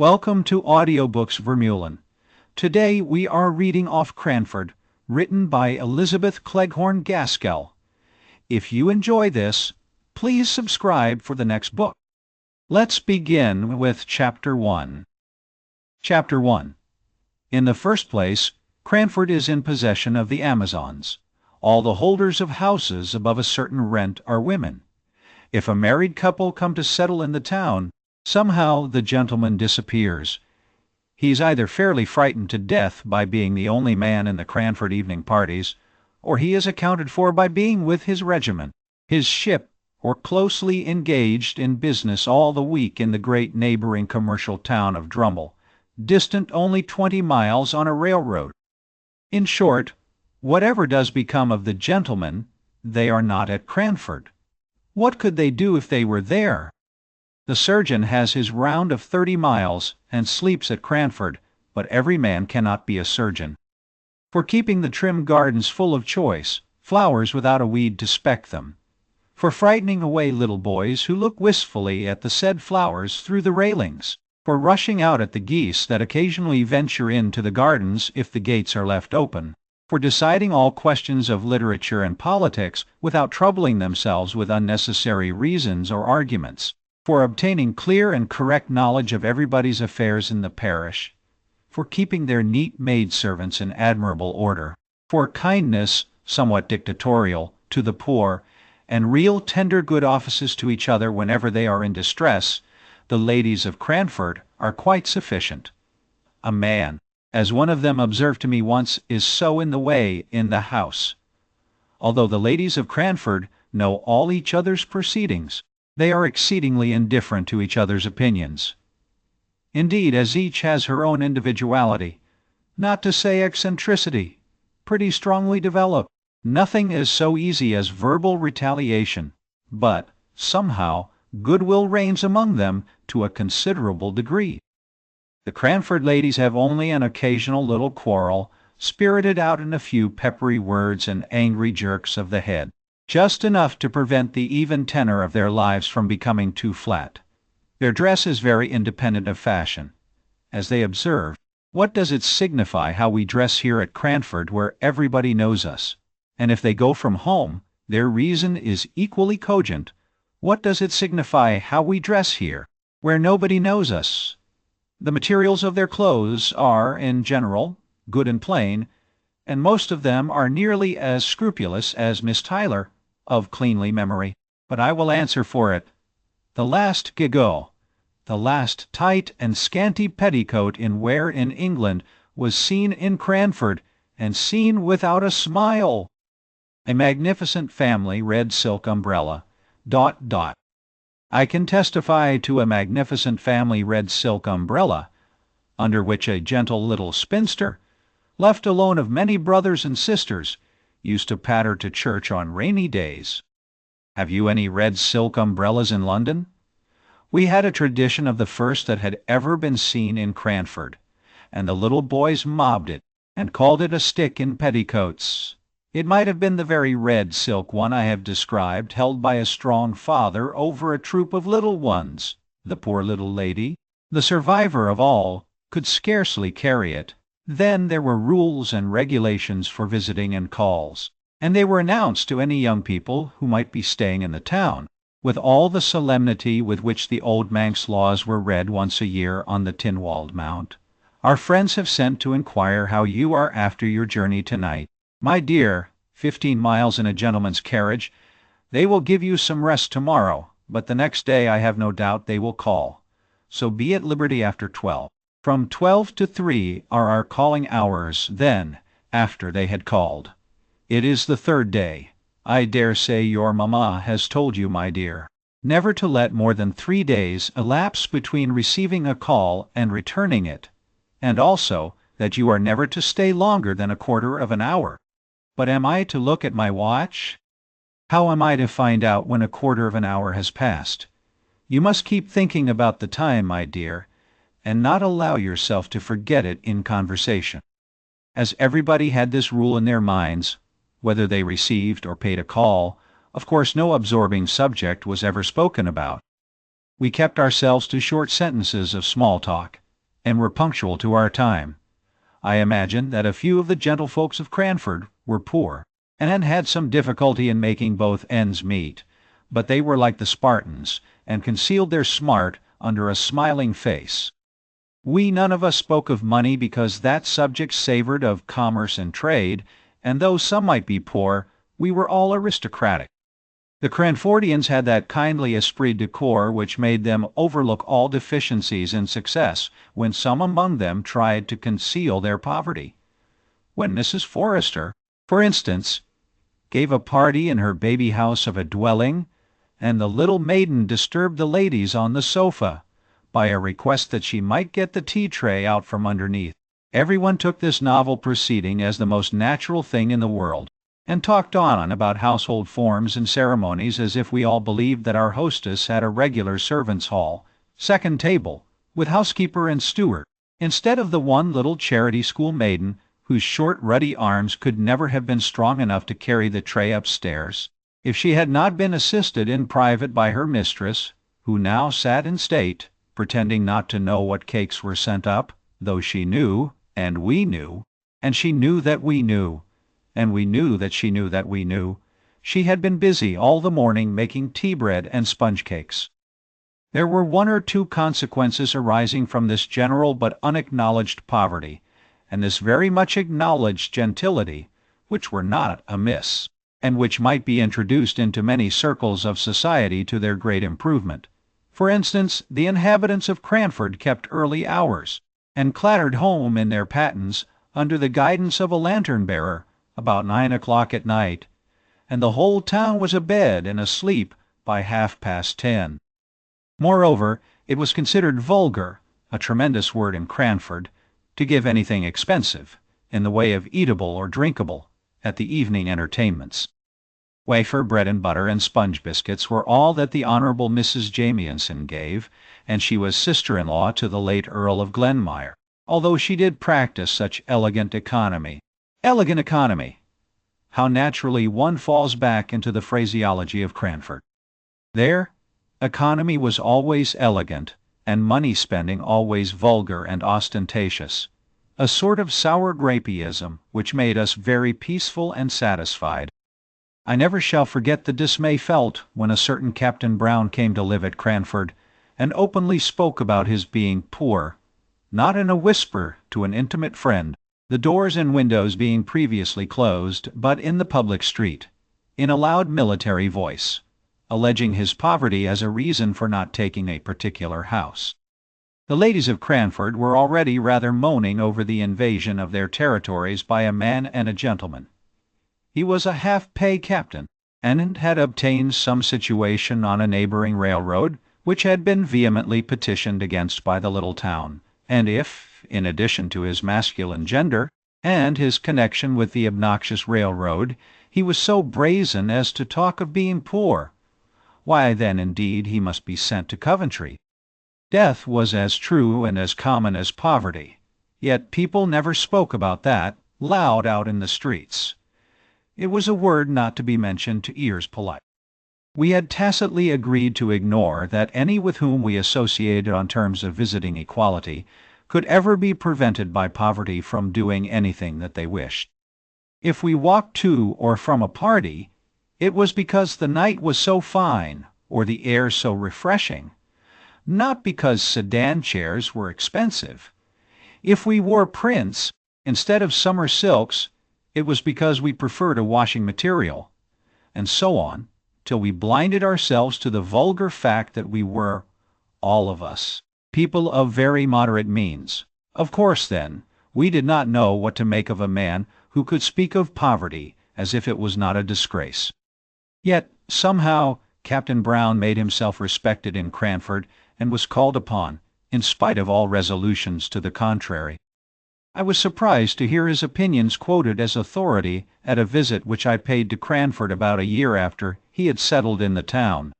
Welcome to Audiobooks Vermeulen. Today we are reading off Cranford, written by Elizabeth Cleghorn Gaskell. If you enjoy this, please subscribe for the next book. Let's begin with Chapter 1. Chapter 1. In the first place, Cranford is in possession of the Amazons. All the holders of houses above a certain rent are women. If a married couple come to settle in the town, somehow the gentleman disappears. He is either fairly frightened to death by being the only man in the Cranford evening parties, or he is accounted for by being with his regiment, his ship, or closely engaged in business all the week in the great neighboring commercial town of Drummle, distant only 20 miles on a railroad. In short, whatever does become of the gentlemen, they are not at Cranford. What could they do if they were there? The surgeon has his round of 30 miles and sleeps at Cranford, but every man cannot be a surgeon. For keeping the trim gardens full of choice, flowers without a weed to speck them. For frightening away little boys who look wistfully at the said flowers through the railings. For rushing out at the geese that occasionally venture into the gardens if the gates are left open. For deciding all questions of literature and politics without troubling themselves with unnecessary reasons or arguments. For obtaining clear and correct knowledge of everybody's affairs in the parish, for keeping their neat maidservants in admirable order, for kindness, somewhat dictatorial, to the poor, and real tender good offices to each other whenever they are in distress, the ladies of Cranford are quite sufficient. A man, as one of them observed to me once, is so in the way in the house. Although the ladies of Cranford know all each other's proceedings, they are exceedingly indifferent to each other's opinions. Indeed, as each has her own individuality, not to say eccentricity, pretty strongly developed, nothing is so easy as verbal retaliation, but, somehow, goodwill reigns among them to a considerable degree. The Cranford ladies have only an occasional little quarrel, spirited out in a few peppery words and angry jerks of the head. Just enough to prevent the even tenor of their lives from becoming too flat. Their dress is very independent of fashion. As they observe, what does it signify how we dress here at Cranford where everybody knows us? And if they go from home, their reason is equally cogent. What does it signify how we dress here, where nobody knows us? The materials of their clothes are, in general, good and plain, and most of them are nearly as scrupulous as Miss Tyler, of cleanly memory. But I will answer for it. The last gigot, the last tight and scanty petticoat in wear in England, was seen in Cranford, and seen without a smile. A magnificent family red silk umbrella, ... I can testify to a magnificent family red silk umbrella, under which a gentle little spinster, left alone of many brothers and sisters, used to patter to church on rainy days. Have you any red silk umbrellas in London? We had a tradition of the first that had ever been seen in Cranford, and the little boys mobbed it, and called it a stick in petticoats. It might have been the very red silk one I have described, held by a strong father over a troop of little ones. The poor little lady, the survivor of all, could scarcely carry it. Then there were rules and regulations for visiting and calls, and they were announced to any young people who might be staying in the town, with all the solemnity with which the old Manx laws were read once a year on the tin-walled mount. Our friends have sent to inquire how you are after your journey tonight. My dear, 15 miles in a gentleman's carriage. They will give you some rest tomorrow, but the next day I have no doubt they will call. So be at liberty after 12. From 12 to 3 are our calling hours, then, after they had called. It is the third day. I dare say your mamma has told you, my dear, never to let more than 3 days elapse between receiving a call and returning it, and also that you are never to stay longer than a quarter of an hour. But am I to look at my watch? How am I to find out when a quarter of an hour has passed? You must keep thinking about the time, my dear, and not allow yourself to forget it in conversation. As everybody had this rule in their minds, whether they received or paid a call, of course no absorbing subject was ever spoken about. We kept ourselves to short sentences of small talk, and were punctual to our time. I imagine that a few of the gentlefolks of Cranford were poor, and had had some difficulty in making both ends meet, but they were like the Spartans, and concealed their smart under a smiling face. We none of us spoke of money because that subject savored of commerce and trade, and though some might be poor, we were all aristocratic. The Cranfordians had that kindly esprit de corps which made them overlook all deficiencies in success when some among them tried to conceal their poverty. When Mrs. Forrester, for instance, gave a party in her baby house of a dwelling, and the little maiden disturbed the ladies on the sofa by a request that she might get the tea-tray out from underneath, everyone took this novel proceeding as the most natural thing in the world, and talked on about household forms and ceremonies as if we all believed that our hostess had a regular servants' hall, second table, with housekeeper and steward, instead of the one little charity school maiden whose short ruddy arms could never have been strong enough to carry the tray upstairs, if she had not been assisted in private by her mistress, who now sat in state, pretending not to know what cakes were sent up, though she knew, and we knew, and she knew that we knew, and we knew that she knew that we knew, she had been busy all the morning making tea-bread and sponge-cakes. There were one or two consequences arising from this general but unacknowledged poverty, and this very much acknowledged gentility, which were not amiss, and which might be introduced into many circles of society to their great improvement. For instance, the inhabitants of Cranford kept early hours, and clattered home in their pattens under the guidance of a lantern-bearer about 9 o'clock at night, and the whole town was abed and asleep by 10:30. Moreover, it was considered vulgar, a tremendous word in Cranford, to give anything expensive, in the way of eatable or drinkable, at the evening entertainments. Wafer bread and butter and sponge biscuits were all that the Honourable Mrs. Jamieson gave, and she was sister-in-law to the late Earl of Glenmire, although she did practice such elegant economy. Elegant economy! How naturally one falls back into the phraseology of Cranford. There, economy was always elegant, and money-spending always vulgar and ostentatious, a sort of sour grapeyism which made us very peaceful and satisfied. I never shall forget the dismay felt when a certain Captain Brown came to live at Cranford, and openly spoke about his being poor, not in a whisper to an intimate friend, the doors and windows being previously closed, but in the public street, in a loud military voice, alleging his poverty as a reason for not taking a particular house. The ladies of Cranford were already rather moaning over the invasion of their territories by a man and a gentleman. He was a half-pay captain, and had obtained some situation on a neighboring railroad, which had been vehemently petitioned against by the little town, and if, in addition to his masculine gender, and his connection with the obnoxious railroad, he was so brazen as to talk of being poor, why then indeed he must be sent to Coventry. Death was as true and as common as poverty, yet people never spoke about that loud out in the streets. It was a word not to be mentioned to ears polite. We had tacitly agreed to ignore that any with whom we associated on terms of visiting equality could ever be prevented by poverty from doing anything that they wished. If we walked to or from a party, it was because the night was so fine or the air so refreshing, not because sedan chairs were expensive. If we wore prints instead of summer silks, it was because we preferred a washing material, and so on, till we blinded ourselves to the vulgar fact that we were, all of us, people of very moderate means. Of course, then, we did not know what to make of a man who could speak of poverty as if it was not a disgrace. Yet, somehow, Captain Brown made himself respected in Cranford, and was called upon, in spite of all resolutions to the contrary. I was surprised to hear his opinions quoted as authority at a visit which I paid to Cranford about a year after he had settled in the town.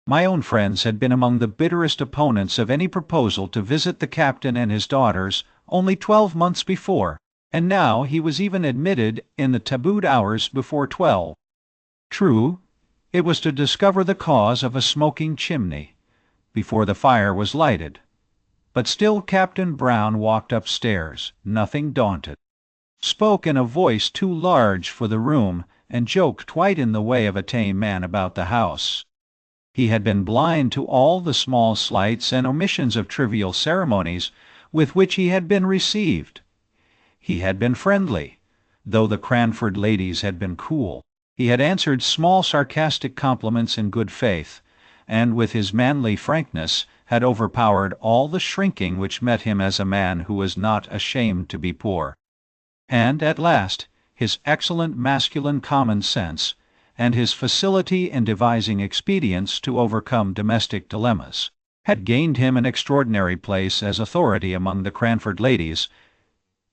My own friends had been among the bitterest opponents of any proposal to visit the captain and his daughters only 12 months before, and now he was even admitted in the tabooed hours before 12. True, it was to discover the cause of a smoking chimney, before the fire was lighted, But still Captain Brown walked upstairs, nothing daunted, spoke in a voice too large for the room, and joked quite in the way of a tame man about the house. He had been blind to all the small slights and omissions of trivial ceremonies with which he had been received. He had been friendly, though the Cranford ladies had been cool. He had answered small sarcastic compliments in good faith, and with his manly frankness had overpowered all the shrinking which met him as a man who was not ashamed to be poor. And at last his excellent masculine common sense, and his facility in devising expedients to overcome domestic dilemmas, had gained him an extraordinary place as authority among the Cranford ladies.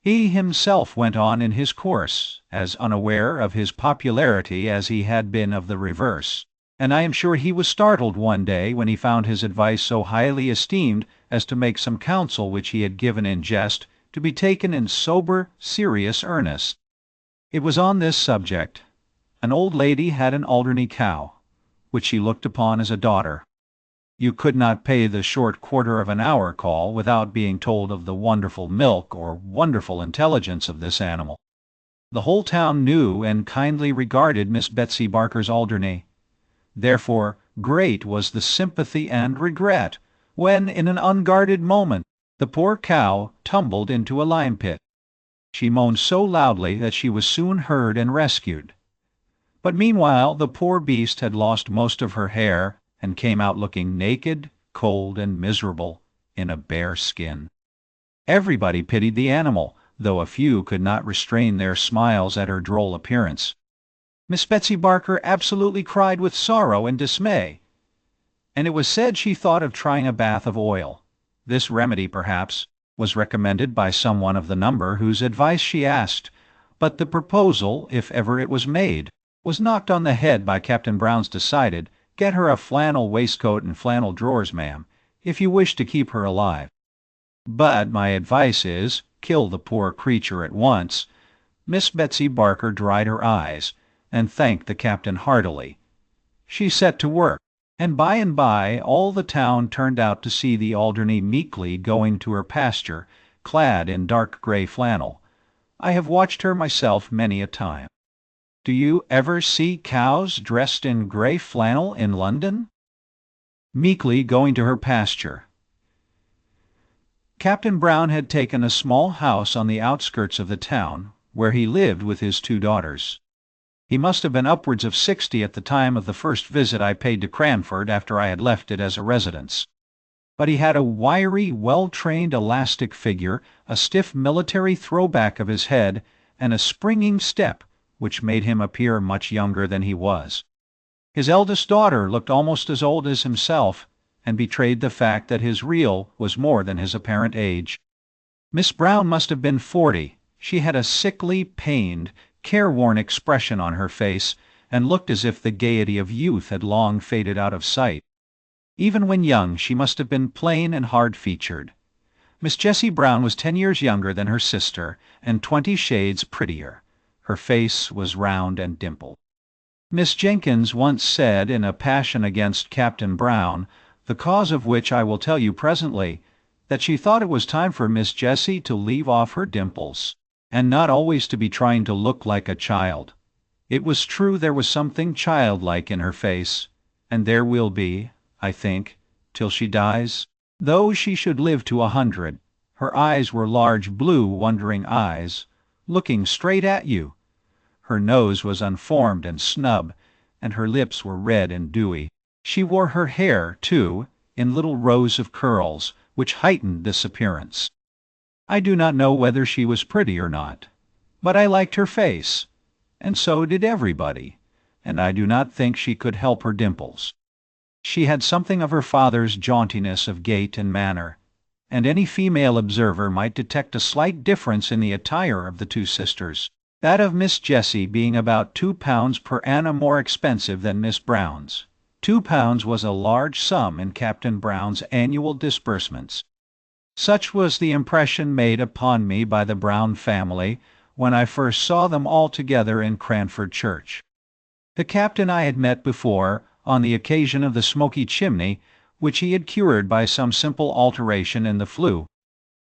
He himself went on in his course, as unaware of his popularity as he had been of the reverse, and I am sure he was startled one day when he found his advice so highly esteemed as to make some counsel which he had given in jest to be taken in sober, serious earnest. It was on this subject. An old lady had an Alderney cow, which she looked upon as a daughter. You could not pay the short quarter-of-an-hour call without being told of the wonderful milk or wonderful intelligence of this animal. The whole town knew and kindly regarded Miss Betsy Barker's Alderney. Therefore great was the sympathy and regret when, in an unguarded moment, the poor cow tumbled into a lime-pit. She moaned so loudly that she was soon heard and rescued. But meanwhile the poor beast had lost most of her hair, and came out looking naked, cold, and miserable, in a bare skin. Everybody pitied the animal, though a few could not restrain their smiles at her droll appearance. Miss Betsy Barker absolutely cried with sorrow and dismay, and it was said she thought of trying a bath of oil. This remedy, perhaps, was recommended by some one of the number whose advice she asked, but the proposal, if ever it was made, was knocked on the head by Captain Brown's decided, "Get her a flannel waistcoat and flannel drawers, ma'am, if you wish to keep her alive. But my advice is, kill the poor creature at once." Miss Betsy Barker dried her eyes, and thanked the captain heartily. She set to work, and by all the town turned out to see the Alderney meekly going to her pasture, clad in dark gray flannel. I have watched her myself many a time. Do you ever see cows dressed in gray flannel in London? Meekly going to her pasture. Captain Brown had taken a small house on the outskirts of the town, where he lived with his 2 daughters. He must have been upwards of 60 at the time of the first visit I paid to Cranford after I had left it as a residence. But he had a wiry, well-trained, elastic figure, a stiff military throw-back of his head, and a springing step, which made him appear much younger than he was. His eldest daughter looked almost as old as himself, and betrayed the fact that his real was more than his apparent age. Miss Brown must have been 40. She had a sickly, pained, careworn expression on her face, and looked as if the gaiety of youth had long faded out of sight. Even when young she must have been plain and hard-featured. Miss Jessie Brown was 10 years younger than her sister, and 20 shades prettier. Her face was round and dimpled. Miss Jenkins once said in a passion against Captain Brown, the cause of which I will tell you presently, that she thought it was time for Miss Jessie to leave off her dimples, and not always to be trying to look like a child. It was true there was something childlike in her face, and there will be, I think, till she dies. Though she should live to 100, her eyes were large blue wondering eyes, looking straight at you. Her nose was unformed and snub, and her lips were red and dewy. She wore her hair, too, in little rows of curls, which heightened this appearance. I do not know whether she was pretty or not, but I liked her face, and so did everybody, and I do not think she could help her dimples. She had something of her father's jauntiness of gait and manner, and any female observer might detect a slight difference in the attire of the 2 sisters, that of Miss Jessie being about £2 per annum more expensive than Miss Brown's. £2 was a large sum in Captain Brown's annual disbursements. Such was the impression made upon me by the Brown family when I first saw them all together in Cranford Church. The captain I had met before, on the occasion of the smoky chimney, which he had cured by some simple alteration in the flue.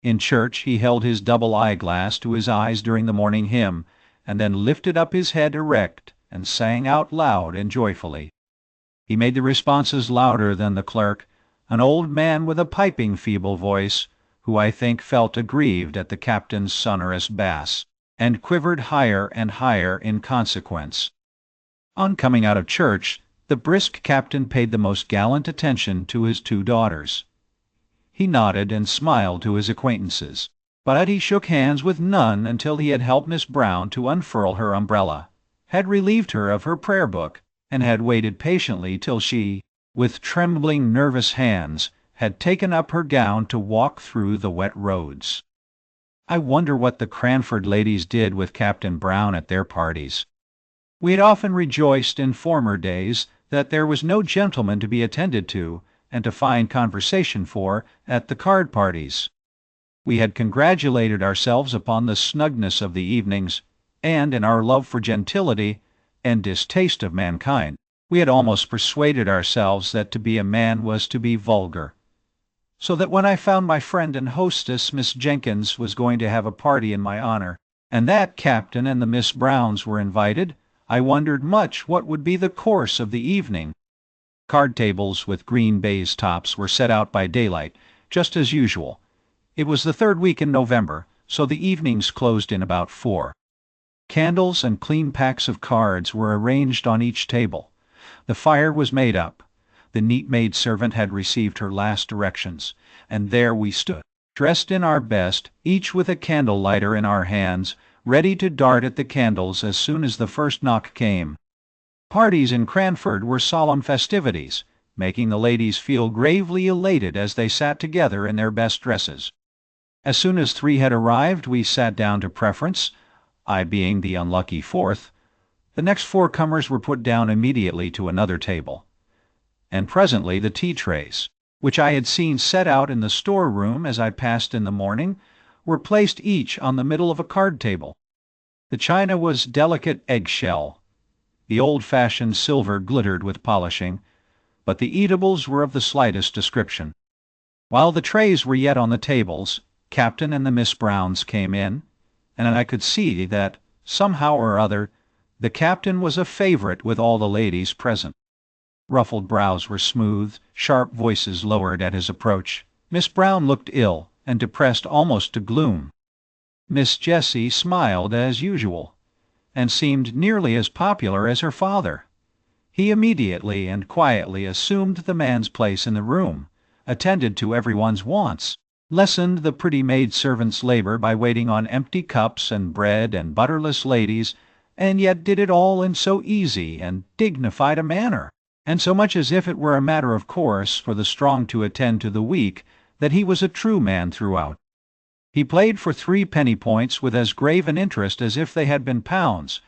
In church he held his double eyeglass to his eyes during the morning hymn, and then lifted up his head erect and sang out loud and joyfully. He made the responses louder than the clerk, an old man with a piping feeble voice, who I think felt aggrieved at the captain's sonorous bass, and quivered higher and higher in consequence. On coming out of church, the brisk captain paid the most gallant attention to his two daughters. He nodded and smiled to his acquaintances, but he shook hands with none until he had helped Miss Brown to unfurl her umbrella, had relieved her of her prayer book, and had waited patiently till she, with trembling, nervous hands, had taken up her gown to walk through the wet roads. I wonder what the Cranford ladies did with Captain Brown at their parties. We had often rejoiced in former days that there was no gentleman to be attended to, and to find conversation for, at the card parties. We had congratulated ourselves upon the snugness of the evenings, and in our love for gentility and distaste of mankind, we had almost persuaded ourselves that to be a man was to be vulgar. So that when I found my friend and hostess, Miss Jenkins, was going to have a party in my honor, and that Captain and the Miss Browns were invited, I wondered much what would be the course of the evening. Card tables with green baize tops were set out by daylight, just as usual. It was the third week in November, so the evenings closed in about 4. Candles and clean packs of cards were arranged on each table. The fire was made up. The neat maid-servant had received her last directions, and there we stood, dressed in our best, each with a candle-lighter in our hands, ready to dart at the candles as soon as the first knock came. Parties in Cranford were solemn festivities, making the ladies feel gravely elated as they sat together in their best dresses. As soon as 3 had arrived, we sat down to preference, I being the unlucky 4th. The next 4 comers were put down immediately to another table. And presently the tea trays, which I had seen set out in the store-room as I passed in the morning, were placed each on the middle of a card table. The china was delicate eggshell. The old-fashioned silver glittered with polishing, but the eatables were of the slightest description. While the trays were yet on the tables, Captain and the Miss Browns came in, and I could see that, somehow or other, the Captain was a favorite with all the ladies present. Ruffled brows were smoothed, sharp voices lowered at his approach. Miss Brown looked ill, and depressed almost to gloom. Miss Jessie smiled as usual, and seemed nearly as popular as her father. He immediately and quietly assumed the man's place in the room, attended to everyone's wants, lessened the pretty maid-servant's labor by waiting on empty cups and bread and butterless ladies, and yet did it all in so easy and dignified a manner, and so much as if it were a matter of course for the strong to attend to the weak, that he was a true man throughout. He played for 3 penny points with as grave an interest as if they had been pounds,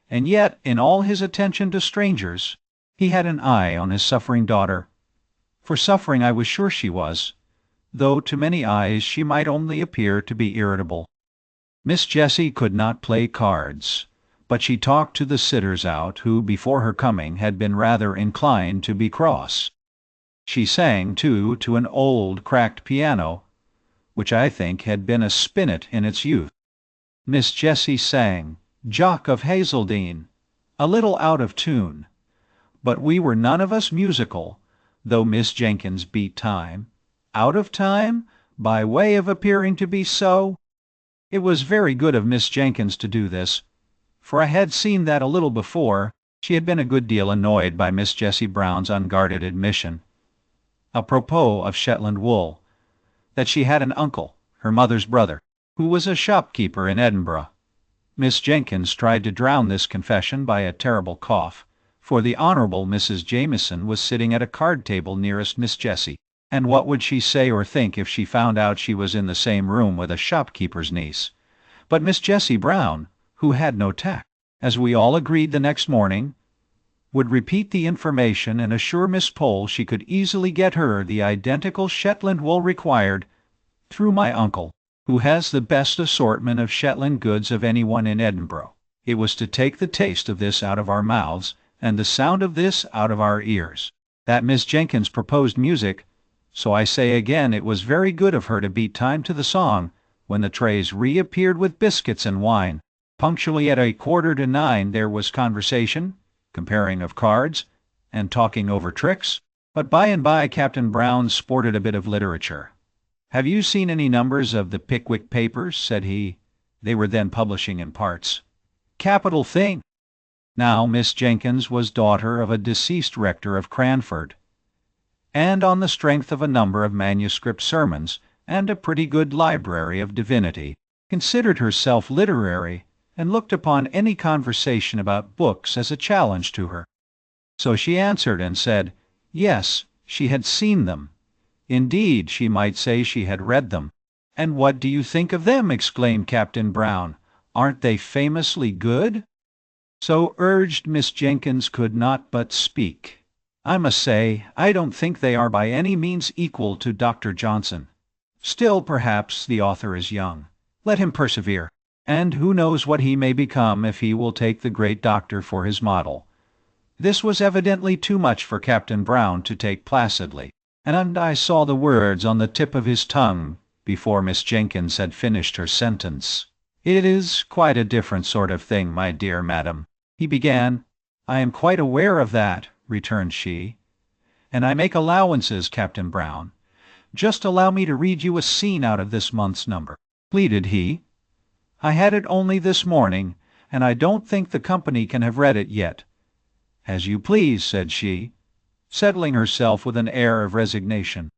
and yet in all his attention to strangers he had an eye on his suffering daughter. For suffering I was sure she was, though to many eyes she might only appear to be irritable. Miss Jessie could not play cards, but she talked to the sitters out, who before her coming had been rather inclined to be cross. She sang, too, to an old cracked piano, which I think had been a spinet in its youth. Miss Jessie sang Jock of Hazeldean, a little out of tune, but we were none of us musical, though Miss Jenkins beat time. Out of time, by way of appearing to be so? It was very good of Miss Jenkins to do this, for I had seen that a little before she had been a good deal annoyed by Miss Jessie Brown's unguarded admission, apropos of Shetland wool, that she had an uncle, her mother's brother, who was a shopkeeper in Edinburgh. Miss Jenkins tried to drown this confession by a terrible cough, for the Honourable Mrs. Jameson was sitting at a card table nearest Miss Jessie, and what would she say or think if she found out she was in the same room with a shopkeeper's niece? But Miss Jessie Brown, who had no tact, as we all agreed the next morning, would repeat the information and assure Miss Pole she could easily get her the identical Shetland wool required through my uncle, who has the best assortment of Shetland goods of anyone in Edinburgh. It was to take the taste of this out of our mouths, and the sound of this out of our ears. that Miss Jenkins proposed music, so I say again it was very good of her to beat time to the song when the trays reappeared with biscuits and wine. Punctually at 8:45 there was conversation, comparing of cards, and talking over tricks, but by and by Captain Brown sported a bit of literature. "Have you seen any numbers of the Pickwick papers?" said he. They were then publishing in parts. "Capital thing." Now Miss Jenkins was daughter of a deceased rector of Cranford, and on the strength of a number of manuscript sermons and a pretty good library of divinity, considered herself literary and looked upon any conversation about books as a challenge to her. So she answered and said, yes, she had seen them. Indeed, she might say she had read them. "And what do you think of them?" exclaimed Captain Brown. "Aren't they famously good?" So urged, Miss Jenkins could not but speak. "I must say, I don't think they are by any means equal to Dr. Johnson. Still, perhaps the author is young. Let him persevere, and who knows what he may become if he will take the great doctor for his model." This was evidently too much for Captain Brown to take placidly, and I saw the words on the tip of his tongue before Miss Jenkins had finished her sentence. "It is quite a different sort of thing, my dear madam," he began. "I am quite aware of that," returned she. "And I make allowances, Captain Brown. Just allow me to read you a scene out of this month's number," pleaded he. "I had it only this morning, and I don't think the company can have read it yet." "As you please," said she, settling herself with an air of resignation.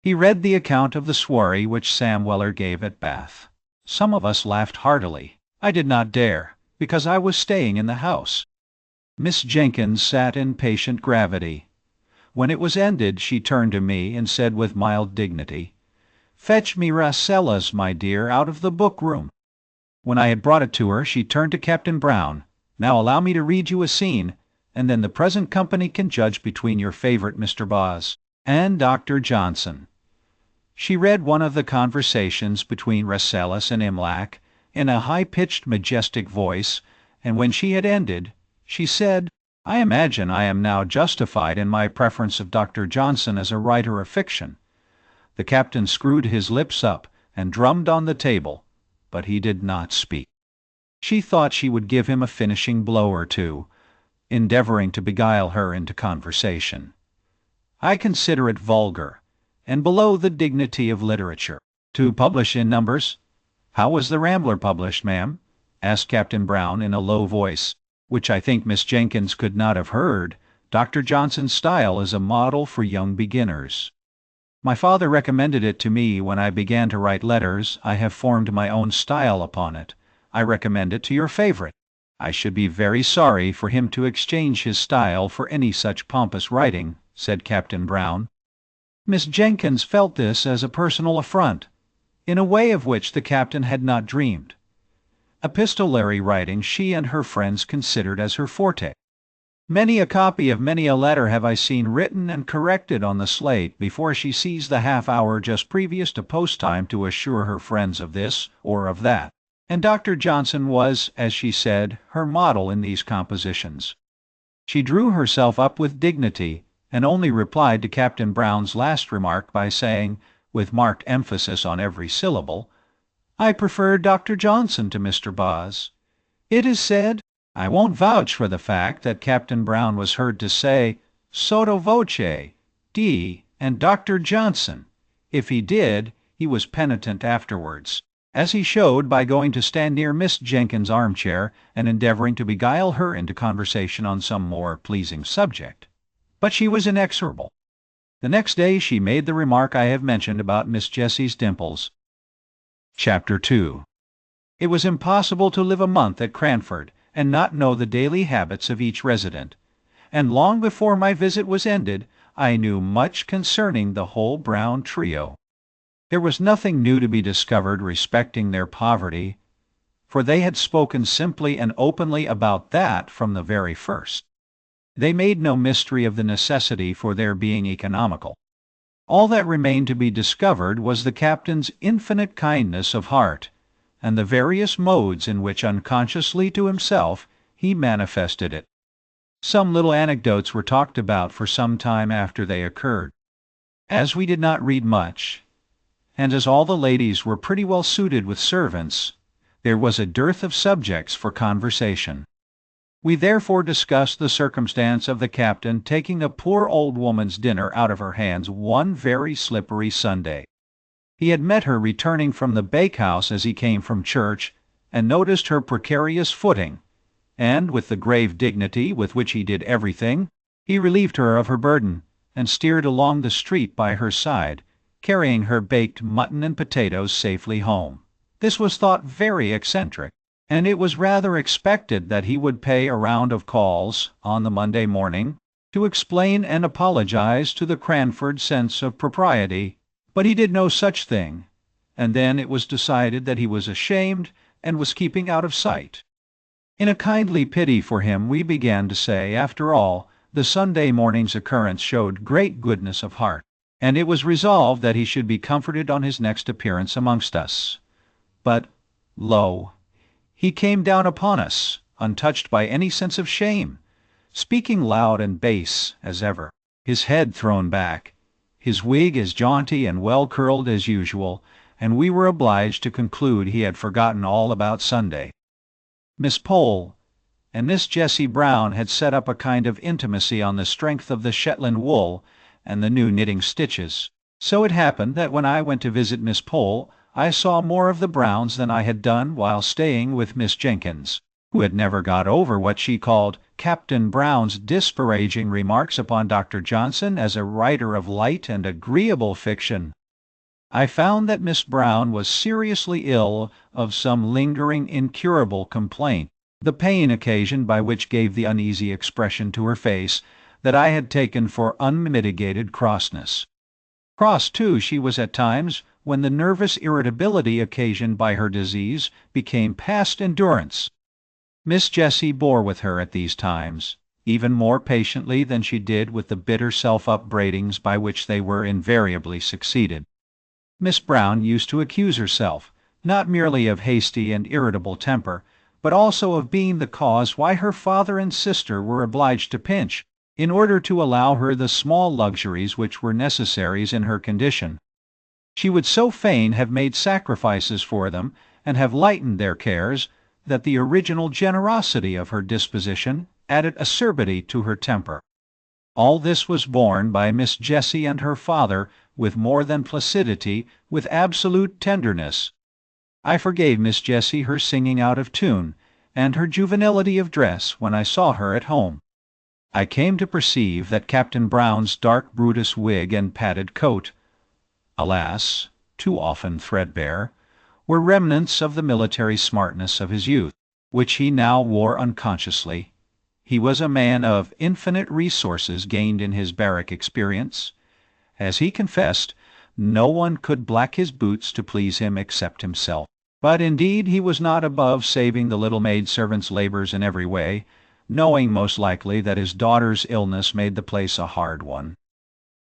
He read the account of the soiree which Sam Weller gave at Bath. Some of us laughed heartily. I did not dare, because I was staying in the house. Miss Jenkins sat in patient gravity. When it was ended, she turned to me and said with mild dignity, "Fetch me Rasselas, my dear, out of the book-room." When I had brought it to her, she turned to Captain Brown. "Now allow me to read you a scene, and then the present company can judge between your favorite Mr. Boz and Dr. Johnson." She read one of the conversations between Rasselas and Imlac in a high-pitched, majestic voice, and when she had ended, she said, "I imagine I am now justified in my preference of Dr. Johnson as a writer of fiction." The captain screwed his lips up and drummed on the table, but he did not speak. She thought she would give him a finishing blow or two, endeavoring to beguile her into conversation. "I consider it vulgar, and below the dignity of literature, to publish in numbers." "How was the Rambler published, ma'am?" asked Captain Brown in a low voice, which I think Miss Jenkins could not have heard. "Dr. Johnson's style is a model for young beginners. My father recommended it to me when I began to write letters. I have formed my own style upon it. I recommend it to your favorite. I should be very sorry for him to exchange his style for any such pompous writing," said Captain Brown. Miss Jenkins felt this as a personal affront, in a way of which the captain had not dreamed. Epistolary writing she and her friends considered as her forte. Many a copy of many a letter have I seen written and corrected on the slate before she seized the half-hour just previous to post-time to assure her friends of this or of that. And Dr. Johnson was, as she said, her model in these compositions. She drew herself up with dignity, and only replied to Captain Brown's last remark by saying, with marked emphasis on every syllable, "I prefer Dr. Johnson to Mr. Boz." It is said, I won't vouch for the fact, that Captain Brown was heard to say, "Sotto voce, D. and Dr. Johnson." If he did, he was penitent afterwards, as he showed by going to stand near Miss Jenkins' armchair and endeavoring to beguile her into conversation on some more pleasing subject. But she was inexorable. The next day she made the remark I have mentioned about Miss Jessie's dimples. Chapter 2. It was impossible to live a month at Cranford and not know the daily habits of each resident, and long before my visit was ended I knew much concerning the whole Brown trio. There was nothing new to be discovered respecting their poverty, for they had spoken simply and openly about that from the very first. They made no mystery of the necessity for their being economical. All that remained to be discovered was the captain's infinite kindness of heart, and the various modes in which, unconsciously to himself, he manifested it. Some little anecdotes were talked about for some time after they occurred. As we did not read much, and as all the ladies were pretty well suited with servants, there was a dearth of subjects for conversation. We therefore discussed the circumstance of the captain taking a poor old woman's dinner out of her hands one very slippery Sunday. He had met her returning from the bakehouse as he came from church, and noticed her precarious footing, and, with the grave dignity with which he did everything, he relieved her of her burden, and steered along the street by her side, carrying her baked mutton and potatoes safely home. This was thought very eccentric, and it was rather expected that he would pay a round of calls on the Monday morning to explain and apologize to the Cranford sense of propriety, but he did no such thing, and then it was decided that he was ashamed and was keeping out of sight. In a kindly pity for him, we began to say, after all, the Sunday morning's occurrence showed great goodness of heart, and it was resolved that he should be comforted on his next appearance amongst us. But, lo, he came down upon us, untouched by any sense of shame, speaking loud and bass as ever, his head thrown back, his wig as jaunty and well curled as usual, and we were obliged to conclude he had forgotten all about Sunday. Miss Pole and Miss Jessie Brown had set up a kind of intimacy on the strength of the Shetland wool and the new knitting stitches. So it happened that when I went to visit Miss Pole, I saw more of the Browns than I had done while staying with Miss Jenkins, who had never got over what she called Captain Brown's disparaging remarks upon Dr. Johnson as a writer of light and agreeable fiction. I found that Miss Brown was seriously ill of some lingering, incurable complaint, the pain occasioned by which gave the uneasy expression to her face that I had taken for unmitigated crossness. Cross, too, she was at times, when the nervous irritability occasioned by her disease became past endurance. Miss Jessie bore with her at these times, even more patiently than she did with the bitter self-upbraidings by which they were invariably succeeded. Miss Brown used to accuse herself, not merely of hasty and irritable temper, but also of being the cause why her father and sister were obliged to pinch, in order to allow her the small luxuries which were necessaries in her condition. She would so fain have made sacrifices for them, and have lightened their cares, that the original generosity of her disposition added acerbity to her temper. All this was borne by Miss Jessie and her father with more than placidity, with absolute tenderness. I forgave Miss Jessie her singing out of tune, and her juvenility of dress when I saw her at home. I came to perceive that Captain Brown's dark Brutus wig and padded coat, alas, too often threadbare, were remnants of the military smartness of his youth, which he now wore unconsciously. He was a man of infinite resources gained in his barrack experience. As he confessed, no one could black his boots to please him except himself. But indeed he was not above saving the little maid-servant's labors in every way, knowing most likely that his daughter's illness made the place a hard one.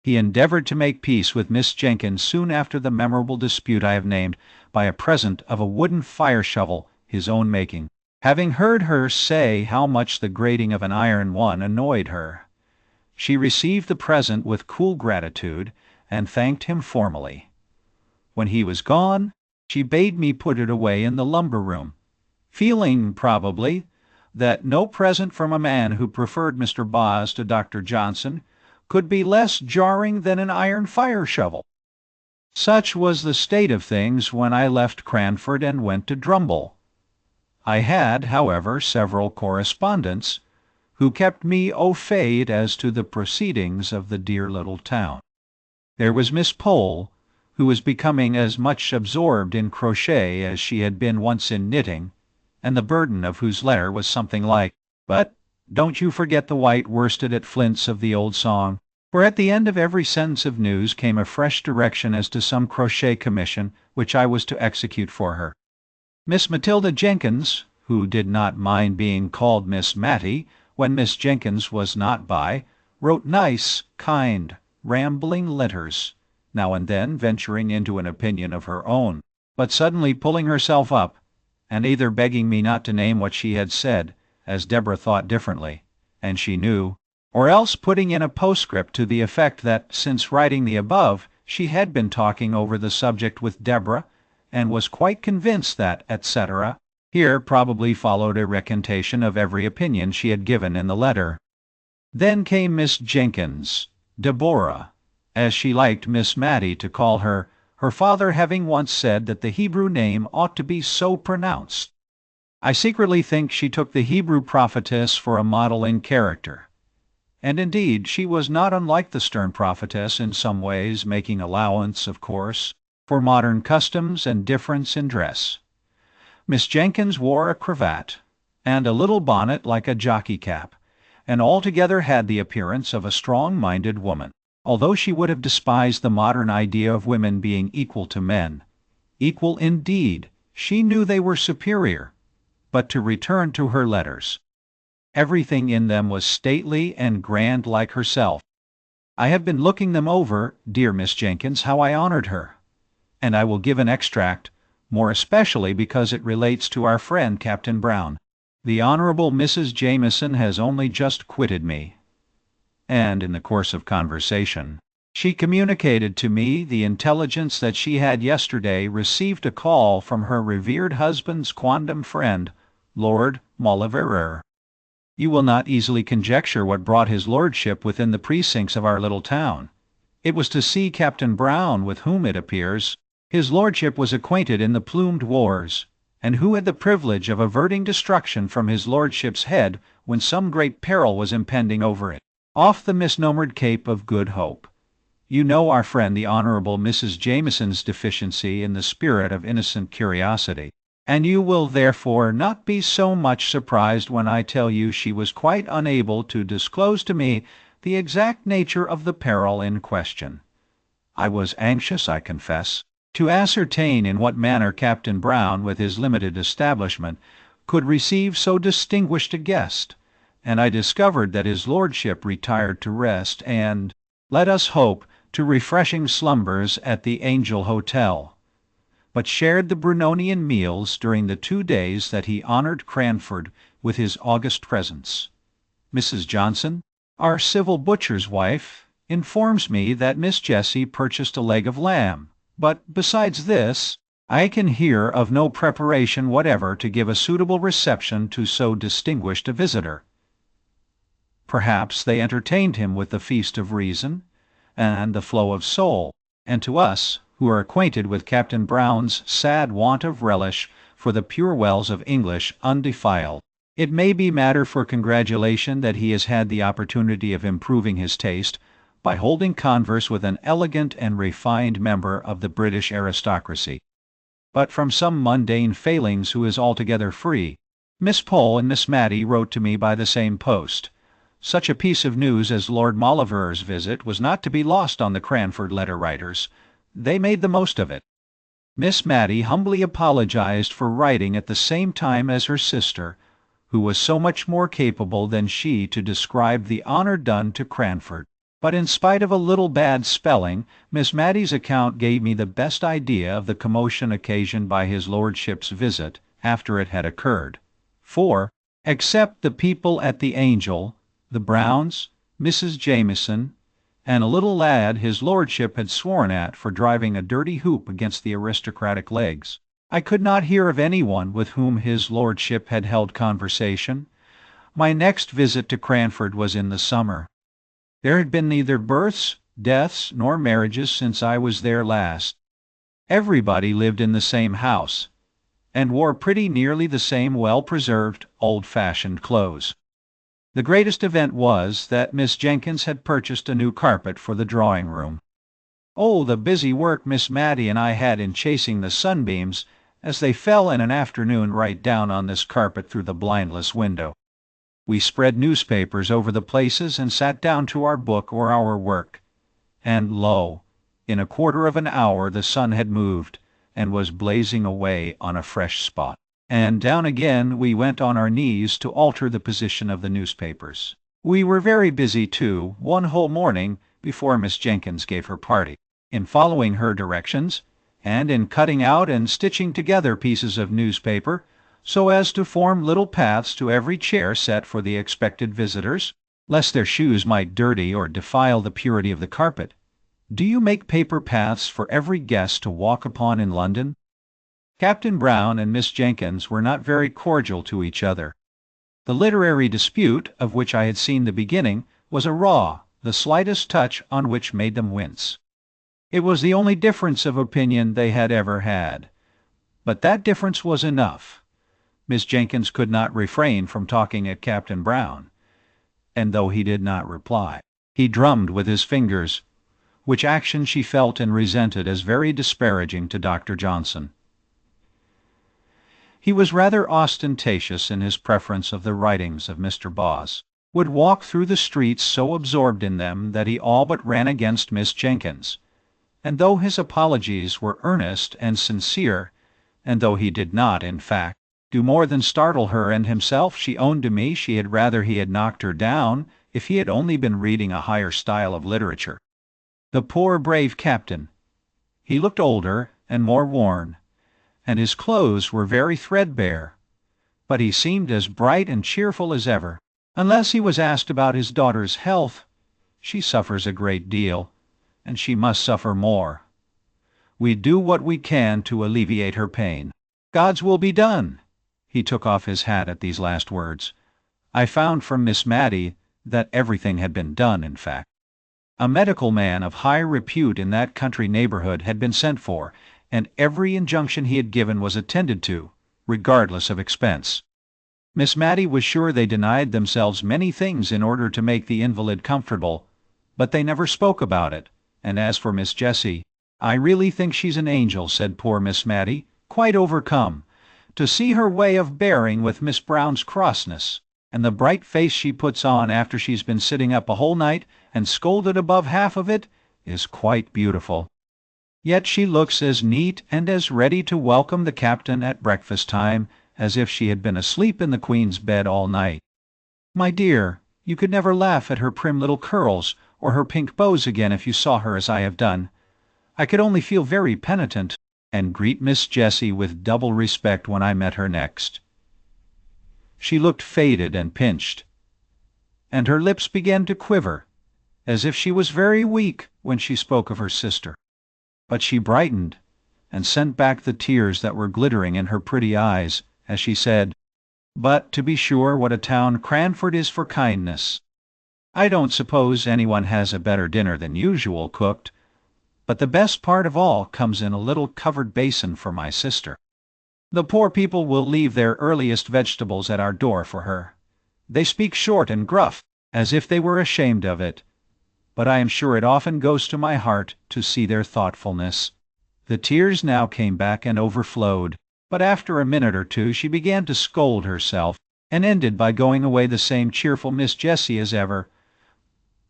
He endeavored to make peace with Miss Jenkins soon after the memorable dispute I have named, by a present of a wooden fire-shovel, his own making, having heard her say how much the grating of an iron one annoyed her. She received the present with cool gratitude, and thanked him formally. When he was gone, she bade me put it away in the lumber-room, feeling, probably, that no present from a man who preferred Mr. Boz to Dr. Johnson could be less jarring than an iron fire-shovel. Such was the state of things when I left Cranford and went to Drumble. I had, however, several correspondents who kept me au fait as to the proceedings of the dear little town. There was Miss Pole, who was becoming as much absorbed in crochet as she had been once in knitting, and the burden of whose letter was something like, "But don't you forget the white worsted at Flint's" of the old song, for at the end of every sentence of news came a fresh direction as to some crochet commission which I was to execute for her. Miss Matilda Jenkins, who did not mind being called Miss Matty when Miss Jenkins was not by, wrote nice, kind, rambling letters, now and then venturing into an opinion of her own, but suddenly pulling herself up, and either begging me not to name what she had said, as Deborah thought differently, and she knew, or else putting in a postscript to the effect that since writing the above she had been talking over the subject with Deborah, and was quite convinced that, etc. Here probably followed a recantation of every opinion she had given in the letter. Then came Miss Jenkins, Deborah, as she liked Miss Matty to call her, her father having once said that the Hebrew name ought to be so pronounced. I secretly think she took the Hebrew prophetess for a model in character. And indeed she was not unlike the stern prophetess in some ways, making allowance, of course, for modern customs and difference in dress. Miss Jenkins wore a cravat, and a little bonnet like a jockey cap, and altogether had the appearance of a strong-minded woman, although she would have despised the modern idea of women being equal to men. Equal indeed, she knew they were superior. But to return to her letters. Everything in them was stately and grand like herself. I have been looking them over, dear Miss Jenkins, how I honored her. And I will give an extract, more especially because it relates to our friend Captain Brown. The Honorable Mrs. Jameson has only just quitted me, and in the course of conversation, she communicated to me the intelligence that she had yesterday received a call from her revered husband's quondam friend, Lord Mauleverer. You will not easily conjecture what brought his lordship within the precincts of our little town. It was to see Captain Brown, with whom, it appears, his lordship was acquainted in the plumed wars, and who had the privilege of averting destruction from his lordship's head when some great peril was impending over it, off the misnomered Cape of Good Hope. You know our friend the Honorable Mrs. Jameson's deficiency in the spirit of innocent curiosity, and you will therefore not be so much surprised when I tell you she was quite unable to disclose to me the exact nature of the peril in question. I was anxious, I confess, to ascertain in what manner Captain Brown, with his limited establishment, could receive so distinguished a guest, and I discovered that his lordship retired to rest and, let us hope, to refreshing slumbers at the Angel Hotel, but shared the Brunonian meals during the 2 days that he honored Cranford with his august presence. Mrs. Johnson, our civil butcher's wife, informs me that Miss Jessie purchased a leg of lamb, but besides this, I can hear of no preparation whatever to give a suitable reception to so distinguished a visitor. Perhaps they entertained him with the feast of reason and the flow of soul, and to us, who are acquainted with Captain Brown's sad want of relish for the pure wells of English undefiled, it may be matter for congratulation that he has had the opportunity of improving his taste by holding converse with an elegant and refined member of the British aristocracy. But from some mundane failings who is altogether free. Miss Pole and Miss Matty wrote to me by the same post. Such a piece of news as Lord Mauleverer's visit was not to be lost on the Cranford letter-writers. They made the most of it. Miss Matty humbly apologized for writing at the same time as her sister, who was so much more capable than she to describe the honor done to Cranford. But in spite of a little bad spelling, Miss Matty's account gave me the best idea of the commotion occasioned by his lordship's visit after it had occurred. For, except the people at the Angel, the Browns, Mrs. Jameson, and a little lad his lordship had sworn at for driving a dirty hoop against the aristocratic legs, I could not hear of anyone with whom his lordship had held conversation. My next visit to Cranford was in the summer. There had been neither births, deaths, nor marriages since I was there last. Everybody lived in the same house, and wore pretty nearly the same well-preserved, old-fashioned clothes. The greatest event was that Miss Jenkins had purchased a new carpet for the drawing-room. Oh, the busy work Miss Matty and I had in chasing the sunbeams as they fell in an afternoon right down on this carpet through the blindless window. We spread newspapers over the places and sat down to our book or our work. And lo, in a quarter of an hour the sun had moved, and was blazing away on a fresh spot. And down again we went on our knees to alter the position of the newspapers. We were very busy, too, one whole morning before Miss Jenkins gave her party, in following her directions, and in cutting out and stitching together pieces of newspaper, so as to form little paths to every chair set for the expected visitors, lest their shoes might dirty or defile the purity of the carpet. Do you make paper paths for every guest to walk upon in London? Captain Brown and Miss Jenkins were not very cordial to each other. The literary dispute, of which I had seen the beginning, was a raw, the slightest touch on which made them wince. It was the only difference of opinion they had ever had. But that difference was enough. Miss Jenkins could not refrain from talking at Captain Brown, and though he did not reply, he drummed with his fingers, which action she felt and resented as very disparaging to Dr. Johnson. He was rather ostentatious in his preference of the writings of Mr. Bawes, would walk through the streets so absorbed in them that he all but ran against Miss Jenkins, and though his apologies were earnest and sincere, and though he did not, in fact, do more than startle her and himself, she owned to me she had rather he had knocked her down if he had only been reading a higher style of literature. The poor brave captain! He looked older and more worn, and his clothes were very threadbare, but he seemed as bright and cheerful as ever, unless he was asked about his daughter's health. She suffers a great deal, and she must suffer more. We do what we can to alleviate her pain. God's will be done. He took off his hat at these last words. I found from Miss Mattie that everything had been done, in fact. A medical man of high repute in that country neighborhood had been sent for, and every injunction he had given was attended to, regardless of expense. Miss Mattie was sure they denied themselves many things in order to make the invalid comfortable, but they never spoke about it, and as for Miss Jessie, I really think she's an angel, said poor Miss Mattie, quite overcome, to see her way of bearing with Miss Brown's crossness, and the bright face she puts on after she's been sitting up a whole night and scolded above half of it, is quite beautiful. Yet she looks as neat and as ready to welcome the captain at breakfast time as if she had been asleep in the Queen's bed all night. My dear, you could never laugh at her prim little curls or her pink bows again if you saw her as I have done. I could only feel very penitent, and greet Miss Jessie with double respect when I met her next. She looked faded and pinched, and her lips began to quiver, as if she was very weak when she spoke of her sister. But she brightened, and sent back the tears that were glittering in her pretty eyes, as she said, "But, to be sure, what a town Cranford is for kindness! I don't suppose anyone has a better dinner than usual cooked, but the best part of all comes in a little covered basin for my sister. The poor people will leave their earliest vegetables at our door for her. They speak short and gruff, as if they were ashamed of it, but I am sure it often goes to my heart to see their thoughtfulness." The tears now came back and overflowed, but after a minute or two she began to scold herself, and ended by going away the same cheerful Miss Jessie as ever.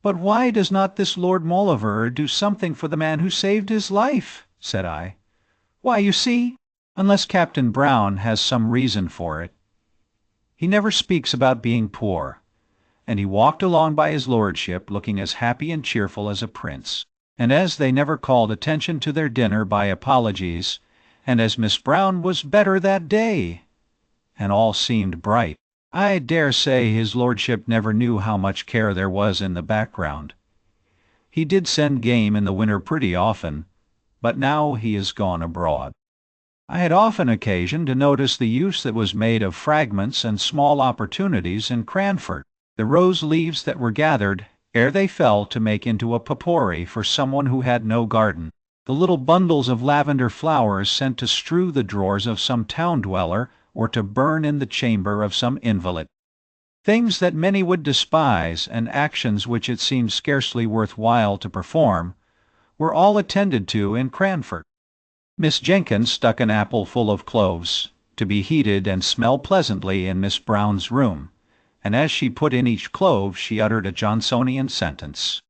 "But why does not this Lord Mauleverer do something for the man who saved his life?" said I. "Why, you see, unless Captain Brown has some reason for it. He never speaks about being poor." And he walked along by his lordship, looking as happy and cheerful as a prince. And as they never called attention to their dinner by apologies, and as Miss Brown was better that day, and all seemed bright, I dare say his lordship never knew how much care there was in the background. He did send game in the winter pretty often, but now he is gone abroad. I had often occasion to notice the use that was made of fragments and small opportunities in Cranford, the rose leaves that were gathered ere they fell to make into a potpourri for someone who had no garden, the little bundles of lavender flowers sent to strew the drawers of some town dweller or to burn in the chamber of some invalid. Things that many would despise, and actions which it seemed scarcely worth while to perform, were all attended to in Cranford. Miss Jenkins stuck an apple full of cloves, to be heated and smell pleasantly in Miss Brown's room, and as she put in each clove she uttered a Johnsonian sentence.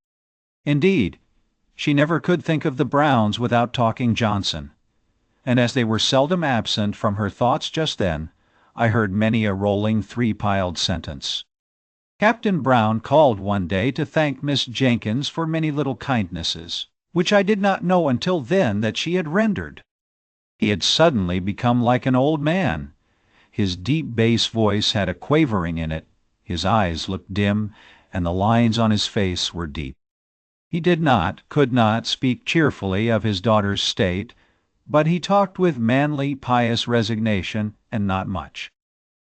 Indeed, she never could think of the Browns without talking Johnson, and as they were seldom absent from her thoughts just then, I heard many a rolling three-piled sentence. Captain Brown called one day to thank Miss Jenkins for many little kindnesses, which I did not know until then that she had rendered. He had suddenly become like an old man. His deep bass voice had a quavering in it, his eyes looked dim, and the lines on his face were deep. He could not speak cheerfully of his daughter's state, but he talked with manly, pious resignation, and not much.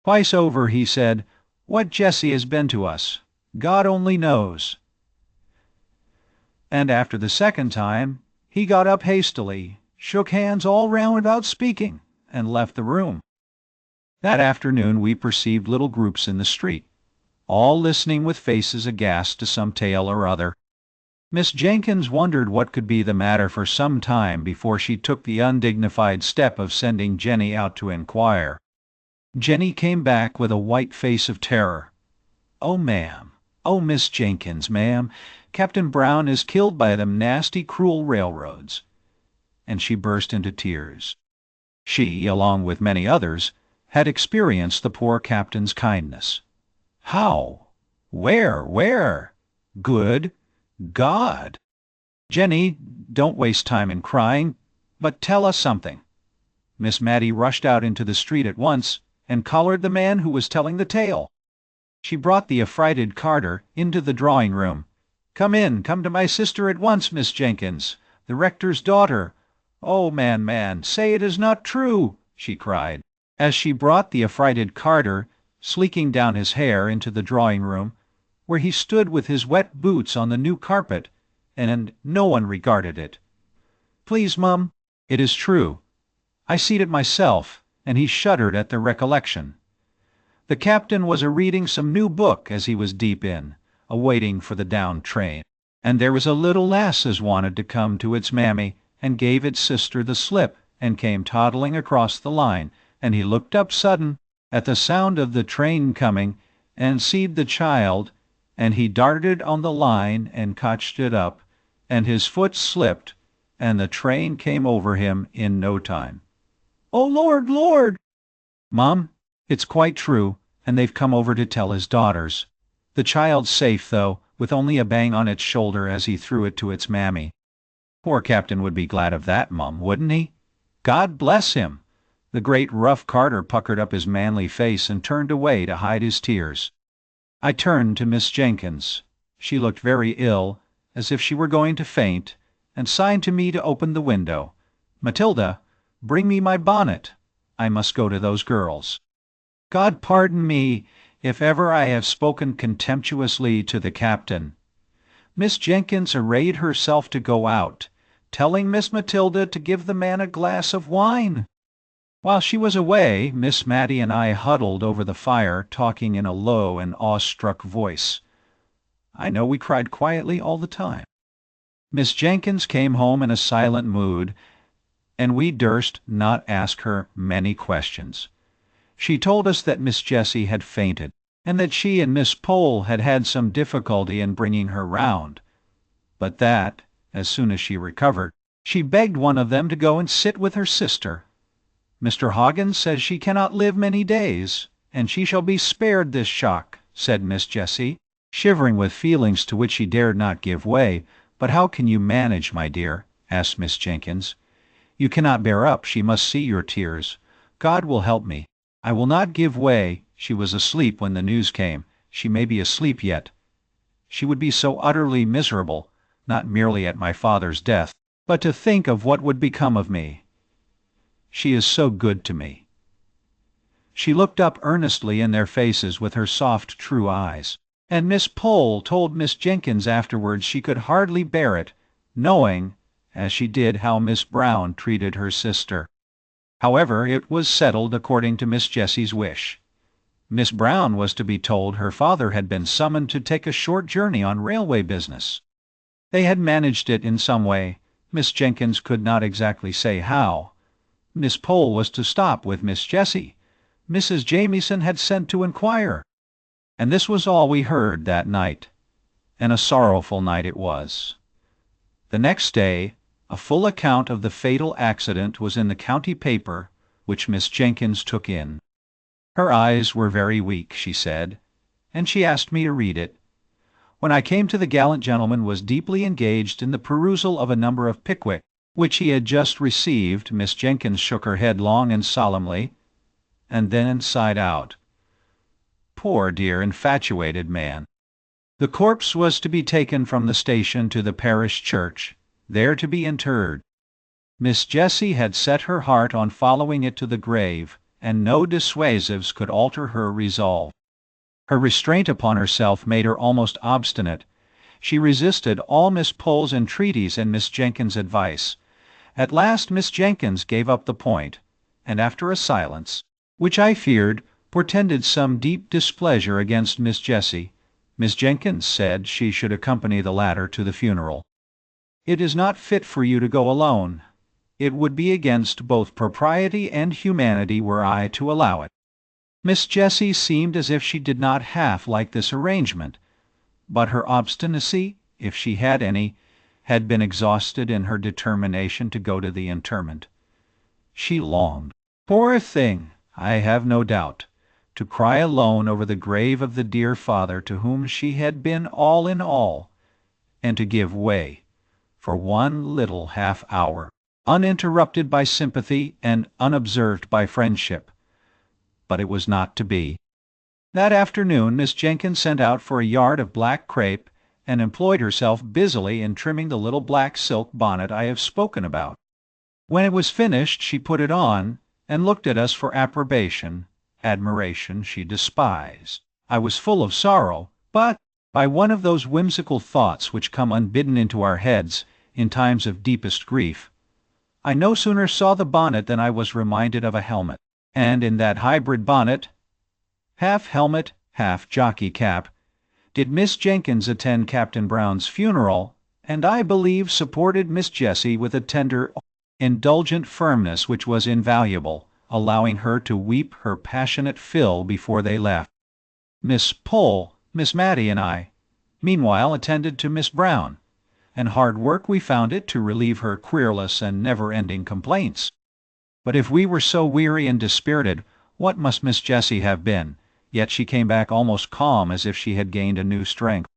Twice over he said, "What Jessie has been to us, God only knows." And after the second time, he got up hastily, shook hands all round without speaking, and left the room. That afternoon we perceived little groups in the street, all listening with faces aghast to some tale or other. Miss Jenkins wondered what could be the matter for some time before she took the undignified step of sending Jenny out to inquire. Jenny came back with a white face of terror. "Oh, ma'am! Oh, Miss Jenkins, ma'am! Captain Brown is killed by them nasty, cruel railroads." And she burst into tears. She, along with many others, had experienced the poor captain's kindness. How? Where? Good God! "Jenny, don't waste time in crying, but tell us something." Miss Matty rushed out into the street at once and collared the man who was telling the tale. She brought the affrighted Carter into the drawing-room. Come to my sister at once, Miss Jenkins, the rector's daughter. Oh, man, say it is not true," she cried, as she brought the affrighted Carter, sleeking down his hair, into the drawing-room, where he stood with his wet boots on the new carpet, and no one regarded it. "Please, mum, it is true. I seed it myself," and he shuddered at the recollection. "The captain was a-reading some new book as he was deep in, a-waiting for the down train, and there was a little lass as wanted to come to its mammy, and gave its sister the slip, and came toddling across the line, and he looked up sudden, at the sound of the train coming, and seed the child, and he darted on the line and cotched it up, and his foot slipped, and the train came over him in no time." "Oh, Lord!" "Mum, it's quite true, and they've come over to tell his daughters. The child's safe, though, with only a bang on its shoulder as he threw it to its mammy. Poor captain would be glad of that, mum, wouldn't he? God bless him!" The great rough Carter puckered up his manly face and turned away to hide his tears. I turned to Miss Jenkins. She looked very ill, as if she were going to faint, and signed to me to open the window. "Matilda, bring me my bonnet. I must go to those girls." God pardon me, if ever I have spoken contemptuously to the captain. Miss Jenkins arrayed herself to go out, telling Miss Matilda to give the man a glass of wine. While she was away, Miss Matty and I huddled over the fire, talking in a low and awestruck voice. I know we cried quietly all the time. Miss Jenkins came home in a silent mood, and we durst not ask her many questions. She told us that Miss Jessie had fainted, and that she and Miss Pole had had some difficulty in bringing her round, but that, as soon as she recovered, she begged one of them to go and sit with her sister. "Mr. Hoggins says she cannot live many days, and she shall be spared this shock," said Miss Jessie, shivering with feelings to which she dared not give way. "But how can you manage, my dear?" asked Miss Jenkins. "You cannot bear up. She must see your tears. God will help me. I will not give way. She was asleep when the news came. She may be asleep yet. She would be so utterly miserable, not merely at my father's death, but to think of what would become of me. She is so good to me." She looked up earnestly in their faces with her soft, true eyes, and Miss Pole told Miss Jenkins afterwards she could hardly bear it, knowing, as she did, how Miss Brown treated her sister. However, it was settled according to Miss Jessie's wish. Miss Brown was to be told her father had been summoned to take a short journey on railway business. They had managed it in some way. Miss Jenkins could not exactly say how. Miss Pole was to stop with Miss Jessie. Mrs. Jamieson had sent to inquire. And this was all we heard that night. And a sorrowful night it was. The next day, a full account of the fatal accident was in the county paper, which Miss Jenkins took in. Her eyes were very weak, she said, and she asked me to read it. When I came to the gallant gentleman was deeply engaged in the perusal of a number of Pickwick, which he had just received. Miss Jenkins shook her head long and solemnly. and then inside out. Poor dear infatuated man. The corpse was to be taken from the station to the parish church, there to be interred. Miss Jessie had set her heart on following it to the grave, and no dissuasives could alter her resolve. Her restraint upon herself made her almost obstinate. She resisted all Miss Pole's entreaties and Miss Jenkins' advice. At last Miss Jenkins gave up the point, and after a silence, which I feared portended some deep displeasure against Miss Jessie, Miss Jenkins said she should accompany the latter to the funeral. "It is not fit for you to go alone. It would be against both propriety and humanity were I to allow it." Miss Jessie seemed as if she did not half like this arrangement, but her obstinacy, if she had any, had been exhausted in her determination to go to the interment. She longed, poor thing, I have no doubt, to cry alone over the grave of the dear father to whom she had been all in all, and to give way, for one little half-hour, uninterrupted by sympathy and unobserved by friendship. But it was not to be. That afternoon Miss Jenkins sent out for a yard of black crape, and employed herself busily in trimming the little black silk bonnet I have spoken about. When it was finished she put it on, and looked at us for approbation. Admiration she despised. I was full of sorrow, but, by one of those whimsical thoughts which come unbidden into our heads in times of deepest grief, I no sooner saw the bonnet than I was reminded of a helmet, and in that hybrid bonnet, half helmet, half jockey cap, did Miss Jenkins attend Captain Brown's funeral, and I believe supported Miss Jessie with a tender, indulgent firmness which was invaluable, allowing her to weep her passionate fill before they left. Miss Pole, Miss Matty, and I, meanwhile attended to Miss Brown, and hard work we found it to relieve her querulous and never-ending complaints. But if we were so weary and dispirited, what must Miss Jessie have been? Yet she came back almost calm, as if she had gained a new strength.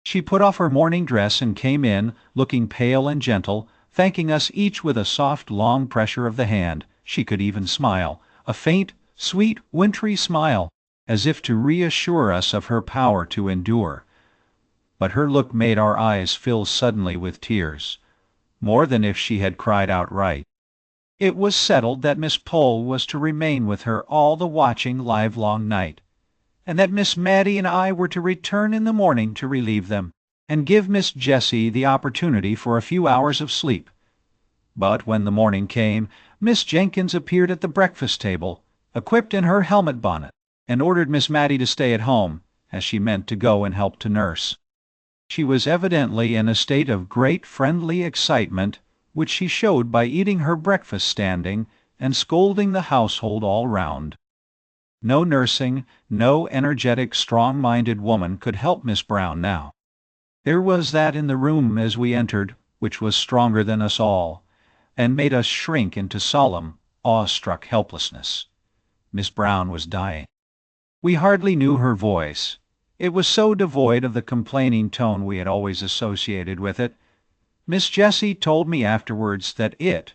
She put off her morning dress and came in, looking pale and gentle, thanking us each with a soft, long pressure of the hand. She could even smile, a faint, sweet, wintry smile, as if to reassure us of her power to endure. But her look made our eyes fill suddenly with tears, more than if she had cried outright. It was settled that Miss Pole was to remain with her all the watching livelong night, and that Miss Matty and I were to return in the morning to relieve them, and give Miss Jessie the opportunity for a few hours of sleep. But when the morning came, Miss Jenkins appeared at the breakfast table, equipped in her helmet bonnet, and ordered Miss Matty to stay at home, as she meant to go and help to nurse. She was evidently in a state of great friendly excitement, which she showed by eating her breakfast standing, and scolding the household all round. No nursing, no energetic, strong-minded woman could help Miss Brown now. There was that in the room as we entered which was stronger than us all, and made us shrink into solemn, awe-struck helplessness. Miss Brown was dying. We hardly knew her voice. It was so devoid of the complaining tone we had always associated with it. Miss Jessie told me afterwards that it,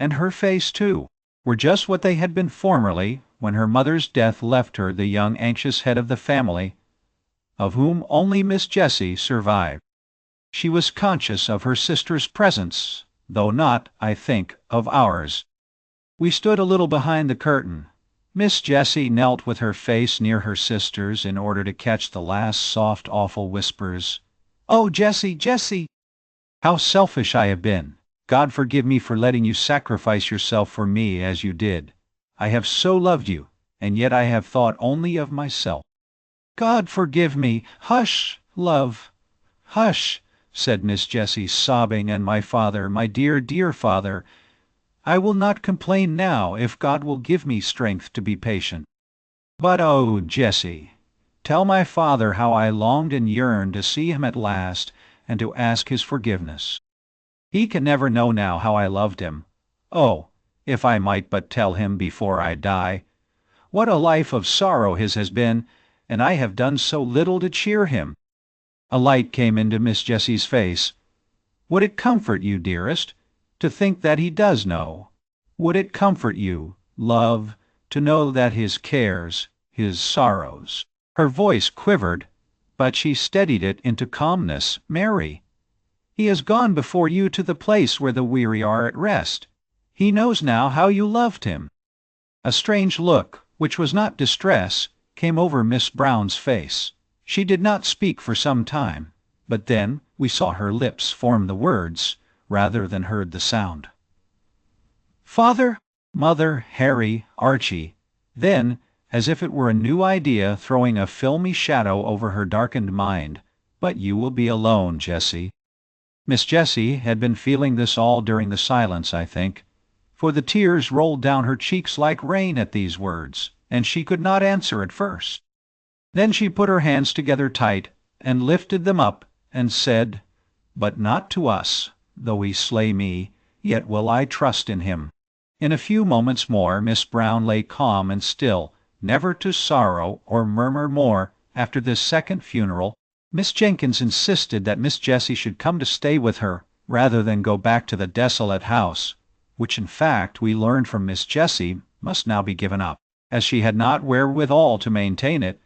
and her face too, were just what they had been formerly, when her mother's death left her the young anxious head of the family, of whom only Miss Jessie survived. She was conscious of her sister's presence, though not, I think, of ours. We stood a little behind the curtain. Miss Jessie knelt with her face near her sister's in order to catch the last soft, awful whispers. "Oh, Jessie, Jessie! How selfish I have been! God forgive me for letting you sacrifice yourself for me as you did. I have so loved you, and yet I have thought only of myself." "God forgive me! Hush, love! Hush!" said Miss Jessie, sobbing, "and my father, my dear, dear father. I will not complain now, if God will give me strength to be patient. But oh, Jessie, tell my father how I longed and yearned to see him at last, and to ask his forgiveness. He can never know now how I loved him. Oh, if I might but tell him before I die! What a life of sorrow his has been, and I have done so little to cheer him." A light came into Miss Jessie's face. "Would it comfort you, dearest, to think that he does know? Would it comfort you, love, to know that his cares, his sorrows. Her voice quivered, but she steadied it into calmness. Mary, he has gone before you to the place where the weary are at rest. He knows now how you loved him. A strange look, which was not distress, came over Miss Brown's face. She did not speak for some time, but then we saw her lips form the words, rather than heard the sound. Father, Mother, Harry, Archie. Then, as if it were a new idea throwing a filmy shadow over her darkened mind, but you will be alone, Jessie. Miss Jessie had been feeling this all during the silence, I think, for the tears rolled down her cheeks like rain at these words, and she could not answer at first. Then she put her hands together tight, and lifted them up, and said, "But not to us, though he slay me, yet will I trust in him." In a few moments more Miss Brown lay calm and still, never to sorrow or murmur more. After this second funeral, Miss Jenkins insisted that Miss Jessie should come to stay with her, rather than go back to the desolate house, which in fact we learned from Miss Jessie must now be given up, as she had not wherewithal to maintain it.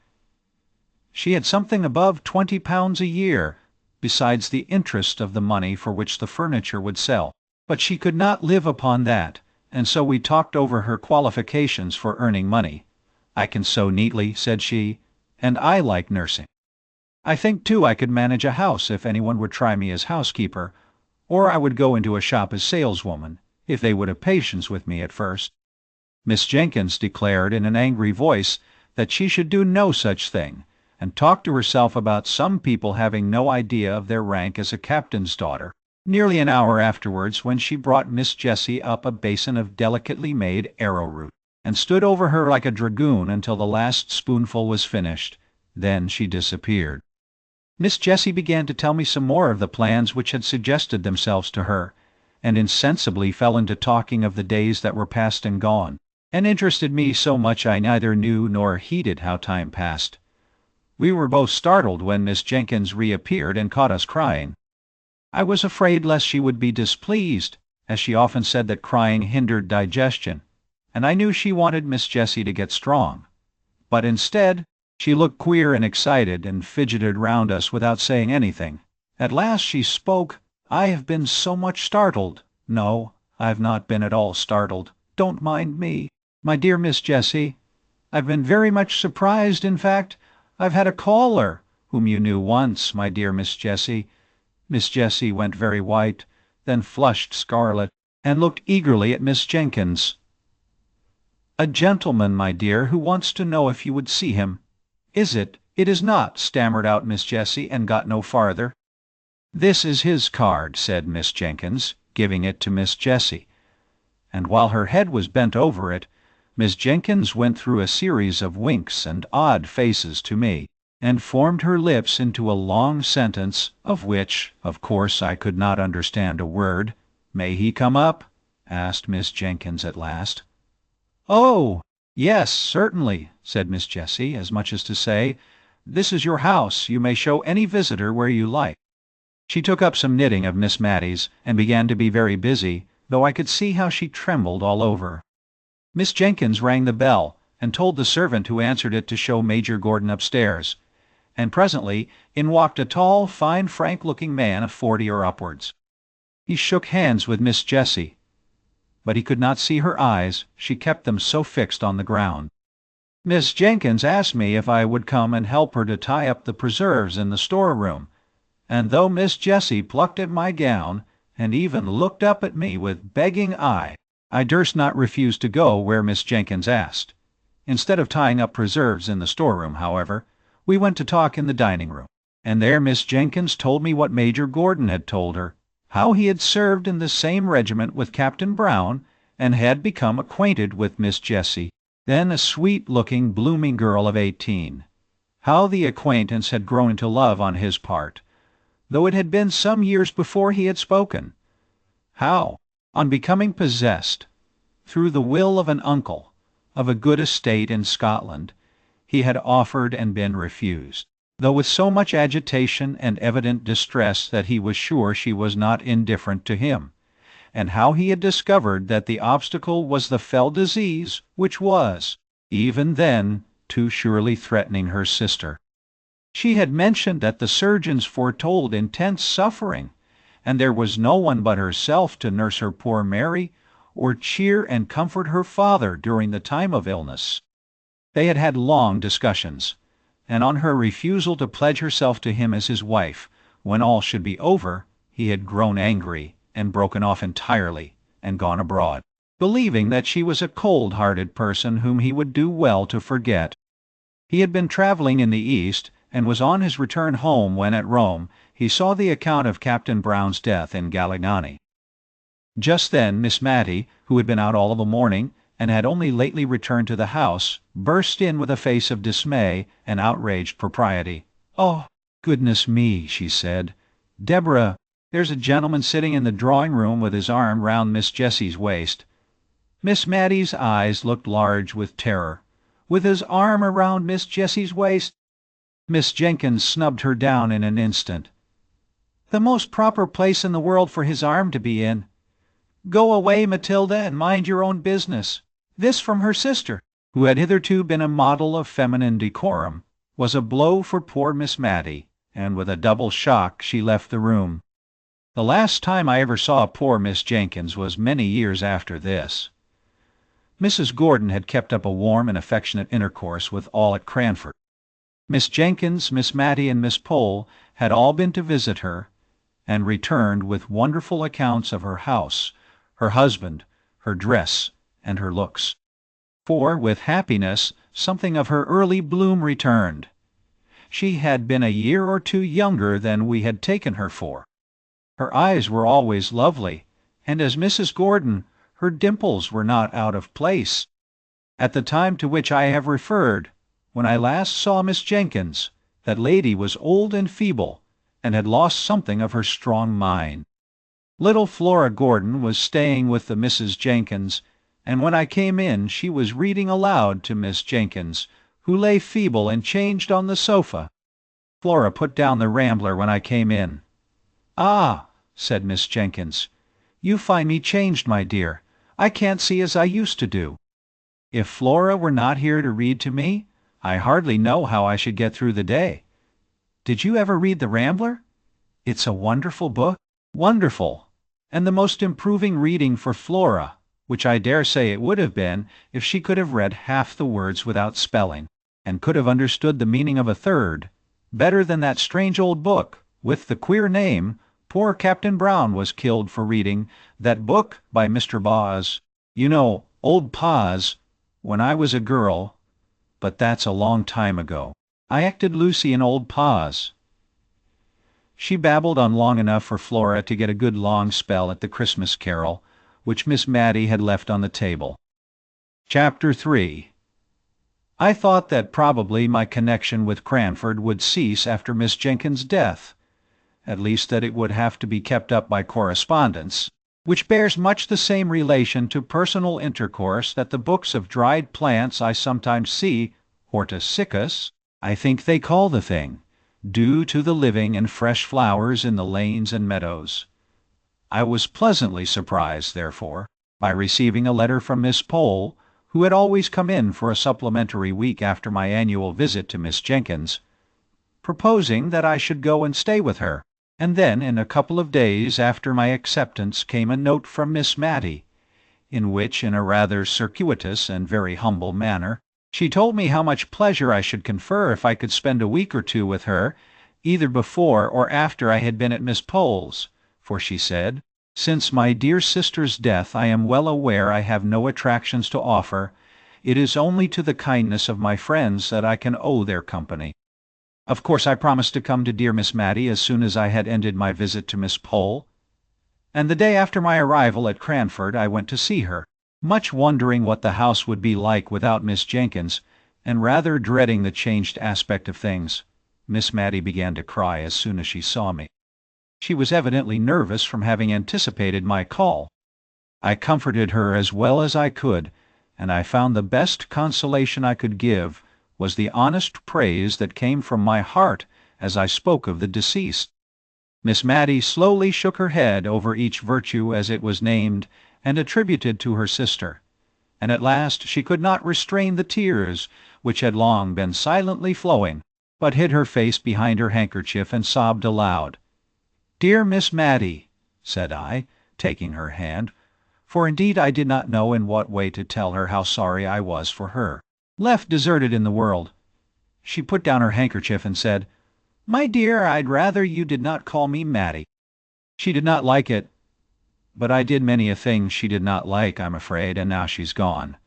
She had something above £20 a year, besides the interest of the money for which the furniture would sell, but she could not live upon that, and so we talked over her qualifications for earning money. "I can sew neatly," said she, "and I like nursing. I think, too, I could manage a house if anyone would try me as housekeeper, or I would go into a shop as saleswoman, if they would have patience with me at first." Miss Jenkins declared in an angry voice that she should do no such thing, and talked to herself about some people having no idea of their rank as a captain's daughter. Nearly an hour afterwards, when she brought Miss Jessie up a basin of delicately made arrowroot, and stood over her like a dragoon until the last spoonful was finished, then she disappeared. Miss Jessie began to tell me some more of the plans which had suggested themselves to her, and insensibly fell into talking of the days that were past and gone, and interested me so much I neither knew nor heeded how time passed. We were both startled when Miss Jenkins reappeared and caught us crying. I was afraid lest she would be displeased, as she often said that crying hindered digestion, and I knew she wanted Miss Jessie to get strong. But instead, she looked queer and excited and fidgeted round us without saying anything. At last she spoke. "I have been so much startled." "No, I've not been at all startled. Don't mind me. My dear Miss Jessie, I've been very much surprised. In fact, I've had a caller, whom you knew once, my dear Miss Jessie." Miss Jessie went very white, then flushed scarlet, and looked eagerly at Miss Jenkins. "A gentleman, my dear, who wants to know if you would see him." "Is it? It is not," stammered out Miss Jessie, and got no farther. "This is his card," said Miss Jenkins, giving it to Miss Jessie, and while her head was bent over it, Miss Jenkins went through a series of winks and odd faces to me, and formed her lips into a long sentence, of which, of course, I could not understand a word. "May he come up?" asked Miss Jenkins at last. "Oh, yes, certainly," said Miss Jessie, as much as to say, "This is your house. You may show any visitor where you like." She took up some knitting of Miss Mattie's, and began to be very busy, though I could see how she trembled all over. Miss Jenkins rang the bell, and told the servant who answered it to show Major Gordon upstairs, and presently in walked a tall, fine, frank-looking man of 40 or upwards. He shook hands with Miss Jessie, but he could not see her eyes, she kept them so fixed on the ground. Miss Jenkins asked me if I would come and help her to tie up the preserves in the storeroom, and though Miss Jessie plucked at my gown, and even looked up at me with begging eye, I durst not refuse to go where Miss Jenkins asked. Instead of tying up preserves in the storeroom, however, we went to talk in the dining-room, and there Miss Jenkins told me what Major Gordon had told her, how he had served in the same regiment with Captain Brown, and had become acquainted with Miss Jessie, then a sweet-looking, blooming girl of 18. How the acquaintance had grown into love on his part, though it had been some years before he had spoken. How, on becoming possessed, through the will of an uncle, of a good estate in Scotland, he had offered and been refused, though with so much agitation and evident distress that he was sure she was not indifferent to him, and how he had discovered that the obstacle was the fell disease which was, even then, too surely threatening her sister. She had mentioned that the surgeons foretold intense suffering, and there was no one but herself to nurse her poor Mary, or cheer and comfort her father during the time of illness. They had had long discussions, and on her refusal to pledge herself to him as his wife, when all should be over, he had grown angry and broken off entirely and gone abroad, believing that she was a cold-hearted person whom he would do well to forget. He had been traveling in the East, and was on his return home when at Rome he saw the account of Captain Brown's death in Galignani. Just then Miss Matty, who had been out all the morning, and had only lately returned to the house, burst in with a face of dismay and outraged propriety. "Oh, goodness me," she said. "Deborah, there's a gentleman sitting in the drawing-room with his arm round Miss Jessie's waist." Miss Matty's eyes looked large with terror. "With his arm around Miss Jessie's waist?" Miss Jenkins snubbed her down in an instant. "The most proper place in the world for his arm to be in. Go away, Matilda, and mind your own business." This from her sister, who had hitherto been a model of feminine decorum, was a blow for poor Miss Matty, and with a double shock she left the room. The last time I ever saw poor Miss Jenkins was many years after this. Mrs. Gordon had kept up a warm and affectionate intercourse with all at Cranford. Miss Jenkins, Miss Matty, and Miss Pole had all been to visit her, and returned with wonderful accounts of her house, her husband, her dress, and her looks. For, with happiness, something of her early bloom returned. She had been a year or two younger than we had taken her for. Her eyes were always lovely, and as Mrs. Gordon, her dimples were not out of place. At the time to which I have referred, when I last saw Miss Jenkins, that lady was old and feeble, and had lost something of her strong mind. Little Flora Gordon was staying with the Misses Jenkins, and when I came in she was reading aloud to Miss Jenkins, who lay feeble and changed on the sofa. Flora put down the Rambler when I came in. "Ah," said Miss Jenkins, "you find me changed, my dear. I can't see as I used to do. If Flora were not here to read to me, I hardly know how I should get through the day. Did you ever read the Rambler? It's a wonderful book." Wonderful, and the most improving reading for Flora, which I dare say it would have been if she could have read half the words without spelling, and could have understood the meaning of a third, better than that strange old book, with the queer name, poor Captain Brown was killed for reading, that book by Mr. Boz. You know, old Paz, when I was a girl, but that's a long time ago. I acted Lucy in old Paz. She babbled on long enough for Flora to get a good long spell at the Christmas Carol, which Miss Matty had left on the table. Chapter 3. I thought that probably my connection with Cranford would cease after Miss Jenkins' death, at least that it would have to be kept up by correspondence, which bears much the same relation to personal intercourse that the books of dried plants I sometimes see, hortus siccus, I think they call the thing, do to the living and fresh flowers in the lanes and meadows. I was pleasantly surprised, therefore, by receiving a letter from Miss Pole, who had always come in for a supplementary week after my annual visit to Miss Jenkins, proposing that I should go and stay with her. And then, in a couple of days after my acceptance, came a note from Miss Matty, in which, in a rather circuitous and very humble manner, she told me how much pleasure I should confer if I could spend a week or two with her, either before or after I had been at Miss Pole's, for she said, "Since my dear sister's death I am well aware I have no attractions to offer. It is only to the kindness of my friends that I can owe their company." Of course I promised to come to dear Miss Matty as soon as I had ended my visit to Miss Pole, and the day after my arrival at Cranford I went to see her, much wondering what the house would be like without Miss Jenkins, and rather dreading the changed aspect of things. Miss Matty began to cry as soon as she saw me. She was evidently nervous from having anticipated my call. I comforted her as well as I could, and I found the best consolation I could give was the honest praise that came from my heart as I spoke of the deceased. Miss Matty slowly shook her head over each virtue as it was named and attributed to her sister, and at last she could not restrain the tears which had long been silently flowing, but hid her face behind her handkerchief and sobbed aloud. "Dear Miss Matty," said I, taking her hand, for indeed I did not know in what way to tell her how sorry I was for her, left deserted in the world. She put down her handkerchief and said, "My dear, I'd rather you did not call me Matty." She did not like it, but I did many a thing she did not like, I'm afraid, and now she's gone.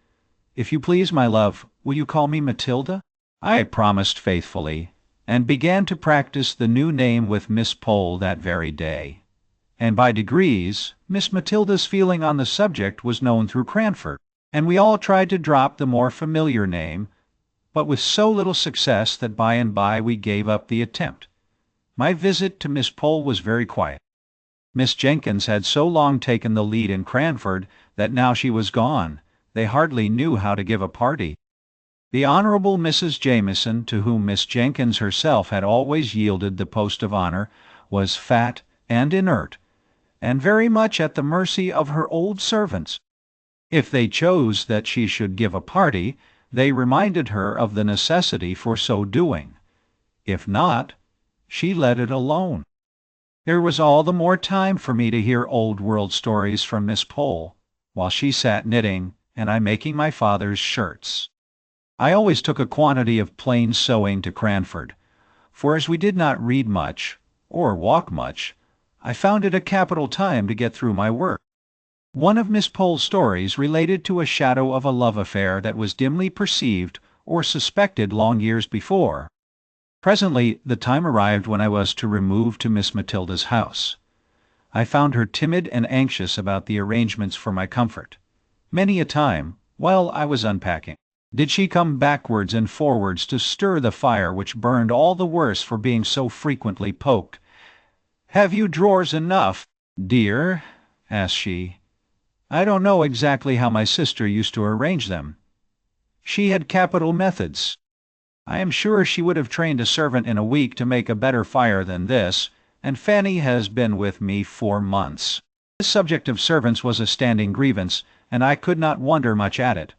"If you please, my love, will you call me Matilda?" I promised faithfully, and began to practice the new name with Miss Pole that very day. And by degrees, Miss Matilda's feeling on the subject was known through Cranford, and we all tried to drop the more familiar name, but with so little success that by and by we gave up the attempt. My visit to Miss Pole was very quiet. Miss Jenkins had so long taken the lead in Cranford that now she was gone, they hardly knew how to give a party. The Honorable Mrs. Jameson, to whom Miss Jenkins herself had always yielded the post of honor, was fat and inert, and very much at the mercy of her old servants. If they chose that she should give a party, they reminded her of the necessity for so doing. If not, she let it alone. There was all the more time for me to hear old-world stories from Miss Pole, while she sat knitting and I making my father's shirts. I always took a quantity of plain sewing to Cranford, for as we did not read much, or walk much, I found it a capital time to get through my work. One of Miss Pole's stories related to a shadow of a love affair that was dimly perceived or suspected long years before. Presently the time arrived when I was to remove to Miss Matilda's house. I found her timid and anxious about the arrangements for my comfort. Many a time, while I was unpacking, did she come backwards and forwards to stir the fire which burned all the worse for being so frequently poked. "Have you drawers enough, dear?" asked she. I don't know exactly how my sister used to arrange them. She had capital methods. I am sure she would have trained a servant in a week to make a better fire than this, and Fanny has been with me 4 months. This subject of servants was a standing grievance, and I could not wonder much at it.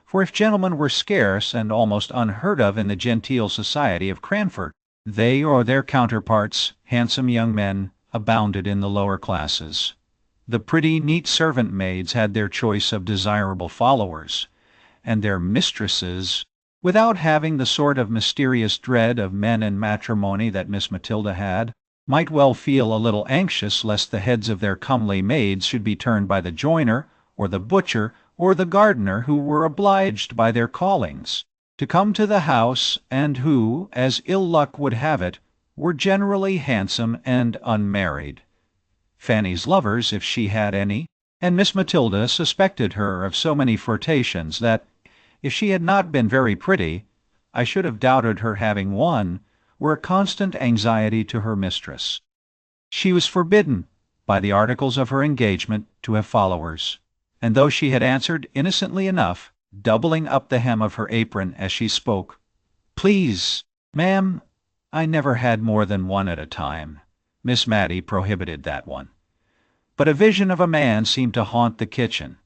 For if gentlemen were scarce and almost unheard of in the genteel society of Cranford, they or their counterparts, handsome young men, abounded in the lower classes. The pretty, neat servant maids had their choice of desirable followers, and their mistresses, without having the sort of mysterious dread of men and matrimony that Miss Matilda had, might well feel a little anxious lest the heads of their comely maids should be turned by the joiner, or the butcher, or the gardener, who were obliged by their callings to come to the house, and who, as ill luck would have it, were generally handsome and unmarried. Fanny's lovers, if she had any, and Miss Matilda suspected her of so many flirtations that, if she had not been very pretty, I should have doubted her having one, were a constant anxiety to her mistress. She was forbidden, by the articles of her engagement, to have followers, and though she had answered innocently enough, doubling up the hem of her apron as she spoke, "Please, ma'am," I never had more than one at a time. Miss Matty prohibited that one. But a vision of a man seemed to haunt the kitchen.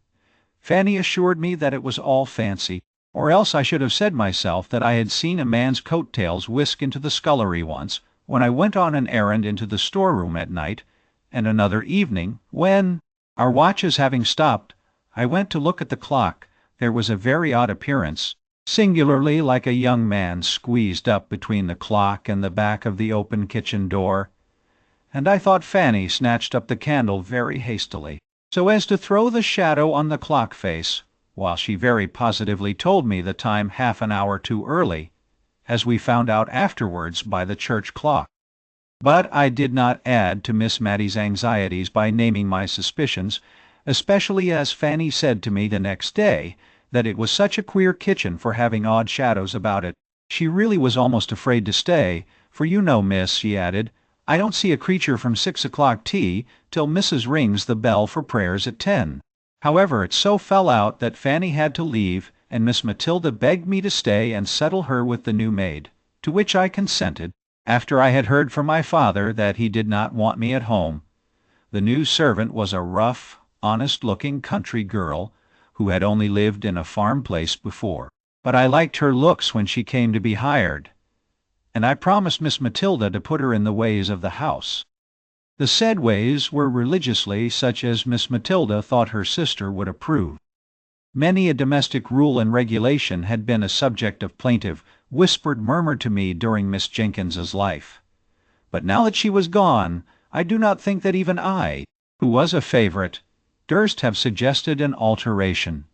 Fanny assured me that it was all fancy, or else I should have said myself that I had seen a man's coat-tails whisk into the scullery once, when I went on an errand into the storeroom at night, and another evening, when, our watches having stopped, I went to look at the clock, there was a very odd appearance, singularly like a young man squeezed up between the clock and the back of the open kitchen door, and I thought Fanny snatched up the candle very hastily, so as to throw the shadow on the clock face, while she very positively told me the time half an hour too early, as we found out afterwards by the church clock. But I did not add to Miss Matty's anxieties by naming my suspicions, especially as Fanny said to me the next day that it was such a queer kitchen for having odd shadows about it. She really was almost afraid to stay, for you know, miss, she added, I don't see a creature from 6 o'clock tea till Mrs. rings the bell for prayers at 10. However, it so fell out that Fanny had to leave, and Miss Matilda begged me to stay and settle her with the new maid, to which I consented, After I had heard from my father that he did not want me at home, the new servant was a rough, honest-looking country girl who had only lived in a farm place before. But I liked her looks when she came to be hired, and I promised Miss Matilda to put her in the ways of the house. The said ways were religiously such as Miss Matilda thought her sister would approve. Many a domestic rule and regulation had been a subject of plaintive, whispered murmur to me during Miss Jenkins's life. But now that she was gone, I do not think that even I, who was a favorite, durst have suggested an alteration.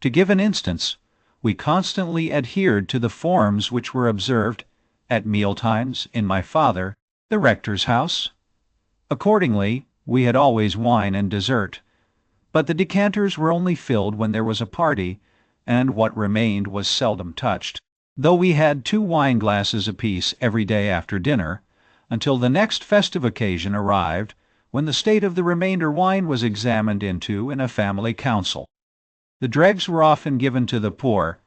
To give an instance, we constantly adhered to the forms which were observed at mealtimes in my father, the rector's house. Accordingly, we had always wine and dessert, but the decanters were only filled when there was a party, and what remained was seldom touched, though we had 2 wine-glasses apiece every day after dinner, until the next festive occasion arrived, when the state of the remainder wine was examined into in a family council. The dregs were often given to the poor,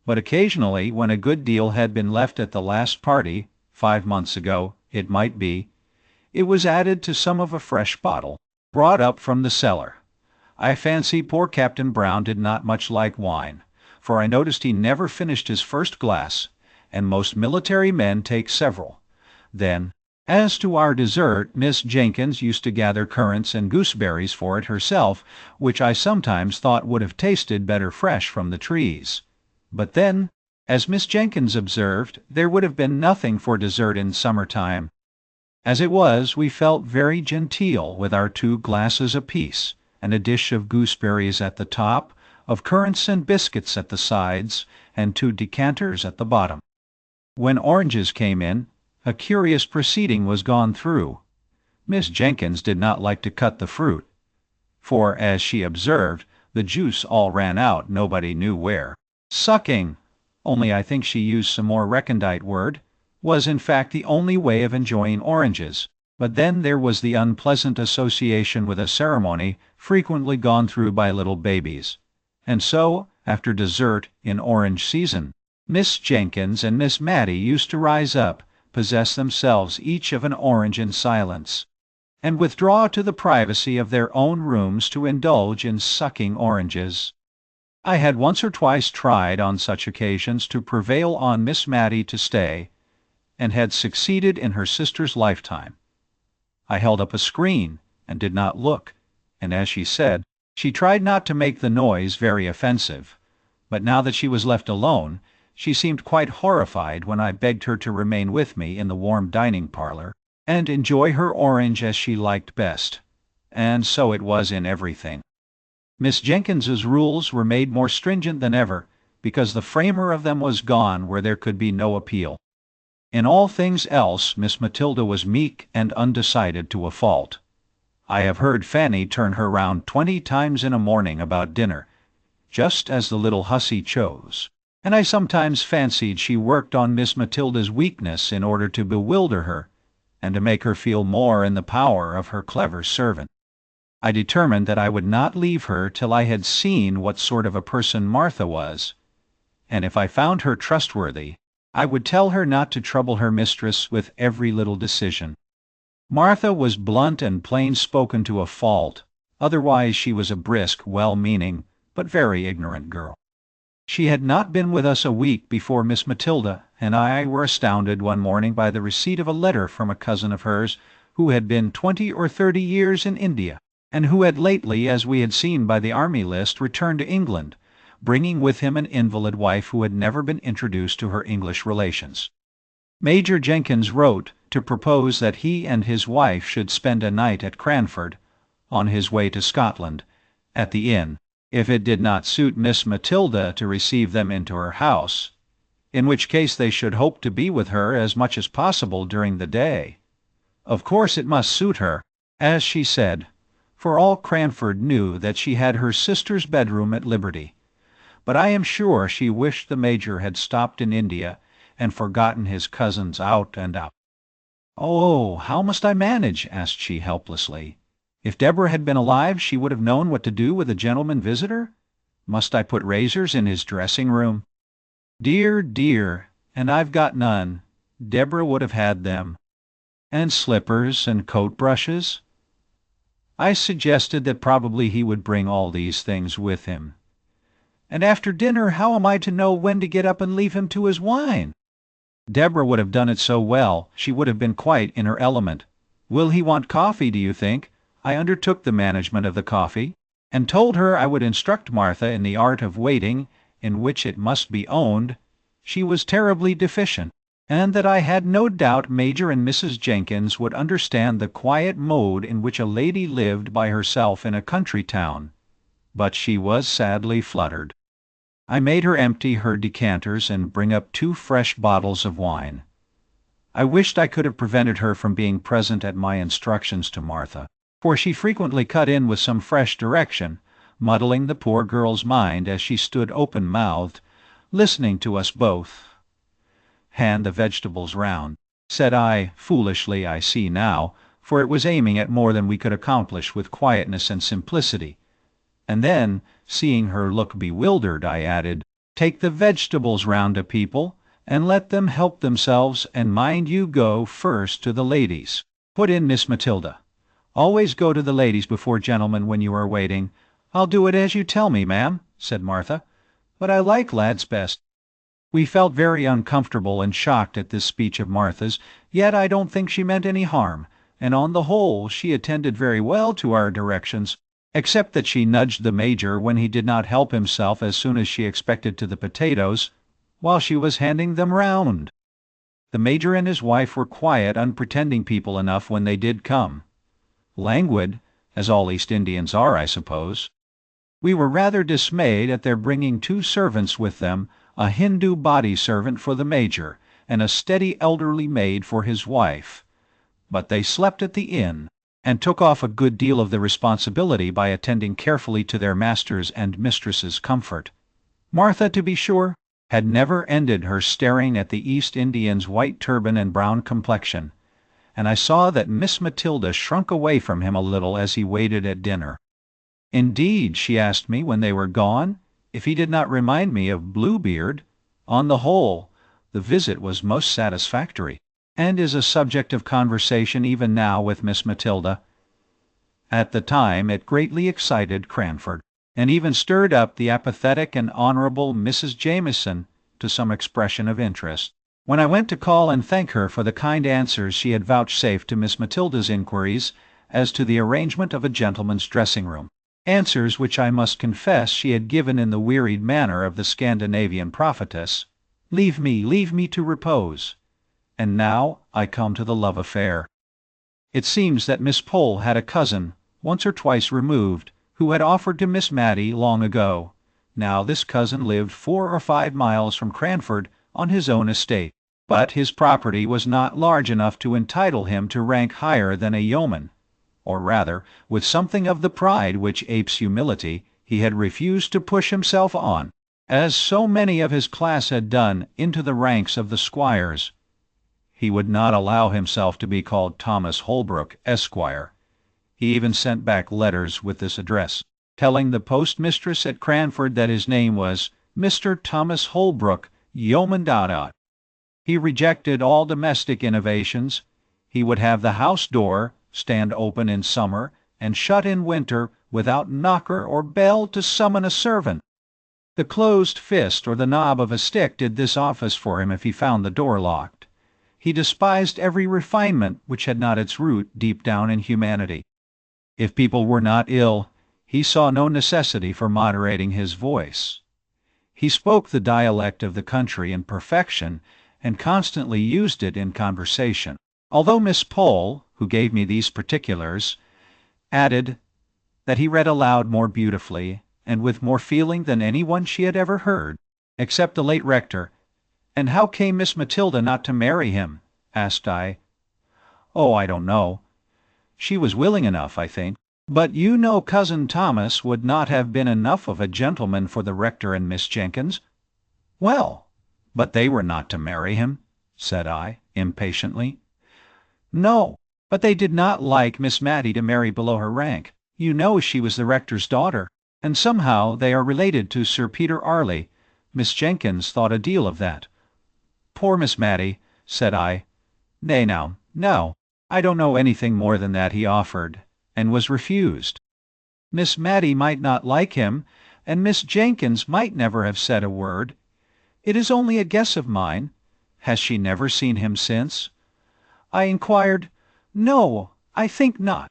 but occasionally, when a good deal had been left at the last party, 5 months ago, it might be, it was added to some of a fresh bottle, brought up from the cellar. I fancy poor Captain Brown did not much like wine, for I noticed he never finished his first glass, and most military men take several. Then, as to our dessert, Miss Jenkins used to gather currants and gooseberries for it herself, which I sometimes thought would have tasted better fresh from the trees. But then, as Miss Jenkins observed, there would have been nothing for dessert in summer-time. As it was, we felt very genteel with our 2 glasses apiece, and a dish of gooseberries at the top, of currants and biscuits at the sides, and 2 decanters at the bottom. When oranges came in, a curious proceeding was gone through. Miss Jenkins did not like to cut the fruit, for, as she observed, the juice all ran out nobody knew where. Sucking, only I think she used some more recondite word, was in fact the only way of enjoying oranges. But then there was the unpleasant association with a ceremony frequently gone through by little babies. And so, after dessert in orange season, Miss Jenkins and Miss Mattie used to rise up, possess themselves each of an orange in silence, and withdraw to the privacy of their own rooms to indulge in sucking oranges. I had once or twice tried on such occasions to prevail on Miss Mattie to stay, and had succeeded in her sister's lifetime. I held up a screen, and did not look, and as she said, she tried not to make the noise very offensive, but now that she was left alone, she seemed quite horrified when I begged her to remain with me in the warm dining parlor, and enjoy her orange as she liked best. And so it was in everything. Miss Jenkins's rules were made more stringent than ever, because the framer of them was gone where there could be no appeal. In all things else Miss Matilda was meek and undecided to a fault. I have heard Fanny turn her round 20 times in a morning about dinner, just as the little hussy chose, and I sometimes fancied she worked on Miss Matilda's weakness in order to bewilder her, and to make her feel more in the power of her clever servant. I determined that I would not leave her till I had seen what sort of a person Martha was, and if I found her trustworthy, I would tell her not to trouble her mistress with every little decision. Martha was blunt and plain-spoken to a fault, otherwise she was a brisk, well-meaning, but very ignorant girl. She had not been with us a week before Miss Matilda and I were astounded one morning by the receipt of a letter from a cousin of hers who had been 20 or 30 years in India, and who had lately, as we had seen by the army list, returned to England, bringing with him an invalid wife who had never been introduced to her English relations. Major Jenkins wrote to propose that he and his wife should spend a night at Cranford, on his way to Scotland, at the inn, if it did not suit Miss Matilda to receive them into her house, in which case they should hope to be with her as much as possible during the day. Of course it must suit her, as she said, for all Cranford knew that she had her sister's bedroom at liberty. But I am sure she wished the Major had stopped in India and forgotten his cousins out and out. "Oh, how must I manage?" asked she helplessly. "If Deborah had been alive, she would have known what to do with a gentleman visitor. Must I put razors in his dressing-room?" "Dear, dear, and I've got none. Deborah would have had them. And slippers and coat brushes? I suggested that probably he would bring all these things with him. And after dinner, how am I to know when to get up and leave him to his wine? Deborah would have done it so well, she would have been quite in her element. Will he want coffee, do you think? I undertook the management of the coffee, and told her I would instruct Martha in the art of waiting, in which it must be owned she was terribly deficient, and that I had no doubt Major and Mrs. Jenkins would understand the quiet mode in which a lady lived by herself in a country town. But she was sadly fluttered. I made her empty her decanters and bring up 2 fresh bottles of wine. I wished I could have prevented her from being present at my instructions to Martha, for she frequently cut in with some fresh direction, muddling the poor girl's mind as she stood open-mouthed, listening to us both. "Hand the vegetables round," said I, foolishly I see now, for it was aiming at more than we could accomplish with quietness and simplicity. And then, seeing her look bewildered, I added, "Take the vegetables round to people, and let them help themselves, and mind you go first to the ladies," put in Miss Matilda. "Always go to the ladies before gentlemen when you are waiting." "I'll do it as you tell me, ma'am," said Martha. "But I like lads best." We felt very uncomfortable and shocked at this speech of Martha's, yet I don't think she meant any harm, and on the whole she attended very well to our directions, except that she nudged the Major when he did not help himself as soon as she expected to the potatoes, while she was handing them round. The Major and his wife were quiet, unpretending people enough when they did come. Languid, as all East Indians are, I suppose. We were rather dismayed at their bringing 2 servants with them, a Hindu body servant for the Major, and a steady elderly maid for his wife. But they slept at the inn, and took off a good deal of the responsibility by attending carefully to their master's and mistress's comfort. Martha, to be sure, had never ended her staring at the East Indian's white turban and brown complexion, and I saw that Miss Matilda shrunk away from him a little as he waited at dinner. Indeed, she asked me when they were gone, if he did not remind me of Bluebeard. On the whole, the visit was most satisfactory, and is a subject of conversation even now with Miss Matilda. At the time it greatly excited Cranford, and even stirred up the apathetic and honorable Mrs. Jameson to some expression of interest. When I went to call and thank her for the kind answers she had vouchsafed to Miss Matilda's inquiries as to the arrangement of a gentleman's dressing-room, answers which I must confess she had given in the wearied manner of the Scandinavian prophetess, leave me to repose. And now I come to the love affair. It seems that Miss Pole had a cousin, once or twice removed, who had offered to Miss Matty long ago. Now this cousin lived 4 or 5 miles from Cranford on his own estate, but his property was not large enough to entitle him to rank higher than a yeoman, or rather, with something of the pride which apes humility, he had refused to push himself on, as so many of his class had done, into the ranks of the squires. He would not allow himself to be called Thomas Holbrook, Esquire. He even sent back letters with this address, telling the postmistress at Cranford that his name was Mr. Thomas Holbrook, Yeoman . He rejected all domestic innovations. He would have the house door stand open in summer and shut in winter, without knocker or bell to summon a servant. The closed fist or the knob of a stick did this office for him if he found the door locked. He despised every refinement which had not its root deep down in humanity. If people were not ill, he saw no necessity for moderating his voice. He spoke the dialect of the country in perfection, and constantly used it in conversation, although Miss Pole, who gave me these particulars, added that he read aloud more beautifully, and with more feeling than any one she had ever heard, except the late rector. "And how came Miss Matilda not to marry him?" asked I. "Oh, I don't know. She was willing enough, I think. But you know cousin Thomas would not have been enough of a gentleman for the rector and Miss Jenkins." "Well, but they were not to marry him," said I, impatiently. "No, but they did not like Miss Matty to marry below her rank. You know she was the rector's daughter, and somehow they are related to Sir Peter Arley. Miss Jenkins thought a deal of that. Poor Miss Matty, said I. Nay now, no, I don't know anything more than that he offered, and was refused. Miss Matty might not like him, and Miss Jenkins might never have said a word. It is only a guess of mine. Has she never seen him since? I inquired. No, I think not.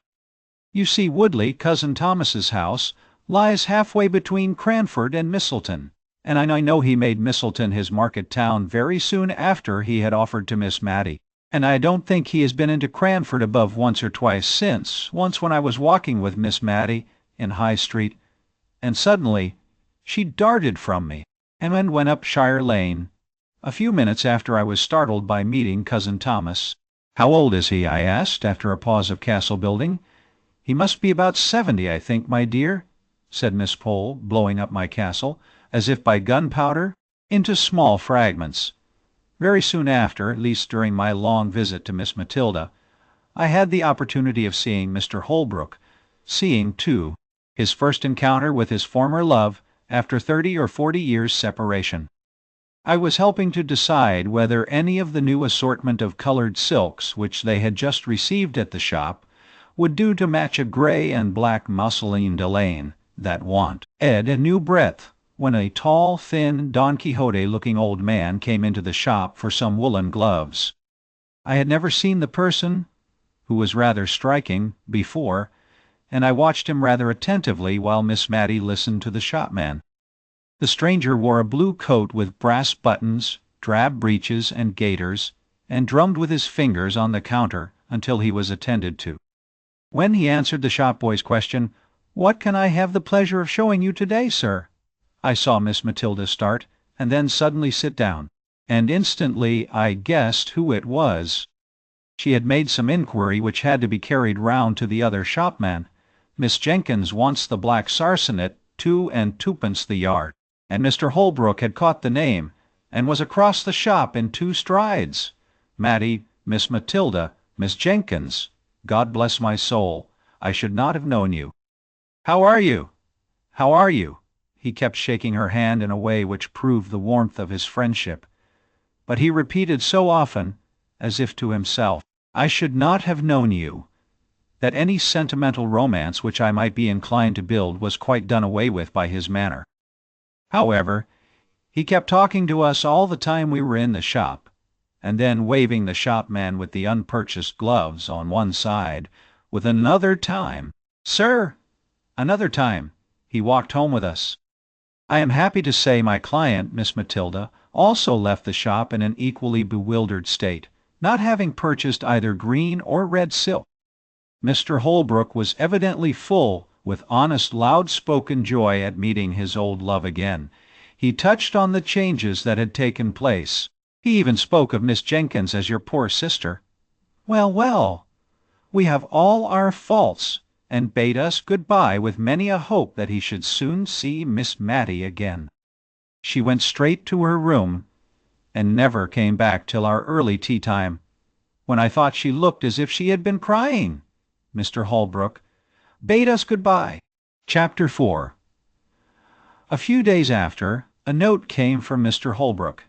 You see, Woodley, Cousin Thomas's house, lies halfway between Cranford and Misselton, and I know he made Misselton his market town very soon after he had offered to Miss Matty, and I don't think he has been into Cranford above once or twice since, once when I was walking with Miss Matty in High Street, and suddenly she darted from me, and went up Shire Lane. A few minutes after I was startled by meeting Cousin Thomas. How old is he? I asked, after a pause of castle building. He must be about 70, I think, my dear, said Miss Pole, blowing up my castle, as if by gunpowder, into small fragments. Very soon after, at least during my long visit to Miss Matilda, I had the opportunity of seeing Mr. Holbrook, seeing, too, his first encounter with his former love after 30 or 40 years' separation. I was helping to decide whether any of the new assortment of colored silks which they had just received at the shop would do to match a gray and black mousseline delaine that wanted a new breadth, when a tall, thin, Don Quixote-looking old man came into the shop for some woolen gloves. I had never seen the person, who was rather striking, before, and I watched him rather attentively while Miss Matty listened to the shopman. The stranger wore a blue coat with brass buttons, drab breeches and gaiters, and drummed with his fingers on the counter until he was attended to. When he answered the shop-boy's question, "What can I have the pleasure of showing you today, sir?" I saw Miss Matilda start, and then suddenly sit down, and instantly I guessed who it was. She had made some inquiry which had to be carried round to the other shopman. Miss Jenkins wants the black sarcenet 2 and 2pence the yard, and Mr. Holbrook had caught the name, and was across the shop in 2 strides. Matty, Miss Matilda, Miss Jenkins. God bless my soul, I should not have known you. How are you? How are you? He kept shaking her hand in a way which proved the warmth of his friendship. But he repeated so often, as if to himself, I should not have known you, that any sentimental romance which I might be inclined to build was quite done away with by his manner. However, he kept talking to us all the time we were in the shop, and then waving the shopman with the unpurchased gloves on one side, with another time, "Sir!" Another time, he walked home with us. I am happy to say my client, Miss Matilda, also left the shop in an equally bewildered state, not having purchased either green or red silk. Mr. Holbrook was evidently full with honest, loud-spoken joy at meeting his old love again. He touched on the changes that had taken place. He even spoke of Miss Jenkins as your poor sister. Well, well, we have all our faults, and bade us good-bye with many a hope that he should soon see Miss Matty again. She went straight to her room, and never came back till our early tea-time, when I thought she looked as if she had been crying. Mr. Holbrook bade us good-bye. Chapter 4. A few days after, a note came from Mr. Holbrook,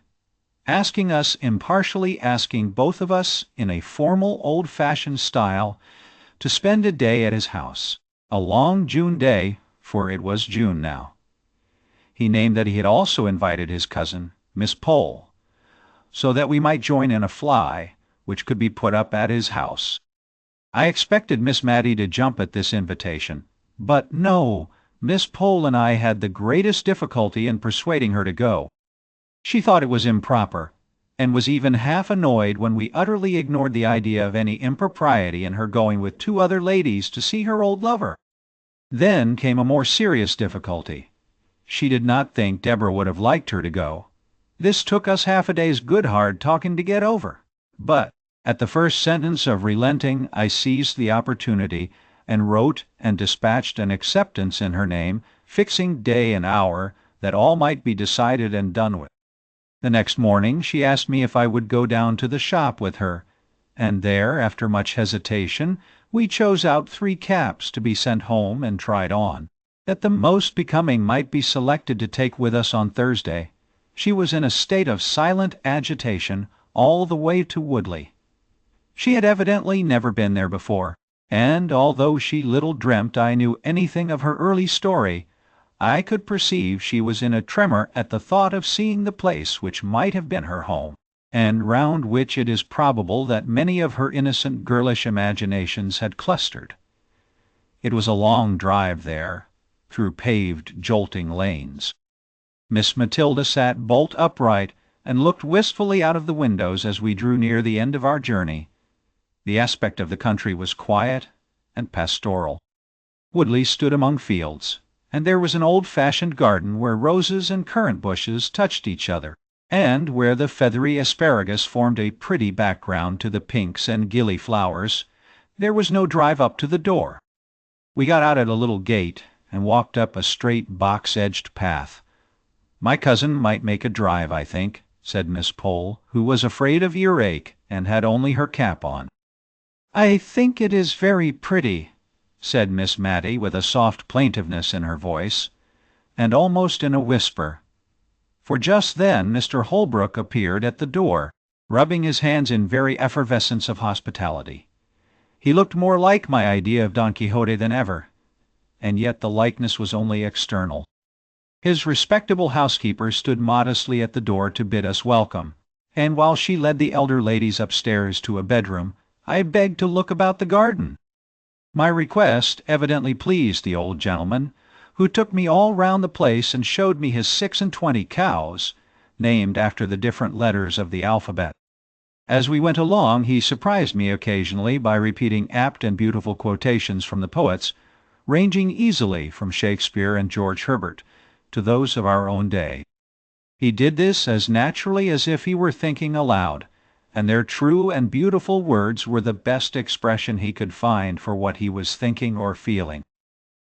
asking both of us in a formal old-fashioned style to spend a day at his house, a long June day, for it was June now. He named that he had also invited his cousin, Miss Pole, so that we might join in a fly, which could be put up at his house. I expected Miss Matty to jump at this invitation, but no, Miss Pole and I had the greatest difficulty in persuading her to go. She thought it was improper, and was even half annoyed when we utterly ignored the idea of any impropriety in her going with 2 other ladies to see her old lover. Then came a more serious difficulty. She did not think Deborah would have liked her to go. This took us half a day's good hard talking to get over. But at the first sentence of relenting, I seized the opportunity and wrote and dispatched an acceptance in her name, fixing day and hour, that all might be decided and done with. The next morning she asked me if I would go down to the shop with her, and there, after much hesitation, we chose out 3 caps to be sent home and tried on, that the most becoming might be selected to take with us on Thursday. She was in a state of silent agitation all the way to Woodley. She had evidently never been there before, and although she little dreamt I knew anything of her early story, I could perceive she was in a tremor at the thought of seeing the place which might have been her home, and round which it is probable that many of her innocent girlish imaginations had clustered. It was a long drive there, through paved, jolting lanes. Miss Matilda sat bolt upright and looked wistfully out of the windows as we drew near the end of our journey. The aspect of the country was quiet and pastoral. Woodley stood among fields, and there was an old-fashioned garden where roses and currant bushes touched each other, and where the feathery asparagus formed a pretty background to the pinks and gilly flowers. There was no drive up to the door. We got out at a little gate and walked up a straight box-edged path. "My cousin might make a drive, I think," said Miss Pole, who was afraid of earache and had only her cap on. "I think it is very pretty," said Miss Matty with a soft plaintiveness in her voice, and almost in a whisper. For just then Mr. Holbrook appeared at the door, rubbing his hands in very effervescence of hospitality. He looked more like my idea of Don Quixote than ever, and yet the likeness was only external. His respectable housekeeper stood modestly at the door to bid us welcome, and while she led the elder ladies upstairs to a bedroom, I begged to look about the garden. My request evidently pleased the old gentleman, who took me all round the place and showed me his 26 cows, named after the different letters of the alphabet. As we went along he surprised me occasionally by repeating apt and beautiful quotations from the poets, ranging easily from Shakespeare and George Herbert to those of our own day. He did this as naturally as if he were thinking aloud, and their true and beautiful words were the best expression he could find for what he was thinking or feeling.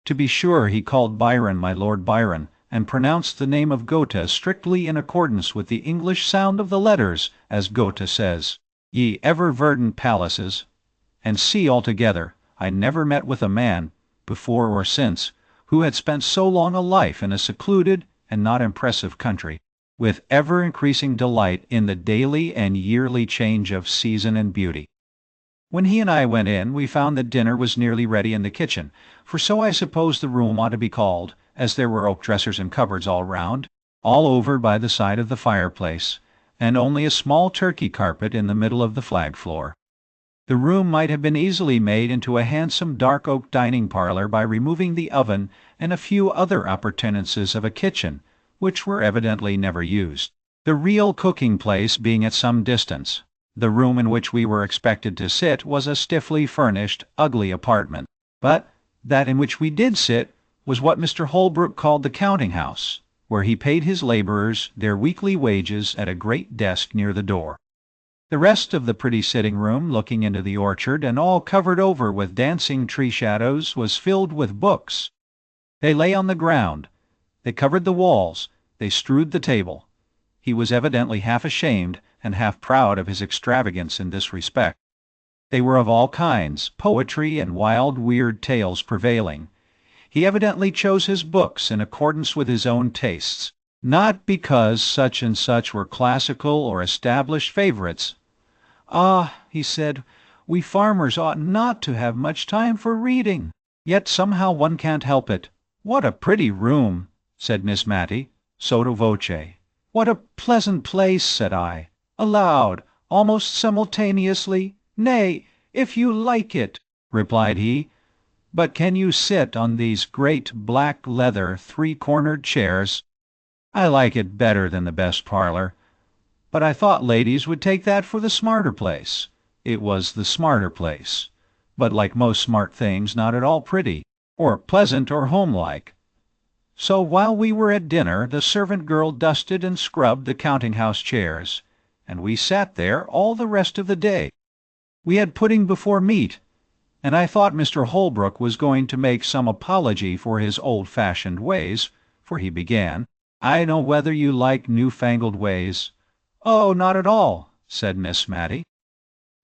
To be sure, he called Byron my Lord Byron, and pronounced the name of Goethe strictly in accordance with the English sound of the letters, as Goethe says, "Ye ever verdant palaces," and see altogether, I never met with a man, before or since, who had spent so long a life in a secluded and not impressive country, with ever-increasing delight in the daily and yearly change of season and beauty. When he and I went in, we found that dinner was nearly ready in the kitchen, for so I suppose the room ought to be called, as there were oak dressers and cupboards all round, all over by the side of the fireplace, and only a small Turkey carpet in the middle of the flag floor. The room might have been easily made into a handsome dark oak dining parlor by removing the oven and a few other appurtenances of a kitchen, which were evidently never used, the real cooking place being at some distance. The room in which we were expected to sit was a stiffly furnished, ugly apartment, but that in which we did sit was what Mr. Holbrook called the counting-house, where he paid his laborers their weekly wages at a great desk near the door. The rest of the pretty sitting-room, looking into the orchard and all covered over with dancing tree shadows, was filled with books. They lay on the ground, they covered the walls, they strewed the table. He was evidently half ashamed and half proud of his extravagance in this respect. They were of all kinds, poetry and wild, weird tales prevailing. He evidently chose his books in accordance with his own tastes, not because such and such were classical or established favorites. "Ah," he said, "we farmers ought not to have much time for reading. Yet somehow one can't help it." "What a pretty room," said Miss Matty, sotto voce. "What a pleasant place," said I, aloud, almost simultaneously. "Nay, if you like it," replied he. "But can you sit on these great black leather three-cornered chairs?" "I like it better than the best parlor. But I thought ladies would take that for the smarter place." It was the smarter place, but like most smart things not at all pretty, or pleasant or homelike. So while we were at dinner, the servant girl dusted and scrubbed the counting-house chairs, and we sat there all the rest of the day. We had pudding before meat, and I thought Mr. Holbrook was going to make some apology for his old-fashioned ways, for he began, "I know whether you like new-fangled ways." "Oh, not at all," said Miss Matty.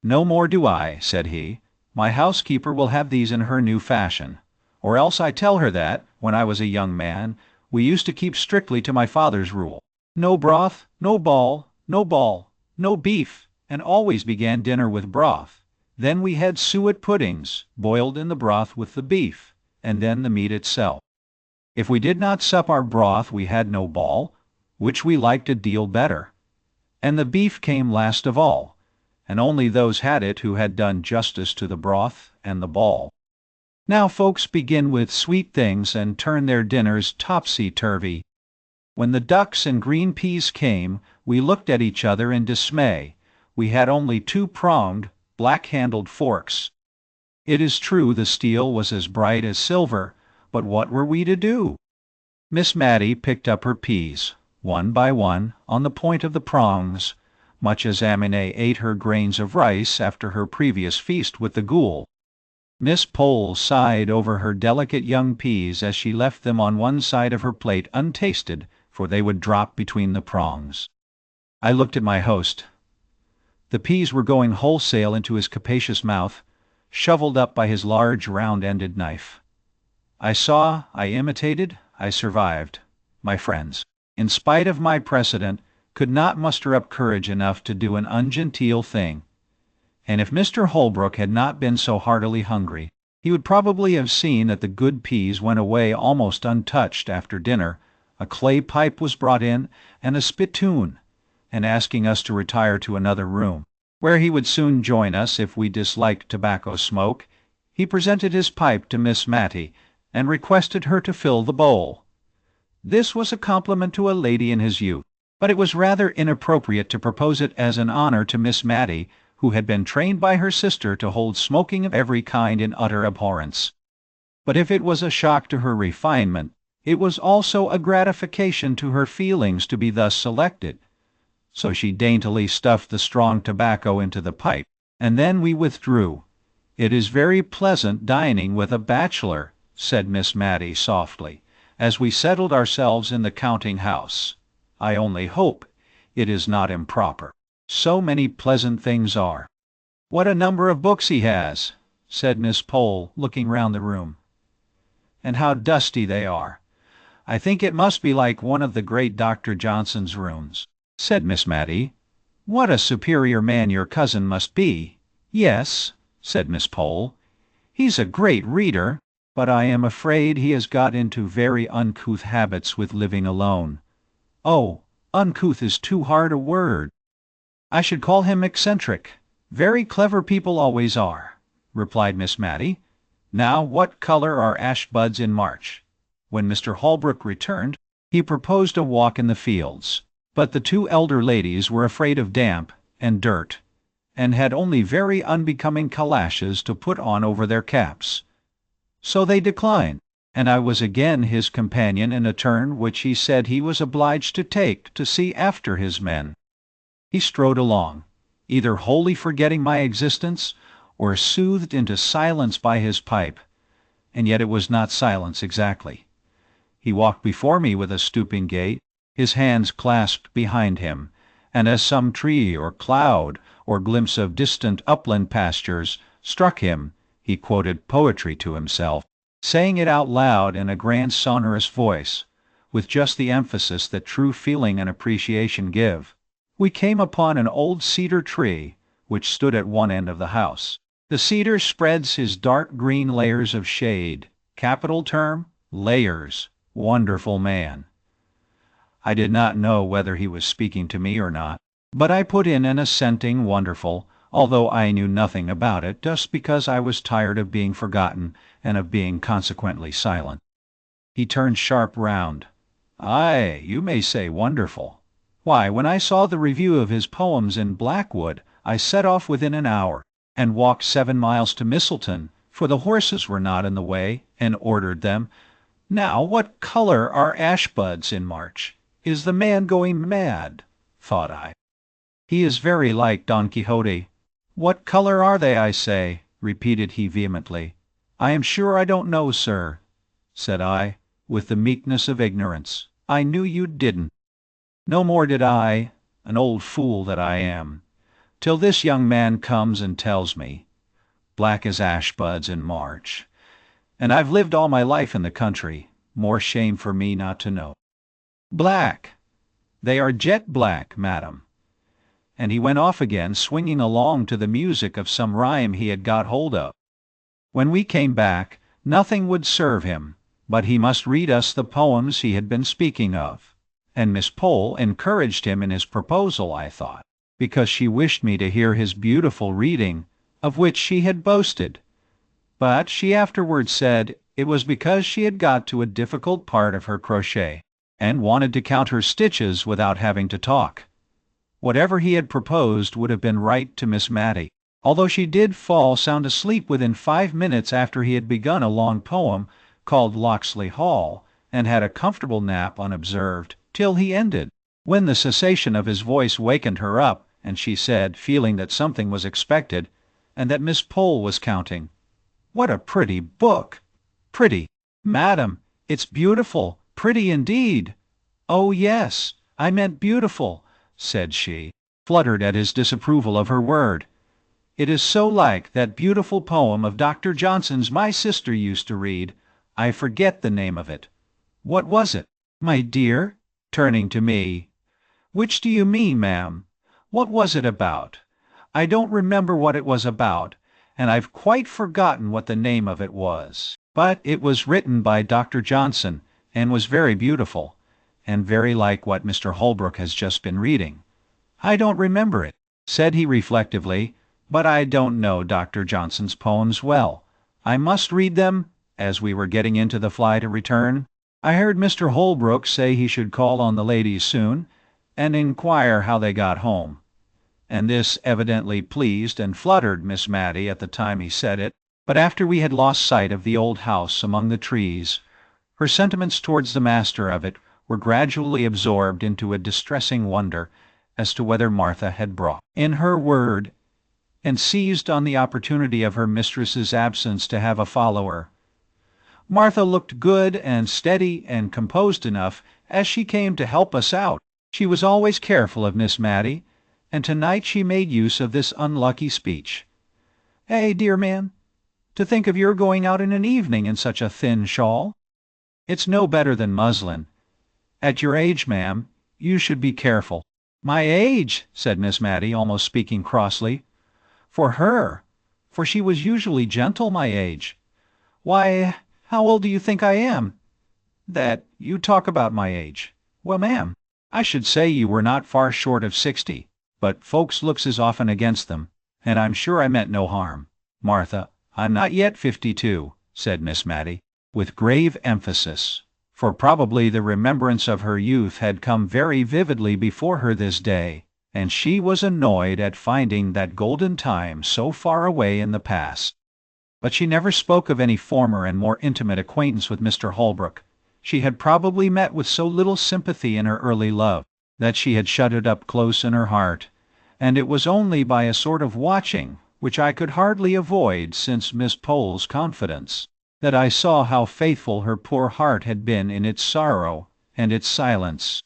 "No more do I," said he. "My housekeeper will have these in her new fashion. Or else I tell her that, when I was a young man, we used to keep strictly to my father's rule. No broth, no ball, no beef, and always began dinner with broth. Then we had suet puddings, boiled in the broth with the beef, and then the meat itself. If we did not sup our broth, we had no ball, which we liked a deal better. And the beef came last of all, and only those had it who had done justice to the broth and the ball. Now folks begin with sweet things and turn their dinners topsy-turvy. When the ducks and green peas came, we looked at each other in dismay. We had only two-pronged, black-handled forks. It is true the steel was as bright as silver, but what were we to do? Miss Matty picked up her peas, one by one, on the point of the prongs, much as Amine ate her grains of rice after her previous feast with the ghoul. Miss Pole sighed over her delicate young peas as she left them on one side of her plate untasted, for they would drop between the prongs. I looked at my host. The peas were going wholesale into his capacious mouth, shoveled up by his large round-ended knife. I saw, I imitated, I survived. My friends, in spite of my precedent, could not muster up courage enough to do an ungenteel thing. And if Mr. Holbrook had not been so heartily hungry, he would probably have seen that the good peas went away almost untouched after dinner. A clay pipe was brought in, and a spittoon, and asking us to retire to another room, where he would soon join us if we disliked tobacco smoke, he presented his pipe to Miss Matty, and requested her to fill the bowl. This was a compliment to a lady in his youth, but it was rather inappropriate to propose it as an honor to Miss Matty, who had been trained by her sister to hold smoking of every kind in utter abhorrence. But if it was a shock to her refinement, it was also a gratification to her feelings to be thus selected. So she daintily stuffed the strong tobacco into the pipe, and then we withdrew. "It is very pleasant dining with a bachelor," said Miss Matty softly, as we settled ourselves in the counting-house. "I only hope it is not improper. So many pleasant things are." "What a number of books he has," said Miss Pole, looking round the room. "And how dusty they are. I think it must be like one of the great Dr. Johnson's rooms," said Miss Matty. "What a superior man your cousin must be." "Yes," said Miss Pole. "He's a great reader, but I am afraid he has got into very uncouth habits with living alone." "Oh, uncouth is too hard a word. I should call him eccentric. Very clever people always are," replied Miss Matty. "Now, what color are ash buds in March?" When Mr. Holbrook returned, he proposed a walk in the fields, but the two elder ladies were afraid of damp and dirt, and had only very unbecoming calashes to put on over their caps. So they declined, and I was again his companion in a turn which he said he was obliged to take to see after his men. He strode along, either wholly forgetting my existence, or soothed into silence by his pipe, and yet it was not silence exactly. He walked before me with a stooping gait, his hands clasped behind him, and as some tree or cloud or glimpse of distant upland pastures struck him, he quoted poetry to himself, saying it out loud in a grand sonorous voice, with just the emphasis that true feeling and appreciation give. We came upon an old cedar tree, which stood at one end of the house. The cedar spreads his dark green layers of shade. Capital term, layers. Wonderful man. I did not know whether he was speaking to me or not, but I put in an assenting wonderful, although I knew nothing about it, just because I was tired of being forgotten and of being consequently silent. He turned sharp round. "Aye, you may say wonderful. Why, when I saw the review of his poems in Blackwood, I set off within an hour, and walked 7 miles to Misselton, for the horses were not in the way, and ordered them. Now, what color are ash buds in March? Is the man going mad?" thought I. He is very like Don Quixote. "What color are they, I say?" repeated he vehemently. "I am sure I don't know, sir," said I, with the meekness of ignorance. "I knew you didn't." No more did I, an old fool that I am, till this young man comes and tells me. Black as ash buds in March. And I've lived all my life in the country. More shame for me not to know. "Black. They are jet black, madam. and he went off again, swinging along to the music of some rhyme he had got hold of. When we came back, nothing would serve him, but he must read us the poems he had been speaking of. And Miss Pole encouraged him in his proposal, I thought, because she wished me to hear his beautiful reading, of which she had boasted. But she afterwards said it was because she had got to a difficult part of her crochet, and wanted to count her stitches without having to talk. Whatever he had proposed would have been right to Miss Matty, although she did fall sound asleep within 5 minutes after he had begun a long poem called Locksley Hall, and had a comfortable nap unobserved till he ended, when the cessation of his voice wakened her up, and she said, feeling that something was expected, and that Miss Pole was counting, "What a pretty book! Pretty, madam, it's beautiful, pretty indeed." "Oh, yes, I meant beautiful," said she, fluttered at his disapproval of her word. "It is so like that beautiful poem of Dr. Johnson's my sister used to read. I forget the name of it. What was it, my dear?" turning to me. "Which do you mean, ma'am? What was it about? I don't remember what it was about, and I've quite forgotten what the name of it was. But it was written by Dr. Johnson, and was very beautiful, and very like what Mr. Holbrook has just been reading." "I don't remember it," said he reflectively, "but I don't know Dr. Johnson's poems well. I must read them," as we were getting into the fly to return. "I heard Mr. Holbrook say he should call on the ladies soon, and inquire how they got home." And this evidently pleased and fluttered Miss Matty at the time he said it, but after we had lost sight of the old house among the trees, her sentiments towards the master of it were gradually absorbed into a distressing wonder as to whether Martha had brought in her word, and seized on the opportunity of her mistress's absence to have a follower. Martha looked good and steady and composed enough as she came to help us out. She was always careful of Miss Matty, and tonight she made use of this unlucky speech. "Eh, dear man, to think of your going out in an evening in such a thin shawl. It's no better than muslin. At your age, ma'am, you should be careful." "My age," said Miss Matty, almost speaking crossly. For her, for she was usually gentle, my age. "Why, how old do you think I am?" "That you talk about my age. Well, ma'am, I should say you were not far short of 60, but folks looks as often against them, and I'm sure I meant no harm." "Martha, I'm not yet 52, said Miss Matty, with grave emphasis, for probably the remembrance of her youth had come very vividly before her this day, and she was annoyed at finding that golden time so far away in the past. But she never spoke of any former and more intimate acquaintance with Mr. Holbrook. She had probably met with so little sympathy in her early love that she had shut it up close in her heart, and it was only by a sort of watching, which I could hardly avoid since Miss Pole's confidence, that I saw how faithful her poor heart had been in its sorrow and its silence.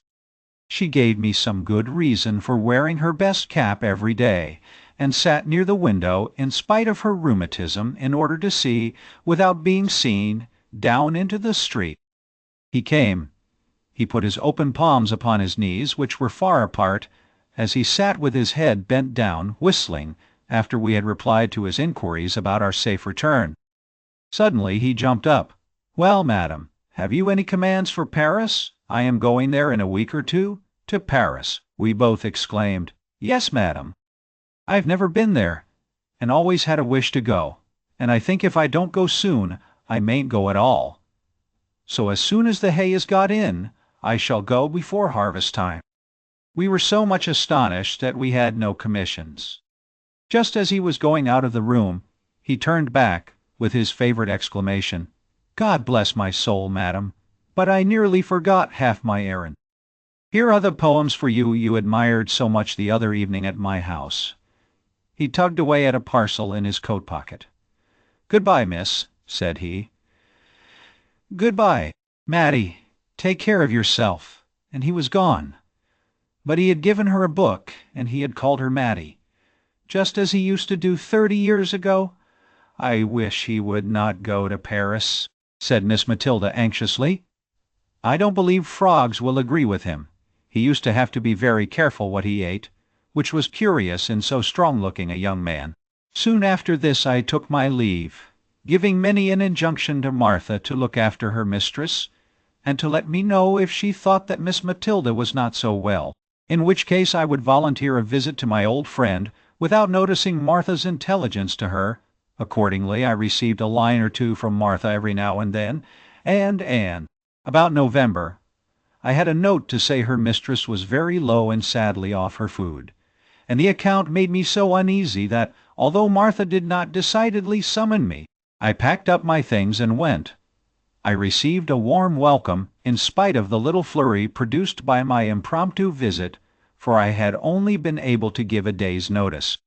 She gave me some good reason for wearing her best cap every day, and sat near the window in spite of her rheumatism in order to see, without being seen, down into the street. He came. He put his open palms upon his knees, which were far apart, as he sat with his head bent down, whistling, after we had replied to his inquiries about our safe return. Suddenly he jumped up. "Well, madam, have you any commands for Paris? I am going there in a week or two." "To Paris?" we both exclaimed. "Yes, madam. I've never been there, and always had a wish to go, and I think if I don't go soon, I mayn't go at all. So as soon as the hay is got in, I shall go before harvest time." We were so much astonished that we had no commissions. Just as he was going out of the room, he turned back, with his favorite exclamation, "God bless my soul, madam, but I nearly forgot half my errand. Here are the poems for you you admired so much the other evening at my house." He tugged away at a parcel in his coat pocket. "Good-bye, miss," said he. "Good-bye, Matty. Take care of yourself." And he was gone. But he had given her a book, and he had called her Matty, just as he used to do 30 years ago. "I wish he would not go to Paris," said Miss Matilda anxiously. "I don't believe frogs will agree with him. He used to have to be very careful what he ate. which was curious in so strong-looking a young man. Soon after this I took my leave, giving many an injunction to Martha to look after her mistress, and to let me know if she thought that Miss Matilda was not so well, in which case I would volunteer a visit to my old friend without noticing Martha's intelligence to her. Accordingly, I received a line or two from Martha every now and then, and about November, I had a note to say her mistress was very low and sadly off her food, and the account made me so uneasy that, although Martha did not decidedly summon me, I packed up my things and went. I received a warm welcome, in spite of the little flurry produced by my impromptu visit, for I had only been able to give a day's notice.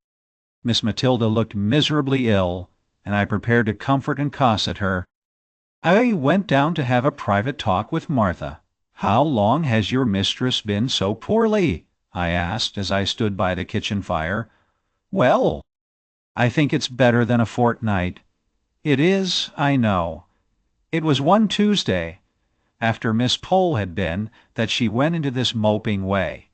Miss Matilda looked miserably ill, and I prepared to comfort and cosset her. I went down to have a private talk with Martha. "How long has your mistress been so poorly?" I asked as I stood by the kitchen fire. "Well, I think it's better than a fortnight." "It is, I know. It was one Tuesday, after Miss Pole had been, that she went into this moping way.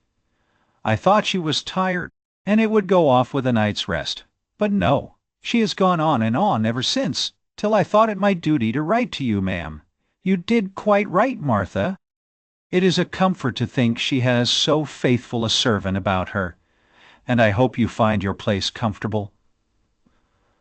I thought she was tired, and it would go off with a night's rest. But no, she has gone on and on ever since, till I thought it my duty to write to you, ma'am. You did quite right, Martha. It is a comfort to think she has so faithful a servant about her, and I hope you find your place comfortable."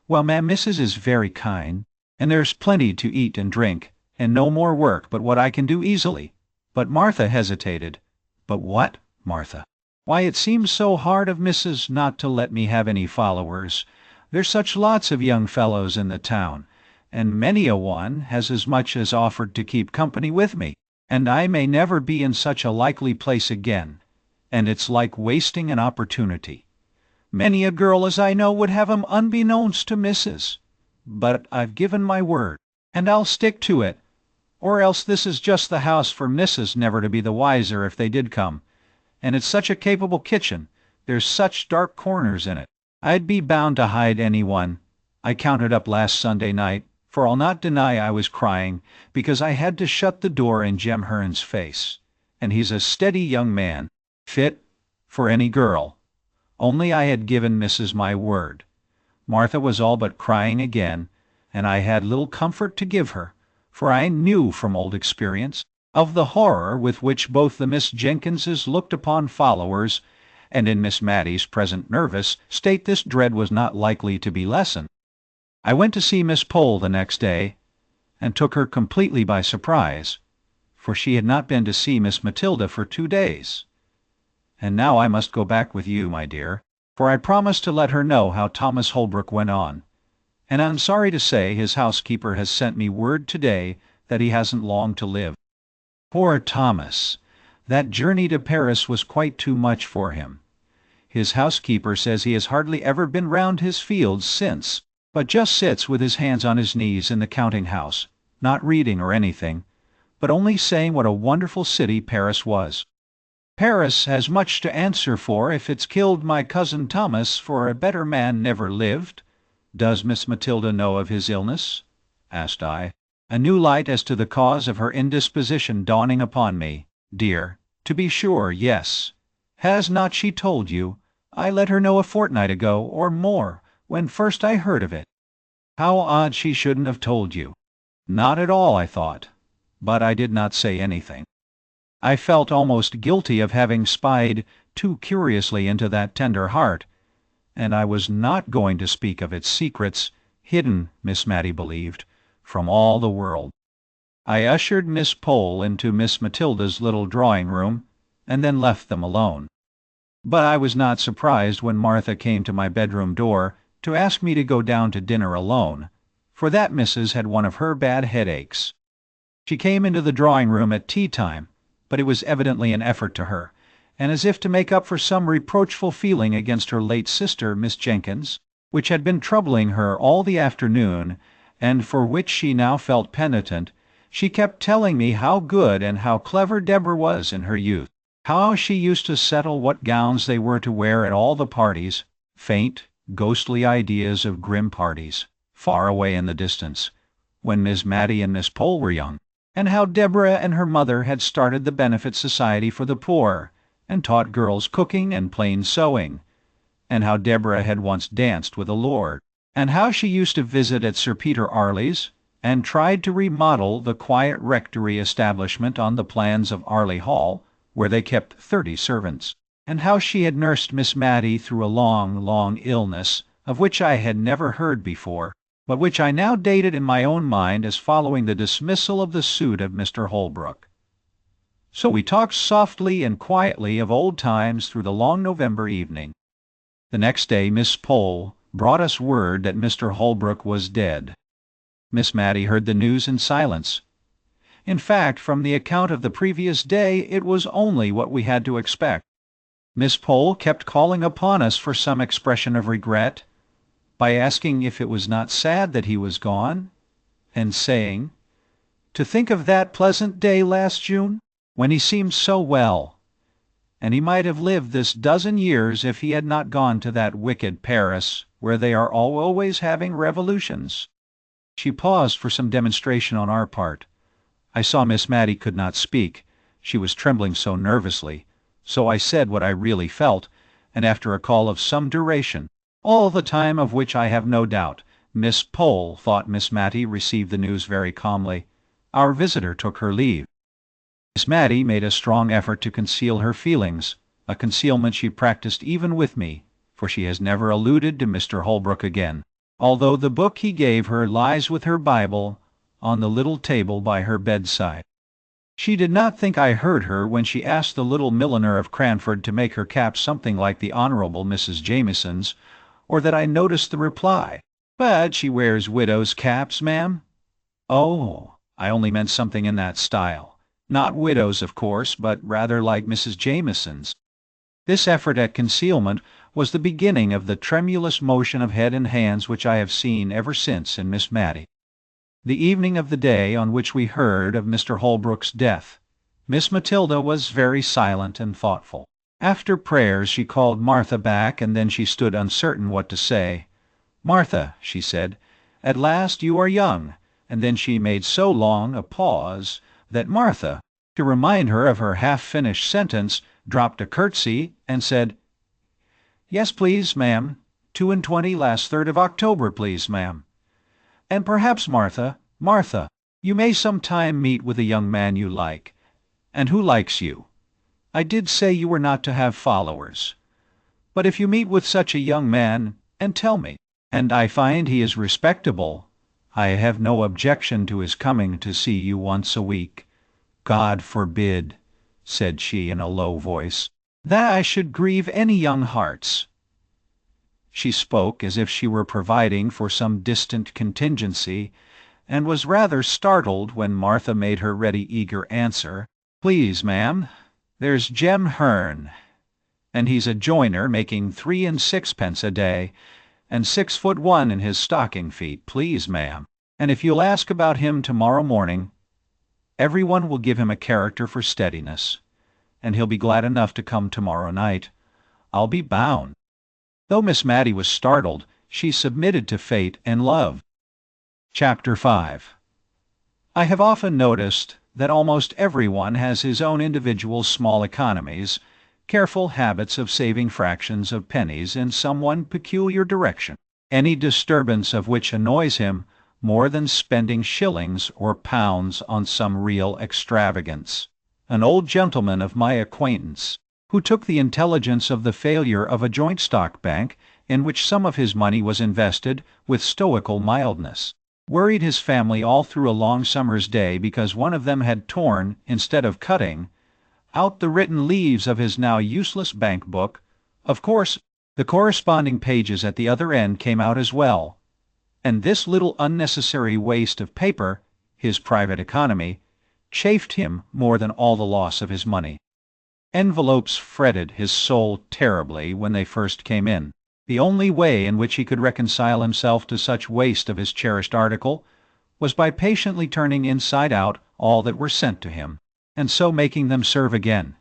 "Well, ma'am, Mrs. is very kind, and there's plenty to eat and drink, and no more work but what I can do easily." But Martha hesitated. "But what, Martha?" "Why, it seems so hard of Mrs. not to let me have any followers. There's such lots of young fellows in the town, and many a one has as much as offered to keep company with me, and I may never be in such a likely place again, and it's like wasting an opportunity. Many a girl as I know would have 'em unbeknownst to Mrs. But I've given my word, and I'll stick to it, or else this is just the house for Mrs. never to be the wiser if they did come. And it's such a capable kitchen, there's such dark corners in it. I'd be bound to hide anyone. I counted up last Sunday night, for I'll not deny I was crying, because I had to shut the door in Jem Hearn's face. And he's a steady young man, fit for any girl. Only I had given Mrs. my word. Martha was all but crying again, and I had little comfort to give her, for I knew from old experience of the horror with which both the Miss Jenkinses looked upon followers, and in Miss Mattie's present nervous state this dread was not likely to be lessened. I went to see Miss Pole the next day, and took her completely by surprise, for she had not been to see Miss Matilda for 2 days. And now I must go back with you, my dear, for I promised to let her know how Thomas Holbrook went on, and I'm sorry to say his housekeeper has sent me word today that he hasn't long to live. Poor Thomas! That journey to Paris was quite too much for him. His housekeeper says he has hardly ever been round his fields since, but just sits with his hands on his knees in the counting-house, not reading or anything, but only saying what a wonderful city Paris was. Paris has much to answer for if it's killed my cousin Thomas, for a better man never lived. Does Miss Matilda know of his illness?" asked I, a new light as to the cause of her indisposition dawning upon me. "Dear, to be sure, yes. Has not she told you? I let her know a fortnight ago, or more, when first I heard of it." "How odd she shouldn't have told you." "Not at all," I thought, but I did not say anything. I felt almost guilty of having spied too curiously into that tender heart, and I was not going to speak of its secrets, hidden, Miss Mattie believed, from all the world. I ushered Miss Pole into Miss Matilda's little drawing-room, and then left them alone. But I was not surprised when Martha came to my bedroom door to ask me to go down to dinner alone, for that missus had one of her bad headaches. She came into the drawing-room at tea-time, but it was evidently an effort to her, and as if to make up for some reproachful feeling against her late sister, Miss Jenkins, which had been troubling her all the afternoon, and for which she now felt penitent, she kept telling me how good and how clever Deborah was in her youth, how she used to settle what gowns they were to wear at all the parties, faint, ghostly ideas of grim parties, far away in the distance, when Miss Mattie and Miss Pole were young, and how Deborah and her mother had started the Benefit Society for the poor, and taught girls cooking and plain sewing, and how Deborah had once danced with a lord, and how she used to visit at Sir Peter Arley's, and tried to remodel the quiet rectory establishment on the plans of Arley Hall, where they kept 30 servants, and how she had nursed Miss Matty through a long, long illness, of which I had never heard before, but which I now dated in my own mind as following the dismissal of the suit of Mr. Holbrook. So we talked softly and quietly of old times through the long November evening. The next day Miss Pole brought us word that Mr. Holbrook was dead. Miss Matty heard the news in silence. In fact, from the account of the previous day, it was only what we had to expect. Miss Pole kept calling upon us for some expression of regret, by asking if it was not sad that he was gone, and saying, "To think of that pleasant day last June, when he seemed so well, and he might have lived this dozen years if he had not gone to that wicked Paris, where they are always having revolutions." She paused for some demonstration on our part. I saw Miss Matty could not speak. She was trembling so nervously. So I said what I really felt, and after a call of some duration, all the time of which I have no doubt, Miss Pole thought Miss Matty received the news very calmly, our visitor took her leave. Miss Matty made a strong effort to conceal her feelings, a concealment she practiced even with me, for she has never alluded to Mr. Holbrook again, although the book he gave her lies with her Bible on the little table by her bedside. She did not think I heard her when she asked the little milliner of Cranford to make her cap something like the Honourable Mrs. Jamieson's, or that I noticed the reply, "But she wears widows' caps, ma'am." "Oh, I only meant something in that style. Not widows, of course, but rather like Mrs. Jamieson's." This effort at concealment was the beginning of the tremulous motion of head and hands which I have seen ever since in Miss Matty. The evening of the day on which we heard of Mr. Holbrook's death, Miss Matilda was very silent and thoughtful. After prayers she called Martha back, and then she stood uncertain what to say. "Martha," she said, "at last you are young," and then she made so long a pause that Martha, to remind her of her half-finished sentence, dropped a curtsy and said, "Yes, please, ma'am. 22 last 3rd of October, please, ma'am. And perhaps, Martha, you may some time meet with a young man you like, and who likes you. I did say you were not to have followers. But if you meet with such a young man, and tell me, and I find he is respectable, I have no objection to his coming to see you once a week. God forbid," said she in a low voice, "that I should grieve any young hearts." She spoke as if she were providing for some distant contingency, and was rather startled when Martha made her ready eager answer, "Please, ma'am, there's Jem Hearn, and he's a joiner making 3 and 6 a day, and 6'1" in his stocking feet, please, ma'am. And if you'll ask about him tomorrow morning, everyone will give him a character for steadiness, and he'll be glad enough to come tomorrow night, I'll be bound." Though Miss Matty was startled, she submitted to fate and love. Chapter 5. I have often noticed that almost everyone has his own individual small economies, careful habits of saving fractions of pennies in some one peculiar direction, any disturbance of which annoys him more than spending shillings or pounds on some real extravagance. An old gentleman of my acquaintance, who took the intelligence of the failure of a joint stock bank in which some of his money was invested with stoical mildness, worried his family all through a long summer's day because one of them had torn, instead of cutting, out the written leaves of his now useless bank book. Of course, the corresponding pages at the other end came out as well, and this little unnecessary waste of paper, his private economy, chafed him more than all the loss of his money. Envelopes fretted his soul terribly when they first came in. The only way in which he could reconcile himself to such waste of his cherished article was by patiently turning inside out all that were sent to him, and so making them serve again.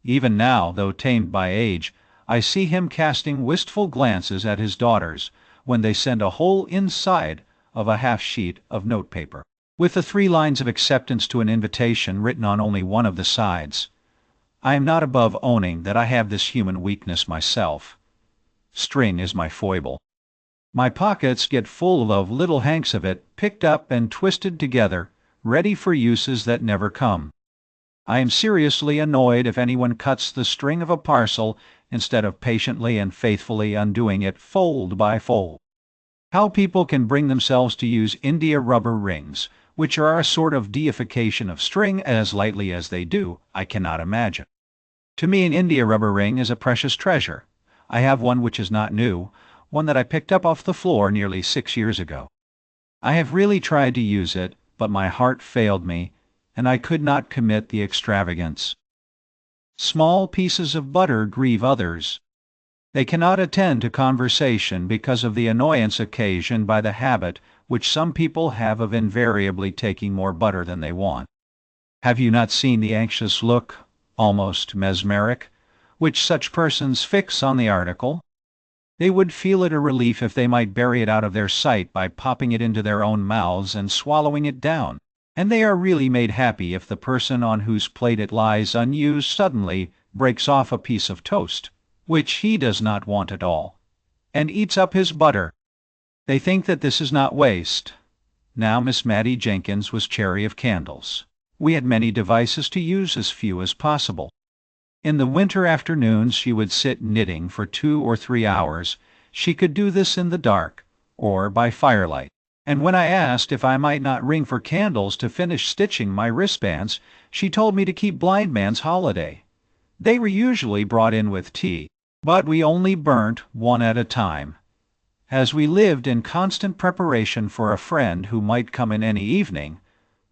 Even now, though tamed by age, I see him casting wistful glances at his daughters when they send a whole inside of a half-sheet of notepaper, with the 3 lines of acceptance to an invitation written on only one of the sides. I am not above owning that I have this human weakness myself. String is my foible. My pockets get full of little hanks of it, picked up and twisted together, ready for uses that never come. I am seriously annoyed if anyone cuts the string of a parcel instead of patiently and faithfully undoing it fold by fold. How people can bring themselves to use India rubber rings, which are a sort of deification of string, as lightly as they do, I cannot imagine. To me, an India rubber ring is a precious treasure. I have one which is not new, one that I picked up off the floor nearly 6 years ago. I have really tried to use it, but my heart failed me, and I could not commit the extravagance. Small pieces of butter grieve others. They cannot attend to conversation because of the annoyance occasioned by the habit which some people have of invariably taking more butter than they want. Have you not seen the anxious look, almost mesmeric, which such persons fix on the article? They would feel it a relief if they might bury it out of their sight by popping it into their own mouths and swallowing it down, and they are really made happy if the person on whose plate it lies unused suddenly breaks off a piece of toast, which he does not want at all, and eats up his butter. They think that this is not waste. Now Miss Mattie Jenkins was chary of candles. We had many devices to use as few as possible. In the winter afternoons she would sit knitting for 2 or 3 hours. She could do this in the dark, or by firelight, and when I asked if I might not ring for candles to finish stitching my wristbands, she told me to keep blind man's holiday. They were usually brought in with tea, but we only burnt one at a time, as we lived in constant preparation for a friend who might come in any evening,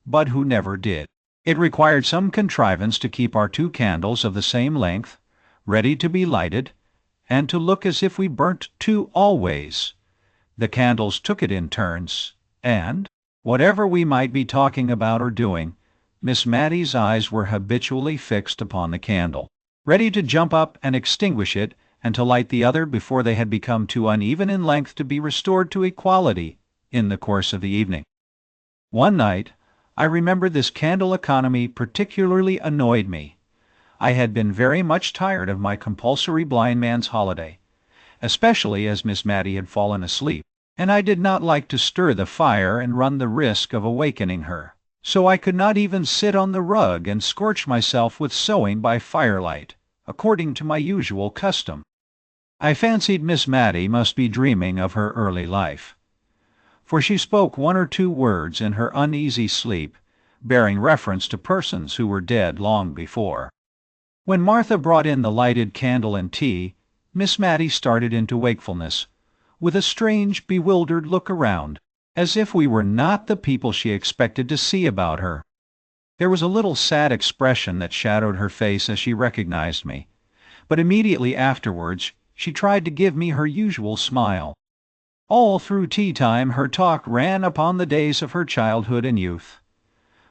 but who never did. It required some contrivance to keep our 2 candles of the same length, ready to be lighted, and to look as if we burnt 2 always. The candles took it in turns, and, whatever we might be talking about or doing, Miss Mattie's eyes were habitually fixed upon the candle, ready to jump up and extinguish it and to light the other before they had become too uneven in length to be restored to equality in the course of the evening. One night, I remember, this candle economy particularly annoyed me. I had been very much tired of my compulsory blind man's holiday, especially as Miss Mattie had fallen asleep, and I did not like to stir the fire and run the risk of awakening her. So I could not even sit on the rug and scorch myself with sewing by firelight, according to my usual custom. I fancied Miss Mattie must be dreaming of her early life, for she spoke 1 or 2 words in her uneasy sleep, bearing reference to persons who were dead long before. When Martha brought in the lighted candle and tea, Miss Mattie started into wakefulness, with a strange, bewildered look around, as if we were not the people she expected to see about her. There was a little sad expression that shadowed her face as she recognized me, but immediately afterwards she tried to give me her usual smile. All through tea-time her talk ran upon the days of her childhood and youth.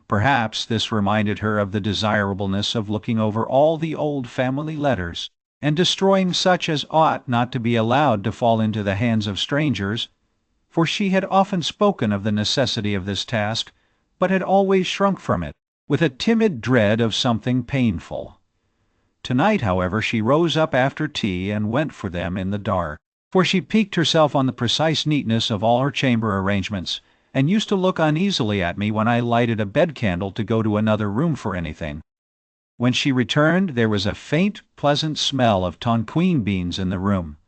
Perhaps this reminded her of the desirableness of looking over all the old family letters, and destroying such as ought not to be allowed to fall into the hands of strangers, for she had often spoken of the necessity of this task, but had always shrunk from it, with a timid dread of something painful. Tonight, however, she rose up after tea and went for them in the dark, for she piqued herself on the precise neatness of all her chamber arrangements, and used to look uneasily at me when I lighted a bed-candle to go to another room for anything. When she returned, there was a faint, pleasant smell of tonquin beans in the room.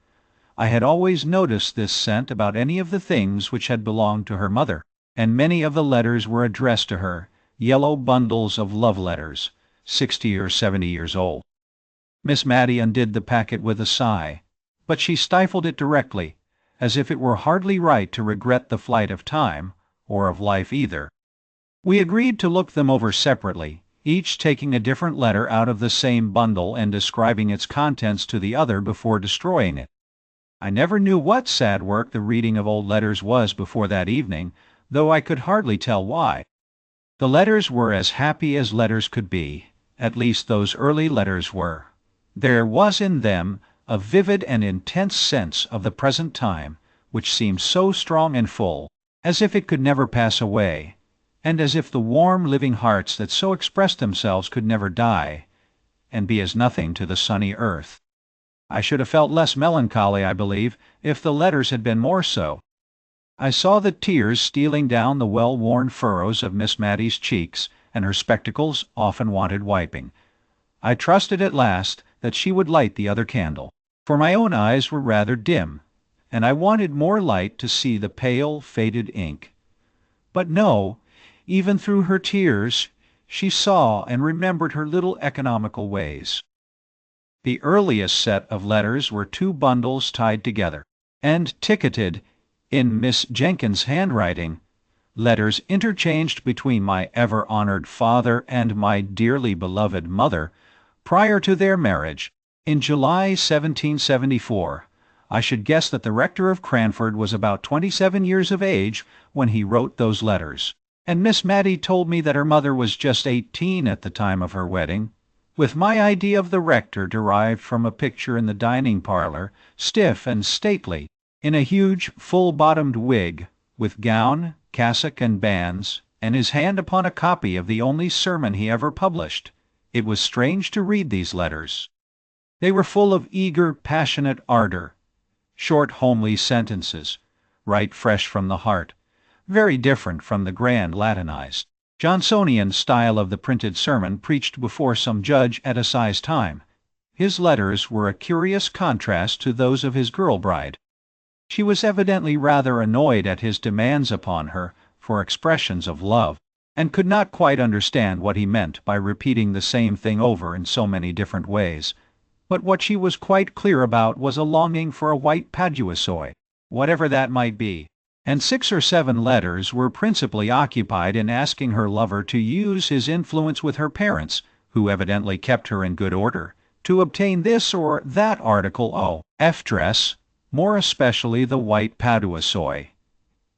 I had always noticed this scent about any of the things which had belonged to her mother, and many of the letters were addressed to her, yellow bundles of love letters, 60 or 70 years old. Miss Mattie undid the packet with a sigh, but she stifled it directly, as if it were hardly right to regret the flight of time, or of life either. We agreed to look them over separately, each taking a different letter out of the same bundle and describing its contents to the other before destroying it. I never knew what sad work the reading of old letters was before that evening, though I could hardly tell why. The letters were as happy as letters could be, at least those early letters were. There was in them a vivid and intense sense of the present time, which seemed so strong and full, as if it could never pass away, and as if the warm living hearts that so expressed themselves could never die, and be as nothing to the sunny earth. I should have felt less melancholy, I believe, if the letters had been more so. I saw the tears stealing down the well-worn furrows of Miss Mattie's cheeks, and her spectacles often wanted wiping. I trusted at last that she would light the other candle, for my own eyes were rather dim, and I wanted more light to see the pale, faded ink. But no, even through her tears, she saw and remembered her little economical ways. The earliest set of letters were 2 bundles tied together, and ticketed, in Miss Jenkins's handwriting, letters interchanged between my ever-honored father and my dearly beloved mother, prior to their marriage, in July 1774. I should guess that the rector of Cranford was about 27 years of age when he wrote those letters, and Miss Mattie told me that her mother was just 18 at the time of her wedding, with my idea of the rector derived from a picture in the dining parlor, stiff and stately, in a huge, full-bottomed wig, with gown, cassock, and bands, and his hand upon a copy of the only sermon he ever published. It was strange to read these letters. They were full of eager, passionate ardor, short, homely sentences, right fresh from the heart, very different from the grand Latinized, Johnsonian style of the printed sermon preached before some judge at assize time. His letters were a curious contrast to those of his girl bride. She was evidently rather annoyed at his demands upon her for expressions of love, and could not quite understand what he meant by repeating the same thing over in so many different ways. But what she was quite clear about was a longing for a white paduasoy, whatever that might be, and 6 or 7 letters were principally occupied in asking her lover to use his influence with her parents, who evidently kept her in good order, to obtain this or that article of dress, more especially the white paduasoy.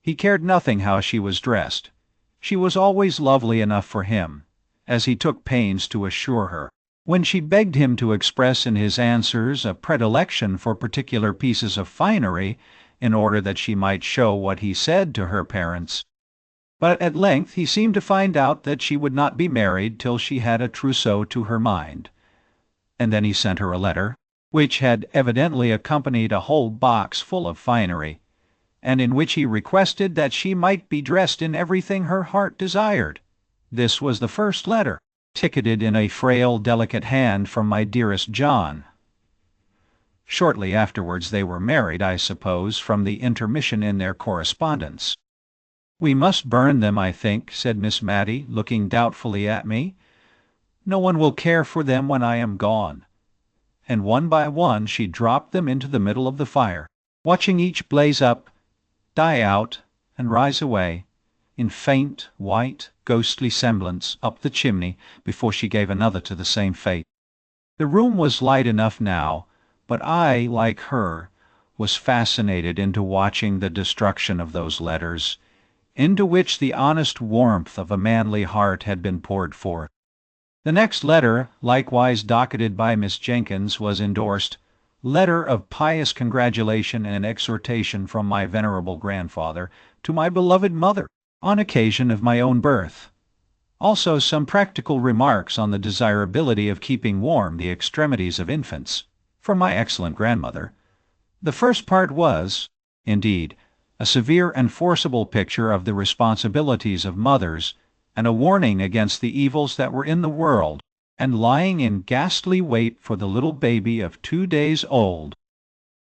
He cared nothing how she was dressed. She was always lovely enough for him, as he took pains to assure her. When she begged him to express in his answers a predilection for particular pieces of finery, in order that she might show what he said to her parents. But at length he seemed to find out that she would not be married till she had a trousseau to her mind. And then he sent her a letter, which had evidently accompanied a whole box full of finery, and in which he requested that she might be dressed in everything her heart desired. This was the first letter, ticketed in a frail, delicate hand from my dearest John. Shortly afterwards they were married, I suppose, from the intermission in their correspondence. "We must burn them, I think," said Miss Mattie, looking doubtfully at me. "No one will care for them when I am gone." And one by one she dropped them into the middle of the fire, watching each blaze up, die out, and rise away, in faint, white, ghostly semblance, up the chimney, before she gave another to the same fate. The room was light enough now, but I, like her, was fascinated into watching the destruction of those letters, into which the honest warmth of a manly heart had been poured forth. The next letter, likewise docketed by Miss Jenkins, was endorsed, "Letter of pious congratulation and exhortation from my venerable grandfather to my beloved mother, on occasion of my own birth." Also some practical remarks on the desirability of keeping warm the extremities of infants, from my excellent grandmother. The first part was, indeed, a severe and forcible picture of the responsibilities of mothers, and a warning against the evils that were in the world, and lying in ghastly wait for the little baby of 2 days old.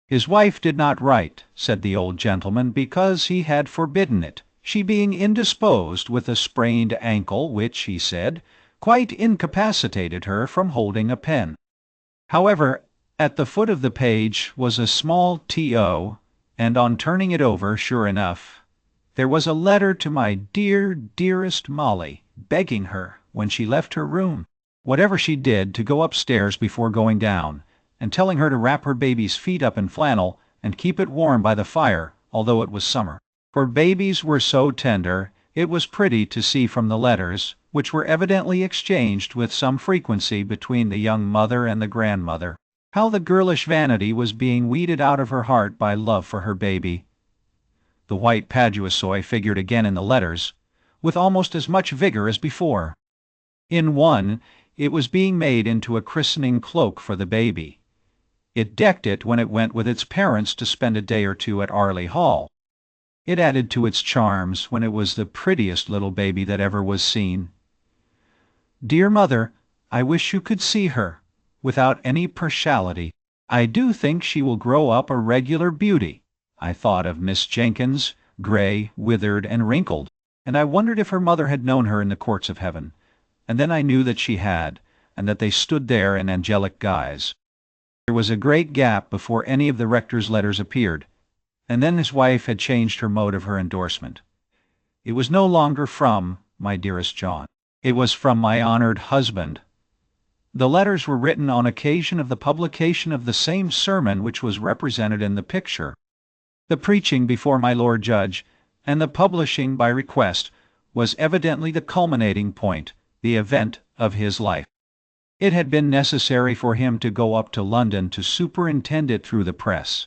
His wife did not write, said the old gentleman, because he had forbidden it, she being indisposed with a sprained ankle which, he said, quite incapacitated her from holding a pen. However, at the foot of the page was a small T.O., and on turning it over, sure enough, there was a letter to my dearest Molly, begging her, when she left her room, whatever she did, to go upstairs before going down, and telling her to wrap her baby's feet up in flannel and keep it warm by the fire, although it was summer. For babies were so tender, it was pretty to see from the letters, which were evidently exchanged with some frequency between the young mother and the grandmother, how the girlish vanity was being weeded out of her heart by love for her baby. The white paduasoy figured again in the letters, with almost as much vigor as before. In one, It was being made into a christening cloak for the baby. It decked it when it went with its parents to spend a day or two at Arley Hall. It added to its charms when it was the prettiest little baby that ever was seen. Dear Mother, I wish you could see her, without any partiality. I do think she will grow up a regular beauty. I thought of Miss Jenkins, gray, withered, and wrinkled, and I wondered if her mother had known her in the courts of heaven. And then I knew that she had, and that they stood there in angelic guise. There was a great gap before any of the rector's letters appeared, and then his wife had changed her mode of her endorsement. It was no longer from my dearest John. It was from my honored husband. The letters were written on occasion of the publication of the same sermon which was represented in the picture. The preaching before my Lord Judge, and the publishing by request, was evidently the culminating point, the event of his life. It had been necessary for him to go up to London to superintend it through the press.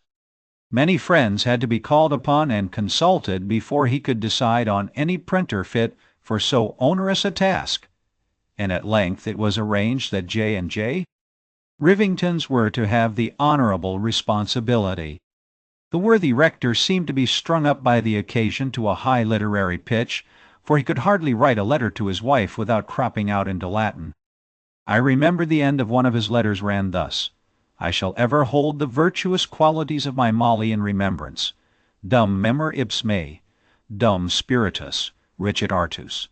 Many friends had to be called upon and consulted before he could decide on any printer fit for so onerous a task, and at length it was arranged that J&J Rivingtons were to have the honorable responsibility. The worthy rector seemed to be strung up by the occasion to a high literary pitch, for he could hardly write a letter to his wife without cropping out into Latin. I remember the end of one of his letters ran thus: I shall ever hold the virtuous qualities of my Molly in remembrance. Dum memor ipse mei, dum spiritus, ricit artus.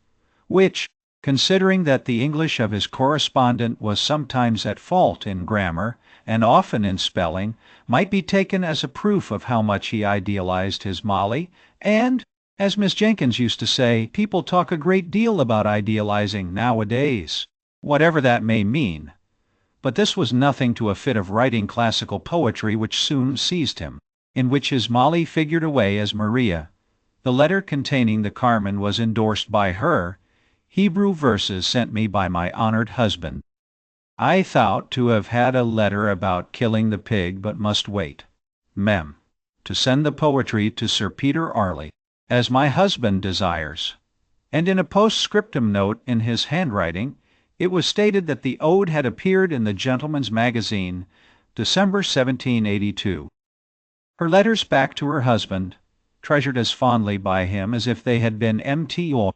Which, considering that the English of his correspondent was sometimes at fault in grammar, and often in spelling, might be taken as a proof of how much he idealized his Molly, and, as Miss Jenkins used to say, people talk a great deal about idealizing nowadays, whatever that may mean. But this was nothing to a fit of writing classical poetry which soon seized him, in which his Molly figured away as Maria. The letter containing the Carmen was endorsed by her, Hebrew verses sent me by my honored husband. I thought to have had a letter about killing the pig, but must wait. Mem. To send the poetry to Sir Peter Arley, as my husband desires. And in a postscriptum note in his handwriting, it was stated that the ode had appeared in the Gentleman's Magazine, December 1782. Her letters back to her husband, treasured as fondly by him as if they had been MTO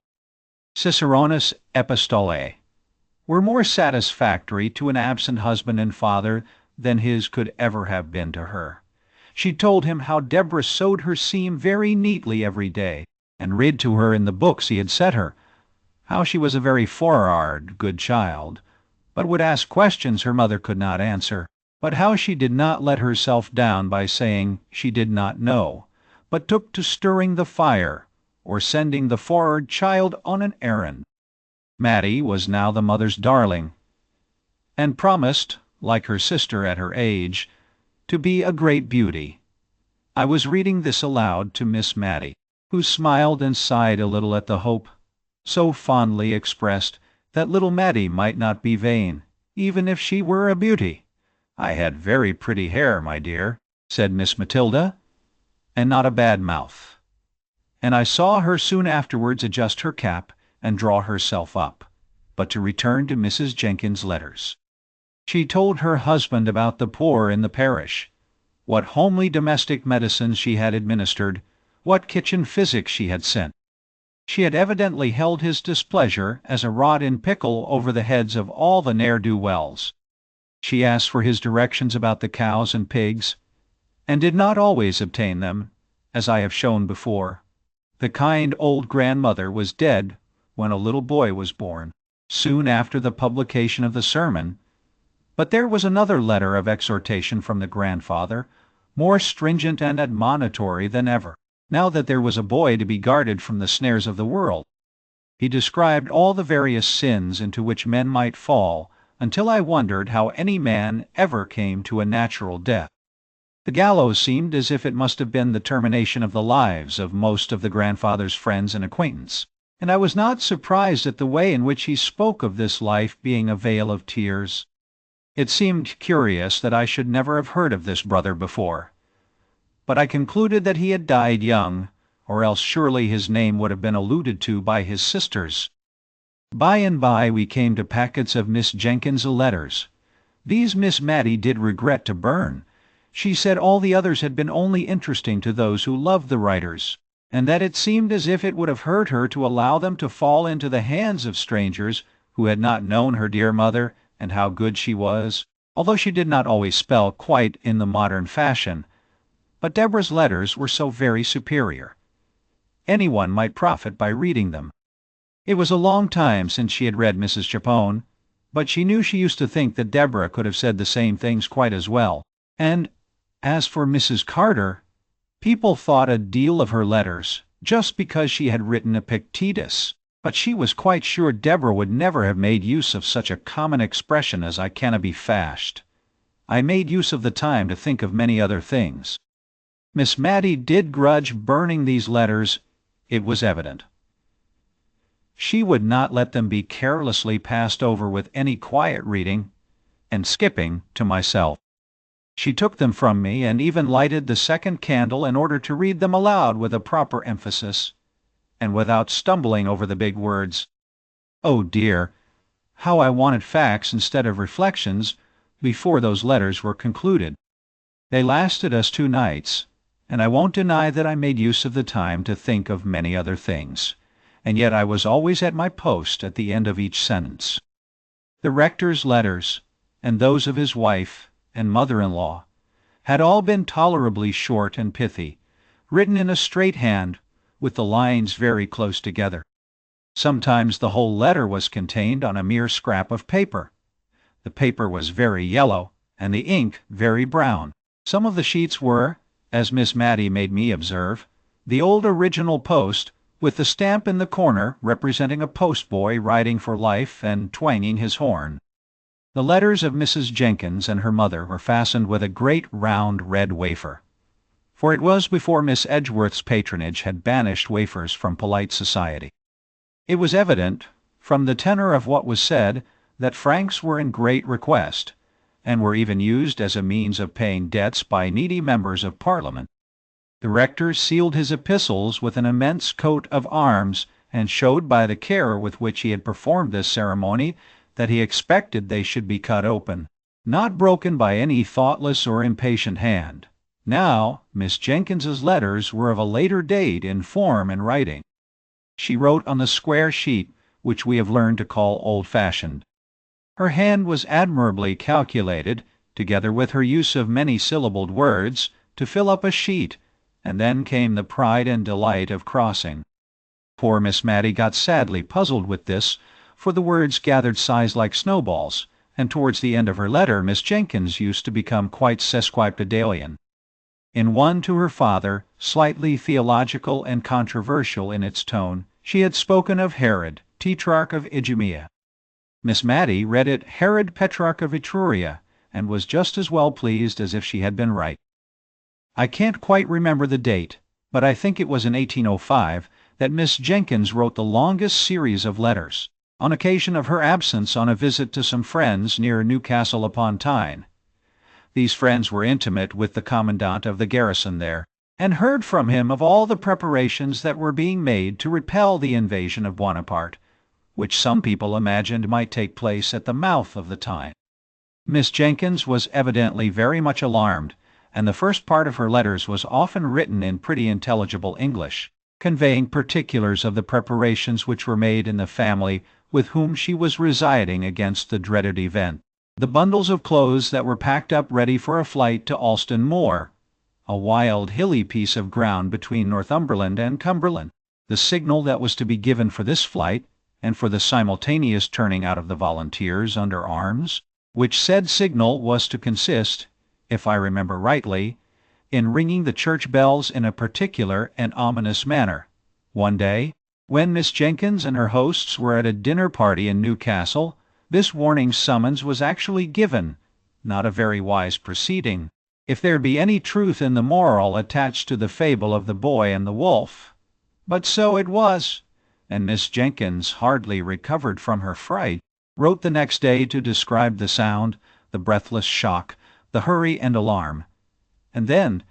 Ciceronis Epistolae, were more satisfactory to an absent husband and father than his could ever have been to her. She told him how Deborah sewed her seam very neatly every day, and read to her in the books he had set her, how she was a very for'ard good child, but would ask questions her mother could not answer, but how she did not let herself down by saying she did not know, but took to stirring the fire, or sending the for'ard child on an errand. Mattie was now the mother's darling, and promised, like her sister at her age, to be a great beauty. I was reading this aloud to Miss Mattie, who smiled and sighed a little at the hope, so fondly expressed, that little Mattie might not be vain, even if she were a beauty. I had very pretty hair, my dear, said Miss Matilda, and not a bad mouth. And I saw her soon afterwards adjust her cap and draw herself up. But to return to Mrs. Jenkins' letters. She told her husband about the poor in the parish, what homely domestic medicines she had administered, what kitchen physic she had sent. She had evidently held his displeasure as a rod in pickle over the heads of all the ne'er-do-wells. She asked for his directions about the cows and pigs, and did not always obtain them, as I have shown before. The kind old grandmother was dead when a little boy was born, soon after the publication of the sermon, but there was another letter of exhortation from the grandfather, more stringent and admonitory than ever, now that there was a boy to be guarded from the snares of the world. He described all the various sins into which men might fall, until I wondered how any man ever came to a natural death. The gallows seemed as if it must have been the termination of the lives of most of the grandfather's friends and acquaintance, and I was not surprised at the way in which he spoke of this life being a vale of tears. It seemed curious that I should never have heard of this brother before, but I concluded that he had died young, or else surely his name would have been alluded to by his sisters. By and by we came to packets of Miss Jenkins's letters. These Miss Matty did regret to burn. She said all the others had been only interesting to those who loved the writers, and that it seemed as if it would have hurt her to allow them to fall into the hands of strangers who had not known her dear mother and how good she was, although she did not always spell quite in the modern fashion. But Deborah's letters were so very superior. Anyone might profit by reading them. It was a long time since she had read Mrs. Chapone, but she knew she used to think that Deborah could have said the same things quite as well. And as for Mrs. Carter, people thought a deal of her letters, just because she had written Epictetus, but she was quite sure Deborah would never have made use of such a common expression as I canna be fashed. I made use of the time to think of many other things. Miss Matty did grudge burning these letters, it was evident. She would not let them be carelessly passed over with any quiet reading and skipping to myself. She took them from me and even lighted the second candle in order to read them aloud with a proper emphasis, and without stumbling over the big words. Oh dear, how I wanted facts instead of reflections before those letters were concluded. They lasted us 2 nights, and I won't deny that I made use of the time to think of many other things, and yet I was always at my post at the end of each sentence. The rector's letters, and those of his wife and mother-in-law, had all been tolerably short and pithy, written in a straight hand, with the lines very close together. Sometimes the whole letter was contained on a mere scrap of paper. The paper was very yellow, and the ink very brown. Some of the sheets were, as Miss Matty made me observe, the old original post, with the stamp in the corner representing a postboy riding for life and twanging his horn. The letters of Mrs. Jenkins and her mother were fastened with a great round red wafer, for it was before Miss Edgeworth's patronage had banished wafers from polite society. It was evident, from the tenor of what was said, that francs were in great request, and were even used as a means of paying debts by needy members of Parliament. The rector sealed his epistles with an immense coat of arms, and showed by the care with which he had performed this ceremony that he expected they should be cut open, not broken by any thoughtless or impatient hand. Now, Miss Jenkins's letters were of a later date in form and writing. She wrote on the square sheet which we have learned to call old-fashioned. Her hand was admirably calculated, together with her use of many-syllabled words, to fill up a sheet, and then came the pride and delight of crossing. Poor Miss Matty got sadly puzzled with this, for the words gathered size like snowballs, and towards the end of her letter Miss Jenkins used to become quite sesquipedalian. In one to her father, slightly theological and controversial in its tone, she had spoken of Herod, Tetrarch of Idumea. Miss Matty read it Herod Petrarch of Etruria, and was just as well pleased as if she had been right. I can't quite remember the date, but I think it was in 1805 that Miss Jenkins wrote the longest series of letters, on occasion of her absence on a visit to some friends near Newcastle upon Tyne. These friends were intimate with the commandant of the garrison there, and heard from him of all the preparations that were being made to repel the invasion of Buonaparte, which some people imagined might take place at the mouth of the Tyne. Miss Jenkins was evidently very much alarmed, and the first part of her letters was often written in pretty intelligible English, conveying particulars of the preparations which were made in the family with whom she was residing against the dreaded event. The bundles of clothes that were packed up ready for a flight to Alston Moor, a wild hilly piece of ground between Northumberland and Cumberland, the signal that was to be given for this flight, and for the simultaneous turning out of the volunteers under arms, which said signal was to consist, if I remember rightly, in ringing the church bells in a particular and ominous manner. One day, when Miss Jenkins and her hosts were at a dinner party in Newcastle, this warning summons was actually given, not a very wise proceeding, if there be any truth in the moral attached to the fable of the boy and the wolf. But so it was, and Miss Jenkins, hardly recovered from her fright, wrote the next day to describe the sound, the breathless shock, the hurry and alarm. And then,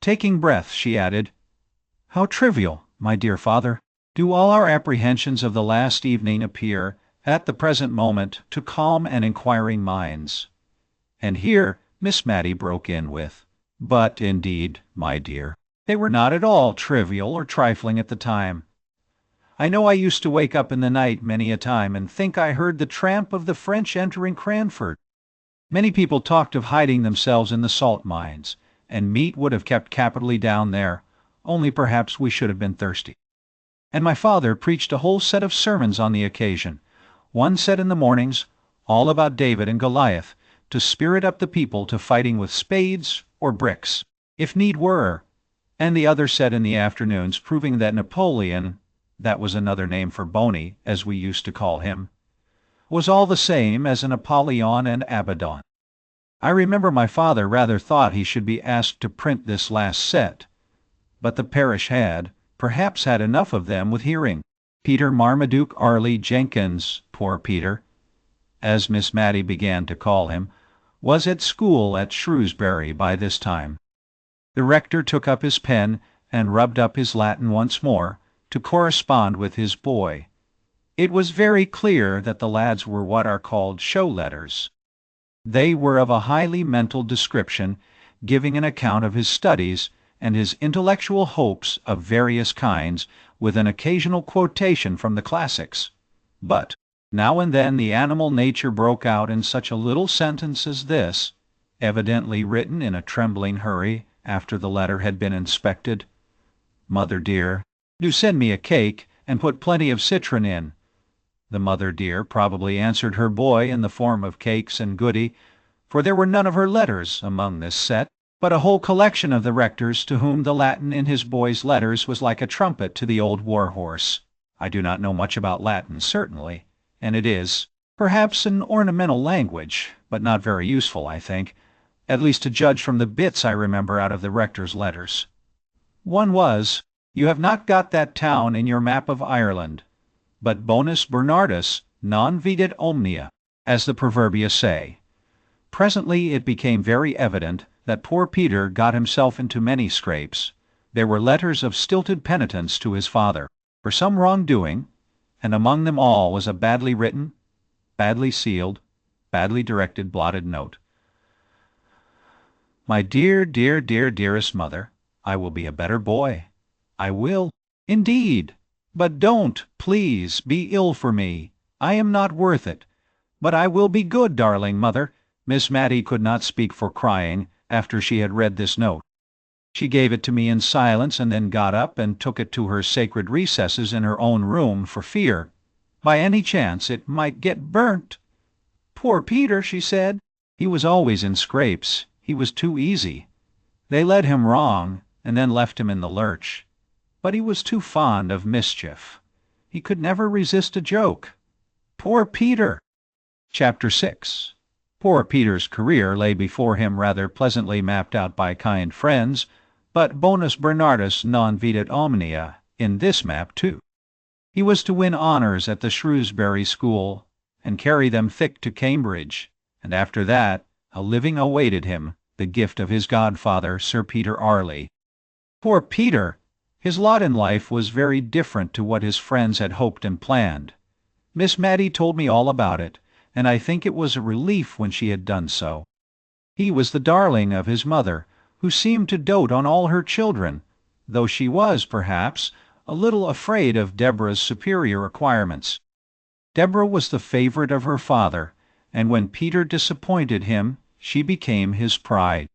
taking breath, she added, "How trivial, my dear father! Do all our apprehensions of the last evening appear, at the present moment, to calm and inquiring minds? And here Miss Matty broke in with, "But, indeed, my dear, they were not at all trivial or trifling at the time. I know I used to wake up in the night many a time and think I heard the tramp of the French entering Cranford. Many people talked of hiding themselves in the salt mines, and meat would have kept capitally down there, only perhaps we should have been thirsty. And my father preached a whole set of sermons on the occasion, one set in the mornings, all about David and Goliath, to spirit up the people to fighting with spades or bricks, if need were, and the other set in the afternoons proving that Napoleon, that was another name for Boney, as we used to call him, was all the same as an Apollyon and Abaddon. I remember my father rather thought he should be asked to print this last set, but the parish had, perhaps, had enough of them with hearing. Peter Marmaduke Arley Jenkins, poor Peter, as Miss Matty began to call him, was at school at Shrewsbury by this time. The rector took up his pen and rubbed up his Latin once more, to correspond with his boy. It was very clear that the lads were what are called show letters. They were of a highly mental description, giving an account of his studies and his intellectual hopes of various kinds, with an occasional quotation from the classics. But now and then the animal nature broke out in such a little sentence as this, evidently written in a trembling hurry after the letter had been inspected: "Mother dear, do send me a cake, and put plenty of citron in." The mother dear probably answered her boy in the form of cakes and goody, for there were none of her letters among this set, but a whole collection of the rector's, to whom the Latin in his boy's letters was like a trumpet to the old war-horse. I do not know much about Latin, certainly, and it is, perhaps, an ornamental language, but not very useful, I think, at least to judge from the bits I remember out of the rector's letters. One was, "You have not got that town in your map of Ireland, but bonus Bernardus non videt omnia, as the proverbia say." Presently it became very evident that poor Peter got himself into many scrapes. There were letters of stilted penitence to his father for some wrong-doing, and among them all was a badly written, badly sealed, badly directed blotted note. "My dear, dear, dear, dearest mother, I will be a better boy. I will, indeed. But don't, please, be ill for me. I am not worth it. But I will be good, darling mother." Miss Matty could not speak for crying after she had read this note. She gave it to me in silence, and then got up and took it to her sacred recesses in her own room for fear, by any chance, it might get burnt. "Poor Peter," she said. "He was always in scrapes. He was too easy. They led him wrong, and then left him in the lurch. But he was too fond of mischief. He could never resist a joke. Poor Peter!" Chapter 6. Poor Peter's career lay before him rather pleasantly mapped out by kind friends, but bonus Bernardus non videt omnia in this map too. He was to win honours at the Shrewsbury School, and carry them thick to Cambridge, and after that a living awaited him, the gift of his godfather, Sir Peter Arley. Poor Peter! His lot in life was very different to what his friends had hoped and planned. Miss Matty told me all about it, and I think it was a relief when she had done so. He was the darling of his mother, who seemed to dote on all her children, though she was, perhaps, a little afraid of Deborah's superior acquirements. Deborah was the favourite of her father, and when Peter disappointed him, she became his pride.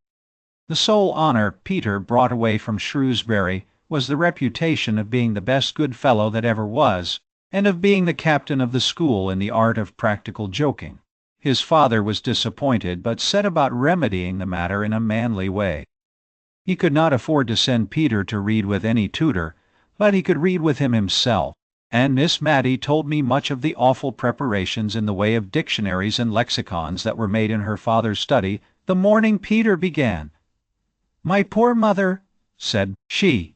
The sole honour Peter brought away from Shrewsbury was the reputation of being the best good fellow that ever was, and of being the captain of the school in the art of practical joking. His father was disappointed, but set about remedying the matter in a manly way. He could not afford to send Peter to read with any tutor, but he could read with him himself, and Miss Matty told me much of the awful preparations in the way of dictionaries and lexicons that were made in her father's study the morning Peter began. "My poor mother," said she.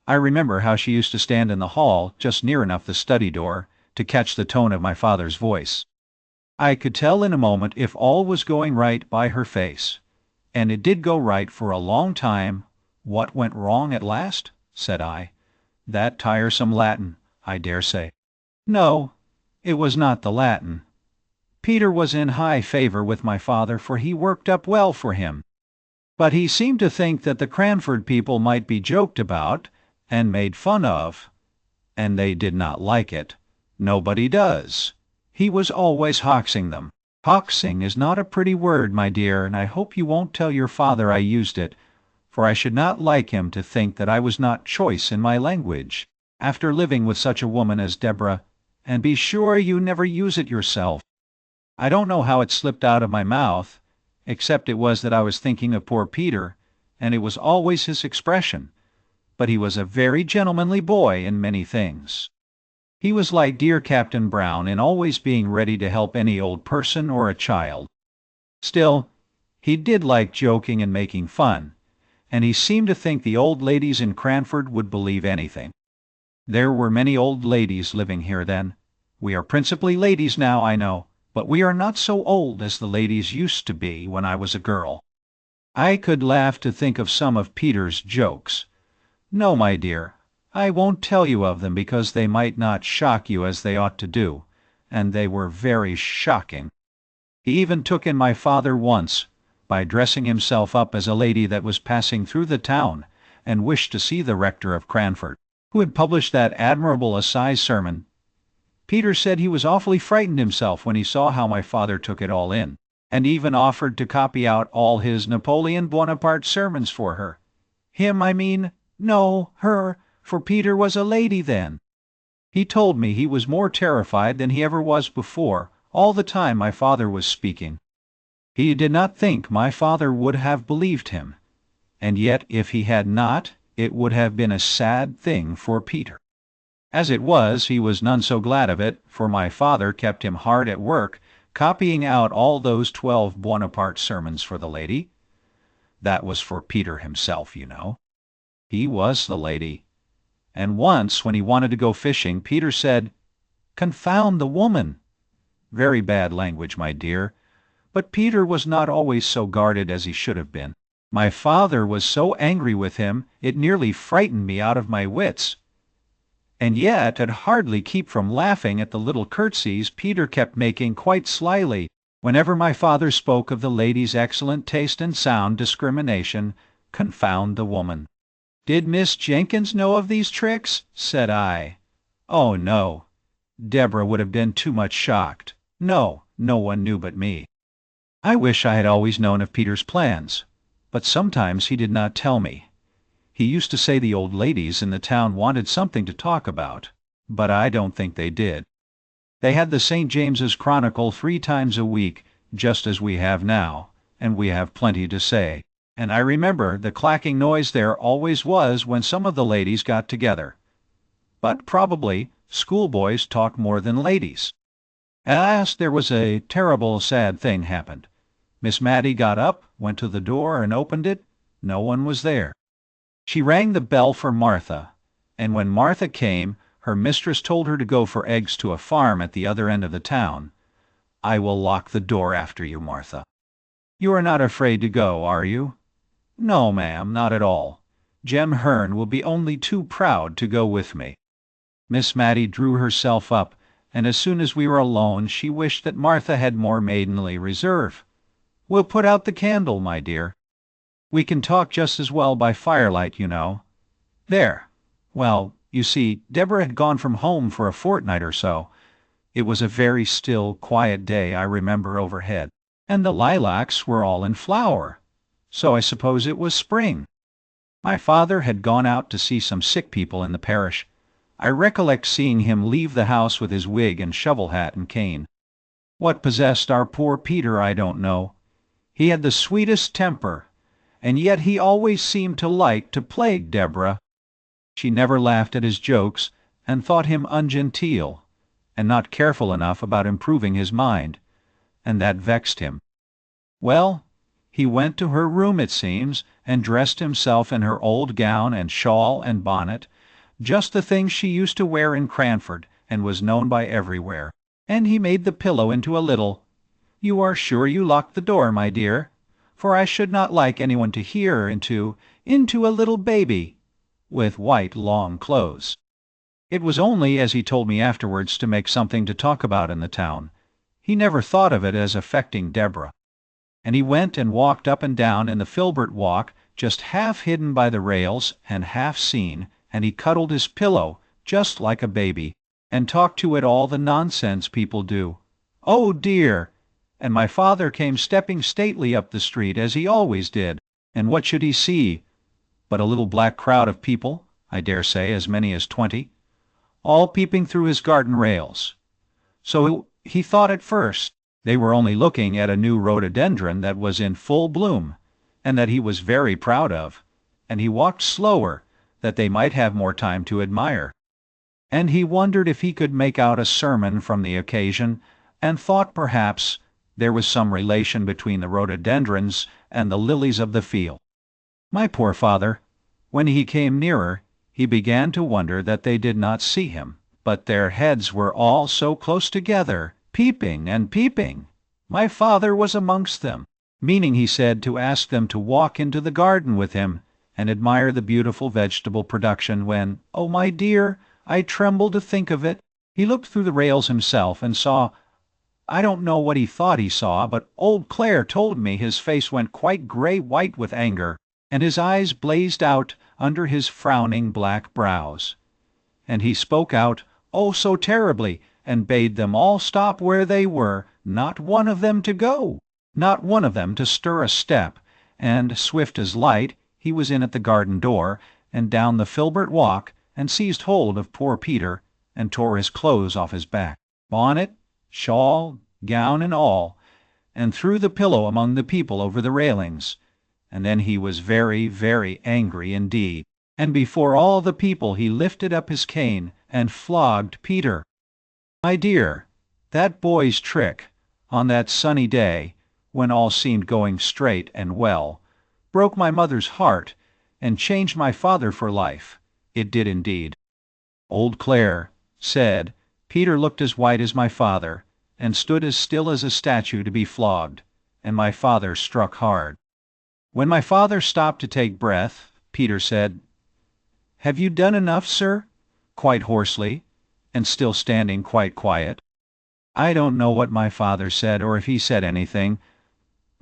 I remember how she used to stand in the hall, just near enough the study door, to catch the tone of my father's voice. I could tell in a moment if all was going right by her face. And it did go right for a long time. "What went wrong at last?" said I. "That tiresome Latin. I dare say. No, it was not the Latin. Peter was in high favor with my father, for he worked up well for him. But he seemed to think that the Cranford people might be joked about and made fun of, and they did not like it. Nobody does. He was always hoaxing them. Hoaxing is not a pretty word, my dear, and I hope you won't tell your father I used it, for I should not like him to think that I was not choice in my language, after living with such a woman as Deborah, and be sure you never use it yourself. I don't know how it slipped out of my mouth, except it was that I was thinking of poor Peter, and it was always his expression. But he was a very gentlemanly boy in many things. He was like dear Captain Brown in always being ready to help any old person or a child. Still, he did like joking and making fun, and he seemed to think the old ladies in Cranford would believe anything. There were many old ladies living here then. We are principally ladies now, I know, but we are not so old as the ladies used to be when I was a girl. I could laugh to think of some of Peter's jokes. No, my dear, I won't tell you of them because they might not shock you as they ought to do, and they were very shocking. He even took in my father once, by dressing himself up as a lady that was passing through the town, and wished to see the rector of Cranford, who had published that admirable assize sermon. Peter said he was awfully frightened himself when he saw how my father took it all in, and even offered to copy out all his Napoleon Bonaparte sermons for her. Him, I mean. No, her, for Peter was a lady then. He told me he was more terrified than he ever was before, all the time my father was speaking. He did not think my father would have believed him, and yet if he had not, it would have been a sad thing for Peter. As it was, he was none so glad of it, for my father kept him hard at work, copying out all those 12 Bonaparte sermons for the lady. That was for Peter himself, you know. He was the lady. And once, when he wanted to go fishing, Peter said, "Confound the woman!" Very bad language, my dear. But Peter was not always so guarded as he should have been. My father was so angry with him, it nearly frightened me out of my wits. And yet I'd hardly keep from laughing at the little curtsies Peter kept making quite slyly whenever my father spoke of the lady's excellent taste and sound discrimination. Confound the woman. "Did Miss Jenkins know of these tricks?" said I. "Oh, no. Deborah would have been too much shocked. No, no one knew but me." I wish I had always known of Peter's plans, but sometimes he did not tell me. He used to say the old ladies in the town wanted something to talk about, but I don't think they did. They had the St. James's Chronicle 3 times a week, just as we have now, and we have plenty to say. And I remember the clacking noise there always was when some of the ladies got together. But probably schoolboys talk more than ladies. At last there was a terrible sad thing happened. Miss Mattie got up, went to the door, and opened it. No one was there. She rang the bell for Martha, and when Martha came, her mistress told her to go for eggs to a farm at the other end of the town. "I will lock the door after you, Martha." "You are not afraid to go, are you?" "No, ma'am, not at all. Jem Hearn will be only too proud to go with me." Miss Mattie drew herself up, and as soon as we were alone she wished that Martha had more maidenly reserve. "We'll put out the candle, my dear. We can talk just as well by firelight, you know. There. Well, you see, Deborah had gone from home for a fortnight or so. It was a very still, quiet day, I remember, overhead, and the lilacs were all in flower. So I suppose it was spring. My father had gone out to see some sick people in the parish. I recollect seeing him leave the house with his wig and shovel hat and cane. What possessed our poor Peter I don't know. He had the sweetest temper, and yet he always seemed to like to plague Deborah. She never laughed at his jokes, and thought him ungenteel, and not careful enough about improving his mind, and that vexed him. Well, he went to her room, it seems, and dressed himself in her old gown and shawl and bonnet, just the thing she used to wear in Cranford, and was known by everywhere. And he made the pillow into a little— You are sure you locked the door, my dear? For I should not like anyone to hear into a little baby, with white long clothes. It was only, as he told me afterwards, to make something to talk about in the town. He never thought of it as affecting Deborah. And he went and walked up and down in the filbert walk, just half hidden by the rails and half seen, and he cuddled his pillow, just like a baby, and talked to it all the nonsense people do. Oh dear! And my father came stepping stately up the street, as he always did, and what should he see but a little black crowd of people, I dare say as many as 20, all peeping through his garden rails. So he thought at first they were only looking at a new rhododendron that was in full bloom, and that he was very proud of, and he walked slower, that they might have more time to admire. And he wondered if he could make out a sermon from the occasion, and thought perhaps there was some relation between the rhododendrons and the lilies of the field. My poor father, when he came nearer, he began to wonder that they did not see him, but their heads were all so close together, peeping and peeping. My father was amongst them, meaning, he said, to ask them to walk into the garden with him and admire the beautiful vegetable production, when, oh my dear, I tremble to think of it, he looked through the rails himself and saw, I don't know what he thought he saw, but old Clare told me his face went quite gray-white with anger, and his eyes blazed out under his frowning black brows. And he spoke out, oh so terribly, and bade them all stop where they were, not one of them to go, not one of them to stir a step, and, swift as light, he was in at the garden door, and down the filbert walk, and seized hold of poor Peter, and tore his clothes off his back, bonnet, shawl, gown, and all, and threw the pillow among the people over the railings. And then he was very, very angry indeed, and before all the people he lifted up his cane and flogged Peter. My dear, that boy's trick, on that sunny day, when all seemed going straight and well, broke my mother's heart, and changed my father for life. It did indeed. Old Clare said Peter looked as white as my father, and stood as still as a statue to be flogged, and my father struck hard. When my father stopped to take breath, Peter said, "Have you done enough, sir?" quite hoarsely, and still standing quite quiet. I don't know what my father said, or if he said anything,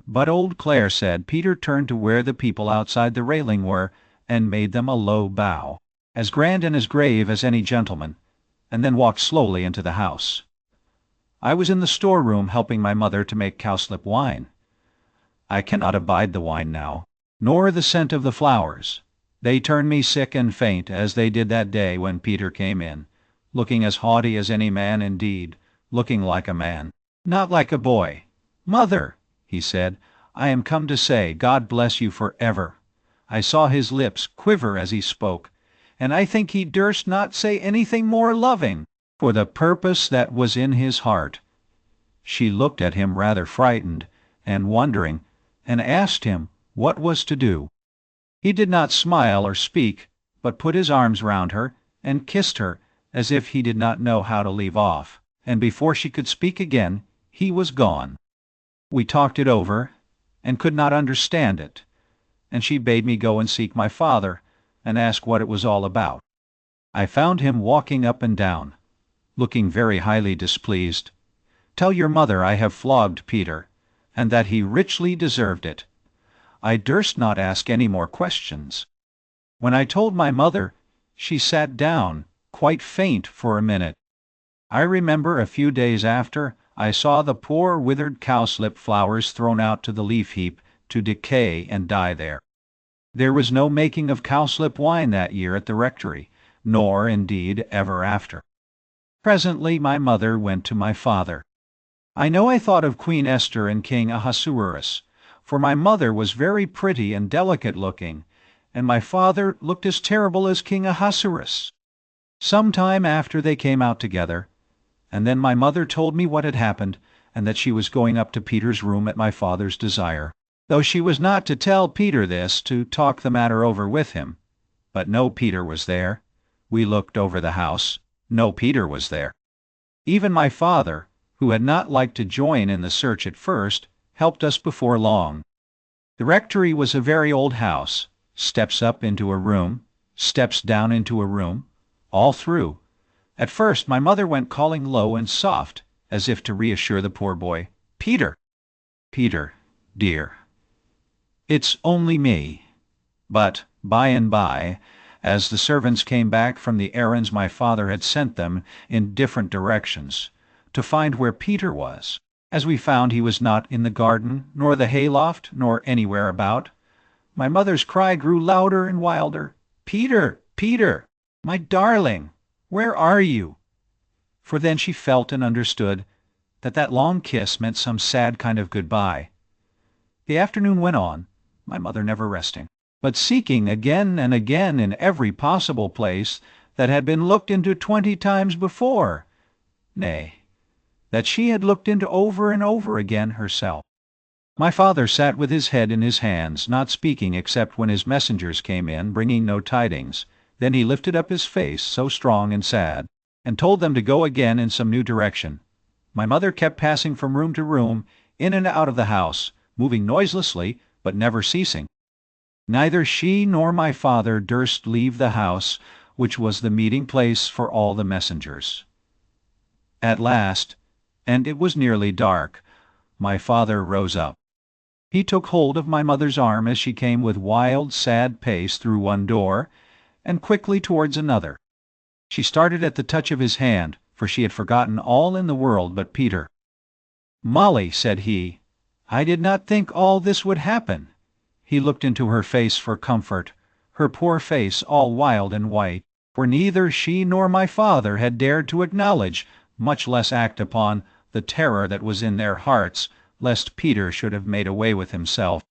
but old Clare said Peter turned to where the people outside the railing were, and made them a low bow, as grand and as grave as any gentleman, and then walked slowly into the house. I was in the storeroom helping my mother to make cowslip wine. I cannot abide the wine now, nor the scent of the flowers. They turn me sick and faint, as they did that day when Peter came in, looking as haughty as any man indeed, looking like a man, not like a boy. "Mother," he said, "I am come to say, God bless you forever." I saw his lips quiver as he spoke, and I think he durst not say anything more loving, for the purpose that was in his heart. She looked at him rather frightened and wondering, and asked him what was to do. He did not smile or speak, but put his arms round her and kissed her as if he did not know how to leave off, and before she could speak again he was gone. We talked it over, and could not understand it, and she bade me go and seek my father, and ask what it was all about. I found him walking up and down, looking very highly displeased. "Tell your mother I have flogged Peter, and that he richly deserved it." I durst not ask any more questions. When I told my mother, she sat down, quite faint for a minute. I remember a few days after, I saw the poor withered cowslip flowers thrown out to the leaf-heap to decay and die there. There was no making of cowslip wine that year at the rectory, nor, indeed, ever after. Presently my mother went to my father. I know I thought of Queen Esther and King Ahasuerus, for my mother was very pretty and delicate-looking, and my father looked as terrible as King Ahasuerus. Some time after they came out together, and then my mother told me what had happened, and that she was going up to Peter's room at my father's desire, though she was not to tell Peter this, to talk the matter over with him. But no Peter was there. We looked over the house. No Peter was there. Even my father, who had not liked to join in the search at first, helped us before long. The rectory was a very old house, steps up into a room, steps down into a room, all through, At first my mother went calling low and soft, as if to reassure the poor boy. "Peter, Peter, dear, it's only me." But by and by, as the servants came back from the errands my father had sent them in different directions, to find where Peter was, as we found he was not in the garden, nor the hayloft, nor anywhere about, my mother's cry grew louder and wilder. "Peter, Peter, my darling, where are you?" For then she felt and understood that that long kiss meant some sad kind of goodbye. The afternoon went on, my mother never resting, but seeking again and again in every possible place that had been looked into 20 times before, nay, that she had looked into over and over again herself. My father sat with his head in his hands, not speaking except when his messengers came in, bringing no tidings. Then he lifted up his face, so strong and sad, and told them to go again in some new direction. My mother kept passing from room to room, in and out of the house, moving noiselessly, but never ceasing. Neither she nor my father durst leave the house, which was the meeting place for all the messengers. At last, and it was nearly dark, my father rose up. He took hold of my mother's arm as she came with wild, sad pace through one door, and quickly towards another. She started at the touch of his hand, for she had forgotten all in the world but Peter. "Molly," said he, "I did not think all this would happen." He looked into her face for comfort, her poor face all wild and white, for neither she nor my father had dared to acknowledge, much less act upon, the terror that was in their hearts, lest Peter should have made away with himself.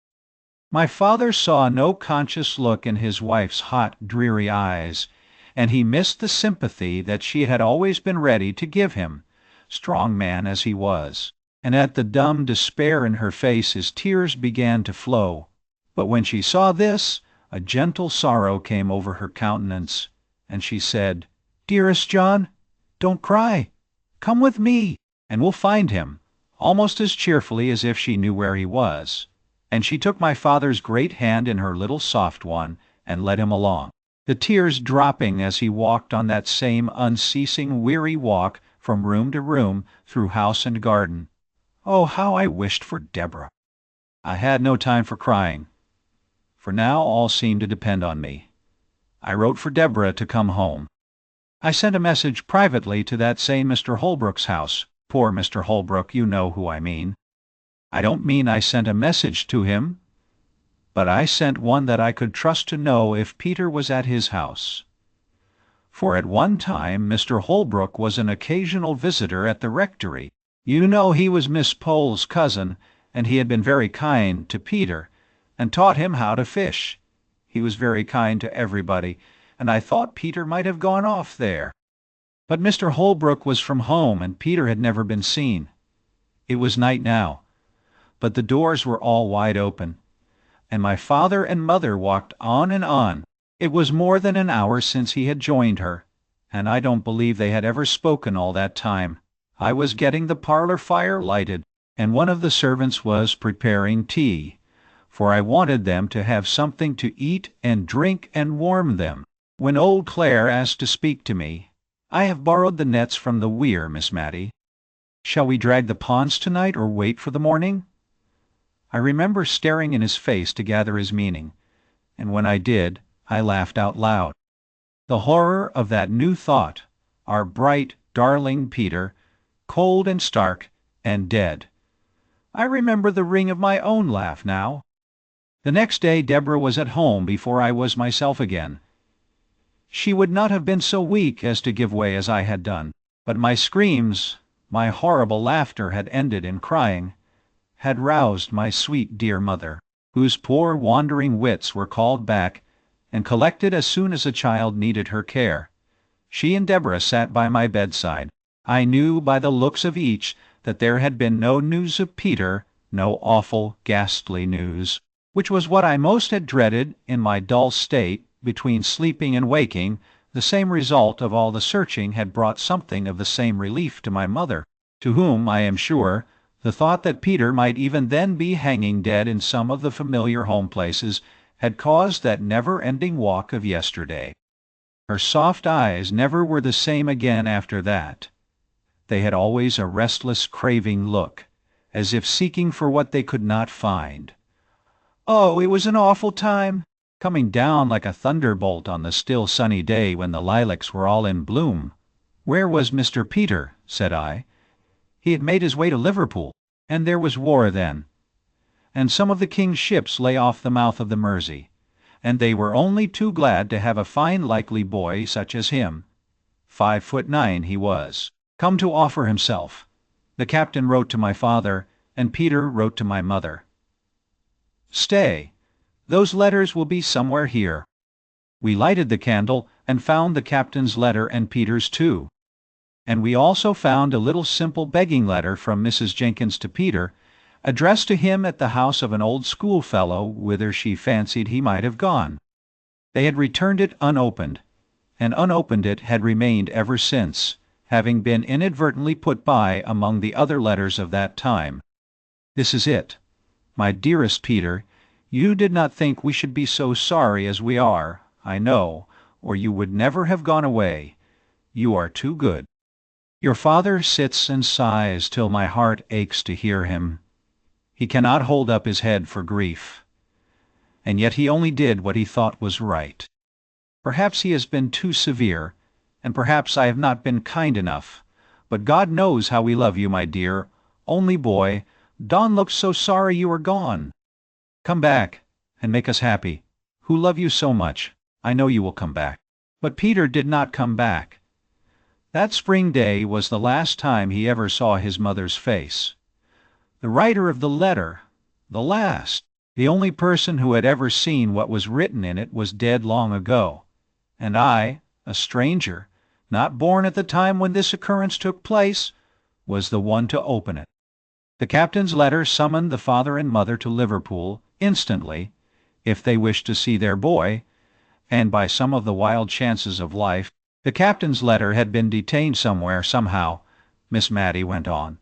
My father saw no conscious look in his wife's hot, dreary eyes, and he missed the sympathy that she had always been ready to give him, strong man as he was. And at the dumb despair in her face his tears began to flow. But when she saw this, a gentle sorrow came over her countenance, and she said, "Dearest John, don't cry. Come with me, and we'll find him," almost as cheerfully as if she knew where he was. And she took my father's great hand in her little soft one, and led him along, the tears dropping as he walked on that same unceasing weary walk from room to room through house and garden. Oh, how I wished for Deborah! I had no time for crying, for now all seemed to depend on me. I wrote for Deborah to come home. I sent a message privately to that same Mr. Holbrook's house. Poor Mr. Holbrook, you know who I mean. I don't mean I sent a message to him, but I sent one that I could trust to know if Peter was at his house. For at one time Mr. Holbrook was an occasional visitor at the rectory. You know he was Miss Pole's cousin, and he had been very kind to Peter, and taught him how to fish. He was very kind to everybody, and I thought Peter might have gone off there. But Mr. Holbrook was from home, and Peter had never been seen. It was night now, but the doors were all wide open, and my father and mother walked on and on. It was more than an hour since he had joined her, and I don't believe they had ever spoken all that time. I was getting the parlor fire lighted, and one of the servants was preparing tea, for I wanted them to have something to eat and drink and warm them, when old Clare asked to speak to me. "I have borrowed the nets from the weir, Miss Mattie. Shall we drag the ponds tonight or wait for the morning?" I remember staring in his face to gather his meaning, and when I did, I laughed out loud. The horror of that new thought, our bright, darling Peter, cold and stark and dead. I remember the ring of my own laugh now. The next day Deborah was at home before I was myself again. She would not have been so weak as to give way as I had done, but my screams, my horrible laughter had ended in crying, had roused my sweet dear mother, whose poor wandering wits were called back and collected as soon as a child needed her care. She and Deborah sat by my bedside. I knew by the looks of each that there had been no news of Peter, no awful, ghastly news, which was what I most had dreaded in my dull state between sleeping and waking. The same result of all the searching had brought something of the same relief to my mother, to whom, I am sure, the thought that Peter might even then be hanging dead in some of the familiar home places had caused that never-ending walk of yesterday. Her soft eyes never were the same again after that. They had always a restless, craving look, as if seeking for what they could not find. Oh, it was an awful time, coming down like a thunderbolt on the still sunny day when the lilacs were all in bloom. Where was Mr. Peter? Said I. He had made his way to Liverpool, and there was war then. And some of the king's ships lay off the mouth of the Mersey, and they were only too glad to have a fine likely boy such as him, 5'9" he was, come to offer himself. The captain wrote to my father, and Peter wrote to my mother. Stay, those letters will be somewhere here. We lighted the candle and found the captain's letter and Peter's too. And we also found a little simple begging letter from Mrs. Jenkins to Peter, addressed to him at the house of an old schoolfellow whither she fancied he might have gone. They had returned it unopened, and unopened it had remained ever since, having been inadvertently put by among the other letters of that time. This is it. My dearest Peter, you did not think we should be so sorry as we are, I know, or you would never have gone away. You are too good. Your father sits and sighs till my heart aches to hear him. He cannot hold up his head for grief. And yet he only did what he thought was right. Perhaps he has been too severe, and perhaps I have not been kind enough. But God knows how we love you, my dear, only boy. Don looks so sorry you are gone. Come back, and make us happy, who love you so much. I know you will come back. But Peter did not come back. That spring day was the last time he ever saw his mother's face. The writer of the letter, the last, the only person who had ever seen what was written in it was dead long ago, and I, a stranger, not born at the time when this occurrence took place, was the one to open it. The captain's letter summoned the father and mother to Liverpool instantly, if they wished to see their boy, and by some of the wild chances of life, the captain's letter had been detained somewhere, somehow, Miss Matty went on,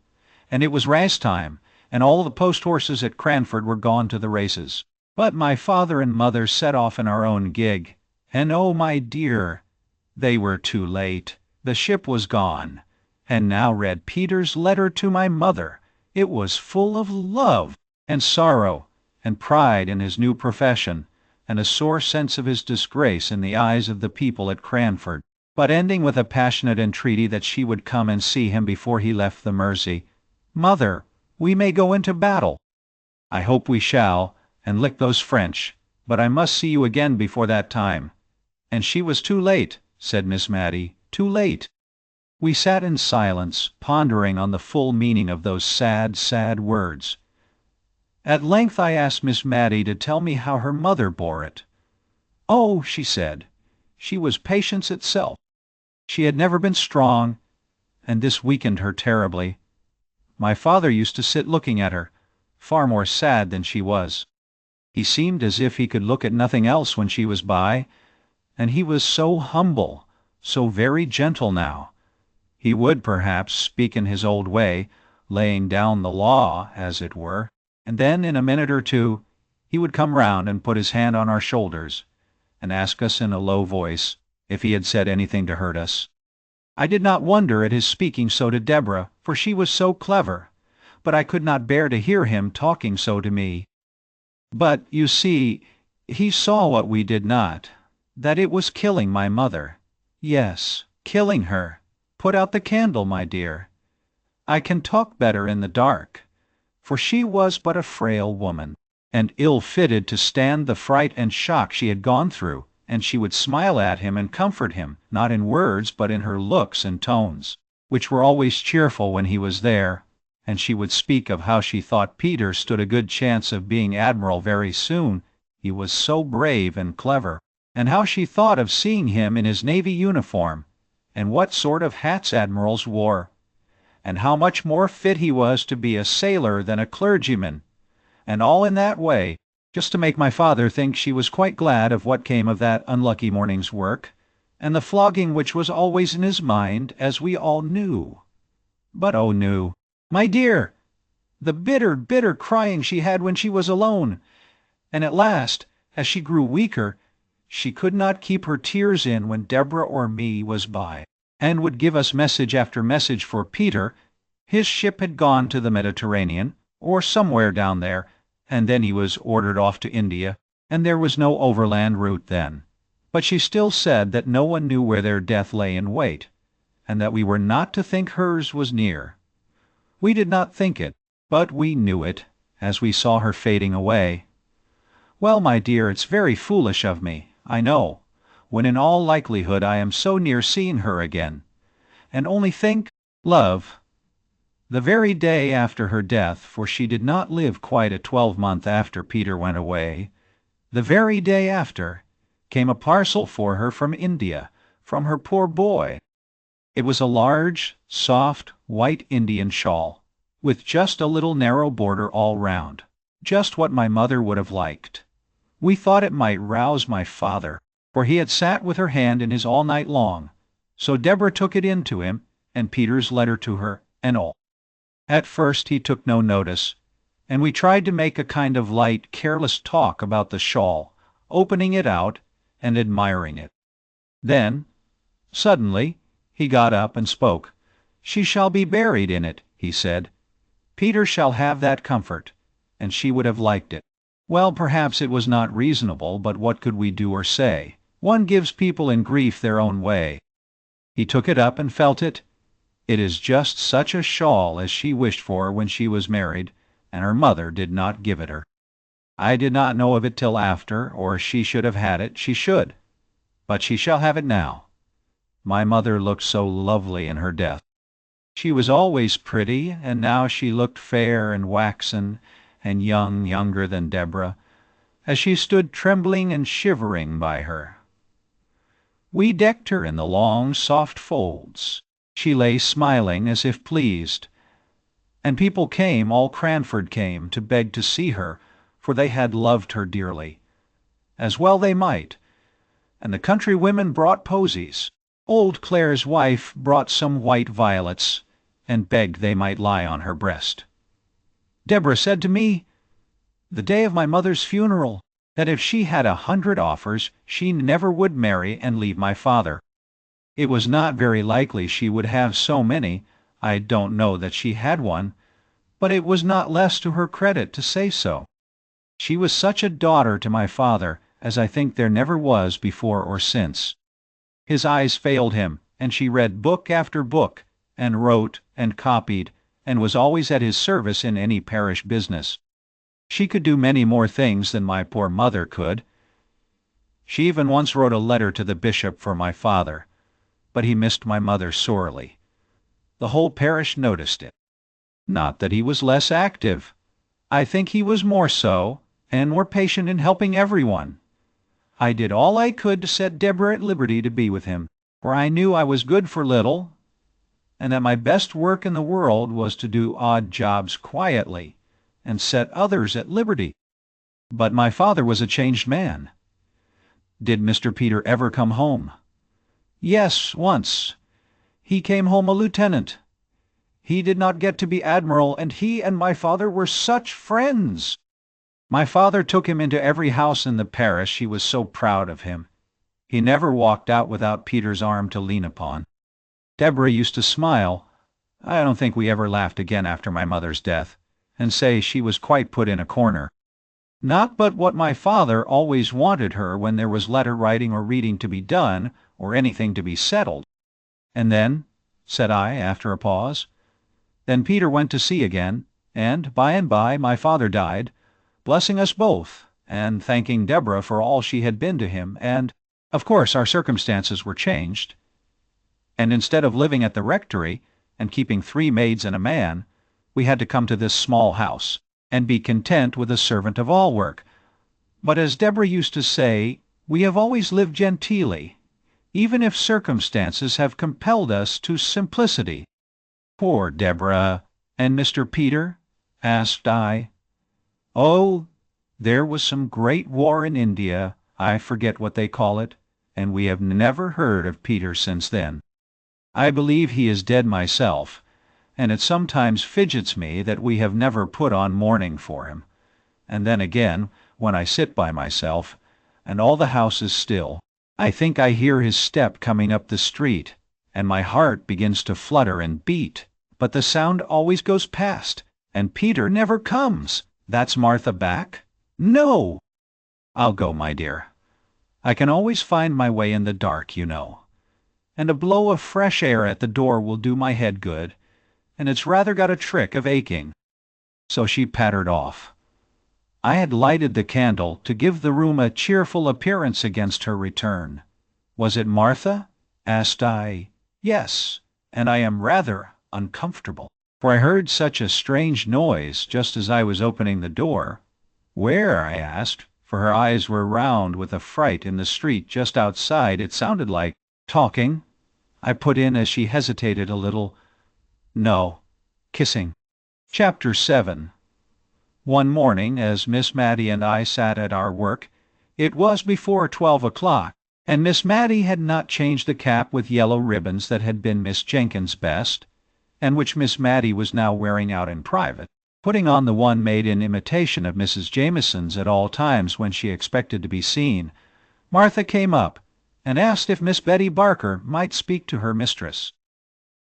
and it was race time, and all the post-horses at Cranford were gone to the races. But my father and mother set off in our own gig, and oh, my dear, they were too late. The ship was gone. And now read Peter's letter to my mother. It was full of love, and sorrow, and pride in his new profession, and a sore sense of his disgrace in the eyes of the people at Cranford, but ending with a passionate entreaty that she would come and see him before he left the Mersey. Mother, we may go into battle. I hope we shall, and lick those French, but I must see you again before that time. And she was too late, said Miss Matty, too late. We sat in silence, pondering on the full meaning of those sad, sad words. At length I asked Miss Matty to tell me how her mother bore it. Oh, she said, she was patience itself. She had never been strong, and this weakened her terribly. My father used to sit looking at her, far more sad than she was. He seemed as if he could look at nothing else when she was by, and he was so humble, so very gentle now. He would, perhaps, speak in his old way, laying down the law, as it were, and then in a minute or two he would come round and put his hand on our shoulders, and ask us in a low voice if he had said anything to hurt us. I did not wonder at his speaking so to Deborah, for she was so clever, but I could not bear to hear him talking so to me. But, you see, he saw what we did not, that it was killing my mother. Yes, killing her. Put out the candle, my dear. I can talk better in the dark, for she was but a frail woman, and ill-fitted to stand the fright and shock she had gone through, and she would smile at him and comfort him, not in words but in her looks and tones, which were always cheerful when he was there, and she would speak of how she thought Peter stood a good chance of being admiral very soon, he was so brave and clever, and how she thought of seeing him in his navy uniform, and what sort of hats admirals wore, and how much more fit he was to be a sailor than a clergyman, and all in that way, just to make my father think she was quite glad of what came of that unlucky morning's work, and the flogging which was always in his mind, as we all knew. But oh, knew, my dear, the bitter, bitter crying she had when she was alone, and at last, as she grew weaker, She could not keep her tears in when Deborah or me was by, and would give us message after message for Peter. His ship had gone to the Mediterranean, or somewhere down there, and then he was ordered off to India, and there was no overland route then. But she still said that no one knew where their death lay in wait, and that we were not to think hers was near. We did not think it, but we knew it, as we saw her fading away. Well, my dear, it's very foolish of me, I know, when in all likelihood I am so near seeing her again. And only think, love, the very day after her death, for she did not live quite a 12-month after Peter went away, the very day after, came a parcel for her from India, from her poor boy. It was a large, soft, white Indian shawl, with just a little narrow border all round, just what my mother would have liked. We thought it might rouse my father, for he had sat with her hand in his all night long, so Deborah took it in to him, and Peter's letter to her, and all. At first he took no notice, and we tried to make a kind of light, careless talk about the shawl, opening it out and admiring it. Then, suddenly, he got up and spoke. "She shall be buried in it," he said. "Peter shall have that comfort," and she would have liked it. Well, perhaps it was not reasonable, but what could we do or say? One gives people in grief their own way. He took it up and felt it. It is just such a shawl as she wished for when she was married, and her mother did not give it her. I did not know of it till after, or she should have had it, she should. But she shall have it now. My mother looked so lovely in her death. She was always pretty, and now she looked fair and waxen, and younger than Deborah, as she stood trembling and shivering by her. We decked her in the long, soft folds. She lay smiling as if pleased, and people came, all Cranford came, to beg to see her, for they had loved her dearly. As well they might. And the country women brought posies. Old Clare's wife brought some white violets, and begged they might lie on her breast. Deborah said to me, the day of my mother's funeral, that if she had 100 offers, she never would marry and leave my father. It was not very likely she would have so many. I don't know that she had one, but it was not less to her credit to say so. She was such a daughter to my father as I think there never was before or since. His eyes failed him, and she read book after book, and wrote and copied, and was always at his service in any parish business. She could do many more things than my poor mother could. She even once wrote a letter to the bishop for my father, but he missed my mother sorely. The whole parish noticed it. Not that he was less active. I think he was more so, and more patient in helping everyone. I did all I could to set Deborah at liberty to be with him, for I knew I was good for little, and that my best work in the world was to do odd jobs quietly, and set others at liberty. But my father was a changed man. Did Mr. Peter ever come home? Yes, once. He came home a lieutenant. He did not get to be admiral, and he and my father were such friends. My father took him into every house in the parish, he was so proud of him. He never walked out without Peter's arm to lean upon. Deborah used to smile. I don't think we ever laughed again after my mother's death, and say she was quite put in a corner. Not but what my father always wanted her when there was letter writing or reading to be done, or anything to be settled. And then, said I, after a pause, then Peter went to sea again, and by my father died, blessing us both, and thanking Deborah for all she had been to him, and, of course, our circumstances were changed. And instead of living at the rectory, and keeping 3 maids and a man, we had to come to this small house, and be content with a servant of all work. But as Deborah used to say, we have always lived genteelly, even if circumstances have compelled us to simplicity. Poor Deborah! And Mr. Peter? Asked I. Oh, there was some great war in India, I forget what they call it, and we have never heard of Peter since then. I believe he is dead myself, and it sometimes fidgets me that we have never put on mourning for him. And then again, when I sit by myself, and all the house is still. I think I hear his step coming up the street, and my heart begins to flutter and beat, but the sound always goes past, and Peter never comes. That's Martha back? No! I'll go, my dear. I can always find my way in the dark, you know. And a blow of fresh air at the door will do my head good, and it's rather got a trick of aching. So she pattered off. I had lighted the candle to give the room a cheerful appearance against her return. Was it Martha? Asked I. Yes, and I am rather uncomfortable, for I heard such a strange noise just as I was opening the door. Where? I asked, for her eyes were round with affright. In the street just outside. It sounded like talking, I put in as she hesitated a little. No, kissing. Chapter 7. One morning, as Miss Matty and I sat at our work, it was before 12 o'clock, and Miss Matty had not changed the cap with yellow ribbons that had been Miss Jenkins's best, and which Miss Matty was now wearing out in private, putting on the one made in imitation of Mrs. Jameson's at all times when she expected to be seen. Martha came up, and asked if Miss Betty Barker might speak to her mistress.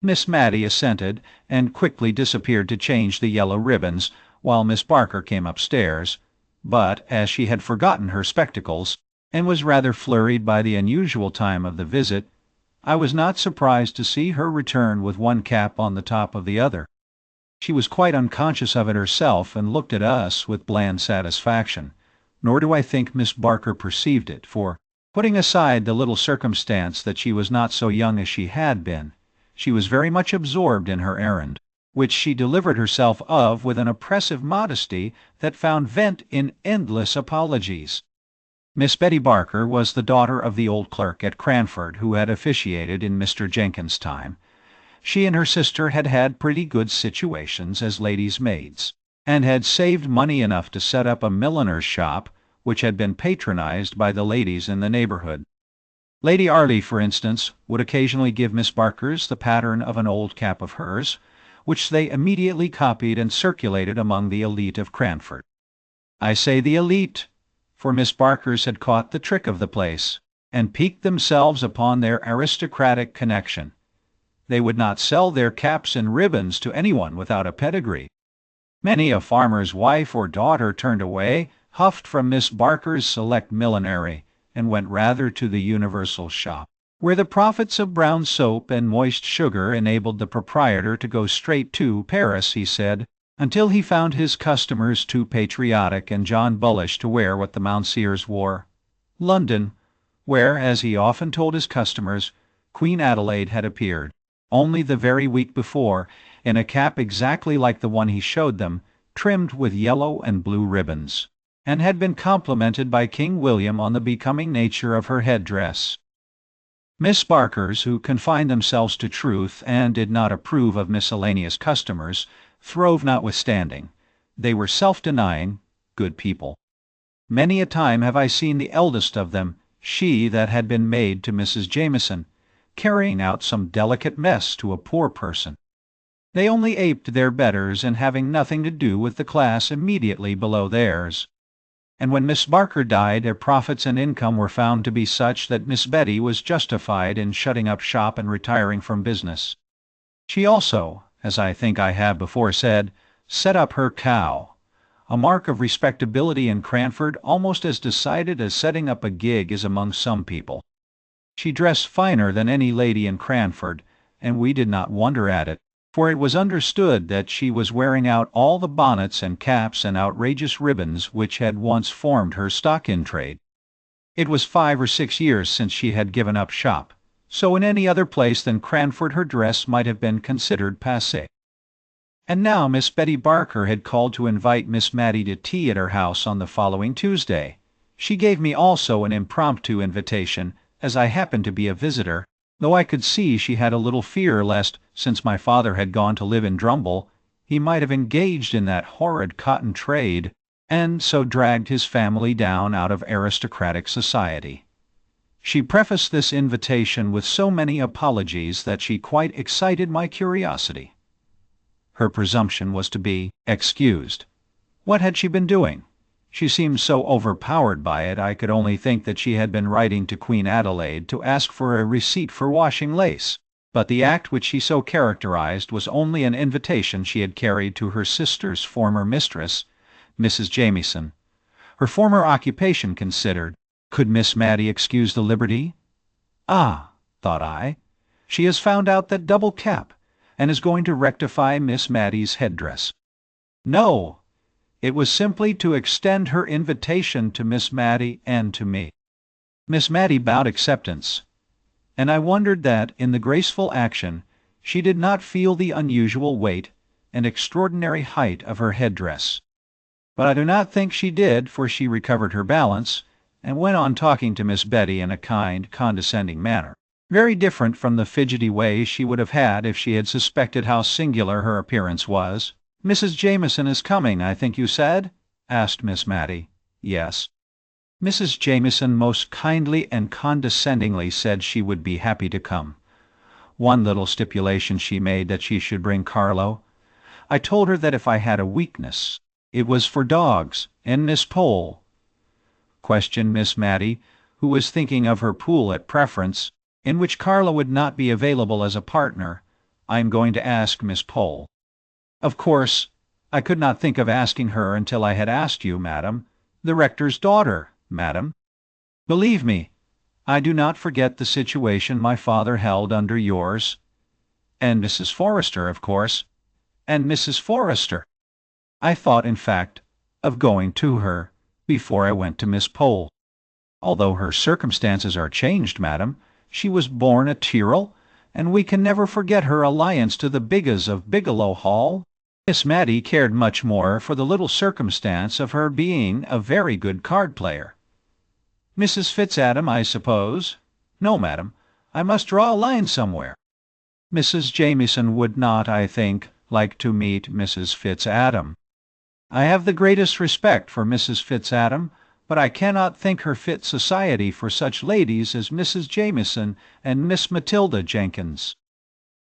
Miss Matty assented, and quickly disappeared to change the yellow ribbons, while Miss Barker came upstairs, but as she had forgotten her spectacles, and was rather flurried by the unusual time of the visit, I was not surprised to see her return with one cap on the top of the other. She was quite unconscious of it herself, and looked at us with bland satisfaction, nor do I think Miss Barker perceived it, for, putting aside the little circumstance that she was not so young as she had been, she was very much absorbed in her errand, which she delivered herself of with an oppressive modesty that found vent in endless apologies. Miss Betty Barker was the daughter of the old clerk at Cranford who had officiated in Mr. Jenkins's time. She and her sister had had pretty good situations as ladies' maids, and had saved money enough to set up a milliner's shop which had been patronized by the ladies in the neighborhood. Lady Arley, for instance, would occasionally give Miss Barkers the pattern of an old cap of hers, which they immediately copied and circulated among the elite of Cranford. I say the elite, for Miss Barkers had caught the trick of the place, and piqued themselves upon their aristocratic connection. They would not sell their caps and ribbons to anyone without a pedigree. Many a farmer's wife or daughter turned away, huffed from Miss Barker's select millinery, and went rather to the universal shop, where the profits of brown soap and moist sugar enabled the proprietor to go straight to Paris, he said, until he found his customers too patriotic and John Bullish to wear what the Mounseers wore. London, where, as he often told his customers, Queen Adelaide had appeared, only the very week before, in a cap exactly like the one he showed them, trimmed with yellow and blue ribbons, and had been complimented by King William on the becoming nature of her headdress. Miss Barkers, who confined themselves to truth and did not approve of miscellaneous customers, throve notwithstanding. They were self-denying, good people. Many a time have I seen the eldest of them, she that had been maid to Mrs. Jameson, carrying out some delicate mess to a poor person. They only aped their betters in having nothing to do with the class immediately below theirs. And when Miss Barker died, their profits and income were found to be such that Miss Betty was justified in shutting up shop and retiring from business. She also, as I think I have before said, set up her cow, a mark of respectability in Cranford almost as decided as setting up a gig is among some people. She dressed finer than any lady in Cranford, and we did not wonder at it, for it was understood that she was wearing out all the bonnets and caps and outrageous ribbons which had once formed her stock-in-trade. It was 5 or 6 years since she had given up shop, so in any other place than Cranford her dress might have been considered passé. And now Miss Betty Barker had called to invite Miss Matty to tea at her house on the following Tuesday. She gave me also an impromptu invitation, as I happened to be a visitor, though I could see she had a little fear lest, since my father had gone to live in Drumble, he might have engaged in that horrid cotton trade, and so dragged his family down out of aristocratic society. She prefaced this invitation with so many apologies that she quite excited my curiosity. Her presumption was to be excused. What had she been doing? She seemed so overpowered by it I could only think that she had been writing to Queen Adelaide to ask for a receipt for washing lace. But the act which she so characterized was only an invitation she had carried to her sister's former mistress, Mrs. Jamieson. Her former occupation considered, could Miss Matty excuse the liberty? Ah, thought I, she has found out that double cap, and is going to rectify Miss Matty's headdress. No, it was simply to extend her invitation to Miss Matty and to me. Miss Matty bowed acceptance, and I wondered that, in the graceful action, she did not feel the unusual weight and extraordinary height of her headdress. But I do not think she did, for she recovered her balance, and went on talking to Miss Betty in a kind, condescending manner, very different from the fidgety way she would have had if she had suspected how singular her appearance was. "Mrs. Jamieson is coming, I think you said?" asked Miss Matty. "Yes." Mrs. Jamieson most kindly and condescendingly said she would be happy to come. One little stipulation she made, that she should bring Carlo. I told her that if I had a weakness, it was for dogs and Miss Pole. Questioned Miss Matty, who was thinking of her pool at Preference, in which Carlo would not be available as a partner. I am going to ask Miss Pole. Of course, I could not think of asking her until I had asked you, madam, the rector's daughter, madam. Believe me, I do not forget the situation my father held under yours. And Mrs. Forrester, of course. And Mrs. Forrester. I thought, in fact, of going to her before I went to Miss Pole. Although her circumstances are changed, madam, she was born a Tyrrell, and we can never forget her alliance to the Biggas of Bigelow Hall. Miss Matty cared much more for the little circumstance of her being a very good card-player. Mrs. Fitzadam, I suppose? No, madam, I must draw a line somewhere. Mrs. Jamieson would not, I think, like to meet Mrs. Fitzadam. I have the greatest respect for Mrs. Fitzadam, but I cannot think her fit society for such ladies as Mrs. Jamieson and Miss Matilda Jenkins.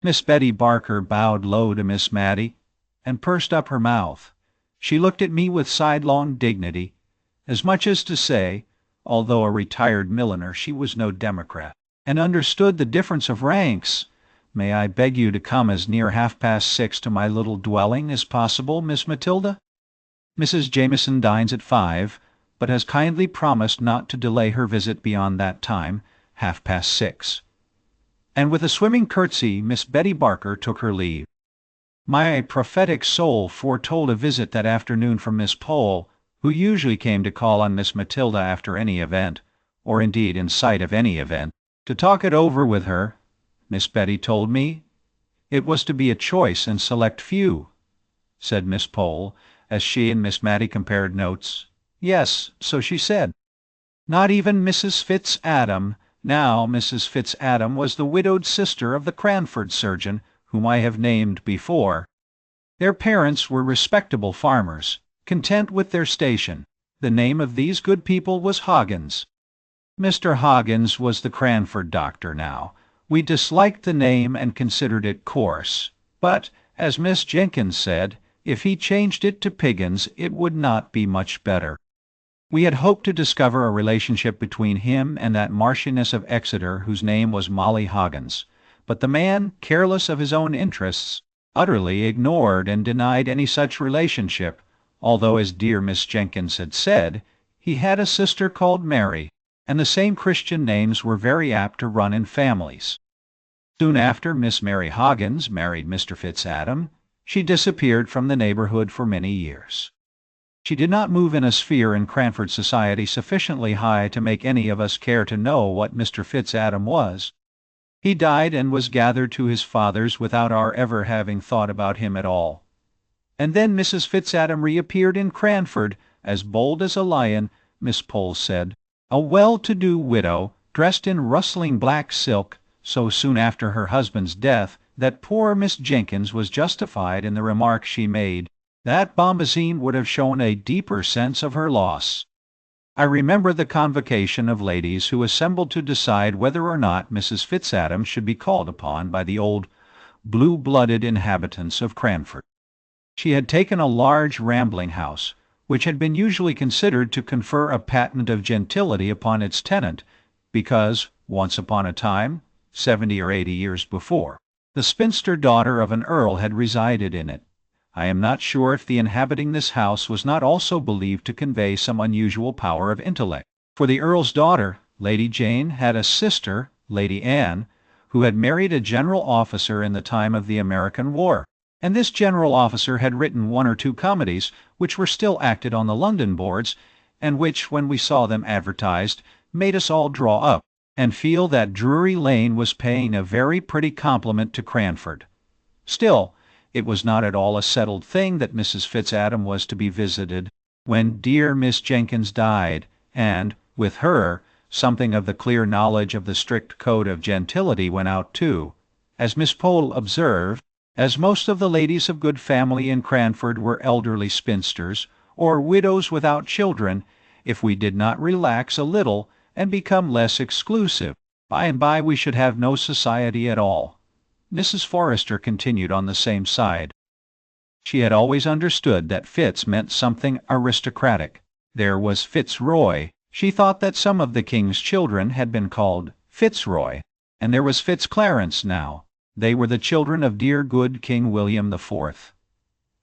Miss Betty Barker bowed low to Miss Matty, and pursed up her mouth. She looked at me with sidelong dignity, as much as to say, although a retired milliner, she was no democrat, and understood the difference of ranks. May I beg you to come as near 6:30 to my little dwelling as possible, Miss Matilda? Mrs. Jamieson dines at 5, but has kindly promised not to delay her visit beyond that time, 6:30. And with a swimming curtsy, Miss Betty Barker took her leave. My prophetic soul foretold a visit that afternoon from Miss Pole, who usually came to call on Miss Matilda after any event, or indeed in sight of any event, to talk it over with her. Miss Betty told me it was to be a choice and select few, said Miss Pole, as she and Miss Matty compared notes. Yes, so she said. Not even Mrs. Fitzadam. Now Mrs. Fitzadam was the widowed sister of the Cranford surgeon, whom I have named before. Their parents were respectable farmers, content with their station. The name of these good people was Hoggins. Mr. Hoggins was the Cranford doctor now. We disliked the name and considered it coarse, but, as Miss Jenkins said, if he changed it to Piggins it would not be much better. We had hoped to discover a relationship between him and that Marchioness of Exeter whose name was Molly Hoggins, but the man, careless of his own interests, utterly ignored and denied any such relationship, although, as dear Miss Jenkins had said, he had a sister called Mary, and the same Christian names were very apt to run in families. Soon after Miss Mary Hoggins married Mr. Fitzadam, she disappeared from the neighborhood for many years. She did not move in a sphere in Cranford society sufficiently high to make any of us care to know what Mr. Fitzadam was. He died and was gathered to his fathers without our ever having thought about him at all. And then Mrs. Fitzadam reappeared in Cranford, as bold as a lion, Miss Pole said, a well-to-do widow, dressed in rustling black silk, so soon after her husband's death that poor Miss Jenkins was justified in the remark she made, that Bombazine would have shown a deeper sense of her loss. I remember the convocation of ladies who assembled to decide whether or not Mrs. Fitzadam should be called upon by the old blue-blooded inhabitants of Cranford. She had taken a large rambling house, which had been usually considered to confer a patent of gentility upon its tenant, because, once upon a time, 70 or 80 years before, the spinster daughter of an earl had resided in it. I am not sure if the inhabiting this house was not also believed to convey some unusual power of intellect, for the earl's daughter, Lady Jane, had a sister, Lady Anne, who had married a general officer in the time of the American War, and this general officer had written 1 or 2 comedies which were still acted on the London boards, and which, when we saw them advertised, made us all draw up and feel that Drury Lane was paying a very pretty compliment to Cranford. Still, it was not at all a settled thing that Mrs. Fitzadam was to be visited when dear Miss Jenkins died, and, with her, something of the clear knowledge of the strict code of gentility went out too. As Miss Pole observed, as most of the ladies of good family in Cranford were elderly spinsters, or widows without children, if we did not relax a little and become less exclusive, by and by we should have no society at all. Mrs. Forrester continued on the same side. She had always understood that Fitz meant something aristocratic. There was Fitzroy. She thought that some of the king's children had been called Fitzroy, and there was Fitzclarence now. They were the children of dear good King William the Fourth.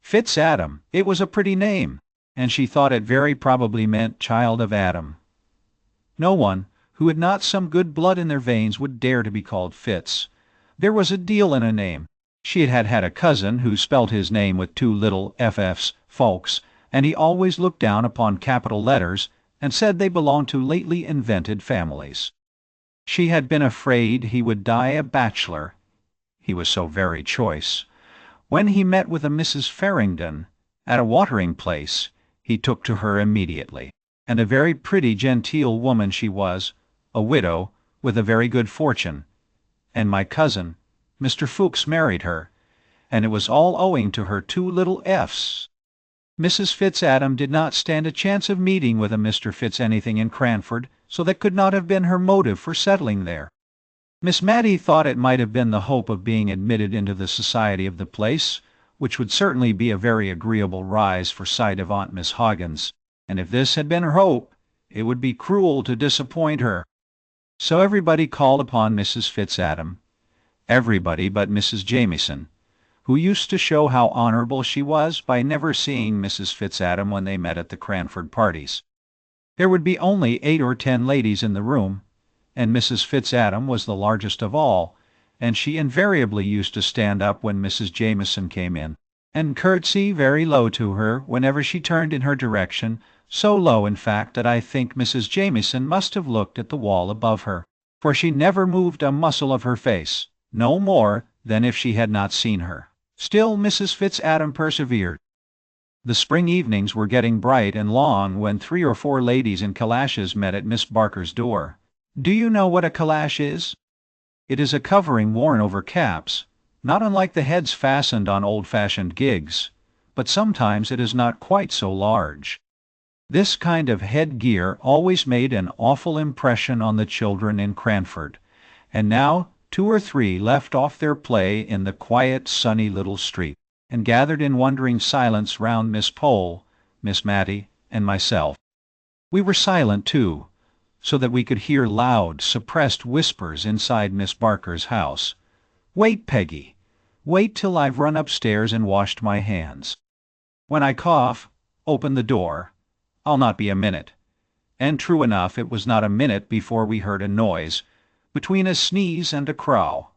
Fitzadam, it was a pretty name, and she thought it very probably meant child of Adam. No one who had not some good blood in their veins would dare to be called Fitz. There was a deal in a name. She had had a cousin who spelt his name with 2 little ff's, Fawkes, and he always looked down upon capital letters and said they belonged to lately invented families. She had been afraid he would die a bachelor. He was so very choice. When he met with a Mrs. Farringdon at a watering place, he took to her immediately, and a very pretty genteel woman she was, a widow, with a very good fortune, and my cousin, Mr. Fuchs, married her, and it was all owing to her 2 little f's. Mrs. Fitzadam did not stand a chance of meeting with a Mr. Fitz-anything in Cranford, so that could not have been her motive for settling there. Miss Matty thought it might have been the hope of being admitted into the society of the place, which would certainly be a very agreeable rise for sight of Aunt Miss Hoggins, and if this had been her hope, it would be cruel to disappoint her. So everybody called upon Mrs. Fitzadam, everybody but Mrs. Jamieson, who used to show how honorable she was by never seeing Mrs. Fitzadam when they met at the Cranford parties. There would be only 8 or 10 ladies in the room, and Mrs. Fitzadam was the largest of all, and she invariably used to stand up when Mrs. Jamieson came in, and curtsy very low to her whenever she turned in her direction, so low, in fact, that I think Mrs. Jamieson must have looked at the wall above her, for she never moved a muscle of her face, no more than if she had not seen her. Still Mrs. Fitzadam persevered. The spring evenings were getting bright and long when 3 or 4 ladies in calashes met at Miss Barker's door. Do you know what a calash is? It is a covering worn over caps, not unlike the heads fastened on old-fashioned gigs, but sometimes it is not quite so large. This kind of headgear always made an awful impression on the children in Cranford, and now 2 or 3 left off their play in the quiet, sunny little street, and gathered in wondering silence round Miss Pole, Miss Matty, and myself. We were silent, too, so that we could hear loud, suppressed whispers inside Miss Barker's house. "Wait, Peggy. Wait till I've run upstairs and washed my hands. When I cough, open the door. I'll not be a minute." And true enough, it was not a minute before we heard a noise, between a sneeze and a crow,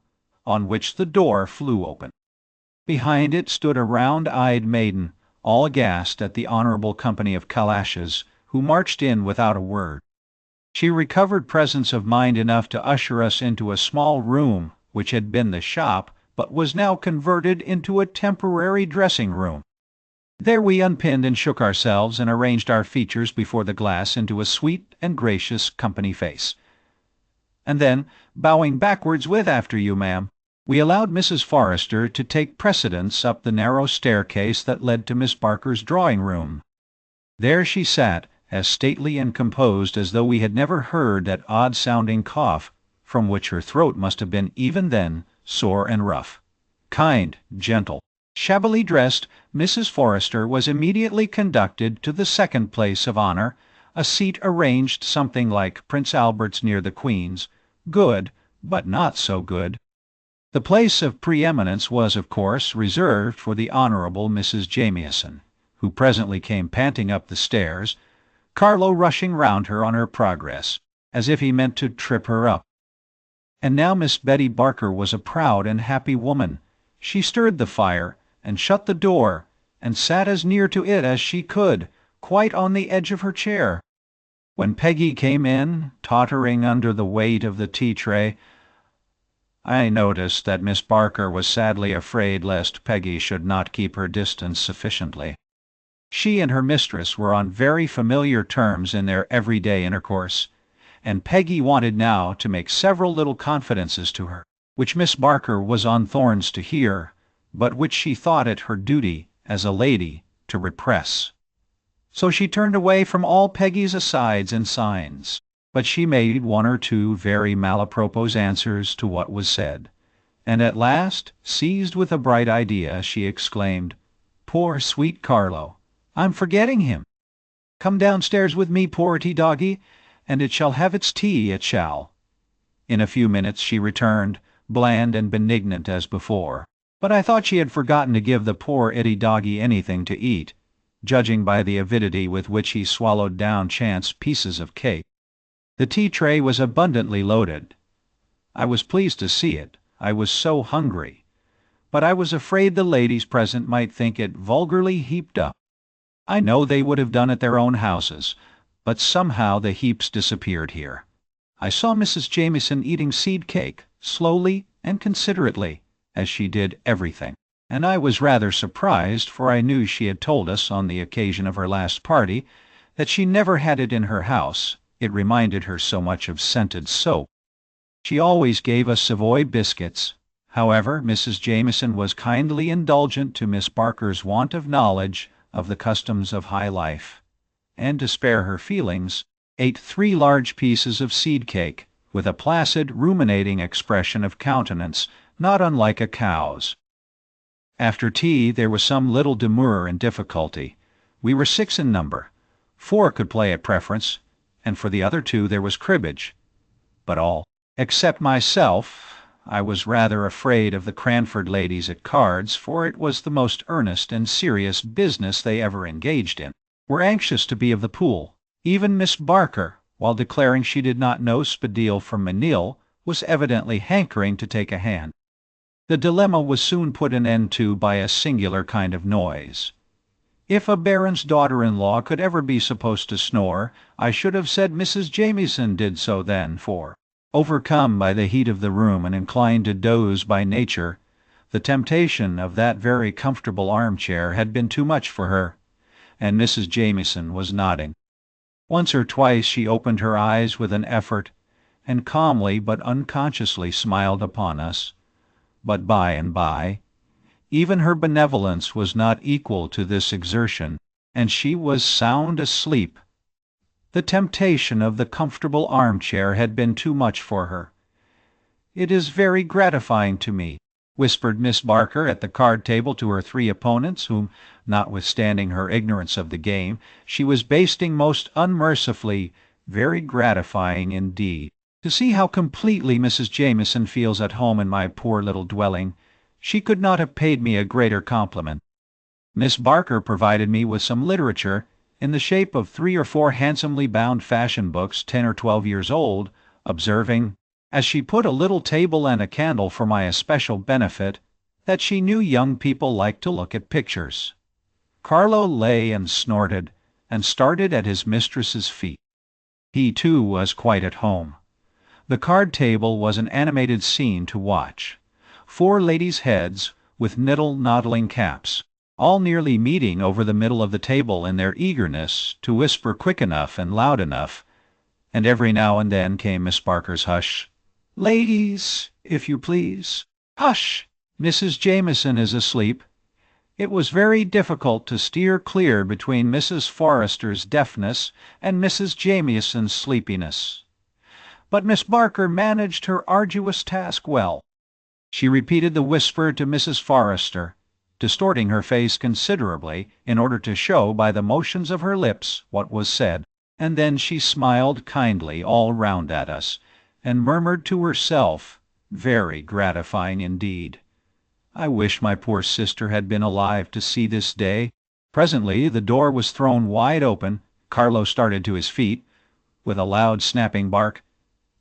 on which the door flew open. Behind it stood a round-eyed maiden, all aghast at the honorable company of calashes, who marched in without a word. She recovered presence of mind enough to usher us into a small room which had been the shop, but was now converted into a temporary dressing-room. There we unpinned and shook ourselves and arranged our features before the glass into a sweet and gracious company face. And then, bowing backwards with "After you, ma'am," we allowed Mrs. Forrester to take precedence up the narrow staircase that led to Miss Barker's drawing-room. There she sat, as stately and composed as though we had never heard that odd-sounding cough, from which her throat must have been even then sore and rough. Kind, gentle, shabbily dressed, Mrs. Forrester was immediately conducted to the second place of honor, a seat arranged something like Prince Albert's near the Queen's, good, but not so good. The place of preeminence was, of course, reserved for the Honorable Mrs. Jamieson, who presently came panting up the stairs, Carlo rushing round her on her progress, as if he meant to trip her up. And now Miss Betty Barker was a proud and happy woman. She stirred the fire, and shut the door, and sat as near to it as she could, quite on the edge of her chair. When Peggy came in, tottering under the weight of the tea-tray, I noticed that Miss Barker was sadly afraid lest Peggy should not keep her distance sufficiently. She and her mistress were on very familiar terms in their everyday intercourse, and Peggy wanted now to make several little confidences to her, which Miss Barker was on thorns to hear, but which she thought it her duty, as a lady, to repress. So she turned away from all Peggy's asides and signs, but she made one or two very malapropos answers to what was said, and at last, seized with a bright idea, she exclaimed, "Poor sweet Carlo! I'm forgetting him. Come downstairs with me, poorty doggy, and it shall have its tea, it shall." In a few minutes she returned, bland and benignant as before, but I thought she had forgotten to give the poor itty doggy anything to eat, judging by the avidity with which he swallowed down chance pieces of cake. The tea-tray was abundantly loaded. I was pleased to see it, I was so hungry, but I was afraid the ladies present might think it vulgarly heaped up. I know they would have done at their own houses, but somehow the heaps disappeared here. I saw Mrs. Jamieson eating seed cake, slowly and considerately, as she did everything, and I was rather surprised, for I knew she had told us on the occasion of her last party that she never had it in her house. It reminded her so much of scented soap. She always gave us Savoy biscuits. However, Mrs. Jamieson was kindly indulgent to Miss Barker's want of knowledge of the customs of high life, and to spare her feelings, ate 3 large pieces of seed cake, with a placid, ruminating expression of countenance not unlike a cow's. After tea there was some little demur and difficulty. We were 6 in number. 4 could play at preference, and for the other 2 there was cribbage. But all, except myself, I was rather afraid of the Cranford ladies at cards, for it was the most earnest and serious business they ever engaged in, were anxious to be of the pool. Even Miss Barker, while declaring she did not know Spadille from Menil, was evidently hankering to take a hand. The dilemma was soon put an end to by a singular kind of noise. If a baron's daughter-in-law could ever be supposed to snore, I should have said Mrs. Jamieson did so then, for, overcome by the heat of the room and inclined to doze by nature, the temptation of that very comfortable armchair had been too much for her, and Mrs. Jamieson was nodding. Once or twice she opened her eyes with an effort, and calmly but unconsciously smiled upon us. But by and by, even her benevolence was not equal to this exertion, and she was sound asleep. The temptation of the comfortable armchair had been too much for her. "It is very gratifying to me," whispered Miss Barker at the card-table to her 3 opponents, whom, notwithstanding her ignorance of the game, she was basting most unmercifully, "very gratifying indeed, to see how completely Mrs. Jamieson feels at home in my poor little dwelling. She could not have paid me a greater compliment." Miss Barker provided me with some literature, in the shape of 3 or 4 handsomely bound fashion books 10 or 12 years old, observing, as she put a little table and a candle for my especial benefit, that she knew young people liked to look at pictures. Carlo lay and snorted, and started at his mistress's feet. He, too, was quite at home. The card-table was an animated scene to watch. 4 ladies' heads, with noddling caps, all nearly meeting over the middle of the table in their eagerness to whisper quick enough and loud enough, and every now and then came Miss Barker's hush. "Ladies, if you please. Hush! Mrs. Jamieson is asleep." It was very difficult to steer clear between Mrs. Forrester's deafness and Mrs. Jamieson's sleepiness. But Miss Barker managed her arduous task well. She repeated the whisper to Mrs. Forrester, distorting her face considerably in order to show by the motions of her lips what was said, and then she smiled kindly all round at us, and murmured to herself, "Very gratifying indeed. I wish my poor sister had been alive to see this day." Presently the door was thrown wide open, Carlo started to his feet, with a loud snapping bark,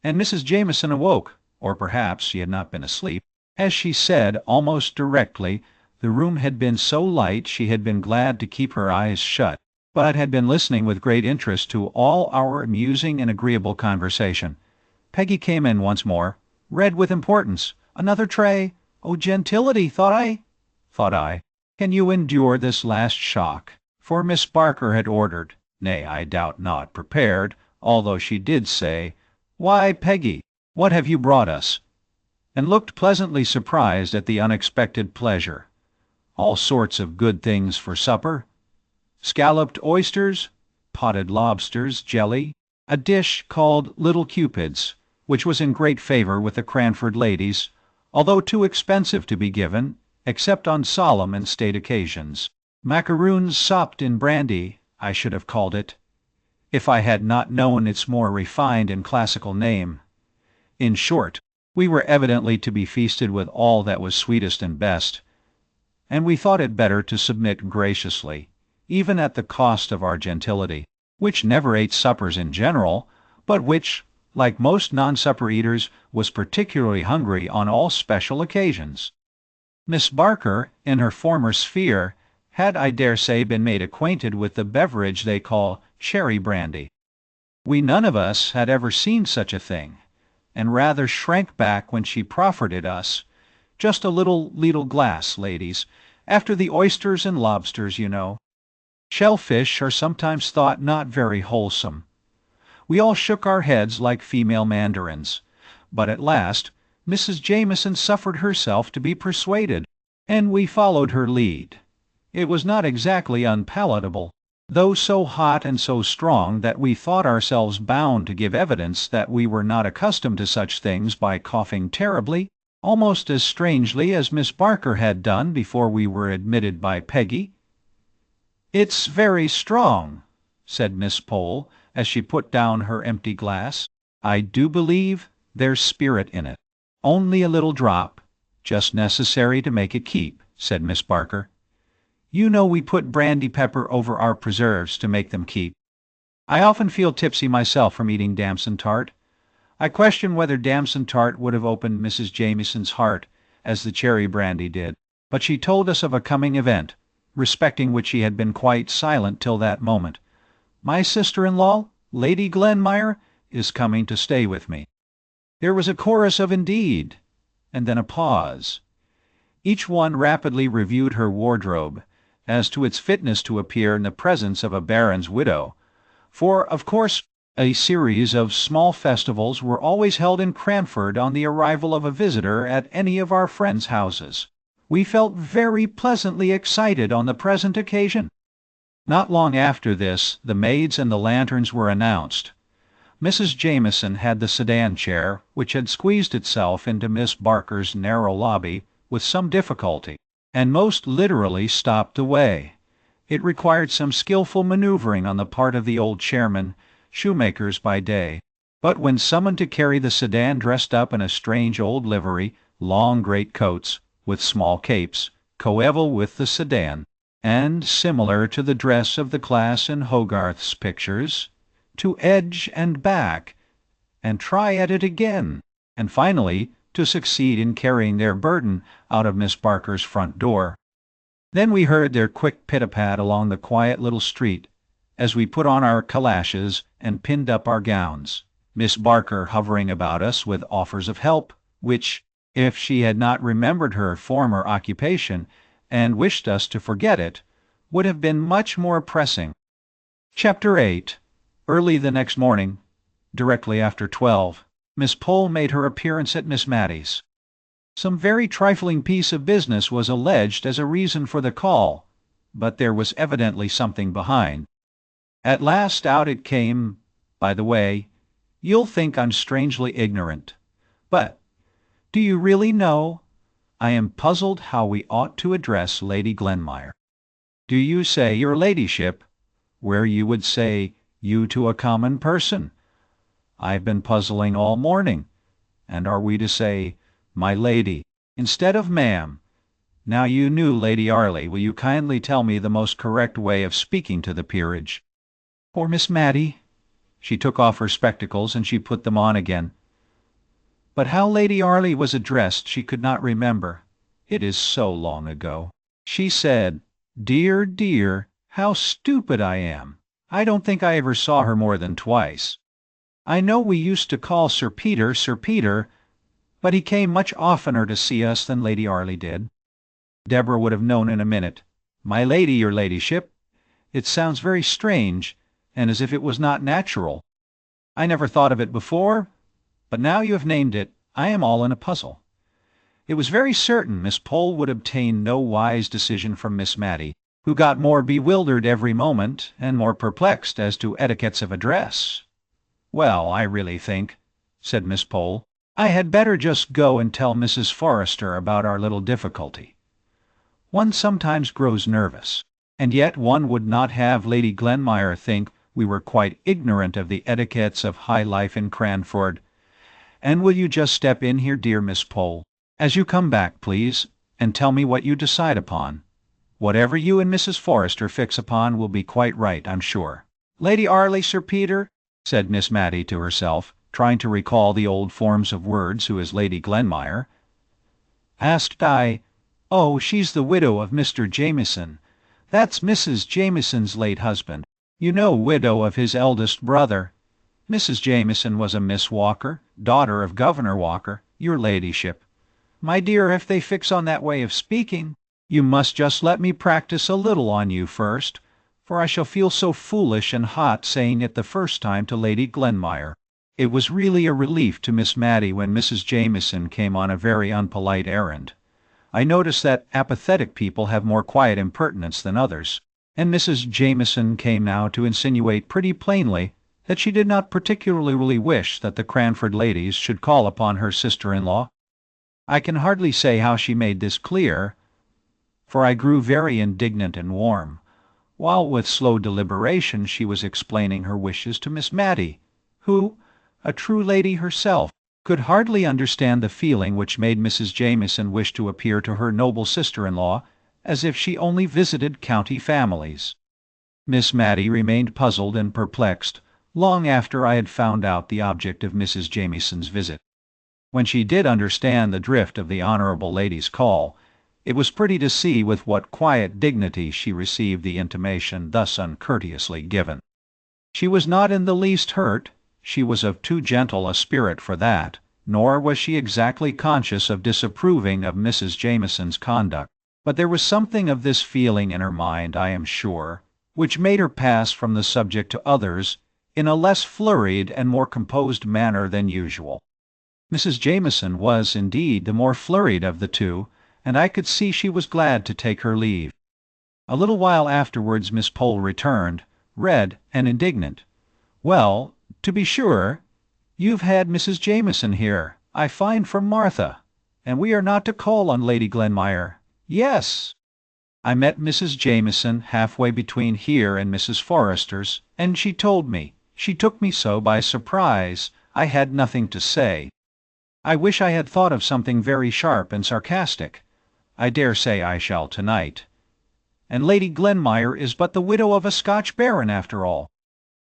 and Mrs. Jameson awoke, or perhaps she had not been asleep. As she said, almost directly, the room had been so light she had been glad to keep her eyes shut, but had been listening with great interest to all our amusing and agreeable conversation. Peggy came in once more, read with importance, "Another tray? Oh, gentility, thought I. Can you endure this last shock?" For Miss Barker had ordered, nay, I doubt not prepared, although she did say, "Why, Peggy, what have you brought us?" and looked pleasantly surprised at the unexpected pleasure. All sorts of good things for supper. Scalloped oysters, potted lobsters, jelly, a dish called Little Cupids, which was in great favor with the Cranford ladies, although too expensive to be given, except on solemn and state occasions. Macaroons sopped in brandy, I should have called it, if I had not known its more refined and classical name. In short, we were evidently to be feasted with all that was sweetest and best, and we thought it better to submit graciously, even at the cost of our gentility, which never ate suppers in general, but which, like most non-supper eaters, was particularly hungry on all special occasions. Miss Barker, in her former sphere, had, I dare say, been made acquainted with the beverage they call cherry brandy. We none of us had ever seen such a thing, and rather shrank back when she proffered it us. "Just a little glass, ladies, after the oysters and lobsters, you know. Shellfish are sometimes thought not very wholesome." We all shook our heads like female mandarins, but at last Mrs. Jameson suffered herself to be persuaded, and we followed her lead. It was not exactly unpalatable, though so hot and so strong that we thought ourselves bound to give evidence that we were not accustomed to such things by coughing terribly, almost as strangely as Miss Barker had done before we were admitted by Peggy. "It's very strong," said Miss Pole, as she put down her empty glass. "I do believe there's spirit in it." "Only a little drop, just necessary to make it keep," said Miss Barker. "You know we put brandy pepper over our preserves to make them keep. I often feel tipsy myself from eating damson tart. I question whether damson tart would have opened Mrs. Jameson's heart as the cherry brandy did, but she told us of a coming event, respecting which she had been quite silent till that moment. My sister-in-law, Lady Glenmire, is coming to stay with me." There was a chorus of "indeed," and then a pause. Each one rapidly reviewed her wardrobe, as to its fitness to appear in the presence of a baron's widow, for, of course, a series of small festivals were always held in Cranford on the arrival of a visitor at any of our friends' houses. We felt very pleasantly excited on the present occasion. Not long after this, the maids and the lanterns were announced. Mrs. Jameson had the sedan chair, which had squeezed itself into Miss Barker's narrow lobby with some difficulty, and most literally stopped the way. It required some skilful maneuvering on the part of the old chairmen, shoemakers by day, but when summoned to carry the sedan dressed up in a strange old livery, long great coats, with small capes, coeval with the sedan, and similar to the dress of the class in Hogarth's pictures, to edge and back, and try at it again, and finally to succeed in carrying their burden out of Miss Barker's front door. Then we heard their quick pit-a-pat along the quiet little street, as we put on our calashes and pinned up our gowns, Miss Barker hovering about us with offers of help, which, if she had not remembered her former occupation and wished us to forget it, would have been much more pressing. Chapter 8. Early the next morning, directly after 12, Miss Pole made her appearance at Miss Matty's. Some very trifling piece of business was alleged as a reason for the call, but there was evidently something behind. At last out it came. By the way, you'll think I'm strangely ignorant, but do you really know? I am puzzled how we ought to address Lady Glenmire. Do you say your ladyship, where you would say you to a common person? I've been puzzling all morning. And are we to say, my lady, instead of ma'am? Now you knew Lady Arley, will you kindly tell me the most correct way of speaking to the peerage? Poor Miss Matty. She took off her spectacles and she put them on again. But how Lady Arley was addressed she could not remember. It is so long ago. She said, "Dear, dear, how stupid I am. I don't think I ever saw her more than twice. I know we used to call Sir Peter, but he came much oftener to see us than Lady Arley did." Deborah would have known in a minute. "My lady, your ladyship. It sounds very strange, and as if it was not natural. I never thought of it before, but now you have named it, I am all in a puzzle." It was very certain Miss Pole would obtain no wise decision from Miss Matty, who got more bewildered every moment and more perplexed as to etiquettes of address. "Well, I really think," said Miss Pole, "I had better just go and tell Mrs. Forrester about our little difficulty. One sometimes grows nervous, and yet one would not have Lady Glenmire think we were quite ignorant of the etiquettes of high life in Cranford. And will you just step in here, dear Miss Pole, as you come back, please, and tell me what you decide upon. Whatever you and Mrs. Forrester fix upon will be quite right, I'm sure." "Lady Arley, Sir Peter," said Miss Matty to herself, trying to recall the old forms of words, who is Lady Glenmire. "Asked I. Oh, she's the widow of Mr. Jameson. That's Mrs. Jameson's late husband. You know, widow of his eldest brother. Mrs. Jameson was a Miss Walker, daughter of Governor Walker, your ladyship. My dear, if they fix on that way of speaking, you must just let me practice a little on you first, for I shall feel so foolish and hot saying it the first time to Lady Glenmire." It was really a relief to Miss Matty when Mrs. Jameson came on a very unpolite errand. I notice that apathetic people have more quiet impertinence than others, and Mrs. Jameson came now to insinuate pretty plainly that she did not particularly wish that the Cranford ladies should call upon her sister-in-law. I can hardly say how she made this clear, for I grew very indignant and warm, while with slow deliberation she was explaining her wishes to Miss Matty, who, a true lady herself, could hardly understand the feeling which made Mrs. Jameson wish to appear to her noble sister-in-law as if she only visited county families. Miss Matty remained puzzled and perplexed long after I had found out the object of Mrs. Jameson's visit. When she did understand the drift of the honourable lady's call, it was pretty to see with what quiet dignity she received the intimation thus uncourteously given. She was not in the least hurt. She was of too gentle a spirit for that, nor was she exactly conscious of disapproving of Mrs. Jameson's conduct. But there was something of this feeling in her mind, I am sure, which made her pass from the subject to others in a less flurried and more composed manner than usual. Mrs. Jameson was, indeed, the more flurried of the two, and I could see she was glad to take her leave. A little while afterwards Miss Pole returned, red and indignant. "Well, to be sure, you've had Mrs. Jameson here, I find from Martha, and we are not to call on Lady Glenmire. Yes. I met Mrs. Jameson halfway between here and Mrs. Forrester's, and she told me. She took me so by surprise, I had nothing to say. I wish I had thought of something very sharp and sarcastic. I dare say I shall tonight. And Lady Glenmire is but the widow of a Scotch baron, after all."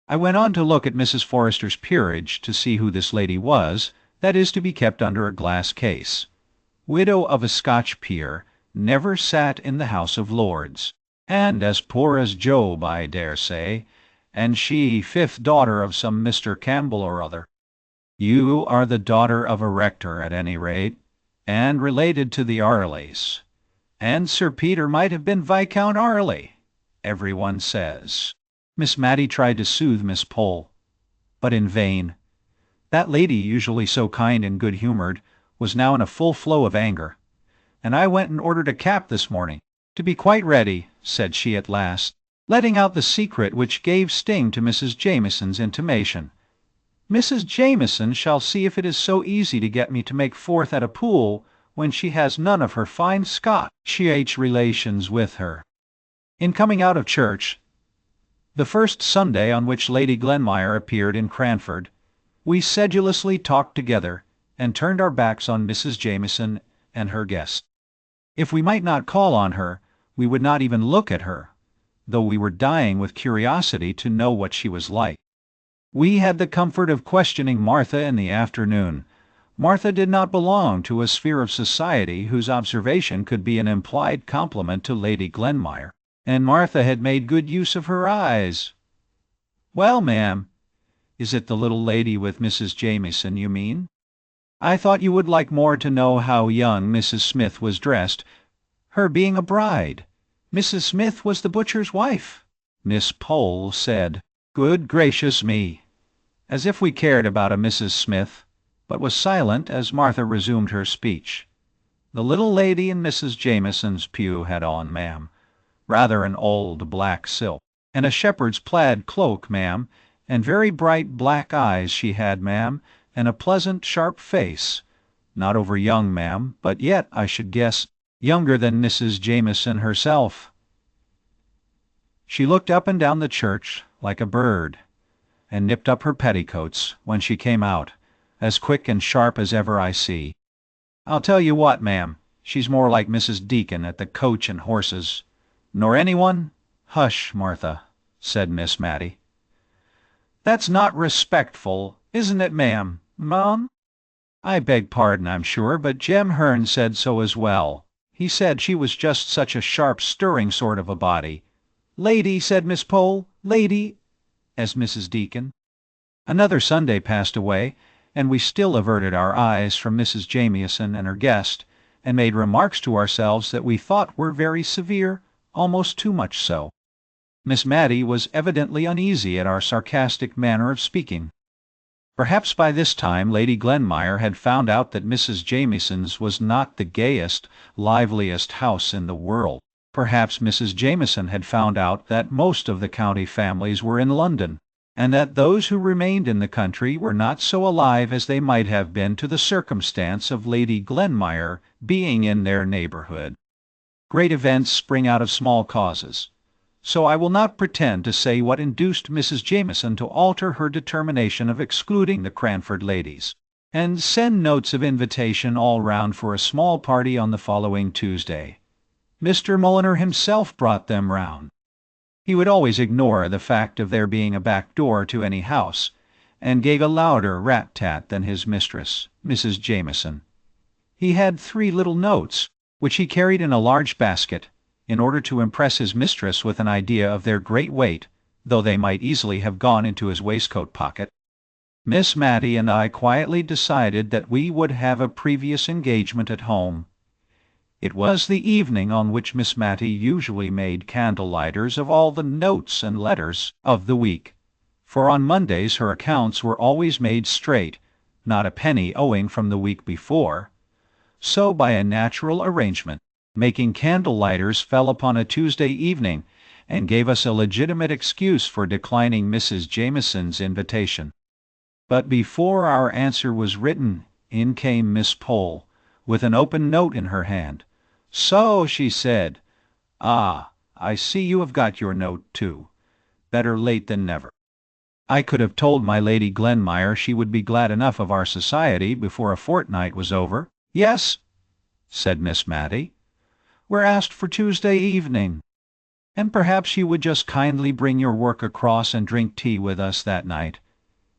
I went on to look at Mrs. Forrester's peerage to see who this lady was, that is to be kept under a glass case. Widow of a Scotch peer, never sat in the House of Lords, and as poor as Job, I dare say, and she fifth daughter of some Mr. Campbell or other. You are the daughter of a rector, at any rate, and related to the Arleys. And Sir Peter might have been Viscount Arley, every one says. Miss Matty tried to soothe Miss Pole, but in vain. That lady, usually so kind and good-humoured, was now in a full flow of anger. "And I went and ordered a cap this morning, to be quite ready," said she at last, letting out the secret which gave sting to Mrs. Jameson's intimation. "Mrs. Jameson shall see if it is so easy to get me to make fourth at a pool when she has none of her fine Scotch relations with her. In coming out of church, the first Sunday on which Lady Glenmire appeared in Cranford, we sedulously talked together, and turned our backs on Mrs. Jameson and her guest. If we might not call on her, we would not even look at her, though we were dying with curiosity to know what she was like. We had the comfort of questioning Martha in the afternoon. Martha did not belong to a sphere of society whose observation could be an implied compliment to Lady Glenmire, and Martha had made good use of her eyes. "Well, ma'am, is it the little lady with Mrs. Jameson, you mean? I thought you would like more to know how young Mrs. Smith was dressed, her being a bride. Mrs. Smith was the butcher's wife," Miss Pole said. "Good gracious me!" As if we cared about a Mrs. Smith, but was silent as Martha resumed her speech. "The little lady in Mrs. Jameson's pew had on, ma'am, rather an old black silk, and a shepherd's plaid cloak, ma'am, and very bright black eyes she had, ma'am, and a pleasant sharp face, not over young, ma'am, but yet, I should guess, younger than Mrs. Jameson herself. She looked up and down the church like a bird, and nipped up her petticoats when she came out, as quick and sharp as ever I see. I'll tell you what, ma'am, she's more like Mrs. Deacon at the Coach and Horses, nor anyone—" "Hush, Martha," said Miss Matty. "That's not respectful, isn't it, ma'am? I beg pardon, I'm sure, but Jem Hearn said so as well. He said she was just such a sharp, stirring sort of a body." "Lady," said Miss Pole, "lady," as Mrs. Deacon. Another Sunday passed away, and we still averted our eyes from Mrs. Jameson and her guest, and made remarks to ourselves that we thought were very severe, almost too much so. Miss Matty was evidently uneasy at our sarcastic manner of speaking. Perhaps by this time Lady Glenmire had found out that Mrs. Jameson's was not the gayest, liveliest house in the world. Perhaps Mrs. Jameson had found out that most of the county families were in London, and that those who remained in the country were not so alive as they might have been to the circumstance of Lady Glenmire being in their neighbourhood. Great events spring out of small causes, so I will not pretend to say what induced Mrs. Jameson to alter her determination of excluding the Cranford ladies, and send notes of invitation all round for a small party on the following Tuesday. Mr. Mulliner himself brought them round. He would always ignore the fact of there being a back door to any house, and gave a louder rat-tat than his mistress, Mrs. Jameson. He had 3 little notes, which he carried in a large basket, in order to impress his mistress with an idea of their great weight, though they might easily have gone into his waistcoat pocket. Miss Matty and I quietly decided that we would have a previous engagement at home. It was the evening on which Miss Matty usually made candle-lighters of all the notes and letters of the week, for on Mondays her accounts were always made straight, not a penny owing from the week before. So, by a natural arrangement, making candle-lighters fell upon a Tuesday evening, and gave us a legitimate excuse for declining Mrs. Jameson's invitation. But before our answer was written, in came Miss Pole, with an open note in her hand. "So," she said. "Ah, I see you have got your note, too. Better late than never." I could have told my Lady Glenmire she would be glad enough of our society before a fortnight was over. "Yes," said Miss Matty, "we're asked for Tuesday evening, and perhaps you would just kindly bring your work across and drink tea with us that night.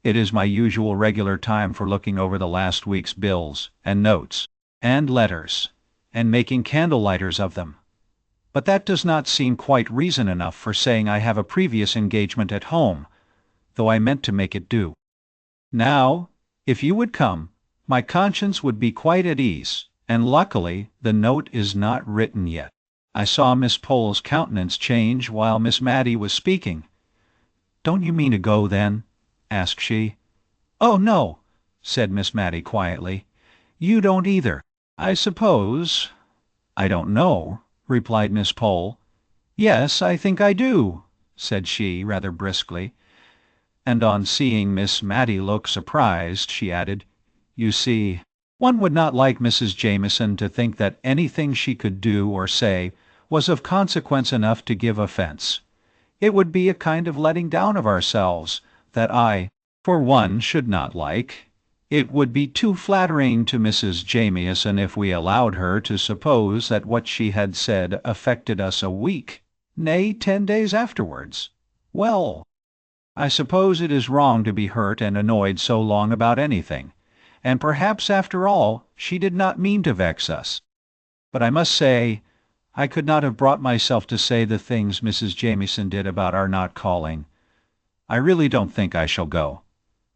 It is my usual regular time for looking over the last week's bills, and notes, and letters, and making candle-lighters of them. But that does not seem quite reason enough for saying I have a previous engagement at home, though I meant to make it do. Now, if you would come, my conscience would be quite at ease, and luckily the note is not written yet." I saw Miss Pole's countenance change while Miss Matty was speaking. "Don't you mean to go, then?" asked she. "Oh, no," said Miss Matty quietly. "You don't either, I suppose." "I don't know," replied Miss Pole. "Yes, I think I do," said she, rather briskly. And on seeing Miss Matty look surprised, she added, "You see, One would not like Mrs. Jameson to think that anything she could do or say was of consequence enough to give offense. It would be a kind of letting down of ourselves that I, for one, should not like. It would be too flattering to Mrs. Jameson if we allowed her to suppose that what she had said affected us a week, nay, 10 days afterwards. Well, I suppose it is wrong to be hurt and annoyed so long about anything, and perhaps after all she did not mean to vex us. But I must say, I could not have brought myself to say the things Mrs. Jameson did about our not calling. I really don't think I shall go.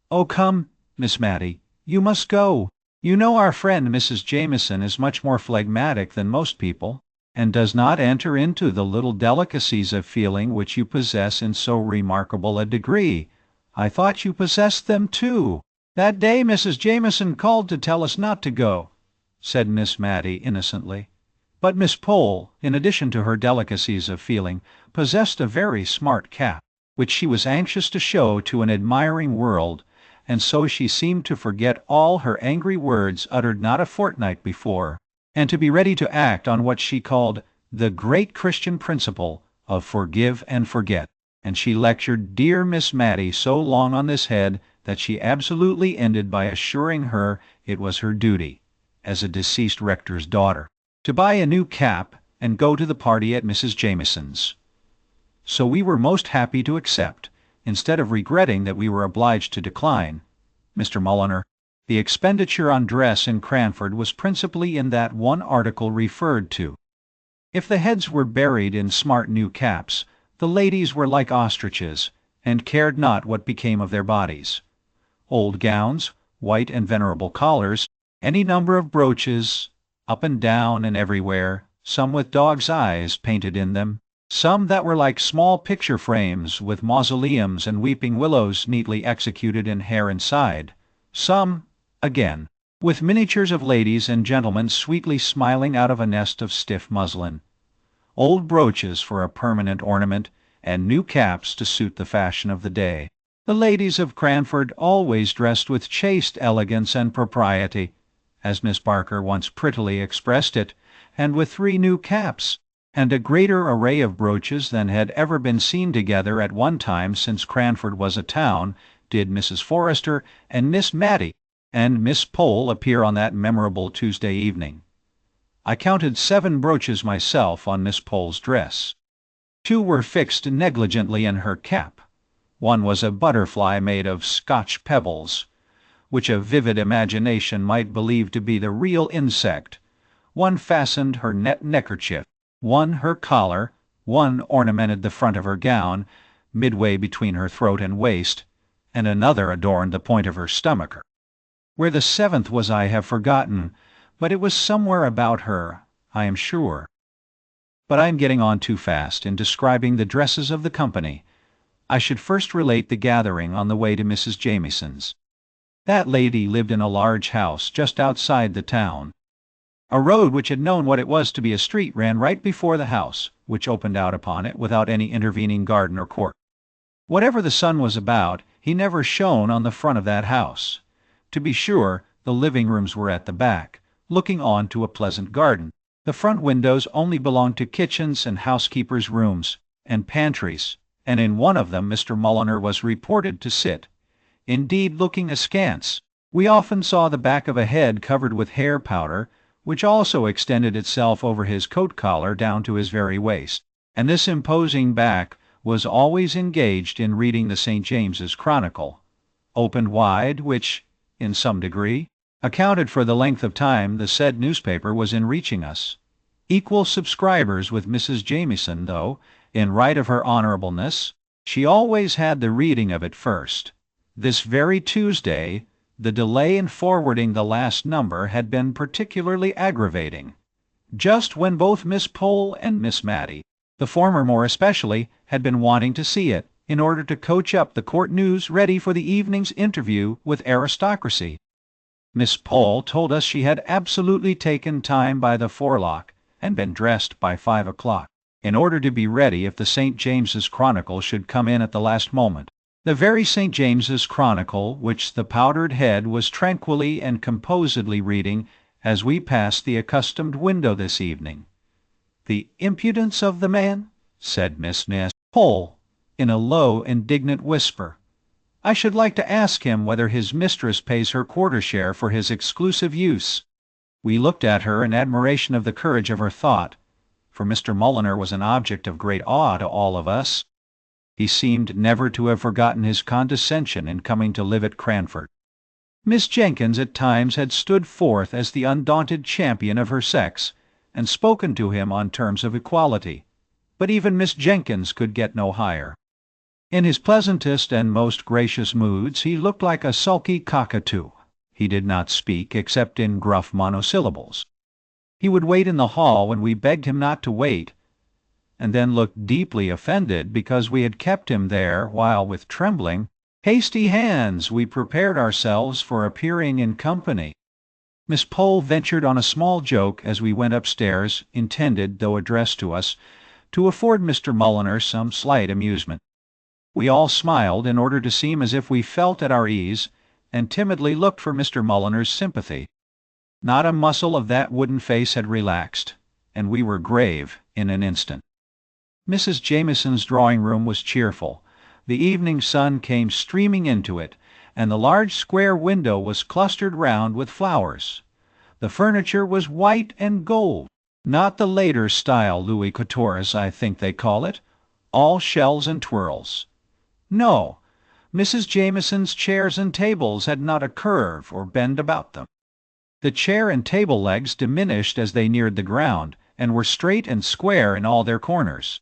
Oh, come, Miss Mattie, you must go. You know our friend Mrs. Jameson is much more phlegmatic than most people, and does not enter into the little delicacies of feeling which you possess in so remarkable a degree. I thought you possessed them too. That day Mrs. Jameson called to tell us not to go, said Miss Mattie innocently. But Miss Pole, in addition to her delicacies of feeling, possessed a very smart cap, which she was anxious to show to an admiring world, and so she seemed to forget all her angry words uttered not a fortnight before, and to be ready to act on what she called the great Christian principle of forgive and forget, and she lectured dear Miss Mattie so long on this head that she absolutely ended by assuring her it was her duty, as a deceased rector's daughter, to buy a new cap and go to the party at Mrs. Jameson's. So we were most happy to accept, instead of regretting that we were obliged to decline. Mr. Mulliner, the expenditure on dress in Cranford was principally in that one article referred to. If the heads were buried in smart new caps, the ladies were like ostriches, and cared not what became of their bodies. Old gowns, white and venerable collars, any number of brooches, up and down and everywhere, some with dogs' eyes painted in them, some that were like small picture frames with mausoleums and weeping willows neatly executed in hair and side, some, again, with miniatures of ladies and gentlemen sweetly smiling out of a nest of stiff muslin, old brooches for a permanent ornament, and new caps to suit the fashion of the day. The ladies of Cranford always dressed with chaste elegance and propriety, as Miss Barker once prettily expressed it, and with 3 new caps, and a greater array of brooches than had ever been seen together at one time since Cranford was a town, did Mrs. Forrester and Miss Mattie and Miss Pole appear on that memorable Tuesday evening. I counted 7 brooches myself on Miss Pole's dress. 2 were fixed negligently in her cap. One was a butterfly made of Scotch pebbles, which a vivid imagination might believe to be the real insect. One fastened her net neckerchief, one her collar, one ornamented the front of her gown, midway between her throat and waist, and another adorned the point of her stomacher. Where the 7th was I have forgotten, but it was somewhere about her, I am sure. But I am getting on too fast in describing the dresses of the company. I should first relate the gathering on the way to Mrs. Jameson's. That lady lived in a large house just outside the town. A road which had known what it was to be a street ran right before the house, which opened out upon it without any intervening garden or court. Whatever the sun was about, he never shone on the front of that house. To be sure, the living rooms were at the back, looking on to a pleasant garden. The front windows only belonged to kitchens and housekeepers' rooms, and pantries, and in one of them Mr. Mulliner was reported to sit, indeed looking askance. We often saw the back of a head covered with hair powder, which also extended itself over his coat collar down to his very waist, and this imposing back was always engaged in reading the St. James's Chronicle, opened wide, which, in some degree, accounted for the length of time the said newspaper was in reaching us. Equal subscribers with Mrs. Jameson, though, in right of her honorableness, she always had the reading of it first. This very Tuesday, the delay in forwarding the last number had been particularly aggravating. Just when both Miss Pole and Miss Mattie, the former more especially, had been wanting to see it, in order to coach up the court news ready for the evening's interview with aristocracy. Miss Pole told us she had absolutely taken time by the forelock, and been dressed by 5 o'clock, in order to be ready if the St. James's Chronicle should come in at the last moment. The very St. James's Chronicle, which the powdered head was tranquilly and composedly reading as we passed the accustomed window this evening. "The impudence of the man," said Miss Pole, in a low, indignant whisper. "I should like to ask him whether his mistress pays her quarter share for his exclusive use." We looked at her in admiration of the courage of her thought, for Mr. Mulliner was an object of great awe to all of us. He seemed never to have forgotten his condescension in coming to live at Cranford. Miss Jenkins at times had stood forth as the undaunted champion of her sex, and spoken to him on terms of equality, but even Miss Jenkins could get no higher. In his pleasantest and most gracious moods he looked like a sulky cockatoo. He did not speak except in gruff monosyllables. He would wait in the hall when we begged him not to wait, and then looked deeply offended because we had kept him there while, with trembling, hasty hands, we prepared ourselves for appearing in company. Miss Pole ventured on a small joke as we went upstairs, intended, though addressed to us, to afford Mr. Mulliner some slight amusement. We all smiled in order to seem as if we felt at our ease, and timidly looked for Mr. Mulliner's sympathy. Not a muscle of that wooden face had relaxed, and we were grave in an instant. Mrs. Jamieson's drawing-room was cheerful. The evening sun came streaming into it, and the large square window was clustered round with flowers. The furniture was white and gold, not the later style Louis XIV, I think they call it, all shells and twirls. No, Mrs. Jamieson's chairs and tables had not a curve or bend about them. The chair and table legs diminished as they neared the ground, and were straight and square in all their corners.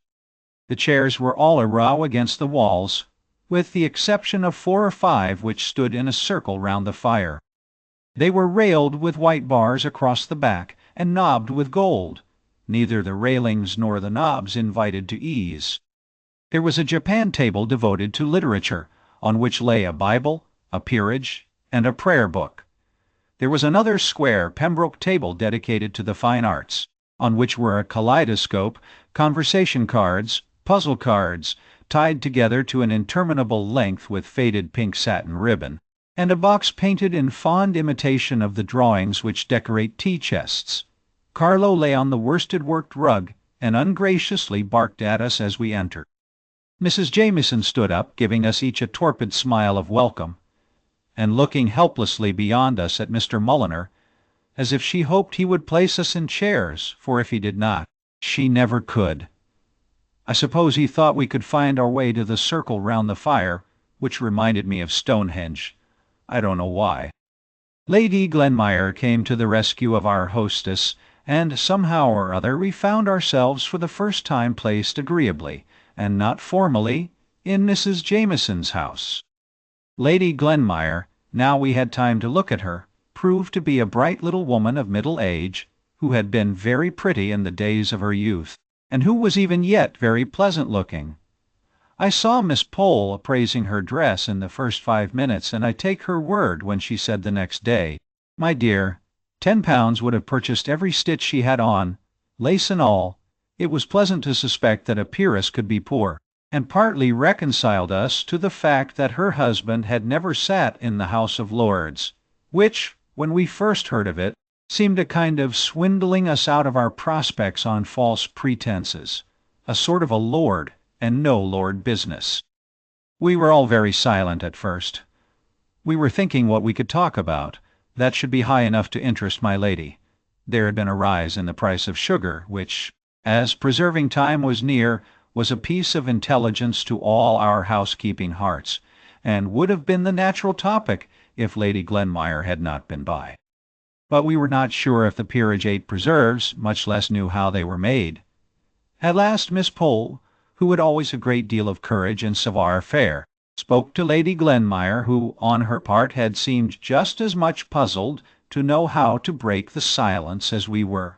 The chairs were all a row against the walls, with the exception of 4 or 5 which stood in a circle round the fire. They were railed with white bars across the back, and knobbed with gold. Neither the railings nor the knobs invited to ease. There was a Japan table devoted to literature, on which lay a Bible, a peerage, and a prayer book. There was another square Pembroke table dedicated to the fine arts, on which were a kaleidoscope, conversation cards, puzzle cards, tied together to an interminable length with faded pink satin ribbon, and a box painted in fond imitation of the drawings which decorate tea-chests. Carlo lay on the worsted-worked rug and ungraciously barked at us as we entered. Mrs. Jamieson stood up, giving us each a torpid smile of welcome, and looking helplessly beyond us at Mr. Mulliner, as if she hoped he would place us in chairs, for if he did not, she never could. I suppose he thought we could find our way to the circle round the fire, which reminded me of Stonehenge. I don't know why. Lady Glenmire came to the rescue of our hostess, and somehow or other we found ourselves for the first time placed agreeably, and not formally, in Mrs. Jamieson's house. Lady Glenmire, now we had time to look at her, proved to be a bright little woman of middle age, who had been very pretty in the days of her youth, and who was even yet very pleasant-looking. I saw Miss Pole appraising her dress in the first 5 minutes, and I take her word when she said the next day, "My dear, £10 would have purchased every stitch she had on, lace and all." It was pleasant to suspect that a peeress could be poor, and partly reconciled us to the fact that her husband had never sat in the House of Lords, which, when we first heard of it, seemed a kind of swindling us out of our prospects on false pretenses, a sort of a lord and no lord business. We were all very silent at first. We were thinking what we could talk about. That should be high enough to interest my lady. There had been a rise in the price of sugar, which, as preserving time was near, was a piece of intelligence to all our housekeeping hearts, and would have been the natural topic if Lady Glenmire had not been by. But we were not sure if the peerage ate preserves, much less knew how they were made. At last Miss Pole, who had always a great deal of courage and savoir-faire, spoke to Lady Glenmire, who, on her part, had seemed just as much puzzled to know how to break the silence as we were.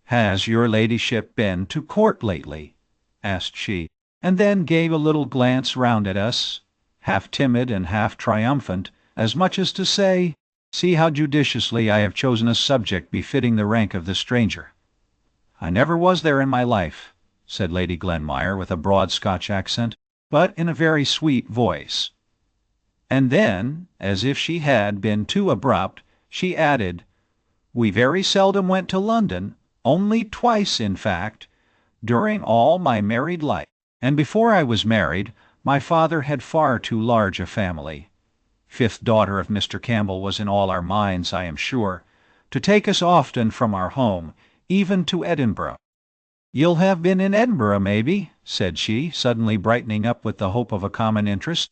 "Has your ladyship been to court lately?" asked she, and then gave a little glance round at us, half timid and half triumphant, as much as to say, "See how judiciously I have chosen a subject befitting the rank of the stranger." "I never was there in my life," said Lady Glenmire with a broad Scotch accent. but in a very sweet voice. And then, as if she had been too abrupt, she added, "We very seldom went to London, only twice, in fact, during all my married life. And before I was married, my father had far too large a family. Fifth daughter of Mr. Campbell was in all our minds, I am sure, to take us often from our home, even to Edinburgh." "You'll have been in Edinburgh, maybe," said she, suddenly brightening up with the hope of a common interest.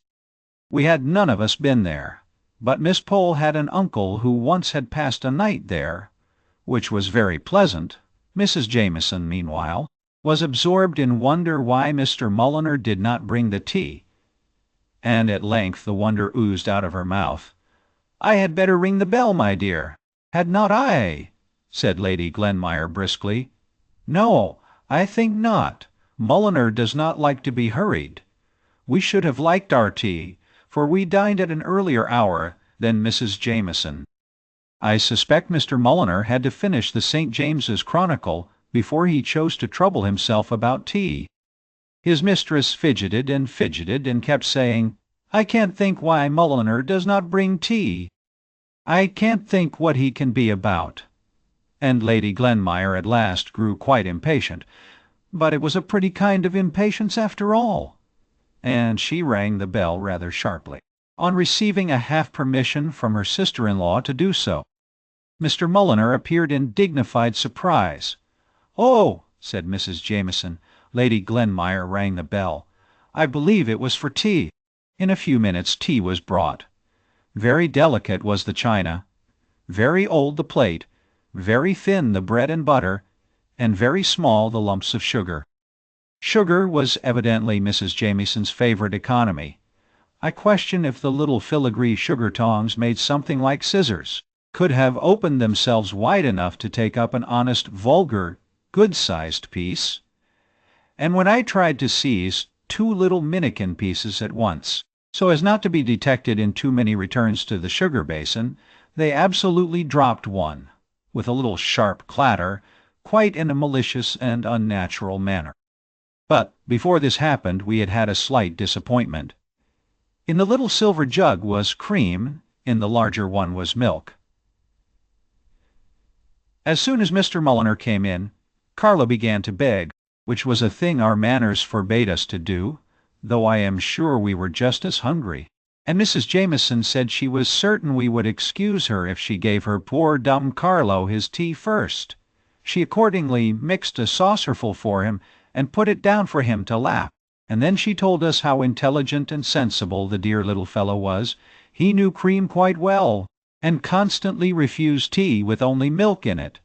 "We had none of us been there, but Miss Pole had an uncle who once had passed a night there, which was very pleasant." Mrs. Jameson, meanwhile, was absorbed in wonder why Mr. Mulliner did not bring the tea, and at length the wonder oozed out of her mouth. "I had better ring the bell, my dear." "Had not I?" said Lady Glenmire briskly. "No, I think not. Mulliner does not like to be hurried. We should have liked our tea, for we dined at an earlier hour than Mrs. Jameson. I suspect Mr. Mulliner had to finish the St. James's Chronicle before he chose to trouble himself about tea." His mistress fidgeted and kept saying, "I can't think why Mulliner does not bring tea. I can't think what he can be about." And Lady Glenmire at last grew quite impatient, but it was a pretty kind of impatience after all, and she rang the bell rather sharply, on receiving a half-permission from her sister-in-law to do so. Mr. Mulliner appeared in dignified surprise. "Oh," said Mrs. Jameson. Lady Glenmire rang the bell. "I believe it was for tea." In a few minutes tea was brought. Very delicate was the china, very old the plate, very thin the bread and butter, and very small the lumps of sugar. Sugar was evidently Mrs. Jameson's favorite economy. I question if the little filigree sugar tongs, made something like scissors, could have opened themselves wide enough to take up an honest, vulgar, good-sized piece. And when I tried to seize 2 little minikin pieces at once, so as not to be detected in too many returns to the sugar basin, they absolutely dropped one, with a little sharp clatter, quite in a malicious and unnatural manner. But before this happened we had had a slight disappointment. In the little silver jug was cream, in the larger one was milk. As soon as Mr. Mulliner came in, Carlo began to beg, which was a thing our manners forbade us to do, though I am sure we were just as hungry, and Mrs. Jameson said she was certain we would excuse her if she gave her poor dumb Carlo his tea first. She accordingly mixed a saucerful for him and put it down for him to lap, and then she told us how intelligent and sensible the dear little fellow was. He knew cream quite well, and constantly refused tea with only milk in it.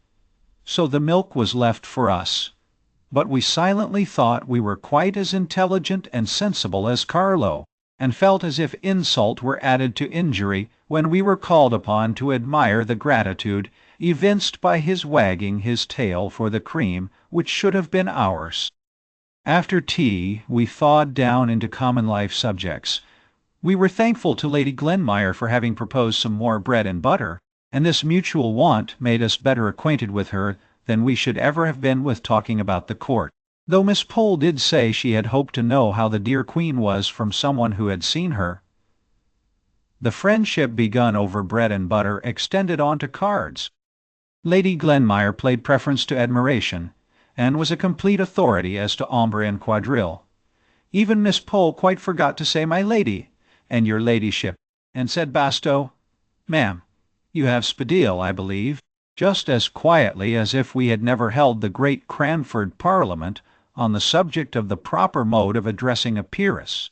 So the milk was left for us. But we silently thought we were quite as intelligent and sensible as Carlo, and felt as if insult were added to injury when we were called upon to admire the gratitude evinced by his wagging his tail for the cream which should have been ours. After tea we thawed down into common life subjects. We were thankful to Lady Glenmire for having proposed some more bread and butter, and this mutual want made us better acquainted with her than we should ever have been with talking about the court, though Miss Pole did say she had hoped to know how the dear Queen was from someone who had seen her. The friendship begun over bread and butter extended on to cards. Lady Glenmire played preference to admiration, and was a complete authority as to ombre and quadrille. Even Miss Pole quite forgot to say "my lady," and "your ladyship," and said basto, "Ma'am, you have spadille, I believe," just as quietly as if we had never held the great Cranford Parliament on the subject of the proper mode of addressing a peeress.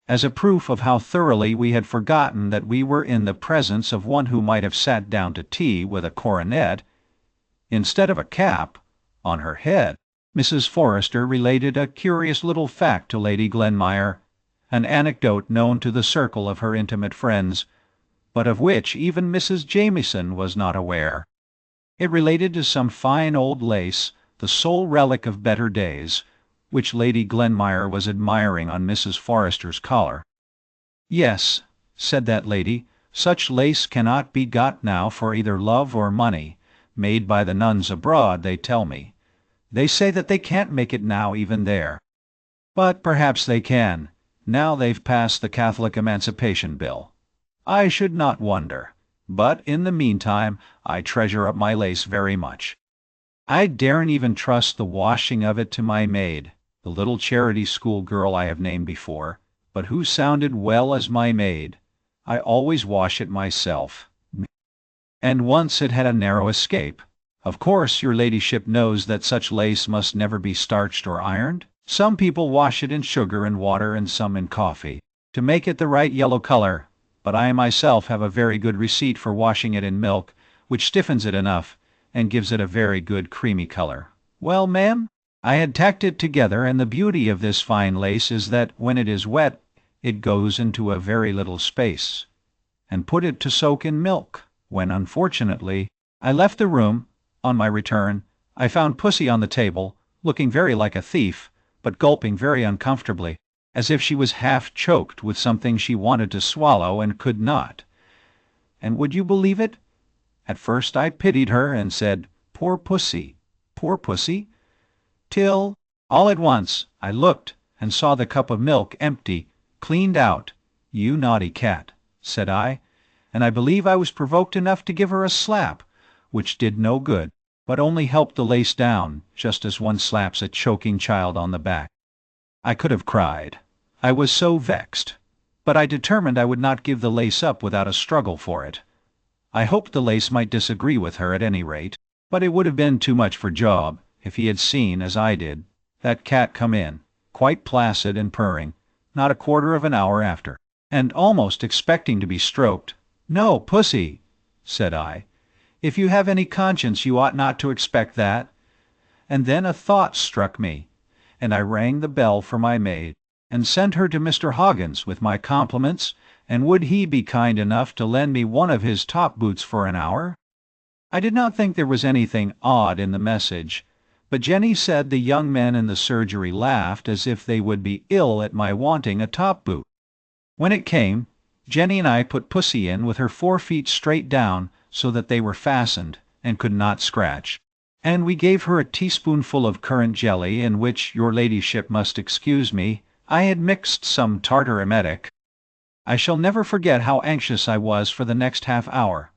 As a proof of how thoroughly we had forgotten that we were in the presence of one who might have sat down to tea with a coronet, instead of a cap, on her head, Mrs. Forrester related a curious little fact to Lady Glenmire, an anecdote known to the circle of her intimate friends, but of which even Mrs. Jameson was not aware. It related to some fine old lace, the sole relic of better days, which Lady Glenmire was admiring on Mrs. Forrester's collar. "Yes," said that lady, "such lace cannot be got now for either love or money, made by the nuns abroad, they tell me. They say that they can't make it now even there. But perhaps they can, Now they've passed the Catholic Emancipation Bill. I should not wonder. But in the meantime, I treasure up my lace very much. I daren't even trust the washing of it to my maid, the little charity school girl I have named before, but who sounded well as my maid. I always wash it myself. And once it had a narrow escape. Of course, your ladyship knows that such lace must never be starched or ironed. Some people wash it in sugar and water and some in coffee, to make it the right yellow color, but I myself have a very good receipt for washing it in milk, which stiffens it enough, and gives it a very good creamy color. Well, ma'am, I had tacked it together, and the beauty of this fine lace is that when it is wet, it goes into a very little space, and put it to soak in milk. When, unfortunately, I left the room, on my return, I found Pussy on the table, looking very like a thief, but gulping very uncomfortably, as if she was half choked with something she wanted to swallow and could not. And would you believe it? At first I pitied her and said, "Poor Pussy, poor Pussy," till, all at once, I looked and saw the cup of milk empty, cleaned out. "You naughty cat," said I, and I believe I was provoked enough to give her a slap, which did no good, but only helped the lace down, just as one slaps a choking child on the back. I could have cried. I was so vexed. But I determined I would not give the lace up without a struggle for it. I hoped the lace might disagree with her at any rate, but it would have been too much for Job, if he had seen, as I did, that cat come in, quite placid and purring, not a quarter of an hour after, and almost expecting to be stroked. "No, Pussy," said I. "If you have any conscience, you ought not to expect that." And then a thought struck me, and I rang the bell for my maid, and sent her to Mr. Hoggins with my compliments, and would he be kind enough to lend me one of his top boots for an hour? I did not think there was anything odd in the message, but Jenny said the young men in the surgery laughed as if they would be ill at my wanting a top boot. When it came, Jenny and I put Pussy in with her 4 feet straight down so that they were fastened and could not scratch, and we gave her a teaspoonful of currant jelly, in which, your ladyship must excuse me, I had mixed some tartar emetic. I shall never forget how anxious I was for the next half-hour.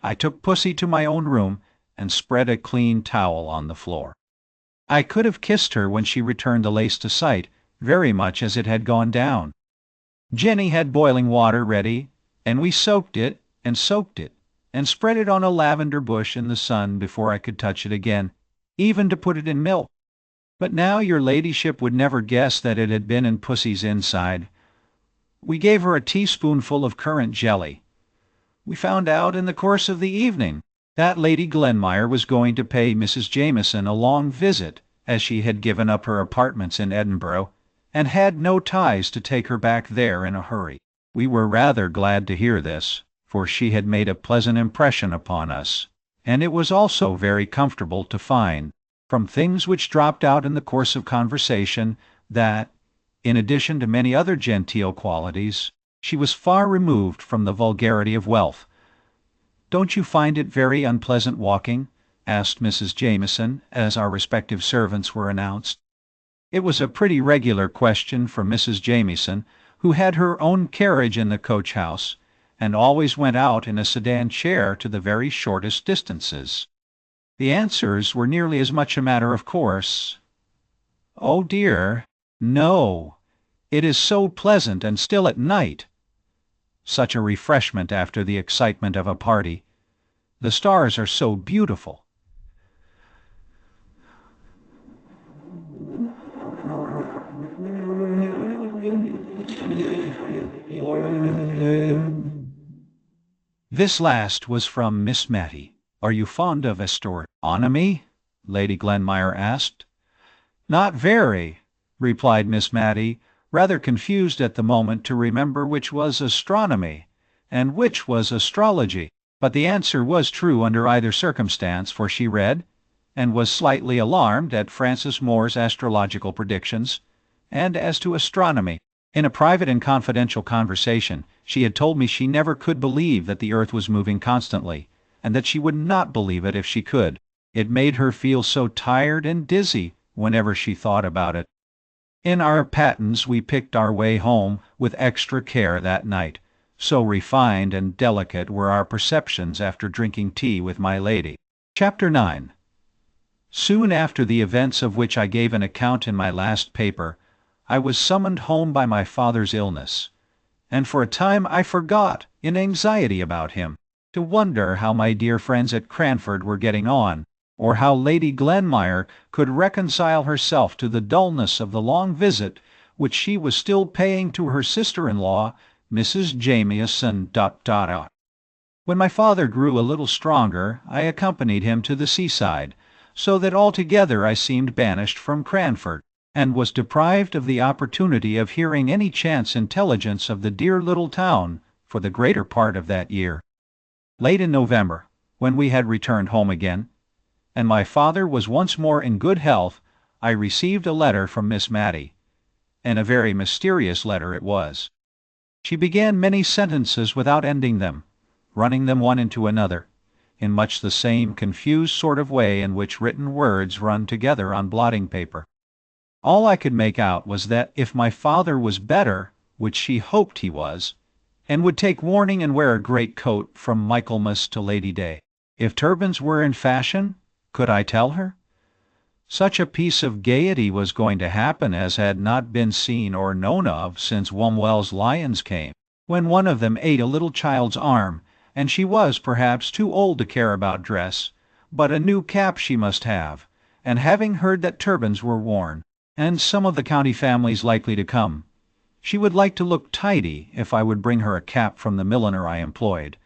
I took Pussy to my own room and spread a clean towel on the floor. I could have kissed her when she returned the lace to sight, very much as it had gone down. Jenny had boiling water ready, and we soaked it, and spread it on a lavender bush in the sun before I could touch it again, even to put it in milk. But now your ladyship would never guess that it had been in Pussy's inside. We gave her a teaspoonful of currant jelly. We found out in the course of the evening that Lady Glenmire was going to pay Mrs. Jameson a long visit, as she had given up her apartments in Edinburgh, and had no ties to take her back there in a hurry. We were rather glad to hear this, for she had made a pleasant impression upon us, and it was also very comfortable to find, from things which dropped out in the course of conversation, that, in addition to many other genteel qualities, she was far removed from the vulgarity of wealth. "Don't you find it very unpleasant walking?" asked Mrs. Jameson, as our respective servants were announced. It was a pretty regular question from Mrs. Jameson, who had her own carriage in the coach-house, and always went out in a sedan chair to the very shortest distances. The answers were nearly as much a matter of course. "Oh dear, no. It is so pleasant, and still at night. Such a refreshment after the excitement of a party. The stars are so beautiful." This last was from Miss Mattie. "Are you fond of astronomy?" Lady Glenmire asked. "Not very," replied Miss Mattie, rather confused at the moment to remember which was astronomy and which was astrology. But the answer was true under either circumstance, for she read, and was slightly alarmed at Francis Moore's astrological predictions, and as to astronomy, in a private and confidential conversation, she had told me she never could believe that the earth was moving constantly, and that she would not believe it if she could. It made her feel so tired and dizzy whenever she thought about it. In our pattens we picked our way home with extra care that night, so refined and delicate were our perceptions after drinking tea with my lady. Chapter 9. Soon after the events of which I gave an account in my last paper, I was summoned home by my father's illness, and for a time I forgot, in anxiety about him, to wonder how my dear friends at Cranford were getting on, or how Lady Glenmire could reconcile herself to the dullness of the long visit which she was still paying to her sister-in-law, Mrs. Jamieson. When my father grew a little stronger, I accompanied him to the seaside, so that altogether I seemed banished from Cranford, and was deprived of the opportunity of hearing any chance intelligence of the dear little town for the greater part of that year. Late in November, when we had returned home again, and my father was once more in good health, I received a letter from Miss Matty, and a very mysterious letter it was. She began many sentences without ending them, running them one into another, in much the same confused sort of way in which written words run together on blotting paper. All I could make out was that if my father was better, which she hoped he was, and would take warning and wear a great coat from Michaelmas to Lady Day, if turbans were in fashion, could I tell her? Such a piece of gaiety was going to happen as had not been seen or known of since Wombwell's lions came, when one of them ate a little child's arm, and she was perhaps too old to care about dress, but a new cap she must have, and having heard that turbans were worn, and some of the county families likely to come, she would like to look tidy if I would bring her a cap from the milliner I employed.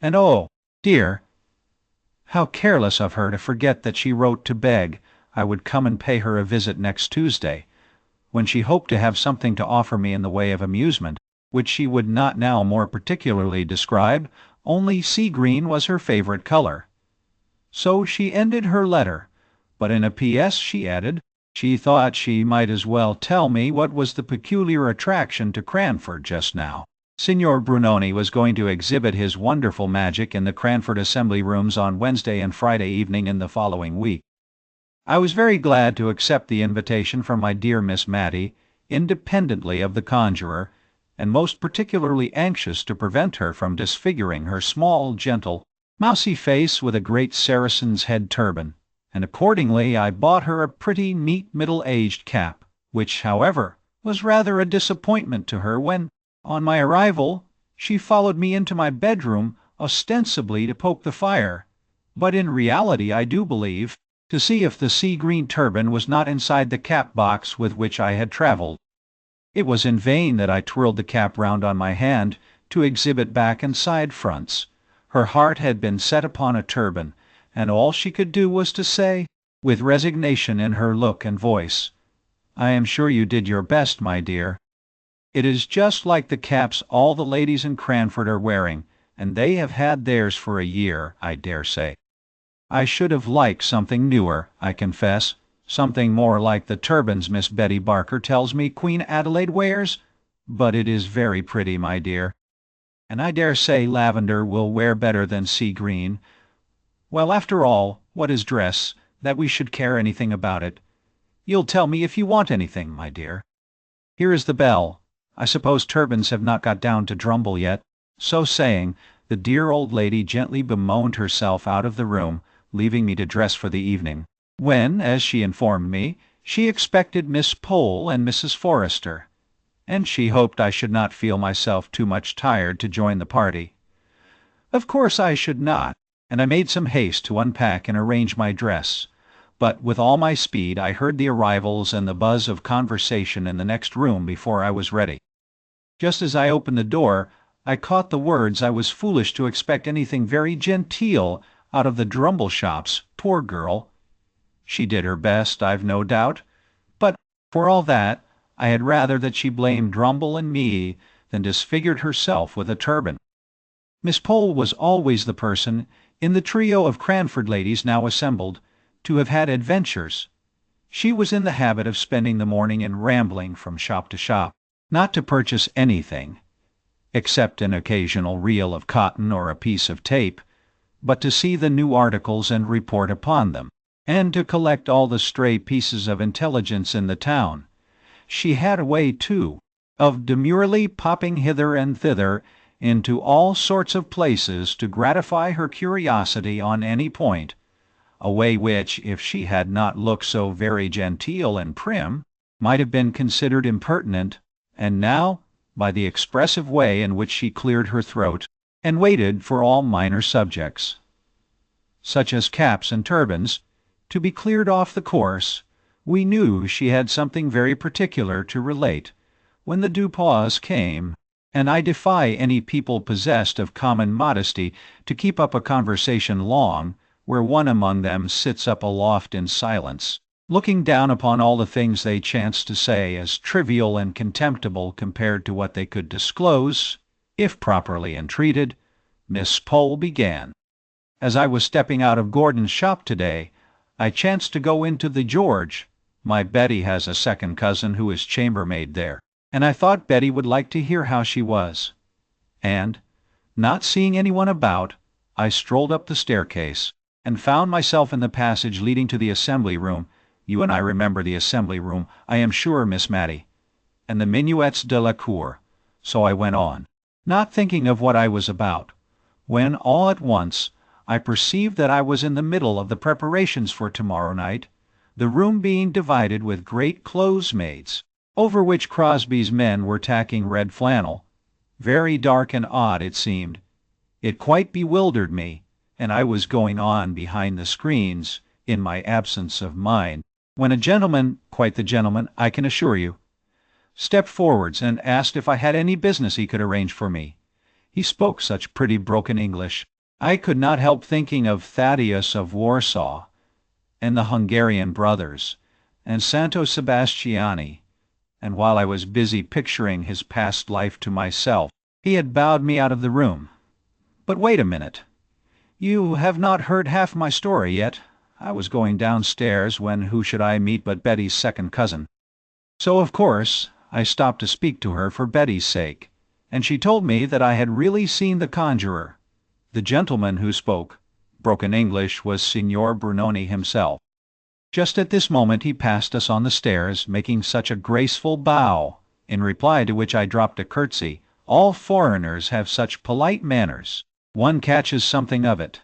And oh, dear, how careless of her to forget that she wrote to beg I would come and pay her a visit next Tuesday, when she hoped to have something to offer me in the way of amusement, which she would not now more particularly describe, only sea green was her favorite color. So she ended her letter, but in a P.S. she added, she thought she might as well tell me what was the peculiar attraction to Cranford just now. Signor Brunoni was going to exhibit his wonderful magic in the Cranford Assembly Rooms on Wednesday and Friday evening in the following week. I was very glad to accept the invitation from my dear Miss Matty, independently of the conjurer, and most particularly anxious to prevent her from disfiguring her small, gentle, mousy face with a great Saracen's head turban, and accordingly I bought her a pretty, neat, middle-aged cap, which, however, was rather a disappointment to her when, on my arrival, she followed me into my bedroom, ostensibly to poke the fire, but in reality, I do believe, to see if the sea-green turban was not inside the cap-box with which I had travelled. It was in vain that I twirled the cap round on my hand to exhibit back and side fronts. Her heart had been set upon a turban, and all she could do was to say, with resignation in her look and voice, "I am sure you did your best, my dear. It is just like the caps all the ladies in Cranford are wearing, and they have had theirs for a year, I dare say. I should have liked something newer, I confess, something more like the turbans Miss Betty Barker tells me Queen Adelaide wears, but it is very pretty, my dear. And I dare say lavender will wear better than sea green. Well, after all, what is dress, that we should care anything about it? You'll tell me if you want anything, my dear. Here is the bell. I suppose turbans have not got down to Drumble yet." So saying, the dear old lady gently bemoaned herself out of the room, leaving me to dress for the evening, when, as she informed me, she expected Miss Pole and Mrs. Forrester, and she hoped I should not feel myself too much tired to join the party. Of course I should not, and I made some haste to unpack and arrange my dress, but with all my speed I heard the arrivals and the buzz of conversation in the next room before I was ready. Just as I opened the door, I caught the words I was foolish to expect anything very genteel out of the Drumble shops, poor girl. She did her best, I've no doubt, but, for all that, I had rather that she blamed Drumble and me than disfigured herself with a turban. Miss Pole was always the person, in the trio of Cranford ladies now assembled, to have had adventures. She was in the habit of spending the morning in rambling from shop to shop, not to purchase anything, except an occasional reel of cotton or a piece of tape, but to see the new articles and report upon them, and to collect all the stray pieces of intelligence in the town. She had a way, too, of demurely popping hither and thither into all sorts of places to gratify her curiosity on any point, a way which, if she had not looked so very genteel and prim, might have been considered impertinent, and now, by the expressive way in which she cleared her throat, and waited for all minor subjects, such as caps and turbans, to be cleared off the course, we knew she had something very particular to relate when the due pause came, and I defy any people possessed of common modesty to keep up a conversation long, where one among them sits up aloft in silence, looking down upon all the things they chance to say as trivial and contemptible compared to what they could disclose, if properly entreated. Miss Pole began. As I was stepping out of Gordon's shop today, I chanced to go into the George. My Betty has a second cousin who is chambermaid there, and I thought Betty would like to hear how she was. And, not seeing anyone about, I strolled up the staircase, and found myself in the passage leading to the assembly room. You and I remember the assembly room, I am sure, Miss Mattie, and the minuets de la cour. So I went on, not thinking of what I was about, when all at once I perceived that I was in the middle of the preparations for tomorrow night, the room being divided with great clothes-maids, over which Crosby's men were tacking red flannel. Very dark and odd it seemed. It quite bewildered me, and I was going on behind the screens, in my absence of mind, when a gentleman, quite the gentleman, I can assure you, stepped forwards and asked if I had any business he could arrange for me. He spoke such pretty broken English, I could not help thinking of Thaddeus of Warsaw, and the Hungarian brothers, and Santo Sebastiani, and while I was busy picturing his past life to myself, he had bowed me out of the room. But wait a minute. You have not heard half my story yet. I was going downstairs when who should I meet but Betty's second cousin. So, of course, I stopped to speak to her for Betty's sake, and she told me that I had really seen the conjurer. The gentleman who spoke broken English was Signor BRUNONI himself. Just at this moment he passed us on the stairs, making such a graceful bow, in reply to which I dropped a curtsy. All foreigners have such polite manners. One catches something of it.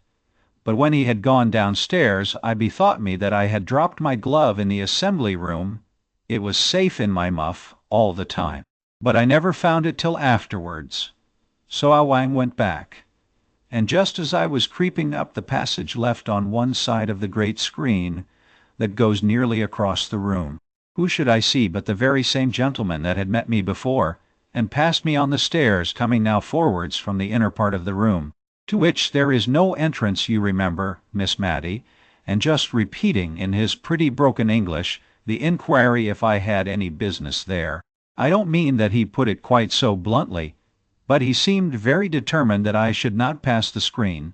But when he had gone downstairs, I bethought me that I had dropped my glove in the assembly room. It was safe in my muff all the time, but I never found it till afterwards. So I went back, and just as I was creeping up the passage left on one side of the great screen that goes nearly across the room, who should I see but the very same gentleman that had met me before, and passed me on the stairs, coming now forwards from the inner part of the room, to which there is no entrance, you remember, Miss Mattie, and just repeating in his pretty broken English the inquiry if I had any business there. I don't mean that he put it quite so bluntly, but he seemed very determined that I should not pass the screen.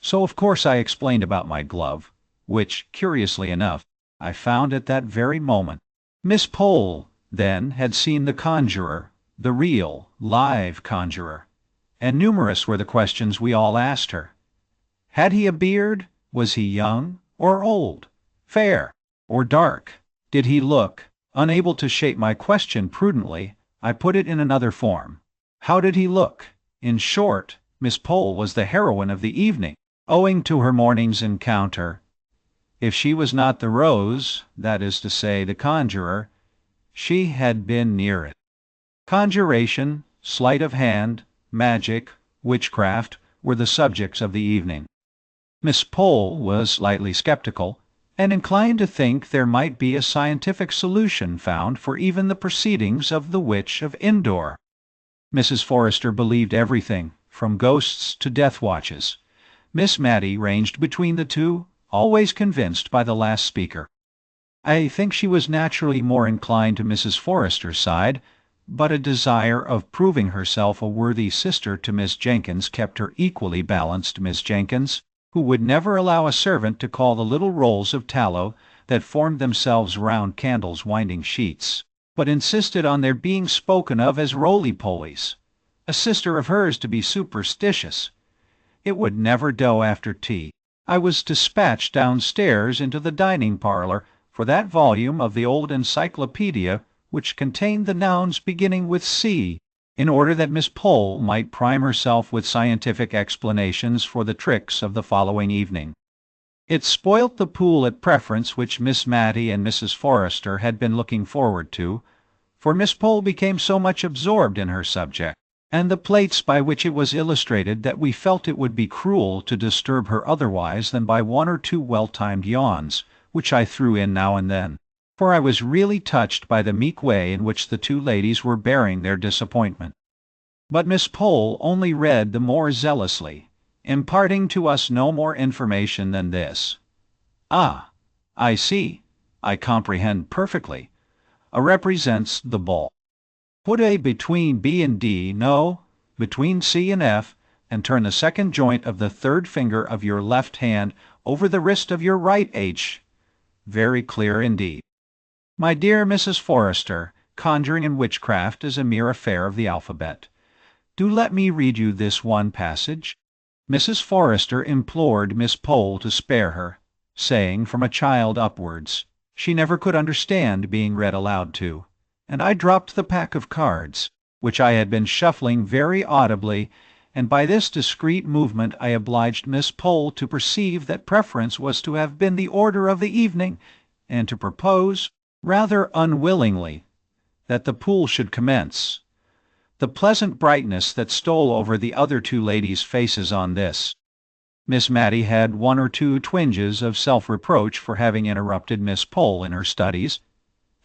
So of course I explained about my glove, which, curiously enough, I found at that very moment. Miss Pole, then, had seen the conjurer, the real, live conjurer, and numerous were the questions we all asked her. Had he a beard? Was he young or old? Fair or dark? Did he look? Unable to shape my question prudently, I put it in another form. How did he look? In short, Miss Pole was the heroine of the evening, owing to her morning's encounter. If she was not the rose, that is to say, the conjurer, she had been near it. Conjuration, sleight of hand, magic, witchcraft were the subjects of the evening. Miss Pole was slightly skeptical, and inclined to think there might be a scientific solution found for even the proceedings of the Witch of Endor. Mrs. Forrester believed everything, from ghosts to death watches. Miss Mattie ranged between the two, always convinced by the last speaker. I think she was naturally more inclined to Mrs. Forrester's side, but a desire of proving herself a worthy sister to Miss Jenkins kept her equally balanced. Miss Jenkins, who would never allow a servant to call the little rolls of tallow that formed themselves round candles winding sheets, but insisted on their being spoken of as roly-polies. A sister of hers to be superstitious. It would never do after tea. I was dispatched downstairs into the dining parlor for that volume of the old encyclopedia which contained the nouns beginning with C, in order that Miss Pole might prime herself with scientific explanations for the tricks of the following evening. It spoilt the pool at preference which Miss Matty and Mrs. Forrester had been looking forward to, for Miss Pole became so much absorbed in her subject, and the plates by which it was illustrated, that we felt it would be cruel to disturb her otherwise than by one or two well-timed yawns, which I threw in now and then, for I was really touched by the meek way in which the two ladies were bearing their disappointment. But Miss Pole only read the more zealously, imparting to us no more information than this: "Ah, I see. I comprehend perfectly. A represents the bull. Put a between B and D, no, between C and F, and turn the second joint of the third finger of your left hand over the wrist of your right H. Very clear indeed. My dear Mrs. Forrester, conjuring and witchcraft is a mere affair of the alphabet. Do let me read you this one passage." Mrs. Forrester implored Miss Pole to spare her, saying from a child upwards she never could understand being read aloud to, and I dropped the pack of cards, which I had been shuffling very audibly, and by this discreet movement I obliged Miss Pole to perceive that preference was to have been the order of the evening, and to propose, rather unwillingly, that the pool should commence. The pleasant brightness that stole over the other two ladies' faces on this. Miss Matty had one or two twinges of self-reproach for having interrupted Miss Pole in her studies,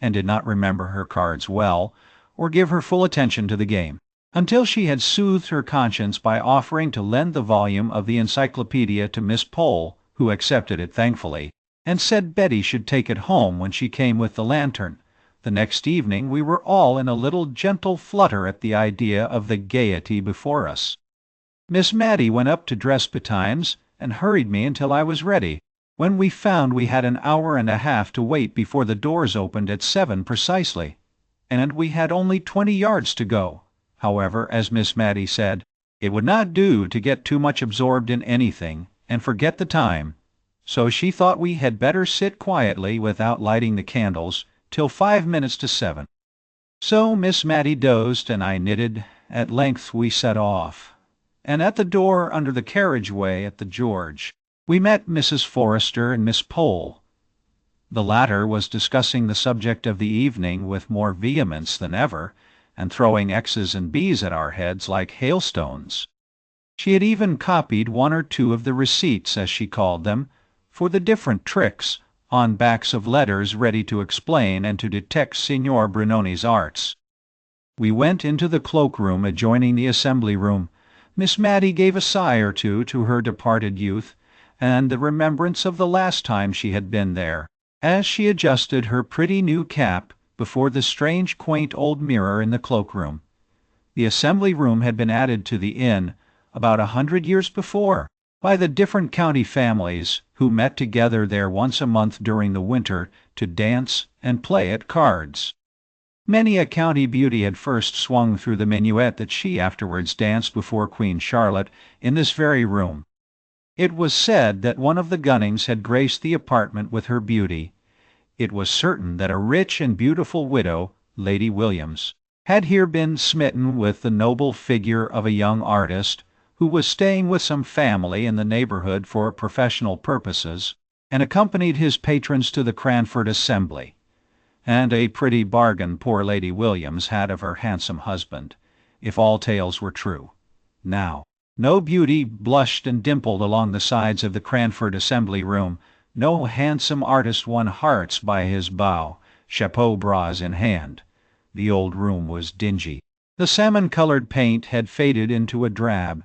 and did not remember her cards well, or give her full attention to the game, until she had soothed her conscience by offering to lend the volume of the encyclopedia to Miss Pole, who accepted it thankfully, and said Betty should take it home when she came with the lantern. The next evening we were all in a little gentle flutter at the idea of the gaiety before us. Miss Matty went up to dress betimes, and hurried me until I was ready, when we found we had an hour and a half to wait before the doors opened at 7 precisely, and we had only 20 yards to go. However, as Miss Matty said, it would not do to get too much absorbed in anything, and forget the time, so she thought we had better sit quietly without lighting the candles till 5 minutes to 7. So Miss Matty dozed, and I knitted. At length we set off, and at the door under the carriage-way at the George, we met Mrs. Forrester and Miss Pole. The latter was discussing the subject of the evening with more vehemence than ever, and throwing X's and B's at our heads like hailstones. She had even copied one or two of the receipts, as she called them, for the different tricks, on backs of letters ready to explain and to detect Signor Brunoni's arts. We went into the cloak-room adjoining the assembly-room. Miss Matty gave a sigh or two to her departed youth, and the remembrance of the last time she had been there, as she adjusted her pretty new cap before the strange quaint old mirror in the cloak-room. The assembly-room had been added to the inn about 100 years before, by the different county families, who met together there once a month during the winter to dance and play at cards. Many a county beauty had first swung through the minuet that she afterwards danced before Queen Charlotte in this very room. It was said that one of the Gunnings had graced the apartment with her beauty. It was certain that a rich and beautiful widow, Lady Williams, had here been smitten with the noble figure of a young artist, who was staying with some family in the neighborhood for professional purposes, and accompanied his patrons to the Cranford assembly. And a pretty bargain poor Lady Williams had of her handsome husband, if all tales were true. Now, no beauty blushed and dimpled along the sides of the Cranford assembly-room, no handsome artist won hearts by his bow, chapeau bras in hand. The old room was dingy. The salmon-colored paint had faded into a drab.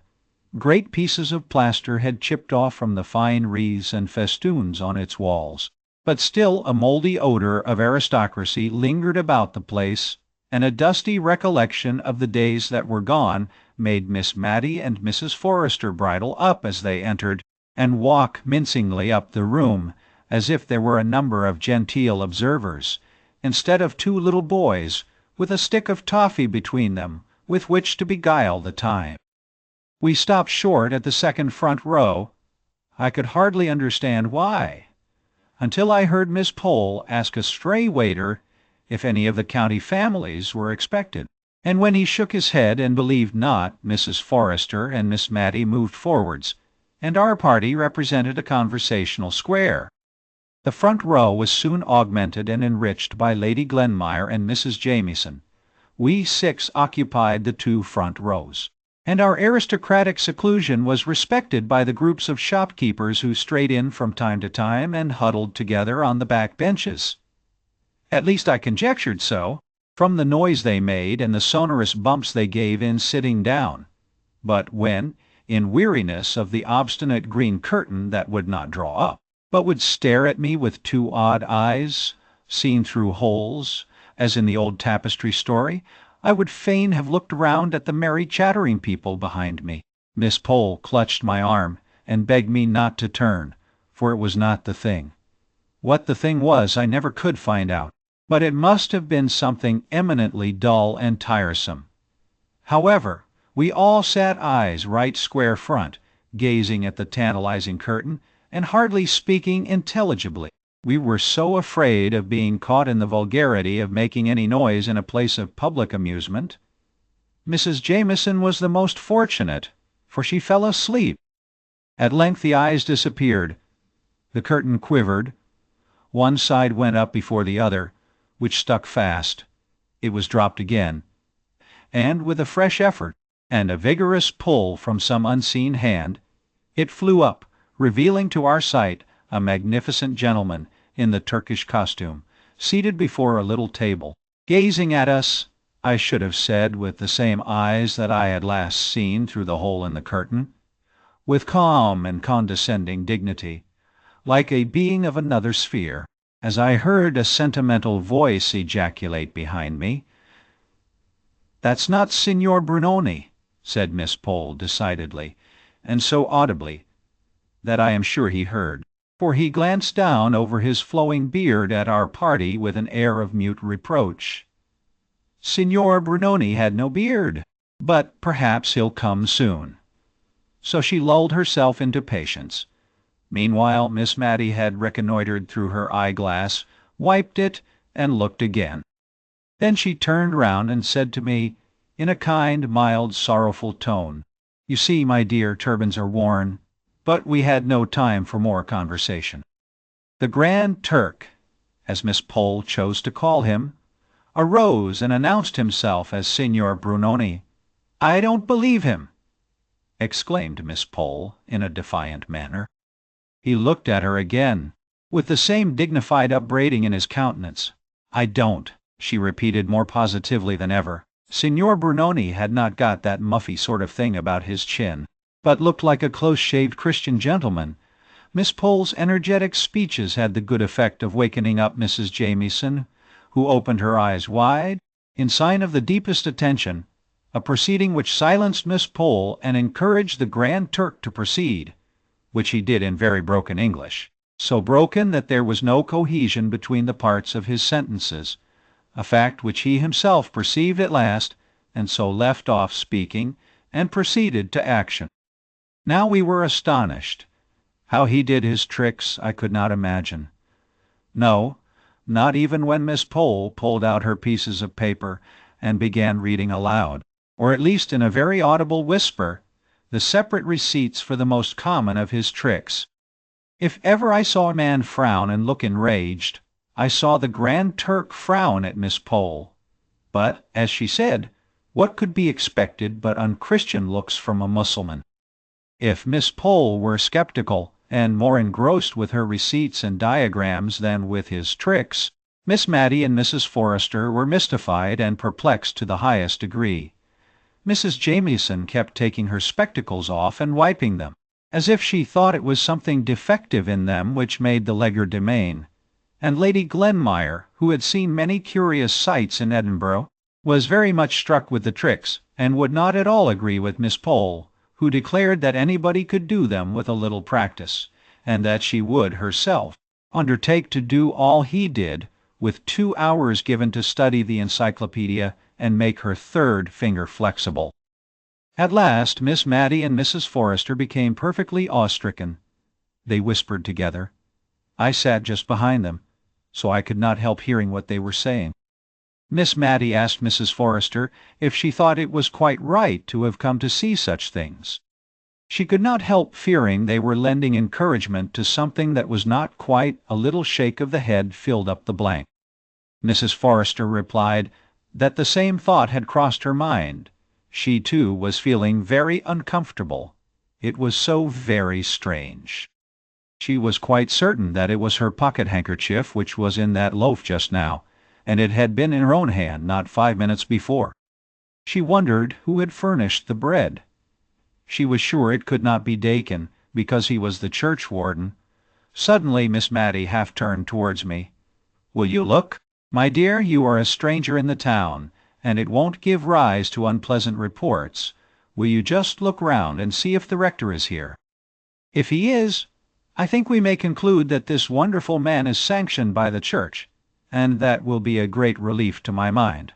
Great pieces of plaster had chipped off from the fine wreaths and festoons on its walls, but still a mouldy odor of aristocracy lingered about the place, and a dusty recollection of the days that were gone made Miss Matty and Mrs. Forrester bridle up as they entered, and walk mincingly up the room, as if there were a number of genteel observers, instead of two little boys, with a stick of toffee between them, with which to beguile the time. We stopped short at the second front row. I could hardly understand why, until I heard Miss Pole ask a stray waiter if any of the county families were expected. And when he shook his head and believed not, Mrs. Forrester and Miss Matty moved forwards, and our party represented a conversational square. The front row was soon augmented and enriched by Lady Glenmire and Mrs. Jamieson. We 6 occupied the 2 front rows, and our aristocratic seclusion was respected by the groups of shopkeepers who strayed in from time to time and huddled together on the back benches. At least I conjectured so, from the noise they made and the sonorous bumps they gave in sitting down. But when, in weariness of the obstinate green curtain that would not draw up, but would stare at me with 2 odd eyes, seen through holes, as in the old tapestry story, I would fain have looked round at the merry chattering people behind me. Miss Pole clutched my arm and begged me not to turn, for it was not the thing. What the thing was I never could find out, but it must have been something eminently dull and tiresome. However, we all sat eyes right square front, gazing at the tantalizing curtain, and hardly speaking intelligibly. We were so afraid of being caught in the vulgarity of making any noise in a place of public amusement. Mrs. Jamieson was the most fortunate, for she fell asleep. At length the eyes disappeared. The curtain quivered. One side went up before the other, which stuck fast. It was dropped again, and with a fresh effort, and a vigorous pull from some unseen hand, it flew up, revealing to our sight a magnificent gentleman in the Turkish costume, seated before a little table, gazing at us, I should have said, with the same eyes that I had last seen through the hole in the curtain, with calm and condescending dignity, like a being of another sphere, as I heard a sentimental voice ejaculate behind me, "That's not Signor Brunoni," said Miss Pole decidedly, and so audibly that I am sure he heard, for he glanced down over his flowing beard at our party with an air of mute reproach. Signor Brunoni had no beard, but perhaps he'll come soon. So she lulled herself into patience. Meanwhile Miss Matty had reconnoitered through her eyeglass, wiped it, and looked again. Then she turned round and said to me, in a kind, mild, sorrowful tone, "You see, my dear, turbans are worn." But we had no time for more conversation. The Grand Turk, as Miss Pole chose to call him, arose and announced himself as Signor Brunoni. "I don't believe him!" exclaimed Miss Pole in a defiant manner. He looked at her again, with the same dignified upbraiding in his countenance. "I don't," she repeated more positively than ever. Signor Brunoni had not got that muffy sort of thing about his chin, but looked like a close-shaved Christian gentleman. Miss Pole's energetic speeches had the good effect of wakening up Mrs. Jamieson, who opened her eyes wide, in sign of the deepest attention, a proceeding which silenced Miss Pole and encouraged the Grand Turk to proceed, which he did in very broken English, so broken that there was no cohesion between the parts of his sentences, a fact which he himself perceived at last, and so left off speaking and proceeded to action. Now we were astonished. How he did his tricks I could not imagine. No, not even when Miss Pole pulled out her pieces of paper and began reading aloud, or at least in a very audible whisper, the separate receipts for the most common of his tricks. If ever I saw a man frown and look enraged, I saw the Grand Turk frown at Miss Pole. But, as she said, what could be expected but unchristian looks from a Mussulman? If Miss Pole were skeptical, and more engrossed with her receipts and diagrams than with his tricks, Miss Matty and Mrs. Forrester were mystified and perplexed to the highest degree. Mrs. Jamieson kept taking her spectacles off and wiping them, as if she thought it was something defective in them which made the legerdemain, and Lady Glenmire, who had seen many curious sights in Edinburgh, was very much struck with the tricks, and would not at all agree with Miss Pole, who declared that anybody could do them with a little practice, and that she would herself undertake to do all he did, with 2 hours given to study the encyclopedia and make her third finger flexible. At last Miss Matty and Mrs. Forrester became perfectly awe-stricken. They whispered together. I sat just behind them, so I could not help hearing what they were saying. Miss Matty asked Mrs. Forrester if she thought it was quite right to have come to see such things. She could not help fearing they were lending encouragement to something that was not quite. A little shake of the head filled up the blank. Mrs. Forrester replied that the same thought had crossed her mind. She, too, was feeling very uncomfortable. It was so very strange. She was quite certain that it was her pocket-handkerchief which was in that loaf just now, and it had been in her own hand not 5 minutes before. She wondered who had furnished the bread. She was sure it could not be Dakin, because he was the churchwarden. Suddenly Miss Matty half turned towards me. "Will you look? My dear, you are a stranger in the town, and it won't give rise to unpleasant reports. Will you just look round and see if the rector is here? If he is, I think we may conclude that this wonderful man is sanctioned by the church, and that will be a great relief to my mind."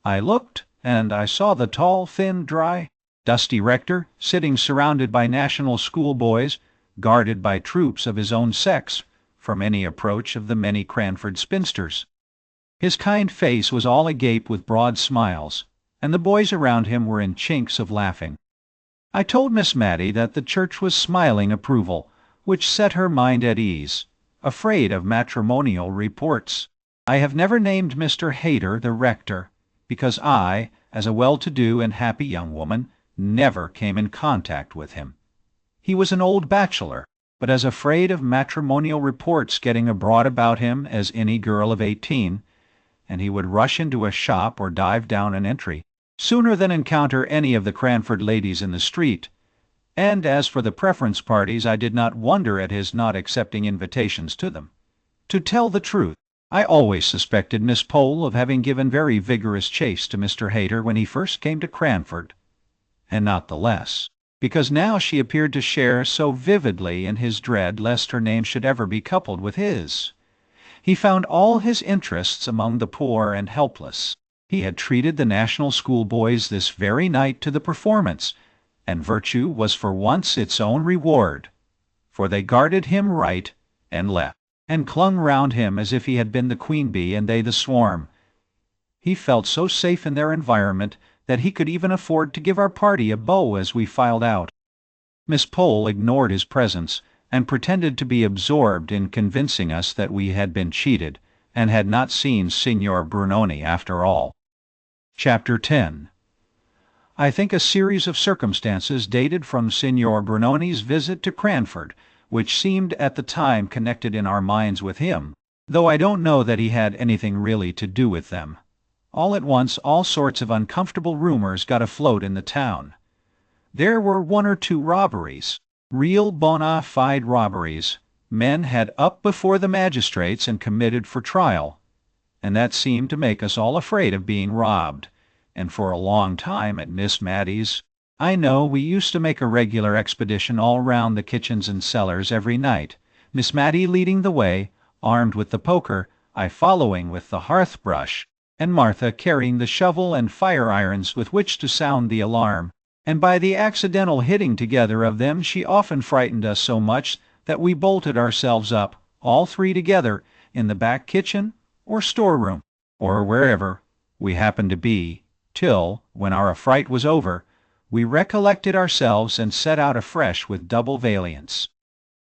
I looked, and I saw the tall, thin, dry, dusty rector, sitting surrounded by national schoolboys, guarded by troops of his own sex, from any approach of the many Cranford spinsters. His kind face was all agape with broad smiles, and the boys around him were in chinks of laughing. I told Miss Matty that the church was smiling approval, which set her mind at ease, afraid of matrimonial reports. I have never named Mr. Hayter the rector, because I, as a well-to-do and happy young woman, never came in contact with him. He was an old bachelor, but as afraid of matrimonial reports getting abroad about him as any girl of 18, and he would rush into a shop or dive down an entry sooner than encounter any of the Cranford ladies in the street. And as for the preference parties, I did not wonder at his not accepting invitations to them. To tell the truth, I always suspected Miss Pole of having given very vigorous chase to Mr. Hayter when he first came to Cranford, and not the less, because now she appeared to share so vividly in his dread lest her name should ever be coupled with his. He found all his interests among the poor and helpless. He had treated the national schoolboys this very night to the performance, and virtue was for once its own reward, for they guarded him right and left, and clung round him as if he had been the queen bee and they the swarm. He felt so safe in their environment that he could even afford to give our party a bow as we filed out. Miss Pole ignored his presence, and pretended to be absorbed in convincing us that we had been cheated, and had not seen Signor Brunoni after all. Chapter 10. I think a series of circumstances dated from Signor Brunoni's visit to Cranford, which seemed at the time connected in our minds with him, though I don't know that he had anything really to do with them. All at once all sorts of uncomfortable rumors got afloat in the town. There were 1 or 2 robberies, real bona fide robberies, men had up before the magistrates and committed for trial, and that seemed to make us all afraid of being robbed. And for a long time at Miss Matty's, I know we used to make a regular expedition all round the kitchens and cellars every night, Miss Matty leading the way, armed with the poker, I following with the hearth-brush, and Martha carrying the shovel and fire-irons with which to sound the alarm, and by the accidental hitting together of them she often frightened us so much that we bolted ourselves up, all 3 together, in the back kitchen or storeroom, or wherever we happened to be, till, when our affright was over, we recollected ourselves and set out afresh with double valiance.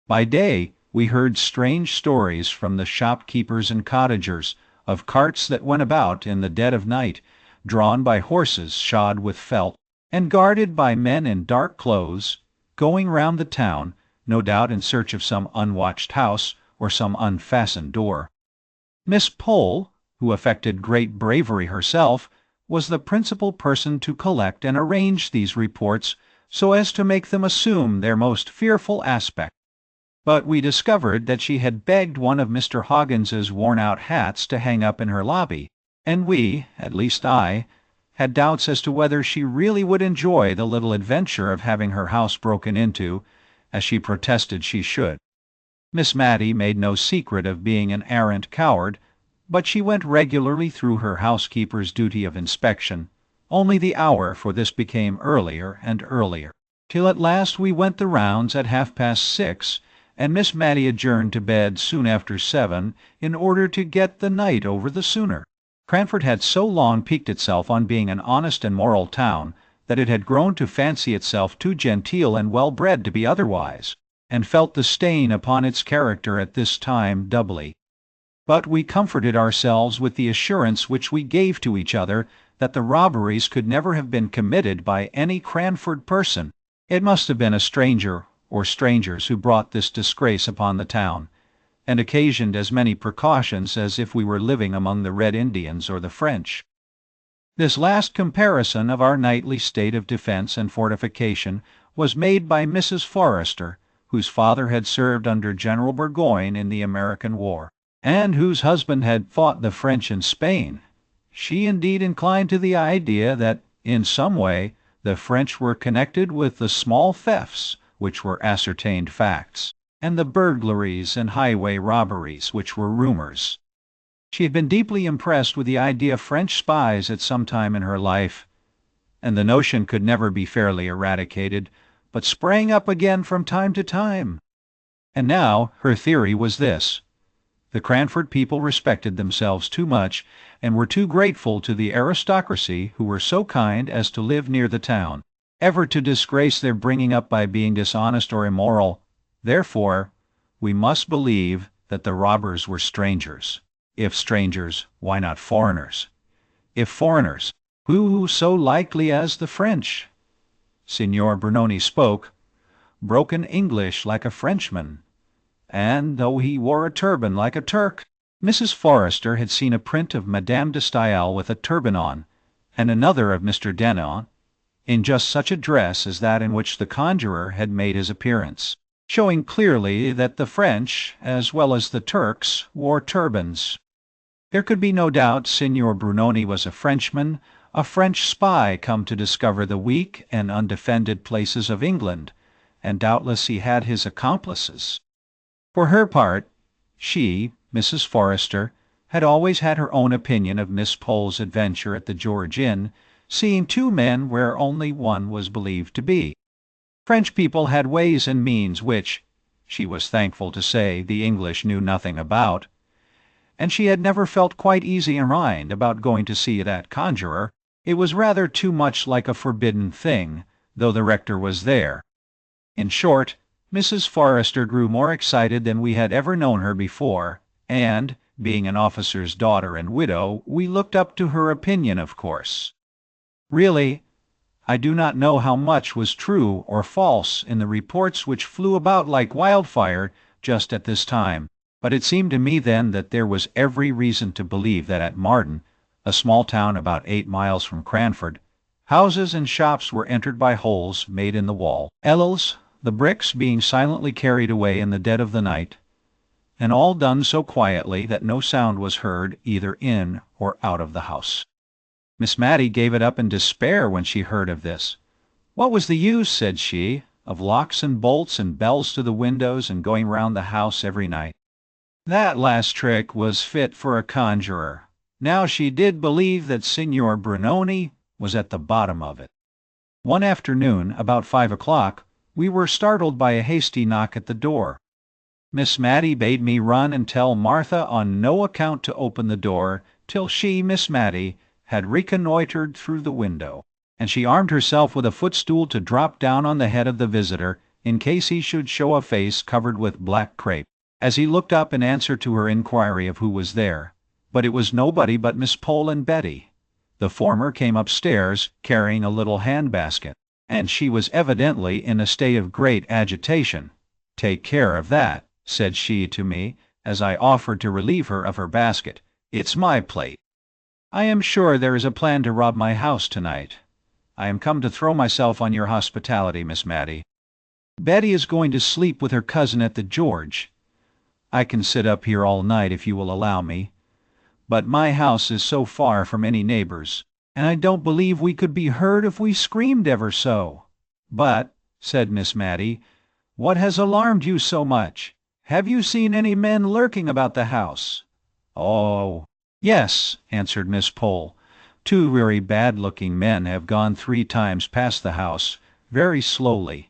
By day we heard strange stories from the shopkeepers and cottagers, of carts that went about in the dead of night, drawn by horses shod with felt, and guarded by men in dark clothes, going round the town, no doubt in search of some unwatched house or some unfastened door. Miss Pole, who affected great bravery herself, was the principal person to collect and arrange these reports so as to make them assume their most fearful aspect. But we discovered that she had begged one of Mr. Hoggins's worn-out hats to hang up in her lobby, and we, at least I, had doubts as to whether she really would enjoy the little adventure of having her house broken into, as she protested she should. Miss Matty made no secret of being an arrant coward, but she went regularly through her housekeeper's duty of inspection, only the hour for this became earlier and earlier, till at last we went the rounds at 6:30, and Miss Matty adjourned to bed soon after 7 in order to get the night over the sooner. Cranford had so long piqued itself on being an honest and moral town that it had grown to fancy itself too genteel and well-bred to be otherwise, and felt the stain upon its character at this time doubly. But we comforted ourselves with the assurance which we gave to each other that the robberies could never have been committed by any Cranford person. It must have been a stranger or strangers who brought this disgrace upon the town, and occasioned as many precautions as if we were living among the Red Indians or the French. This last comparison of our nightly state of defense and fortification was made by Mrs. Forrester, whose father had served under General Burgoyne in the American War, and whose husband had fought the French in Spain. She indeed inclined to the idea that, in some way, the French were connected with the small thefts, which were ascertained facts, and the burglaries and highway robberies, which were rumors. She had been deeply impressed with the idea of French spies at some time in her life, and the notion could never be fairly eradicated, but sprang up again from time to time. And now her theory was this: the Cranford people respected themselves too much, and were too grateful to the aristocracy, who were so kind as to live near the town, ever to disgrace their bringing up by being dishonest or immoral. Therefore, we must believe that the robbers were strangers. If strangers, why not foreigners? If foreigners, who so likely as the French? Signor Brunoni spoke broken English like a Frenchman, and though he wore a turban like a Turk. Mrs. Forrester had seen a print of Madame de Staël with a turban on, and another of Mr. Denon, in just such a dress as that in which the conjurer had made his appearance, showing clearly that the French, as well as the Turks, wore turbans. There could be no doubt Signor Brunoni was a Frenchman, a French spy come to discover the weak and undefended places of England, and doubtless he had his accomplices. For her part, she, Mrs. Forrester, had always had her own opinion of Miss Pole's adventure at the George Inn, seeing two men where only one was believed to be. French people had ways and means which, she was thankful to say, the English knew nothing about, and she had never felt quite easy in mind about going to see that conjurer. It was rather too much like a forbidden thing, though the rector was there. In short, Mrs. Forrester grew more excited than we had ever known her before, and, being an officer's daughter and widow, we looked up to her opinion, of course. Really, I do not know how much was true or false in the reports which flew about like wildfire just at this time, but it seemed to me then that there was every reason to believe that at Marden, a small town about 8 miles from Cranford, houses and shops were entered by holes made in the wall, the bricks being silently carried away in the dead of the night, and all done so quietly that no sound was heard either in or out of the house. Miss Matty gave it up in despair when she heard of this. What was the use, said she, of locks and bolts and bells to the windows and going round the house every night? That last trick was fit for a conjurer. Now she did believe that Signor Brunoni was at the bottom of it. One afternoon, about 5 o'clock, we were startled by a hasty knock at the door. Miss Matty bade me run and tell Martha on no account to open the door till she, Miss Matty, had reconnoitred through the window, and she armed herself with a footstool to drop down on the head of the visitor in case he should show a face covered with black crape, as he looked up in answer to her inquiry of who was there. But it was nobody but Miss Pole and Betty. The former came upstairs carrying a little hand-basket, and she was evidently in a state of great agitation. "Take care of that," said she to me, as I offered to relieve her of her basket. "It's my plate. I am sure there is a plan to rob my house tonight. I am come to throw myself on your hospitality, Miss Matty. Betty is going to sleep with her cousin at the George. I can sit up here all night if you will allow me, but my house is so far from any neighbors, and I don't believe we could be heard if we screamed ever so." "But," said Miss Matty, "what has alarmed you so much? Have you seen any men lurking about the house?" "Oh, yes," answered Miss Pole. "Two very bad-looking men have gone 3 times past the house, very slowly,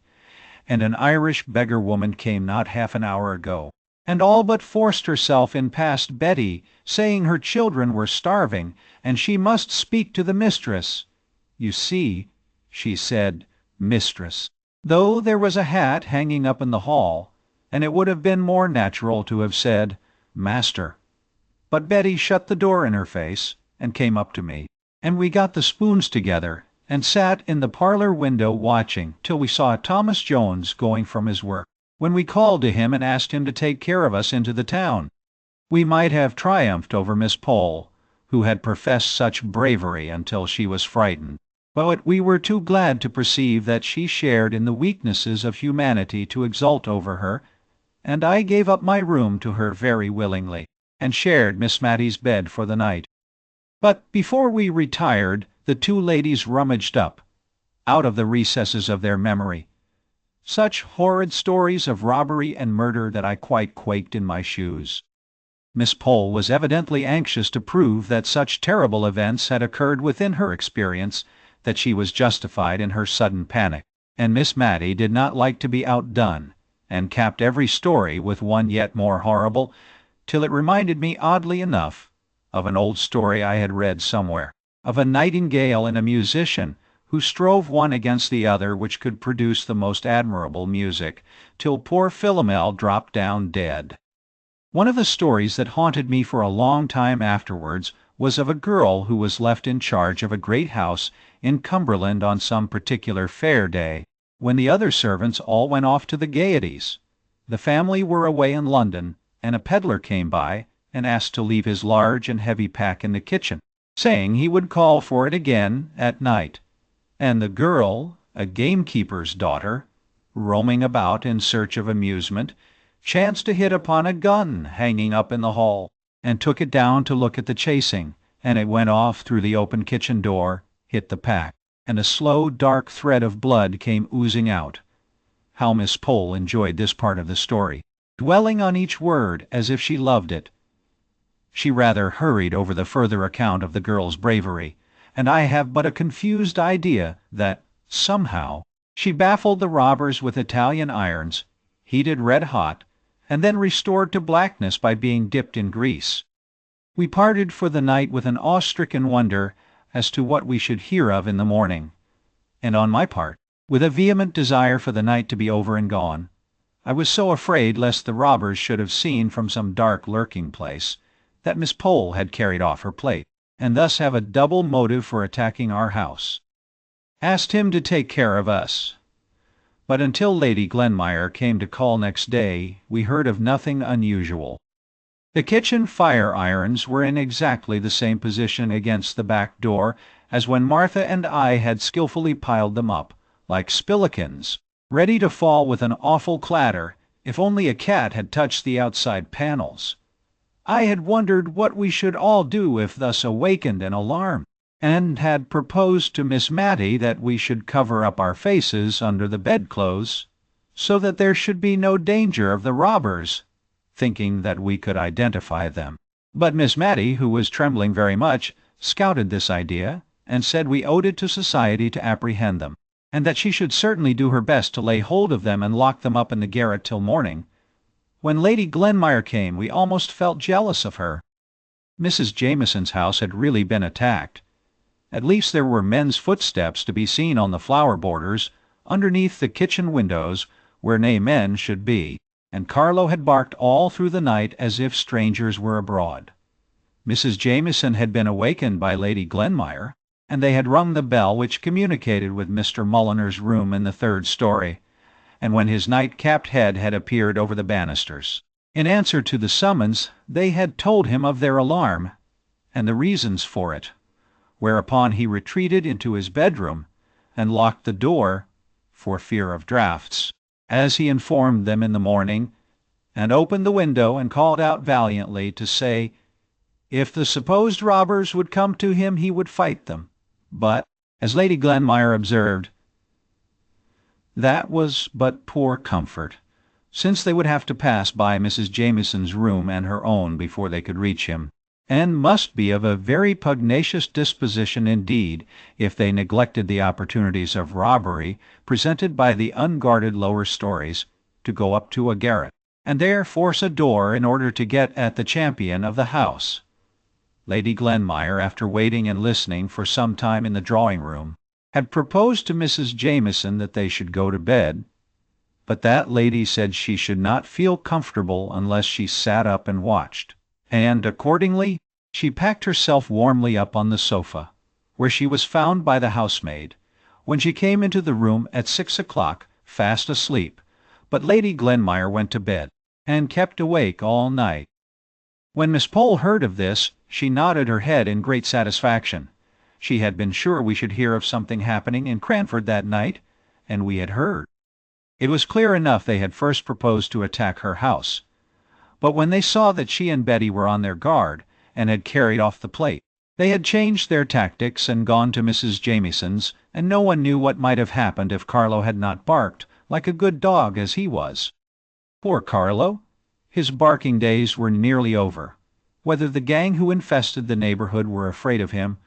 and an Irish beggar woman came not half an hour ago. and all but forced herself in past Betty, saying her children were starving, and she must speak to the mistress. You see, she said mistress, though there was a hat hanging up in the hall, and it would have been more natural to have said master. But Betty shut the door in her face, and came up to me, and we got the spoons together, and sat in the parlour window watching till we saw Thomas Jones going from his work, when we called to him and asked him to take care of us into the town. We might have triumphed over Miss Pole, who had professed such bravery until she was frightened, but we were too glad to perceive that she shared in the weaknesses of humanity to exult over her, and I gave up my room to her very willingly, and shared Miss Matty's bed for the night. But before we retired, the two ladies rummaged up, out of the recesses of their memory, such horrid stories of robbery and murder that I quite quaked in my shoes. Miss Pole was evidently anxious to prove that such terrible events had occurred within her experience, that she was justified in her sudden panic, and Miss Matty did not like to be outdone, and capped every story with one yet more horrible, till it reminded me, oddly enough, of an old story I had read somewhere, of a nightingale and a musician, who strove one against the other, which could produce the most admirable music, till poor Philomel dropped down dead. One of the stories that haunted me for a long time afterwards was of a girl who was left in charge of a great house in Cumberland on some particular fair day, when the other servants all went off to the gaieties. The family were away in London, and a pedlar came by and asked to leave his large and heavy pack in the kitchen, saying he would call for it again at night. And the girl, a gamekeeper's daughter, roaming about in search of amusement, chanced to hit upon a gun hanging up in the hall, and took it down to look at the chasing, and it went off through the open kitchen door, hit the pack, and a slow dark thread of blood came oozing out. How Miss Pole enjoyed this part of the story, dwelling on each word as if she loved it. She rather hurried over the further account of the girl's bravery, and I have but a confused idea that, somehow, she baffled the robbers with Italian irons, heated red-hot, and then restored to blackness by being dipped in grease. We parted for the night with an awe-stricken wonder as to what we should hear of in the morning, and on my part, with a vehement desire for the night to be over and gone. I was so afraid lest the robbers should have seen from some dark lurking-place that Miss Pole had carried off her plate, and thus have a double motive for attacking our house. Asked him to take care of us. But until Lady Glenmire came to call next day, we heard of nothing unusual. The kitchen fire-irons were in exactly the same position against the back door as when Martha and I had skilfully piled them up, like spillikins, ready to fall with an awful clatter if only a cat had touched the outside panels. I had wondered what we should all do if thus awakened and alarmed, and had proposed to Miss Matty that we should cover up our faces under the bedclothes, so that there should be no danger of the robbers, thinking that we could identify them. But Miss Matty, who was trembling very much, scouted this idea, and said we owed it to society to apprehend them, and that she should certainly do her best to lay hold of them and lock them up in the garret till morning. When Lady Glenmire came, we almost felt jealous of her. Mrs. Jamieson's house had really been attacked. At least there were men's footsteps to be seen on the flower borders, underneath the kitchen windows, where nay men should be, and Carlo had barked all through the night as if strangers were abroad. Mrs. Jamieson had been awakened by Lady Glenmire, and they had rung the bell which communicated with Mr. Mulliner's room in the third story, and when his night-capped head had appeared over the banisters, in answer to the summons, they had told him of their alarm, and the reasons for it, whereupon he retreated into his bedroom, and locked the door, for fear of draughts, as he informed them in the morning, and opened the window and called out valiantly to say, if the supposed robbers would come to him he would fight them, but, as Lady Glenmire observed, that was but poor comfort, since they would have to pass by Mrs. Jamieson's room and her own before they could reach him, and must be of a very pugnacious disposition indeed if they neglected the opportunities of robbery presented by the unguarded lower stories to go up to a garret. and there force a door in order to get at the champion of the house. Lady Glenmire, after waiting and listening for some time in the drawing-room, had proposed to Mrs. Jameson that they should go to bed, but that lady said she should not feel comfortable unless she sat up and watched, and accordingly she packed herself warmly up on the sofa, where she was found by the housemaid, when she came into the room at 6 o'clock, fast asleep, but Lady Glenmire went to bed, and kept awake all night. When Miss Pole heard of this, she nodded her head in great satisfaction. She had been sure we should hear of something happening in Cranford that night, and we had heard. It was clear enough they had first proposed to attack her house, but when they saw that she and Betty were on their guard, and had carried off the plate, they had changed their tactics and gone to Mrs. Jameson's, and no one knew what might have happened if Carlo had not barked, like a good dog as he was. Poor Carlo! His barking days were nearly over. Whether the gang who infested the neighborhood were afraid of him,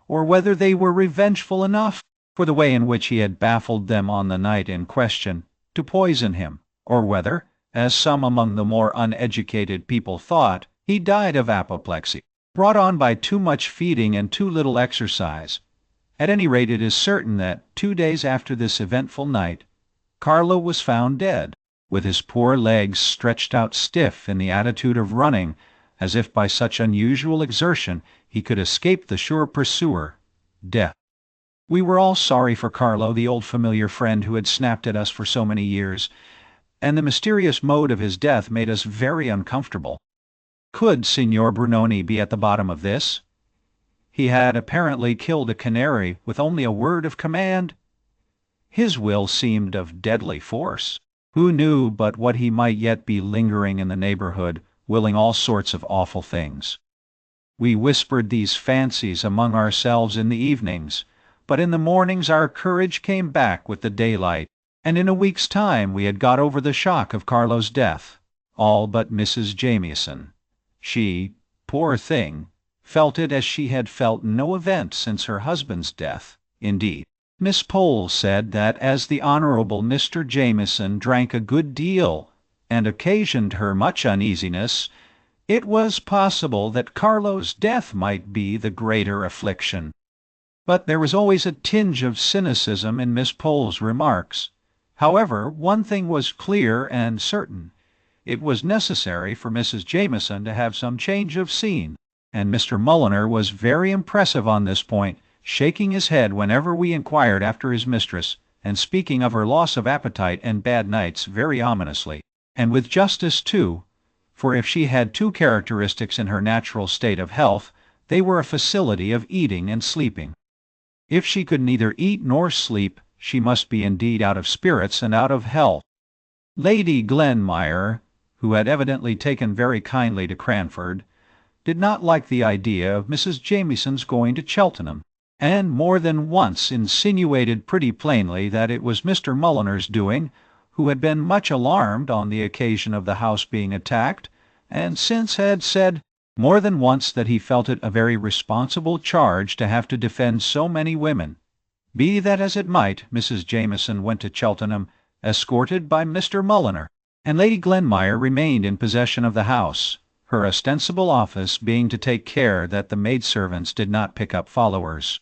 or whether they were revengeful enough, for the way in which he had baffled them on the night in question, to poison him, or whether, as some among the more uneducated people thought, he died of apoplexy, brought on by too much feeding and too little exercise. At any rate, it is certain that 2 days after this eventful night, Carlo was found dead, with his poor legs stretched out stiff in the attitude of running, as if by such unusual exertion he could escape the sure pursuer, death. We were all sorry for Carlo, the old familiar friend who had snapped at us for so many years, and the mysterious mode of his death made us very uncomfortable. Could Signor Brunoni be at the bottom of this? He had apparently killed a canary with only a word of command. His will seemed of deadly force. Who knew but what he might yet be lingering in the neighborhood, willing all sorts of awful things? We whispered these fancies among ourselves in the evenings, but in the mornings our courage came back with the daylight, and in a week's time we had got over the shock of Carlo's death, all but Mrs. Jameson. She, poor thing, felt it as she had felt no event since her husband's death. Indeed, Miss Pole said that as the Honorable Mr. Jameson drank a good deal and occasioned her much uneasiness, it was possible that Carlo's death might be the greater affliction. But there was always a tinge of cynicism in Miss Pole's remarks. However, one thing was clear and certain. It was necessary for Mrs. Jameson to have some change of scene, and Mr. Mulliner was very impressive on this point, shaking his head whenever we inquired after his mistress, and speaking of her loss of appetite and bad nights very ominously, and with justice too, for if she had two characteristics in her natural state of health, they were a facility of eating and sleeping. If she could neither eat nor sleep, she must be indeed out of spirits and out of health. Lady Glenmire, who had evidently taken very kindly to Cranford, did not like the idea of Mrs. Jameson's going to Cheltenham, and more than once insinuated pretty plainly that it was Mr. Mulliner's doing, who had been much alarmed on the occasion of the house being attacked, and since had said more than once that he felt it a very responsible charge to have to defend so many women. Be that as it might, Mrs. Jameson went to Cheltenham, escorted by Mr. Mulliner, and Lady Glenmire remained in possession of the house, her ostensible office being to take care that the maidservants did not pick up followers.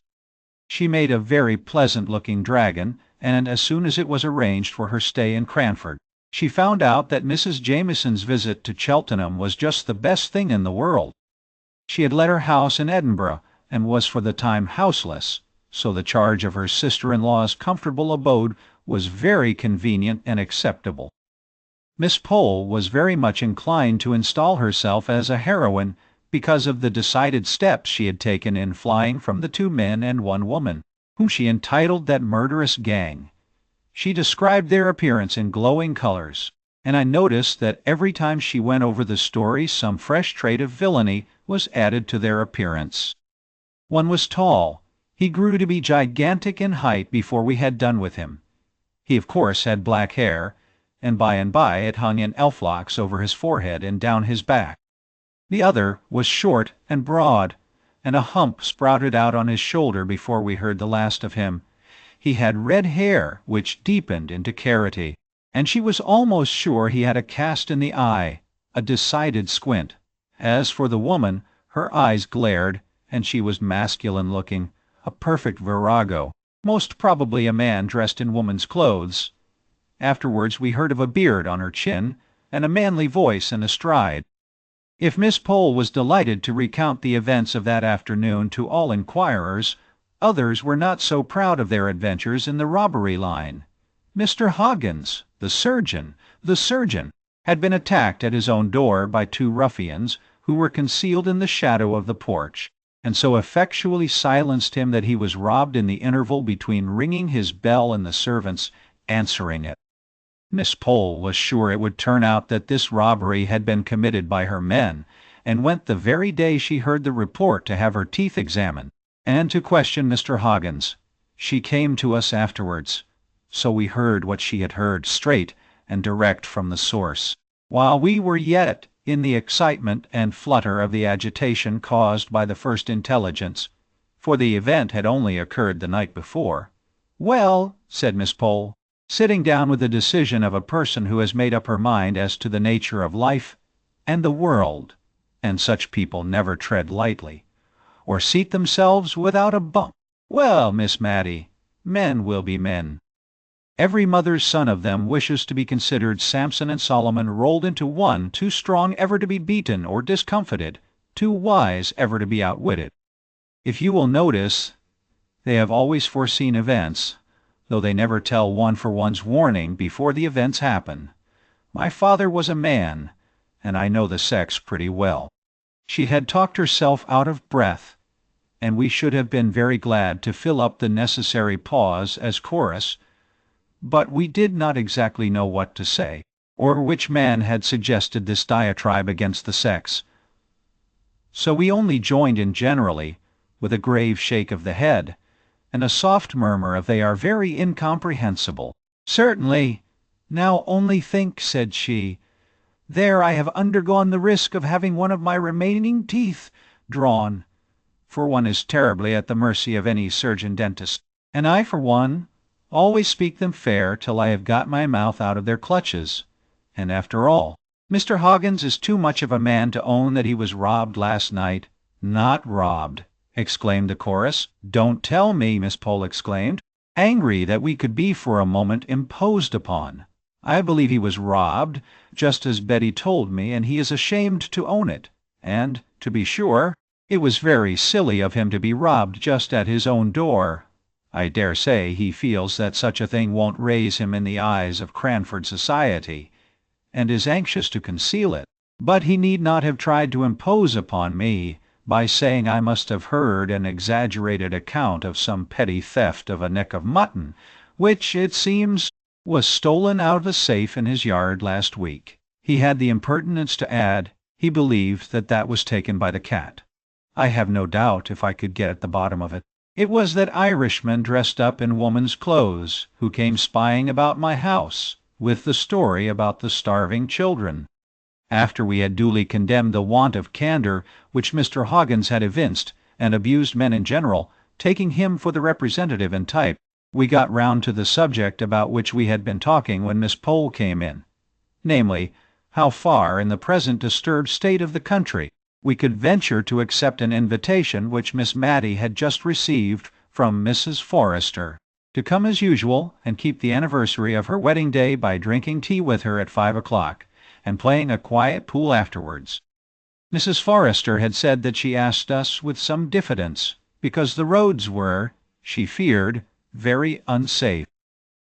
She made a very pleasant-looking dragon, and as soon as it was arranged for her stay in Cranford, she found out that Mrs. Jameson's visit to Cheltenham was just the best thing in the world. She had let her house in Edinburgh, and was for the time houseless, so the charge of her sister-in-law's comfortable abode was very convenient and acceptable. Miss Pole was very much inclined to install herself as a heroine because of the decided steps she had taken in flying from the 2 men and 1 woman, whom she entitled that murderous gang. She described their appearance in glowing colors, and I noticed that every time she went over the story some fresh trait of villainy was added to their appearance. One was tall. He grew to be gigantic in height before we had done with him. He of course had black hair, and by it hung in elf-locks over his forehead and down his back. The other was short and broad, and a hump sprouted out on his shoulder before we heard the last of him. He had red hair, which deepened into carroty, and she was almost sure he had a cast in the eye, a decided squint. As for the woman, her eyes glared, and she was masculine-looking, a perfect virago, most probably a man dressed in woman's clothes. Afterwards we heard of a beard on her chin, and a manly voice and a stride. If Miss Pole was delighted to recount the events of that afternoon to all inquirers, others were not so proud of their adventures in the robbery line. Mr. Hoggins, the surgeon, had been attacked at his own door by two ruffians who were concealed in the shadow of the porch, and so effectually silenced him that he was robbed in the interval between ringing his bell and the servants answering it. Miss Pole was sure it would turn out that this robbery had been committed by her men, and went the very day she heard the report to have her teeth examined, and to question Mr. Hoggins. She came to us afterwards, so we heard what she had heard straight and direct from the source, while we were yet in the excitement and flutter of the agitation caused by the first intelligence, for the event had only occurred the night before. "Well," said Miss Pole, sitting down with the decision of a person who has made up her mind as to the nature of life and the world, and such people never tread lightly, or seat themselves without a bump. "Well, Miss Matty, men will be men. Every mother's son of them wishes to be considered Samson and Solomon rolled into one, too strong ever to be beaten or discomfited, too wise ever to be outwitted. If you will notice, they have always foreseen events, though they never tell one for one's warning before the events happen. My father was a man, and I know the sex pretty well." She had talked herself out of breath, and we should have been very glad to fill up the necessary pause as chorus, but we did not exactly know what to say, or which man had suggested this diatribe against the sex. So we only joined in generally, with a grave shake of the head, and a soft murmur of "They are very incomprehensible." "Certainly. Now only think," said she, "there I have undergone the risk of having one of my remaining teeth drawn, for one is terribly at the mercy of any surgeon-dentist, and I, for one, always speak them fair till I have got my mouth out of their clutches. And after all, Mr. Hoggins is too much of a man to own that he was robbed last night." "Not robbed!" exclaimed the chorus. "Don't tell me!" Miss Pole exclaimed, angry that we could be for a moment imposed upon. "I believe he was robbed, just as Betty told me, and he is ashamed to own it. And, to be sure, it was very silly of him to be robbed just at his own door. I dare say he feels that such a thing won't raise him in the eyes of Cranford society, and is anxious to conceal it. But he need not have tried to impose upon me by saying I must have heard an exaggerated account of some petty theft of a neck of mutton, which, it seems, was stolen out of a safe in his yard last week. He had the impertinence to add he believed that that was taken by the cat. I have no doubt, if I could get at the bottom of it, it was that Irishman dressed up in woman's clothes who came spying about my house, with the story about the starving children. After we had duly condemned the want of candor which Mr. Hoggins had evinced, and abused men in general, taking him for the representative in type, we got round to the subject about which we had been talking when Miss Pole came in, namely, how far, in the present disturbed state of the country, we could venture to accept an invitation which Miss Matty had just received from Mrs. Forrester, to come as usual and keep the anniversary of her wedding day by drinking tea with her at 5 o'clock, and playing a quiet pool afterwards. Mrs. Forrester had said that she asked us with some diffidence, because the roads were, she feared, very unsafe.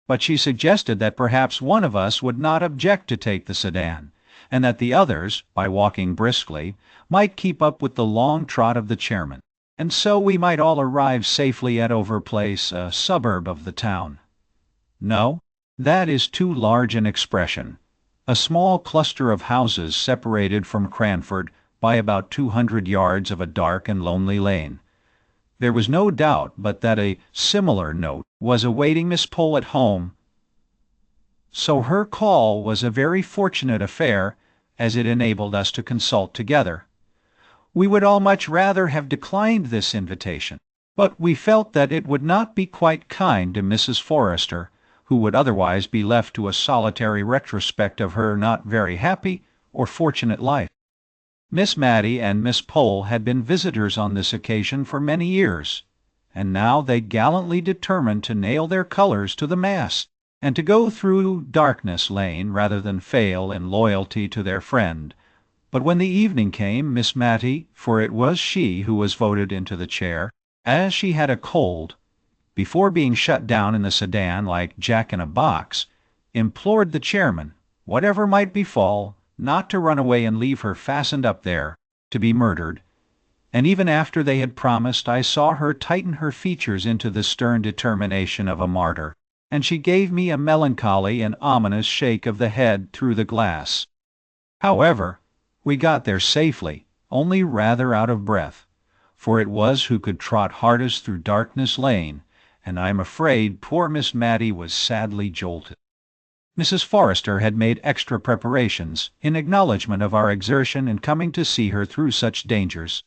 But she suggested that perhaps one of us would not object to take the sedan, and that the others, by walking briskly, might keep up with the long trot of the chairman, and so we might all arrive safely at Over Place, a suburb of the town. No, that is too large an expression. A small cluster of houses separated from Cranford by about 200 yards of a dark and lonely lane. There was no doubt but that a similar note was awaiting Miss Pole at home, so her call was a very fortunate affair, as it enabled us to consult together. We would all much rather have declined this invitation, but we felt that it would not be quite kind to Mrs. Forrester, who would otherwise be left to a solitary retrospect of her not very happy or fortunate life. Miss Matty and Miss Pole had been visitors on this occasion for many years, and now they gallantly determined to nail their colors to the mast, and to go through Darkness Lane rather than fail in loyalty to their friend. But when the evening came, Miss Matty, for it was she who was voted into the chair, as she had a cold, before being shut down in the sedan like Jack in a box, implored the chairman, whatever might befall, not to run away and leave her fastened up there, to be murdered. And even after they had promised, I saw her tighten her features into the stern determination of a martyr, and she gave me a melancholy and ominous shake of the head through the glass. However, we got there safely, only rather out of breath, for it was who could trot hardest through Darkness Lane, and I am afraid poor Miss Matty was sadly jolted. Mrs. Forrester had made extra preparations in acknowledgment of our exertion in coming to see her through such dangers.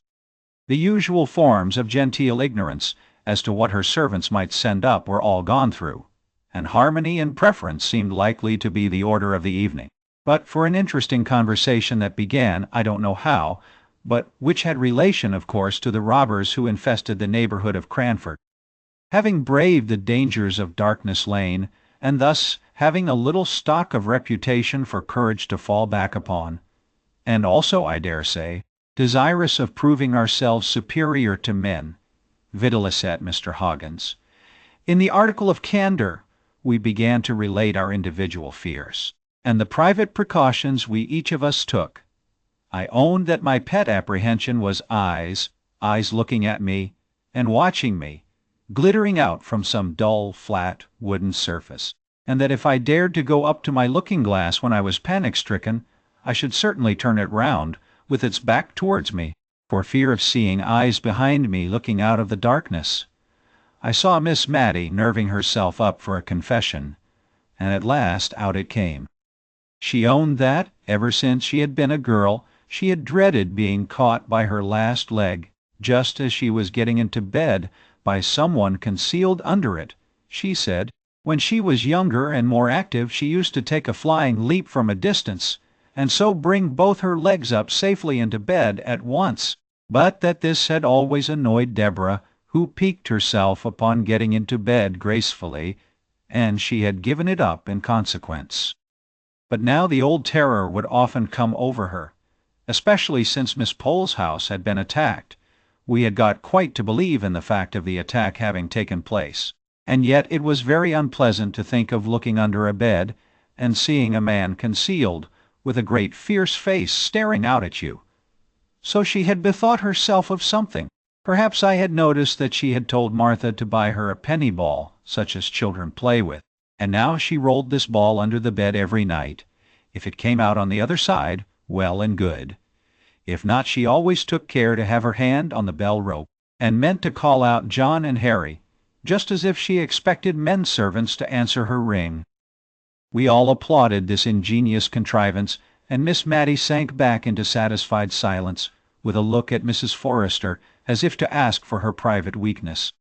The usual forms of genteel ignorance as to what her servants might send up were all gone through, and harmony and preference seemed likely to be the order of the evening. But for an interesting conversation that began, I don't know how, but which had relation, of course, to the robbers who infested the neighborhood of Cranford. Having braved the dangers of Darkness Lane, and thus having a little stock of reputation for courage to fall back upon, and also, I dare say, desirous of proving ourselves superior to men, videlicet Mr. Hoggins, in the article of candor we began to relate our individual fears, and the private precautions we each of us took. I owned that my pet apprehension was eyes looking at me and watching me, glittering out from some dull, flat, wooden surface, and that if I dared to go up to my looking-glass when I was panic-stricken, I should certainly turn it round, with its back towards me, for fear of seeing eyes behind me looking out of the darkness. I saw Miss Matty nerving herself up for a confession, and at last out it came. She owned that, ever since she had been a girl, she had dreaded being caught by her last leg, just as she was getting into bed, by someone concealed under it. She said, when she was younger and more active, she used to take a flying leap from a distance, and so bring both her legs up safely into bed at once, but that this had always annoyed Deborah, who piqued herself upon getting into bed gracefully, and she had given it up in consequence. But now the old terror would often come over her, especially since Miss Pole's house had been attacked. We had got quite to believe in the fact of the attack having taken place, and yet it was very unpleasant to think of looking under a bed and seeing a man concealed, with a great fierce face staring out at you. So she had bethought herself of something. Perhaps I had noticed that she had told Martha to buy her a penny ball, such as children play with, and now she rolled this ball under the bed every night. If it came out on the other side, well and good. If not, she always took care to have her hand on the bell rope, and meant to call out John and Harry, just as if she expected men servants to answer her ring. We all applauded this ingenious contrivance, and Miss Matty sank back into satisfied silence, with a look at Mrs. Forrester, as if to ask for her private weakness.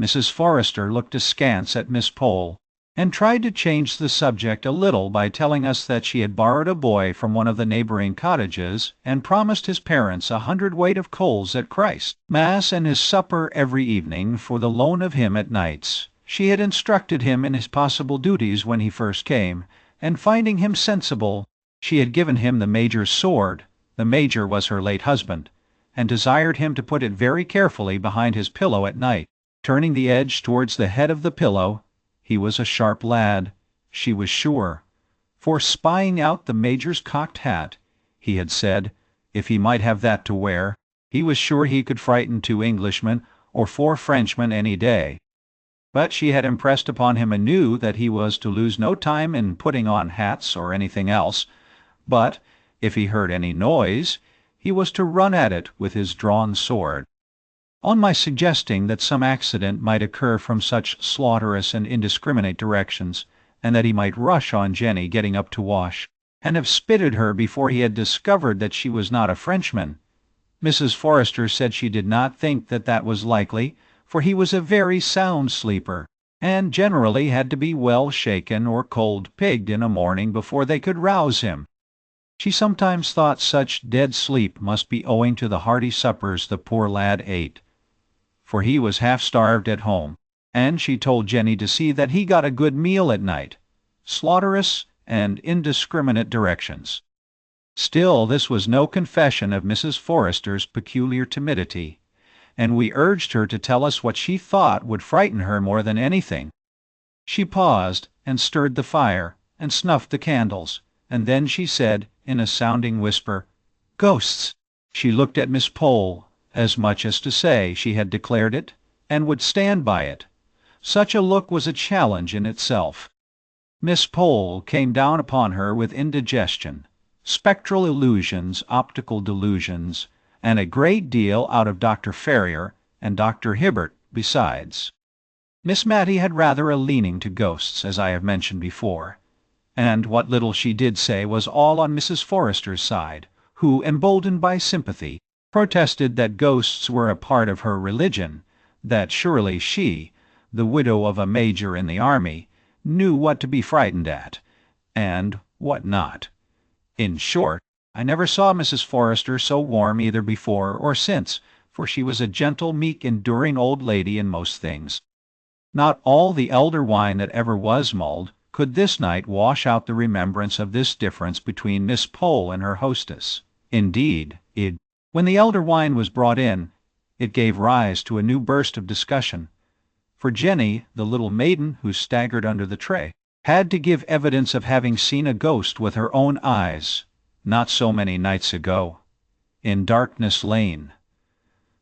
Mrs. Forrester looked askance at Miss Pole, and tried to change the subject a little by telling us that she had borrowed a boy from one of the neighboring cottages, and promised his parents 100 weight of coals at Christ Mass and his supper every evening for the loan of him at nights. She had instructed him in his possible duties when he first came, and finding him sensible, she had given him the Major's sword. The Major was her late husband, and desired him to put it very carefully behind his pillow at night, turning the edge towards the head of the pillow. He was a sharp lad, she was sure, for spying out the Major's cocked hat, he had said, if he might have that to wear, he was sure he could frighten 2 Englishmen or 4 Frenchmen any day. But she had impressed upon him anew that he was to lose no time in putting on hats or anything else, but, if he heard any noise, he was to run at it with his drawn sword. On my suggesting that some accident might occur from such slaughterous and indiscriminate directions, and that he might rush on Jenny getting up to wash, and have spitted her before he had discovered that she was not a Frenchman, Mrs. Forrester said she did not think that that was likely, for he was a very sound sleeper, and generally had to be well shaken or cold-pigged in a morning before they could rouse him. She sometimes thought such dead sleep must be owing to the hearty suppers the poor lad ate, for he was half-starved at home, and she told Jenny to see that he got a good meal at night, slaughterous and indiscriminate directions. Still, this was no confession of Mrs. Forrester's peculiar timidity, and we urged her to tell us what she thought would frighten her more than anything. She paused, and stirred the fire, and snuffed the candles, and then she said, in a sounding whisper, "Ghosts." She looked at Miss Pole, as much as to say she had declared it, and would stand by it. Such a look was a challenge in itself. Miss Pole came down upon her with indigestion, spectral illusions, optical delusions, and a great deal out of Dr. Ferrier and Dr. Hibbert besides. Miss Matty had rather a leaning to ghosts, as I have mentioned before, and what little she did say was all on Mrs. Forrester's side, who, emboldened by sympathy, protested that ghosts were a part of her religion, that surely she, the widow of a major in the army, knew what to be frightened at, and what not. In short, I never saw Mrs. Forrester so warm either before or since, for she was a gentle, meek, enduring old lady in most things. Not all the elder wine that ever was mulled could this night wash out the remembrance of this difference between Miss Pole and her hostess. Indeed, when the elder wine was brought in, it gave rise to a new burst of discussion, for Jenny, the little maiden who staggered under the tray, had to give evidence of having seen a ghost with her own eyes, not so many nights ago, in Darkness Lane,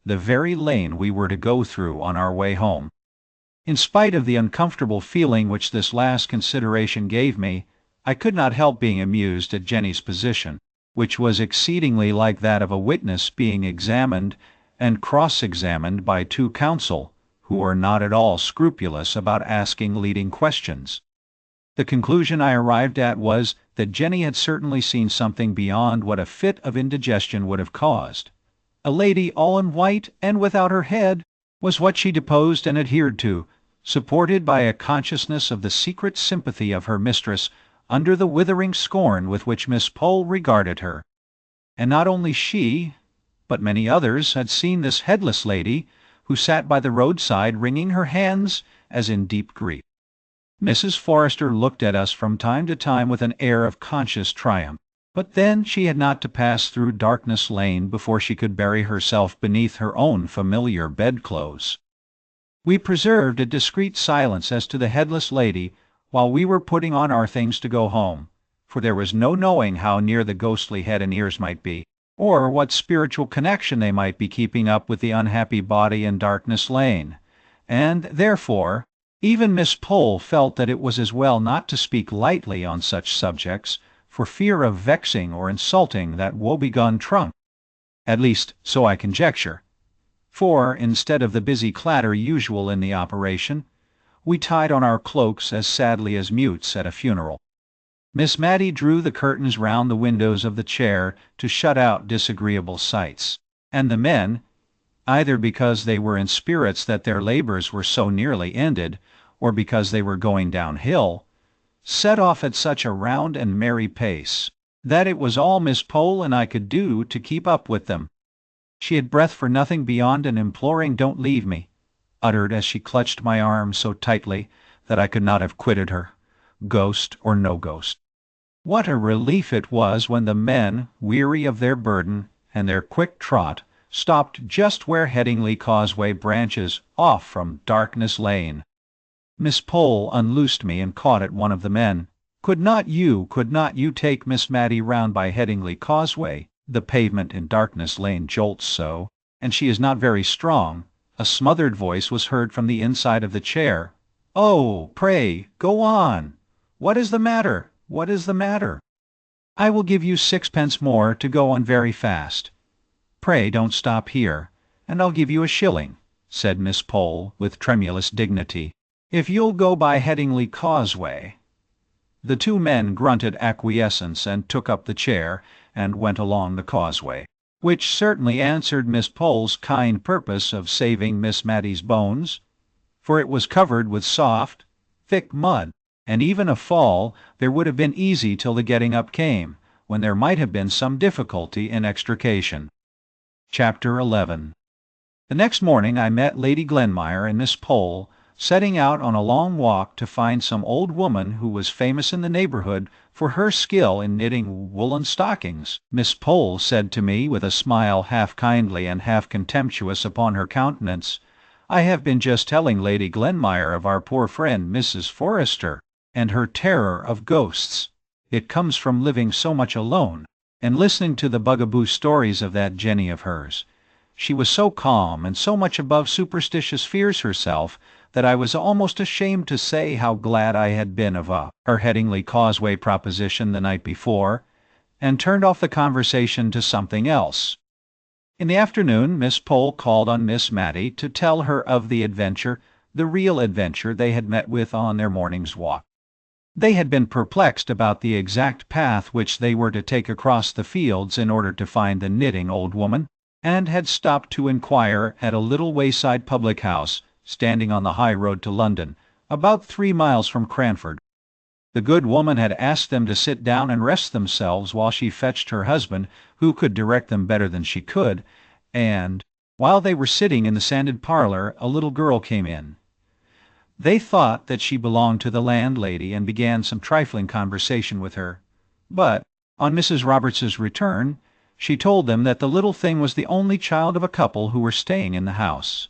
the very lane we were to go through on our way home. In spite of the uncomfortable feeling which this last consideration gave me, I could not help being amused at Jenny's position, which was exceedingly like that of a witness being examined and cross-examined by two counsel, who are not at all scrupulous about asking leading questions. The conclusion I arrived at was that Jenny had certainly seen something beyond what a fit of indigestion would have caused. A lady all in white and without her head was what she deposed and adhered to, supported by a consciousness of the secret sympathy of her mistress under the withering scorn with which Miss Pole regarded her. And not only she, but many others had seen this headless lady, who sat by the roadside wringing her hands as in deep grief. Mrs. Forrester looked at us from time to time with an air of conscious triumph, but then she had not to pass through Darkness Lane before she could bury herself beneath her own familiar bedclothes. We preserved a discreet silence as to the headless lady while we were putting on our things to go home, for there was no knowing how near the ghostly head and ears might be, or what spiritual connection they might be keeping up with the unhappy body in Darkness Lane, and therefore even Miss Pole felt that it was as well not to speak lightly on such subjects, for fear of vexing or insulting that woebegone trunk. At least, so I conjecture. For, instead of the busy clatter usual in the operation, we tied on our cloaks as sadly as mutes at a funeral. Miss Matty drew the curtains round the windows of the chair to shut out disagreeable sights, and the men, either because they were in spirits that their labors were so nearly ended, or because they were going downhill, set off at such a round and merry pace that it was all Miss Pole and I could do to keep up with them. She had breath for nothing beyond an imploring "Don't leave me," uttered as she clutched my arm so tightly that I could not have quitted her, ghost or no ghost. What a relief it was when the men, weary of their burden and their quick trot, stopped just where Headingley Causeway branches off from Darkness Lane. Miss Pole unloosed me and caught at one of the men. Could not you take Miss Matty round by Headingley Causeway? The pavement in Darkness Lane jolts so, and she is not very strong. A smothered voice was heard from the inside of the chair. "Oh, pray, go on. What is the matter? What is the matter?" "I will give you 6 pence more to go on very fast. Pray don't stop here, and I'll give you a shilling," said Miss Pole, with tremulous dignity, "if you'll go by Headingley Causeway." The two men grunted acquiescence and took up the chair and went along the causeway, which certainly answered Miss Pole's kind purpose of saving Miss Matty's bones, for it was covered with soft, thick mud, and even a fall there would have been easy till the getting up came, when there might have been some difficulty in extrication. Chapter 11. The next morning I met Lady Glenmire and Miss Pole setting out on a long walk to find some old woman who was famous in the neighborhood for her skill in knitting woolen stockings. Miss Pole said to me, with a smile half kindly and half contemptuous upon her countenance, "I have been just telling Lady Glenmire of our poor friend Mrs. Forrester, and her terror of ghosts. It comes from living so much alone, and listening to the bugaboo stories of that Jenny of hers. She was so calm and so much above superstitious fears herself that I was almost ashamed to say how glad I had been of her Headingley Causeway proposition the night before, and turned off the conversation to something else. In the afternoon Miss Pole called on Miss Matty to tell her of the adventure, the real adventure they had met with on their morning's walk. They had been perplexed about the exact path which they were to take across the fields in order to find the knitting old woman, and had stopped to inquire at a little wayside public-house, standing on the high road to London, about 3 miles from Cranford. The good woman had asked them to sit down and rest themselves while she fetched her husband, who could direct them better than she could, and, while they were sitting in the sanded parlor, a little girl came in. They thought that she belonged to the landlady and began some trifling conversation with her, but, on Mrs. Roberts's return, she told them that the little thing was the only child of a couple who were staying in the house.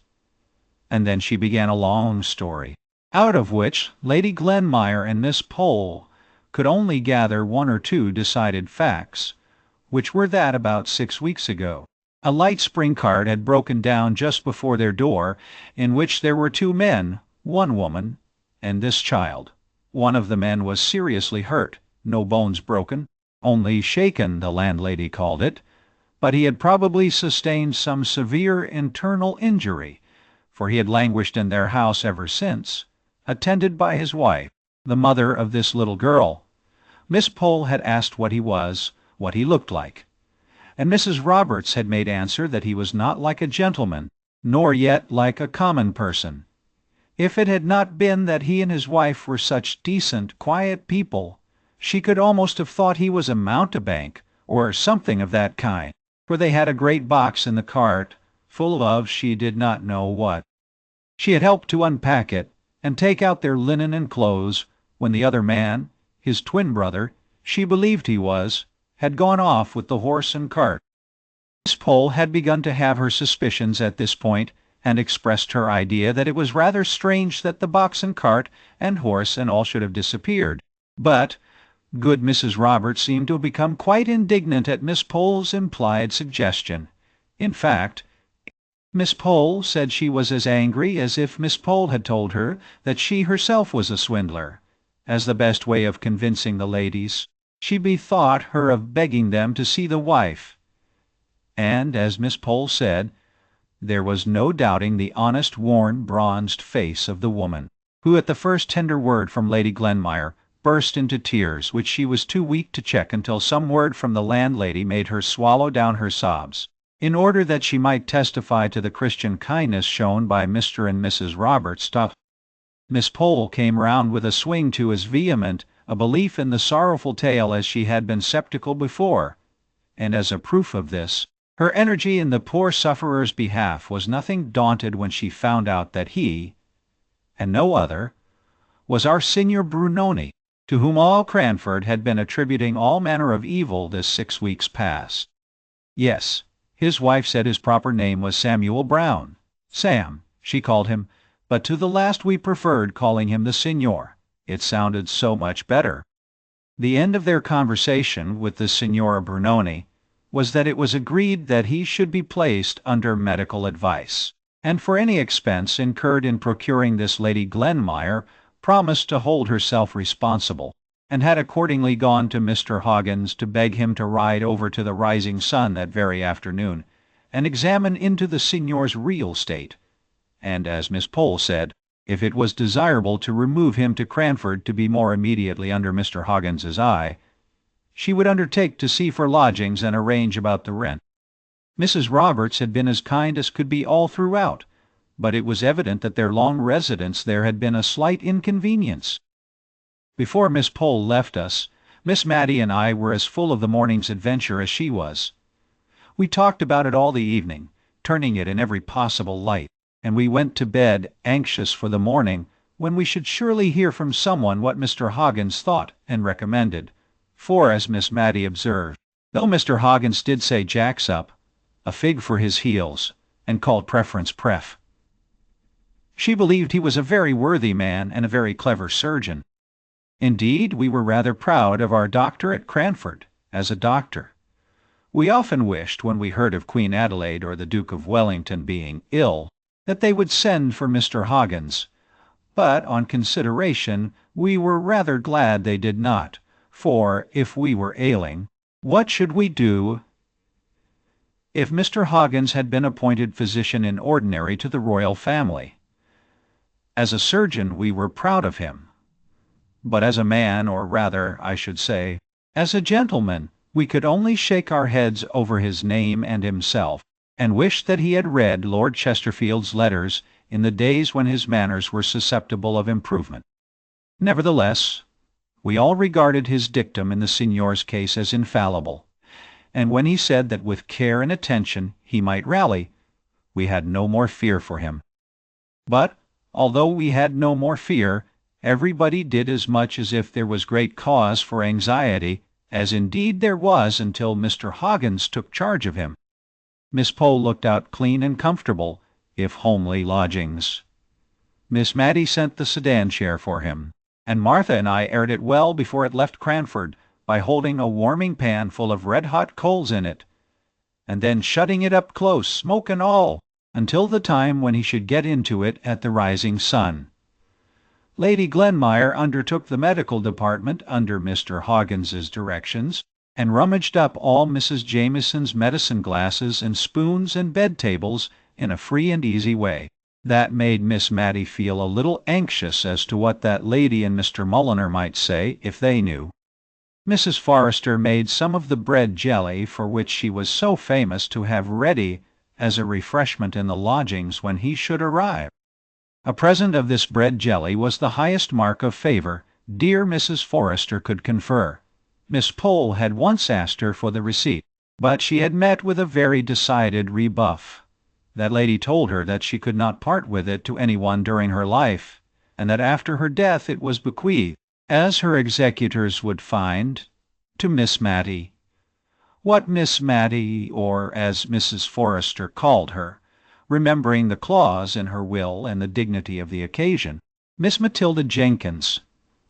And then she began a long story, out of which Lady Glenmire and Miss Pole could only gather 1 or 2 decided facts, which were that about 6 weeks ago a light spring cart had broken down just before their door, in which there were 2 men, 1 woman, and this child. One of the men was seriously hurt, no bones broken, only shaken, the landlady called it, but he had probably sustained some severe internal injury, for he had languished in their house ever since, attended by his wife, the mother of this little girl. Miss Pole had asked what he was, what he looked like, and Mrs. Roberts had made answer that he was not like a gentleman, nor yet like a common person. If it had not been that he and his wife were such decent, quiet people, she could almost have thought he was a mountebank, or something of that kind, for they had a great box in the cart, full of she did not know what. She had helped to unpack it, and take out their linen and clothes, when the other man, his twin brother, she believed he was, had gone off with the horse and cart. Miss Pole had begun to have her suspicions at this point, and expressed her idea that it was rather strange that the box and cart and horse and all should have disappeared. But good Mrs. Roberts seemed to have become quite indignant at Miss Pole's implied suggestion. In fact, Miss Pole said she was as angry as if Miss Pole had told her that she herself was a swindler. As the best way of convincing the ladies, she bethought her of begging them to see the wife. And, as Miss Pole said, there was no doubting the honest, worn, bronzed face of the woman, who at the first tender word from Lady Glenmire burst into tears, which she was too weak to check until some word from the landlady made her swallow down her sobs, in order that she might testify to the Christian kindness shown by Mr. and Mrs. Roberts. Miss Pole came round with a swing to as vehement a belief in the sorrowful tale as she had been sceptical before, and as a proof of this, her energy in the poor sufferer's behalf was nothing daunted when she found out that he, and no other, was our Signor Brunoni, to whom all Cranford had been attributing all manner of evil this 6 weeks past. Yes, his wife said his proper name was Samuel Brown. Sam, she called him, but to the last we preferred calling him the Signor. It sounded so much better. The end of their conversation with the Signora Brunoni was that it was agreed that he should be placed under medical advice, and for any expense incurred in procuring this Lady Glenmire promised to hold herself responsible, and had accordingly gone to Mr. Hoggins to beg him to ride over to the Rising Sun that very afternoon, and examine into the Signor's real state, and, as Miss Pole said, if it was desirable to remove him to Cranford to be more immediately under Mr. Hoggins's eye, she would undertake to see for lodgings and arrange about the rent. Mrs. Roberts had been as kind as could be all throughout, but it was evident that their long residence there had been a slight inconvenience. Before Miss Pole left us, Miss Matty and I were as full of the morning's adventure as she was. We talked about it all the evening, turning it in every possible light, and we went to bed anxious for the morning, when we should surely hear from someone what Mr. Hoggins thought and recommended, for, as Miss Matty observed, though Mr. Hoggins did say Jack's up, a fig for his heels, and called preference pref. She believed he was a very worthy man and a very clever surgeon. Indeed, we were rather proud of our doctor at Cranford, as a doctor. We often wished, when we heard of Queen Adelaide or the Duke of Wellington being ill, that they would send for Mr. Hoggins, but on consideration we were rather glad they did not, for, if we were ailing, what should we do? If Mr. Hoggins had been appointed physician in ordinary to the royal family. As a surgeon we were proud of him, but as a man, or rather, I should say, as a gentleman, we could only shake our heads over his name and himself, and wish that he had read Lord Chesterfield's letters in the days when his manners were susceptible of improvement. Nevertheless, we all regarded his dictum in the signor's case as infallible, and when he said that with care and attention he might rally, we had no more fear for him. But, although we had no more fear, everybody did as much as if there was great cause for anxiety, as indeed there was until Mr. Hoggins took charge of him. Miss Pole looked out clean and comfortable, if homely lodgings. Miss Matty sent the sedan chair for him, and Martha and I aired it well before it left Cranford by holding a warming pan full of red-hot coals in it, and then shutting it up close, smoke and all, until the time when he should get into it at the rising sun. Lady Glenmire undertook the medical department under Mr. Hoggins's directions, and rummaged up all Mrs. Jamieson's medicine glasses and spoons and bed-tables in a free and easy way. That made Miss Matty feel a little anxious as to what that lady and Mr. Mulliner might say if they knew. Mrs. Forrester made some of the bread jelly for which she was so famous to have ready as a refreshment in the lodgings when he should arrive. A present of this bread jelly was the highest mark of favor dear Mrs. Forrester could confer. Miss Pole had once asked her for the receipt, but she had met with a very decided rebuff. That lady told her that she could not part with it to anyone during her life, and that after her death it was bequeathed, as her executors would find, to Miss Matty. What Miss Matty, or as Mrs. Forrester called her, remembering the clause in her will and the dignity of the occasion, Miss Matilda Jenkins,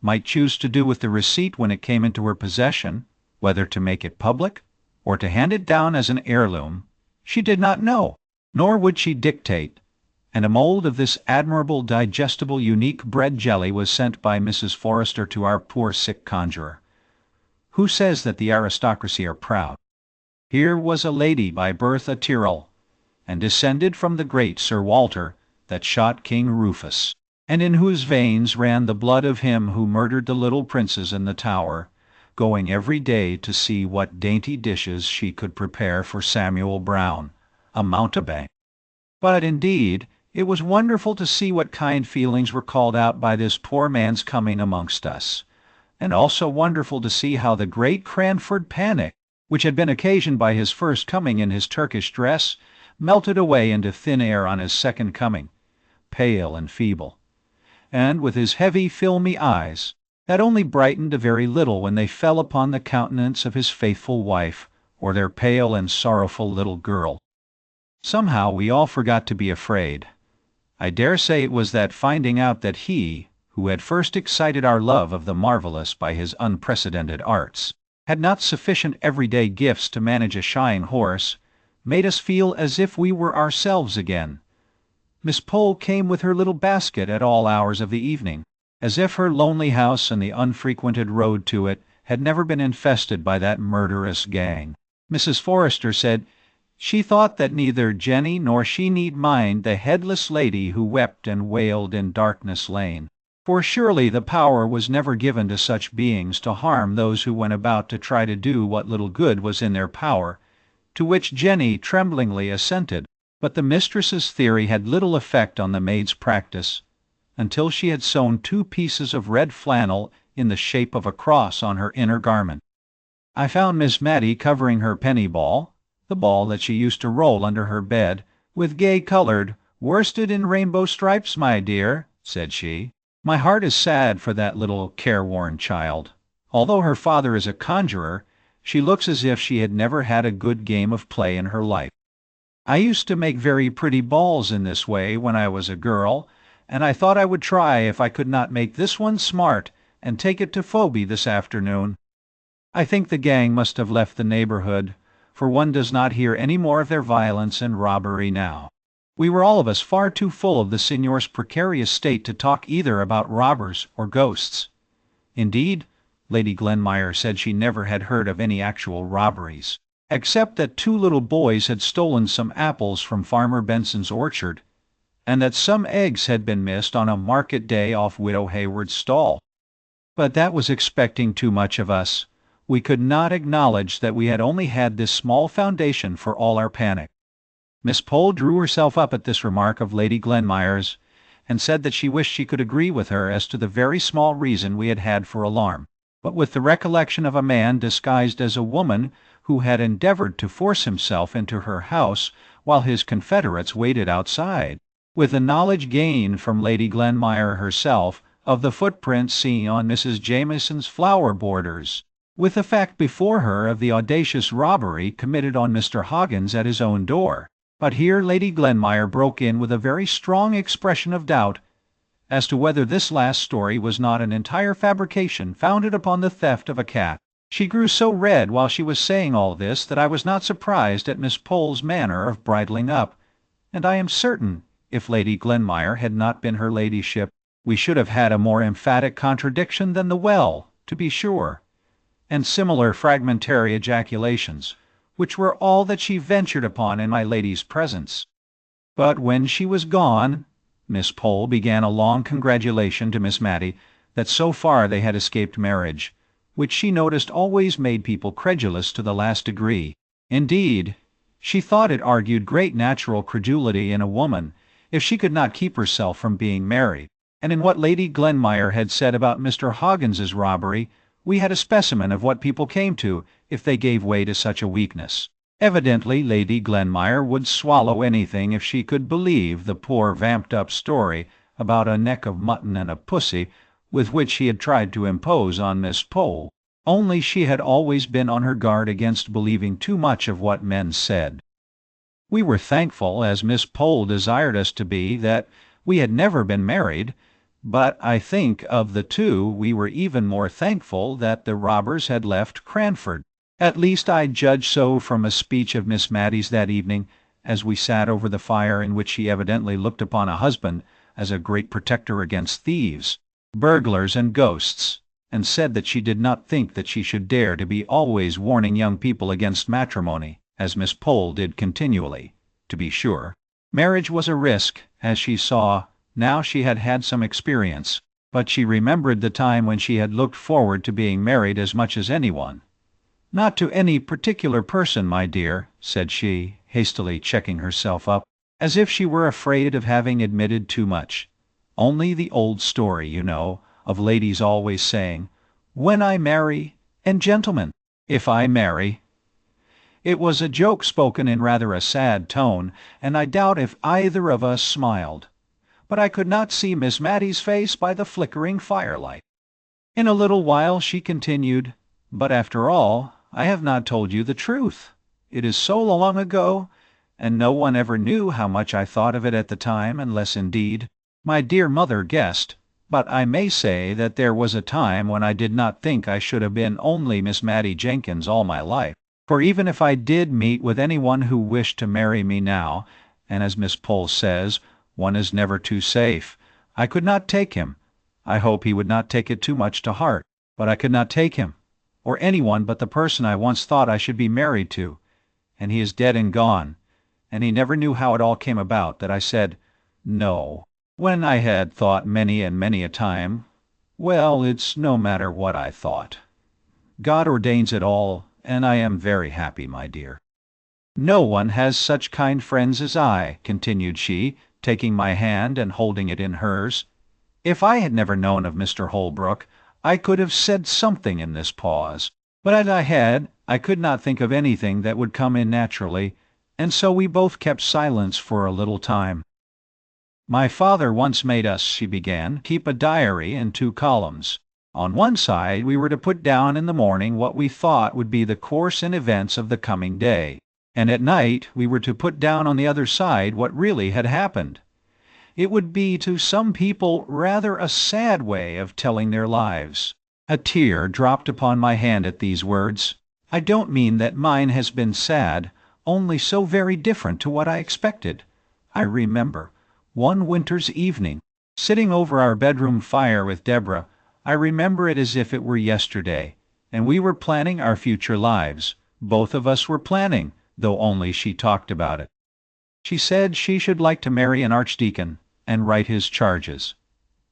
might choose to do with the receipt when it came into her possession, whether to make it public, or to hand it down as an heirloom, she did not know, nor would she dictate, and a mould of this admirable, digestible, unique bread jelly was sent by Mrs. Forrester to our poor sick conjurer. Who says that the aristocracy are proud? Here was a lady by birth a Tyrrell, and descended from the great Sir Walter that shot King Rufus, and in whose veins ran the blood of him who murdered the little princes in the Tower, going every day to see what dainty dishes she could prepare for Samuel Brown, a mountebank. But indeed it was wonderful to see what kind feelings were called out by this poor man's coming amongst us, and also wonderful to see how the great Cranford panic, which had been occasioned by his first coming in his Turkish dress, melted away into thin air on his second coming, pale and feeble, and with his heavy filmy eyes, that only brightened a very little when they fell upon the countenance of his faithful wife, or their pale and sorrowful little girl. Somehow we all forgot to be afraid. I dare say it was that finding out that he, who had first excited our love of the marvelous by his unprecedented arts, had not sufficient everyday gifts to manage a shying horse, made us feel as if we were ourselves again. Miss Pole came with her little basket at all hours of the evening, as if her lonely house and the unfrequented road to it had never been infested by that murderous gang. Mrs. Forrester said she thought that neither Jenny nor she need mind the headless lady who wept and wailed in Darkness Lane, for surely the power was never given to such beings to harm those who went about to try to do what little good was in their power, to which Jenny tremblingly assented, But the mistress's theory had little effect on the maid's practice, until she had sewn 2 pieces of red flannel in the shape of a cross on her inner garment. I found Miss Matty covering her penny ball, the ball that she used to roll under her bed, with gay-coloured, worsted in rainbow stripes, my dear, said she. My heart is sad for that little careworn child. Although her father is a conjurer, she looks as if she had never had a good game of play in her life. I used to make very pretty balls in this way when I was a girl, and I thought I would try if I could not make this one smart and take it to Phoebe this afternoon. I think the gang must have left the neighborhood, for one does not hear any more of their violence and robbery now. We were all of us far too full of the signor's precarious state to talk either about robbers or ghosts. Indeed, Lady Glenmire said she never had heard of any actual robberies, except that 2 little boys had stolen some apples from Farmer Benson's orchard, and that some eggs had been missed on a market day off Widow Hayward's stall. But that was expecting too much of us. We could not acknowledge that we had only had this small foundation for all our panic. Miss Pole drew herself up at this remark of Lady Glenmire's, and said that she wished she could agree with her as to the very small reason we had had for alarm, but with the recollection of a man disguised as a woman who had endeavored to force himself into her house while his confederates waited outside, with the knowledge gained from Lady Glenmire herself of the footprints seen on Mrs. Jamieson's flower borders, with the fact before her of the audacious robbery committed on Mr. Hoggins at his own door. But here Lady Glenmire broke in with a very strong expression of doubt as to whether this last story was not an entire fabrication founded upon the theft of a cat. She grew so red while she was saying all this that I was not surprised at Miss Pole's manner of bridling up, and I am certain, if Lady Glenmire had not been her ladyship, we should have had a more emphatic contradiction than the well, to be sure, and similar fragmentary ejaculations, which were all that she ventured upon in my lady's presence. But when she was gone, Miss Pole began a long congratulation to Miss Matty that so far they had escaped marriage, which she noticed always made people credulous to the last degree. Indeed, she thought it argued great natural credulity in a woman if she could not keep herself from being married, and in what Lady Glenmire had said about Mr. Hoggins's robbery we had a specimen of what people came to if they gave way to such a weakness. Evidently Lady Glenmire would swallow anything if she could believe the poor vamped-up story about a neck of mutton and a pussy with which he had tried to impose on Miss Pole, only she had always been on her guard against believing too much of what men said. We were thankful, as Miss Pole desired us to be, that we had never been married, but I think of the 2 we were even more thankful that the robbers had left Cranford. At least I judge so from a speech of Miss Matty's that evening, as we sat over the fire, in which she evidently looked upon a husband as a great protector against thieves, burglars, and ghosts, and said that she did not think that she should dare to be always warning young people against matrimony, as Miss Pole did continually. To be sure, marriage was a risk, as she saw, now she had had some experience, but she remembered the time when she had looked forward to being married as much as anyone. "Not to any particular person, my dear," said she, hastily checking herself up, as if she were afraid of having admitted too much. "Only the old story, you know, of ladies always saying, 'When I marry,' and gentlemen, 'if I marry.'" It was a joke spoken in rather a sad tone, and I doubt if either of us smiled. But I could not see Miss Matty's face by the flickering firelight. In a little while she continued, "But after all, I have not told you the truth. It is so long ago, and no one ever knew how much I thought of it at the time, unless indeed my dear mother guessed. But I may say that there was a time when I did not think I should have been only Miss Matty Jenkins all my life. For even if I did meet with anyone who wished to marry me now, and as Miss Pole says, one is never too safe, I could not take him. I hope he would not take it too much to heart, but I could not take him, or anyone but the person I once thought I should be married to, and he is dead and gone, and he never knew how it all came about that I said, 'No,' when I had thought many and many a time, 'Well, it's no matter what I thought. God ordains it all, and I am very happy, my dear.'" "No one has such kind friends as I," continued she, taking my hand and holding it in hers. If I had never known of Mr. Holbrook, I could have said something in this pause, but as I had, I could not think of anything that would come in naturally, and so we both kept silence for a little time. "My father once made us," she began, "keep a diary in 2 columns. On one side we were to put down in the morning what we thought would be the course and events of the coming day, and at night we were to put down on the other side what really had happened. It would be to some people rather a sad way of telling their lives." A tear dropped upon my hand at these words. "I don't mean that mine has been sad, only so very different to what I expected. I remember, one winter's evening, sitting over our bedroom fire with Deborah, I remember it as if it were yesterday, and we were planning our future lives. Both of us were planning, though only she talked about it. She said she should like to marry an archdeacon and write his charges.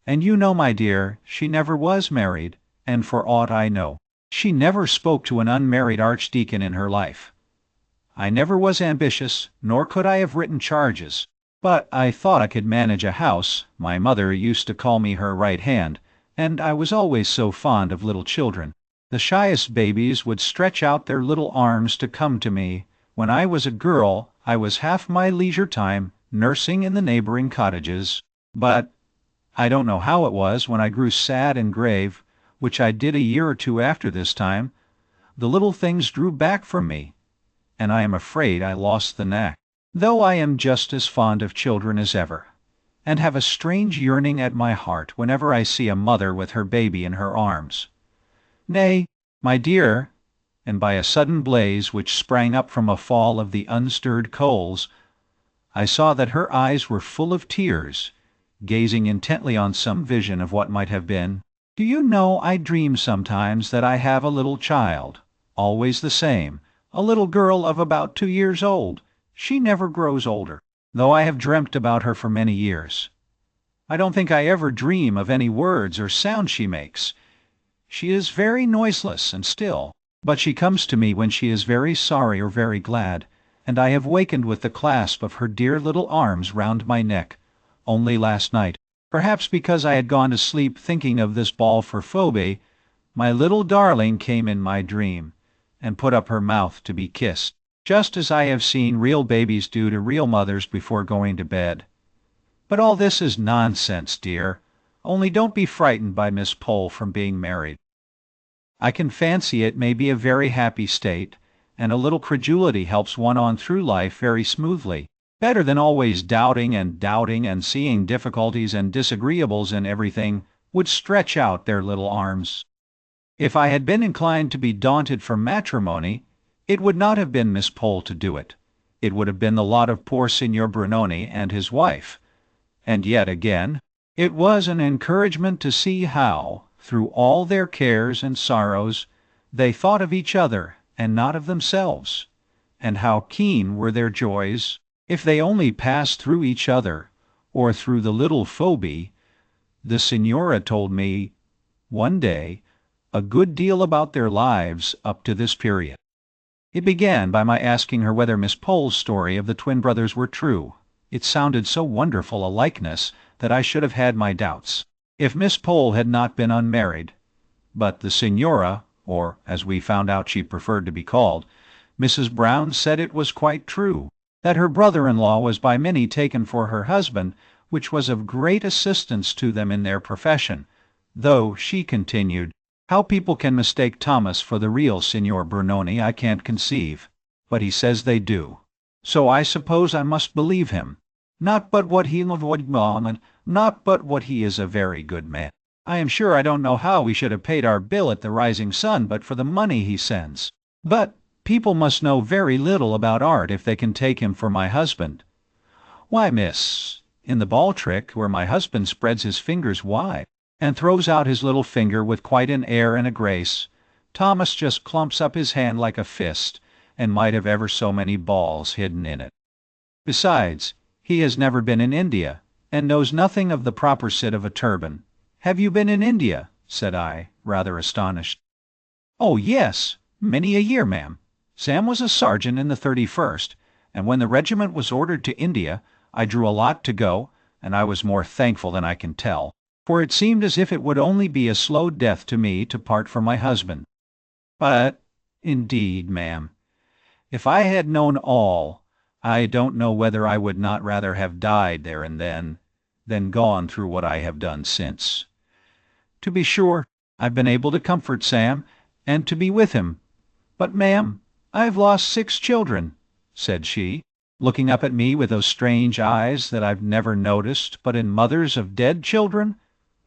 And you know, my dear, she never was married, and for aught I know, she never spoke to an unmarried archdeacon in her life. I never was ambitious, nor could I have written charges, but I thought I could manage a house. My mother used to call me her right hand, and I was always so fond of little children. The shyest babies would stretch out their little arms to come to me. When I was a girl, I was half my leisure time nursing in the neighboring cottages. But I don't know how it was, when I grew sad and grave, which I did a year or 2 after this time, the little things drew back from me, and I am afraid I lost the knack, though I am just as fond of children as ever, and have a strange yearning at my heart whenever I see a mother with her baby in her arms. Nay, my dear," and by a sudden blaze which sprang up from a fall of the unstirred coals, I saw that her eyes were full of tears, gazing intently on some vision of what might have been, "do you know, I dream sometimes that I have a little child, always the same, a little girl of about 2 years old. She never grows older, though I have dreamt about her for many years. I don't think I ever dream of any words or sound she makes. She is very noiseless and still, but she comes to me when she is very sorry or very glad, and I have wakened with the clasp of her dear little arms round my neck, only last night. Perhaps because I had gone to sleep thinking of this ball for Phoebe, my little darling came in my dream, and put up her mouth to be kissed, just as I have seen real babies do to real mothers before going to bed. But all this is nonsense, dear, only don't be frightened by Miss Pole from being married. I can fancy it may be a very happy state, and a little credulity helps one on through life very smoothly, better than always doubting and seeing difficulties and disagreeables in everything would stretch out their little arms. If I had been inclined to be daunted from matrimony, it would not have been Miss Pole to do it. It would have been the lot of poor Signor Brunoni and his wife. And yet again, it was an encouragement to see how, through all their cares and sorrows, they thought of each other and not of themselves, and how keen were their joys if they only passed through each other, or through the little Phoebe. The Signora told me, one day, a good deal about their lives up to this period. It began by my asking her whether Miss Pole's story of the twin brothers were true. It sounded so wonderful a likeness that I should have had my doubts, if Miss Pole had not been unmarried. But the Signora, or as we found out she preferred to be called, Mrs. Brown, said it was quite true, that her brother-in-law was by many taken for her husband, which was of great assistance to them in their profession, though, she continued, how people can mistake Thomas for the real Signor Brunoni I can't conceive, but he says they do. So I suppose I must believe him. Not but what he is a very good man. I am sure I don't know how we should have paid our bill at the Rising Sun but for the money he sends. But people must know very little about art if they can take him for my husband. Why, miss, in the ball trick, where my husband spreads his fingers wide, and throws out his little finger with quite an air and a grace, Thomas just clumps up his hand like a fist, and might have ever so many balls hidden in it. Besides, he has never been in India, and knows nothing of the proper sit of a turban. Have you been in India? Said I, rather astonished. Oh, yes, many a year, ma'am, Sam was a sergeant in the 31st, and when the regiment was ordered to India, I drew a lot to go, and I was more thankful than I can tell, for it seemed as if it would only be a slow death to me to part from my husband. But, indeed, ma'am, if I had known all, I don't know whether I would not rather have died there and then, than gone through what I have done since. To be sure, I've been able to comfort Sam, and to be with him. But, ma'am, I've lost 6 children, said she, looking up at me with those strange eyes that I've never noticed but in mothers of dead children,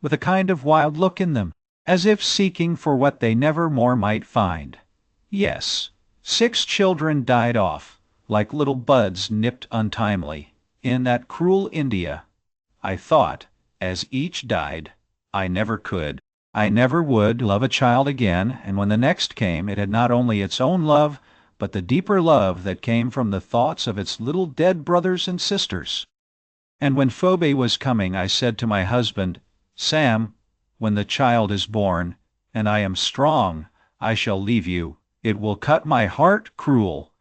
with a kind of wild look in them, as if seeking for what they never more might find. Yes, 6 children died off, like little buds nipped untimely, in that cruel India. I thought, as each died, I never could, I never would love a child again, and when the next came, it had not only its own love, but the deeper love that came from the thoughts of its little dead brothers and sisters. And when Phoebe was coming, I said to my husband, Sam, when the child is born, and I am strong, I shall leave you. It will cut my heart cruel.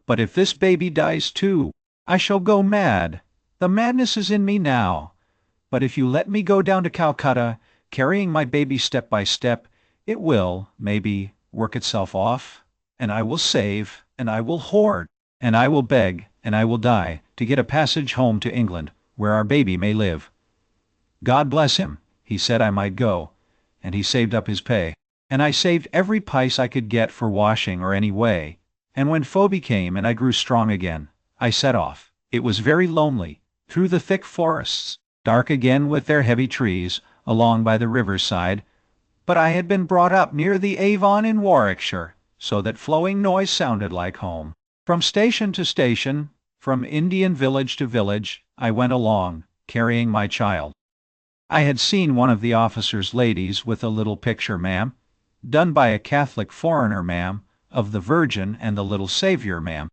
But if this baby dies too, I shall go mad. The madness is in me now. But if you let me go down to Calcutta, carrying my baby step by step, it will, maybe, work itself off, and I will save, and I will hoard, and I will beg, and I will die, to get a passage home to England, where our baby may live. God bless him. He said I might go, and he saved up his pay, and I saved every pice I could get for washing or any way, and when Phoebe came and I grew strong again, I set off. It was very lonely, through the thick forests, dark again with their heavy trees, along by the riverside, but I had been brought up near the Avon in Warwickshire, so that flowing noise sounded like home. From station to station, from Indian village to village, I went along, carrying my child. I had seen one of the officers' ladies with a little picture, ma'am, done by a Catholic foreigner, ma'am, of the Virgin and the little Saviour, ma'am.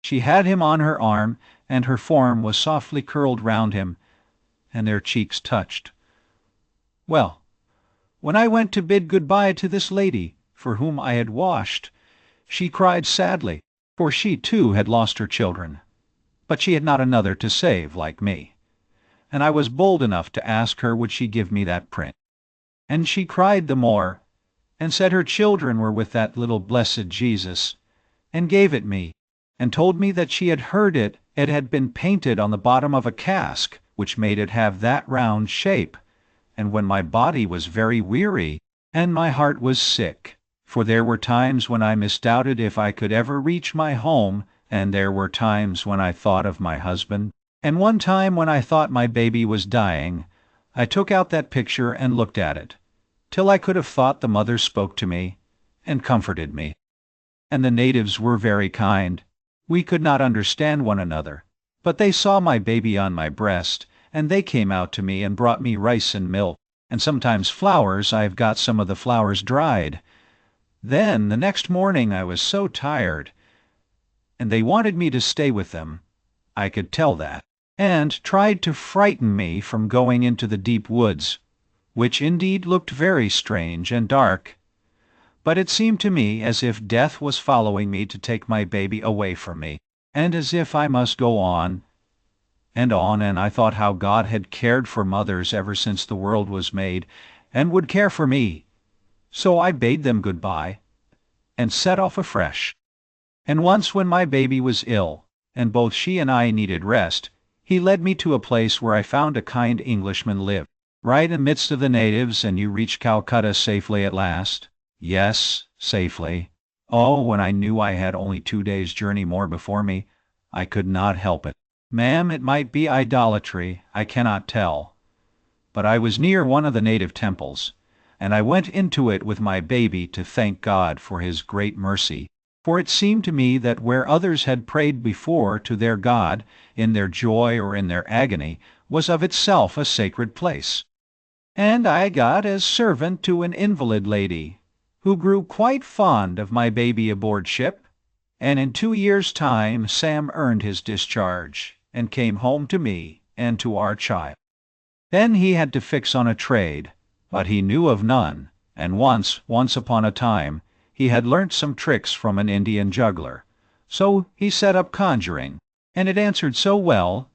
She had him on her arm, and her form was softly curled round him, and their cheeks touched. Well, when I went to bid good-bye to this lady, for whom I had washed, she cried sadly, for she too had lost her children, but she had not another to save like me. And I was bold enough to ask her would she give me that print. And she cried the more, and said her children were with that little blessed Jesus, and gave it me, and told me that she had heard it had been painted on the bottom of a cask, which made it have that round shape. And when my body was very weary, and my heart was sick, for there were times when I misdoubted if I could ever reach my home, and there were times when I thought of my husband, and one time when I thought my baby was dying, I took out that picture and looked at it, till I could have thought the mother spoke to me, and comforted me. And the natives were very kind. We could not understand one another, but they saw my baby on my breast, and they came out to me and brought me rice and milk, and sometimes flowers. I've got some of the flowers dried. Then, the next morning, I was so tired, and they wanted me to stay with them. I could tell that, and tried to frighten me from going into the deep woods, which indeed looked very strange and dark. But it seemed to me as if death was following me to take my baby away from me, and as if I must go on, and I thought how God had cared for mothers ever since the world was made, and would care for me. So I bade them good-bye, and set off afresh. And once when my baby was ill, and both she and I needed rest, he led me to a place where I found a kind Englishman lived, right in the midst of the natives. And you reached Calcutta safely at last? Yes, safely. Oh, when I knew I had only 2 days' journey more before me, I could not help it. Ma'am, it might be idolatry, I cannot tell. But I was near one of the native temples, and I went into it with my baby to thank God for his great mercy. For it seemed to me that where others had prayed before to their God, in their joy or in their agony, was of itself a sacred place. And I got as servant to an invalid lady, who grew quite fond of my baby aboard ship, and in 2 years' time Sam earned his discharge, and came home to me and to our child. Then he had to fix on a trade, but he knew of none, and once upon a time, He had learnt some tricks from an Indian juggler, so he set up conjuring, and it answered so well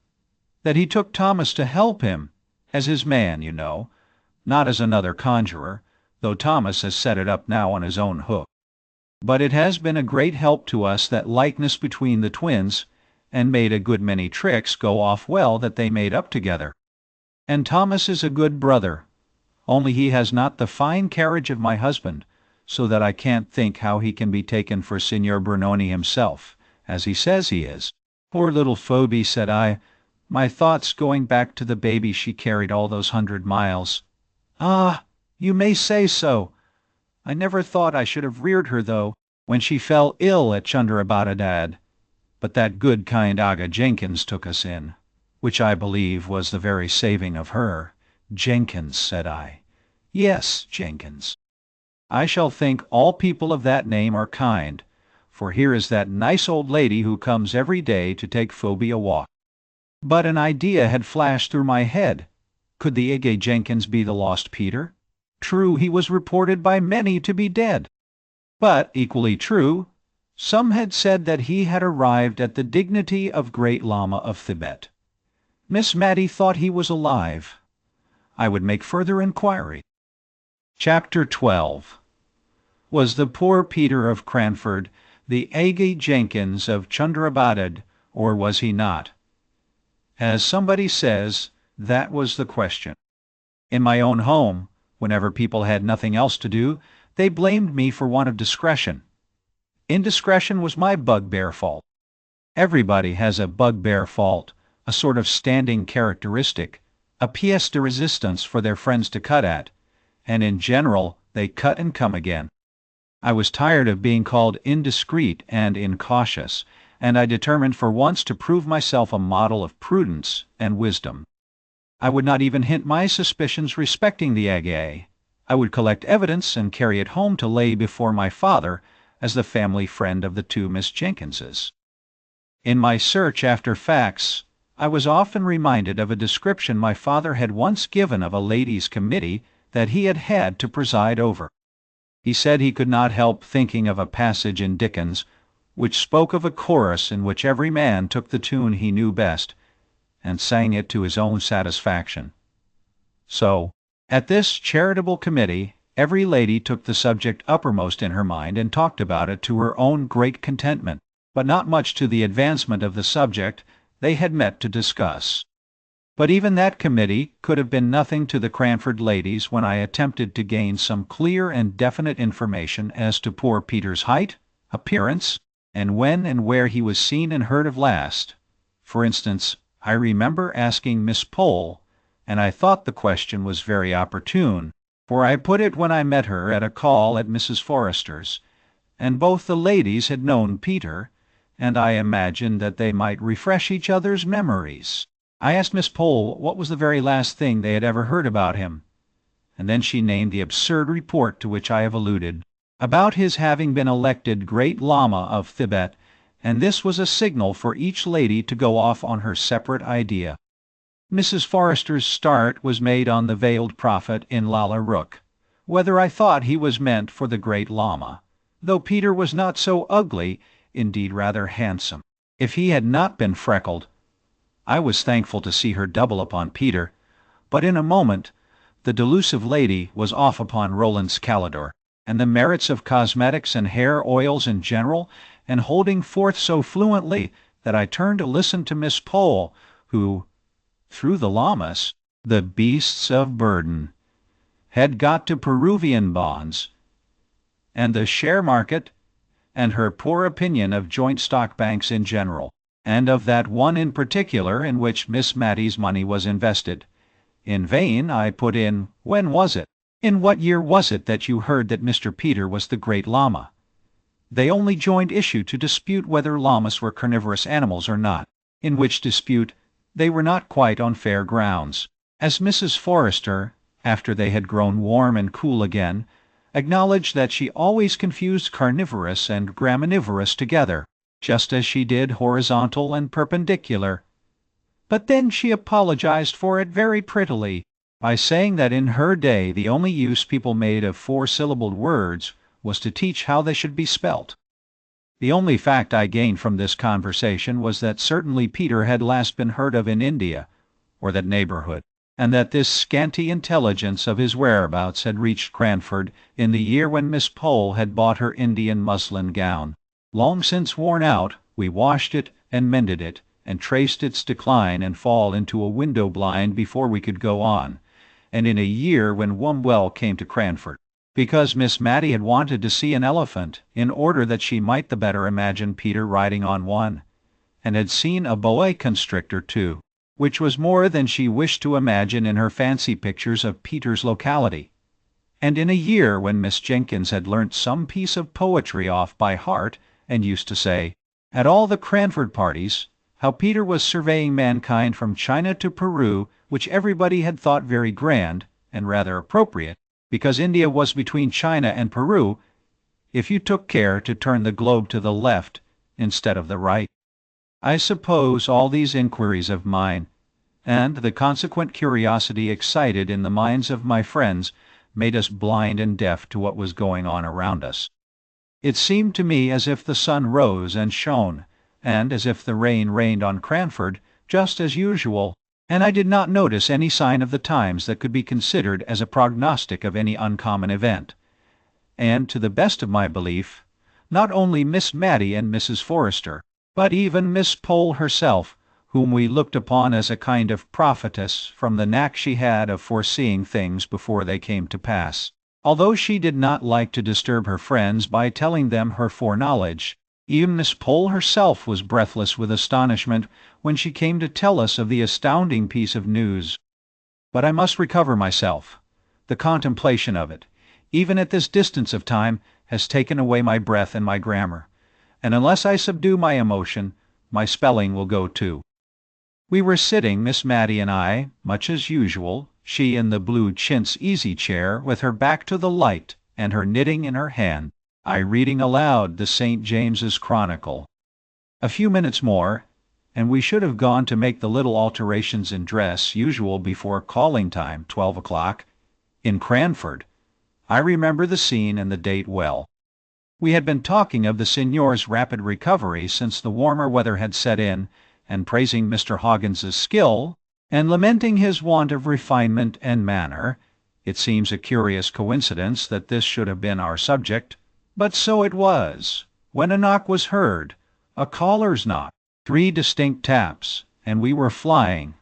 that he took Thomas to help him, as his man, you know, not as another conjurer, though Thomas has set it up now on his own hook. But it has been a great help to us that likeness between the twins, and made a good many tricks go off well that they made up together. And Thomas is a good brother, only he has not the fine carriage of my husband, so that I can't think how he can be taken for Signor BRUNONI himself, as he says he is. Poor little Phoebe, said I, my thoughts going back to the baby she carried all those 100 miles. Ah, you may say so. I never thought I should have reared her, though, when she fell ill at Chundarabadadad. But that good kind Aga Jenkins took us in, which I believe was the very saving of her. Jenkins, said I. Yes, Jenkins. I shall think all people of that name are kind, for here is that nice old lady who comes every day to take Phoebe a walk. But an idea had flashed through my head. Could the Aga Jenkins be the lost Peter? True, he was reported by many to be dead. But, equally true, some had said that he had arrived at the dignity of Great Lama of Thibet. Miss Mattie thought he was alive. I would make further inquiry. Chapter 12. Was the poor Peter of Cranford the Aga Jenkins of Chundarabadad, or was he not? As somebody says, that was the question. In my own home, whenever people had nothing else to do, they blamed me for want of discretion. Indiscretion was my bugbear fault. Everybody has a bugbear fault, a sort of standing characteristic, a pièce de résistance for their friends to cut at, and in general they cut and come again. I was tired of being called indiscreet and incautious, and I determined for once to prove myself a model of prudence and wisdom. I would not even hint my suspicions respecting the Aga. I would collect evidence and carry it home to lay before my father as the family friend of the two Miss Jenkinses. In my search after facts, I was often reminded of a description my father had once given of a ladies' committee that he had had to preside over. He said he could not help thinking of a passage in Dickens which spoke of a chorus in which every man took the tune he knew best and sang it to his own satisfaction. So, at this charitable committee, every lady took the subject uppermost in her mind and talked about it to her own great contentment, but not much to the advancement of the subject they had met to discuss. But even that committee could have been nothing to the Cranford ladies when I attempted to gain some clear and definite information as to poor Peter's height, appearance, and when and where he was seen and heard of last. For instance, I remember asking Miss Pole, and I thought the question was very opportune, for I put it when I met her at a call at Mrs. Forrester's, and both the ladies had known Peter, and I imagined that they might refresh each other's memories. I asked Miss Pole what was the very last thing they had ever heard about him, and then she named the absurd report to which I have alluded, about his having been elected Great Lama of Thibet, and this was a signal for each lady to go off on her separate idea. Mrs. Forrester's start was made on the veiled prophet in Lalla Rookh, whether I thought he was meant for the Great Lama, though Peter was not so ugly, indeed rather handsome. If he had not been freckled, I was thankful to see her double upon Peter, but in a moment the delusive lady was off upon Roland's Calidore, and the merits of cosmetics and hair oils in general, and holding forth so fluently that I turned to listen to Miss Pole, who, through the llamas, the beasts of burden, had got to Peruvian bonds, and the share market, and her poor opinion of joint stock banks in general, and of that one in particular in which Miss Mattie's money was invested. In vain I put in, when was it? In what year was it that you heard that Mr. Peter was the Great Lama? They only joined issue to dispute whether llamas were carnivorous animals or not, in which dispute they were not quite on fair grounds, as Mrs. Forrester, after they had grown warm and cool again, acknowledged that she always confused carnivorous and graminivorous together, just as she did horizontal and perpendicular. But then she apologized for it very prettily, by saying that in her day the only use people made of four-syllabled words was to teach how they should be spelt. The only fact I gained from this conversation was that certainly Peter had last been heard of in India, or that neighborhood, and that this scanty intelligence of his whereabouts had reached Cranford in the year when Miss Pole had bought her Indian muslin gown. Long since worn out, we washed it and mended it, and traced its decline and fall into a window blind before we could go on, and in a year when Wombwell came to Cranford, because Miss Matty had wanted to see an elephant in order that she might the better imagine Peter riding on one, and had seen a boa constrictor too, which was more than she wished to imagine in her fancy pictures of Peter's locality, and in a year when Miss Jenkins had learnt some piece of poetry off by heart, and used to say, at all the Cranford parties, how Peter was surveying mankind from China to Peru, which everybody had thought very grand, and rather appropriate, because India was between China and Peru, if you took care to turn the globe to the left instead of the right. I suppose all these inquiries of mine, and the consequent curiosity excited in the minds of my friends, made us blind and deaf to what was going on around us. It seemed to me as if the sun rose and shone, and as if the rain rained on Cranford, just as usual, and I did not notice any sign of the times that could be considered as a prognostic of any uncommon event. And to the best of my belief, not only Miss Matty and Mrs. Forrester, but even Miss Pole herself, whom we looked upon as a kind of prophetess from the knack she had of foreseeing things before they came to pass, although she did not like to disturb her friends by telling them her foreknowledge, even Miss Pole herself was breathless with astonishment when she came to tell us of the astounding piece of news. But I must recover myself. The contemplation of it, even at this distance of time, has taken away my breath and my grammar, and unless I subdue my emotion, my spelling will go too. We were sitting, Miss Matty and I, much as usual, she in the blue chintz easy-chair with her back to the light and her knitting in her hand, I reading aloud the St. James's Chronicle. A few minutes more, and we should have gone to make the little alterations in dress usual before calling time, 12 o'clock, in Cranford. I remember the scene and the date well. We had been talking of the signor's rapid recovery since the warmer weather had set in, and praising Mr. Hoggins's skill, and lamenting his want of refinement and manner. It seems a curious coincidence that this should have been our subject, but so it was, when a knock was heard, a caller's knock, 3 distinct taps, and we were flying.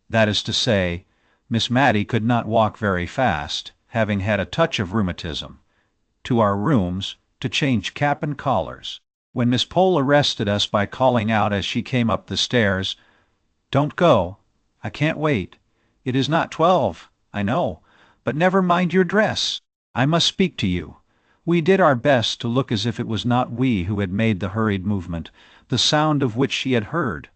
That is to say, Miss Matty could not walk very fast, having had a touch of rheumatism, to our rooms to change cap and collars, when Miss Pole arrested us by calling out as she came up the stairs, "Don't go. I can't wait. It is not 12, I know, but never mind your dress. I must speak to you." We did our best to look as if it was not we who had made the hurried movement, the sound of which she had heard,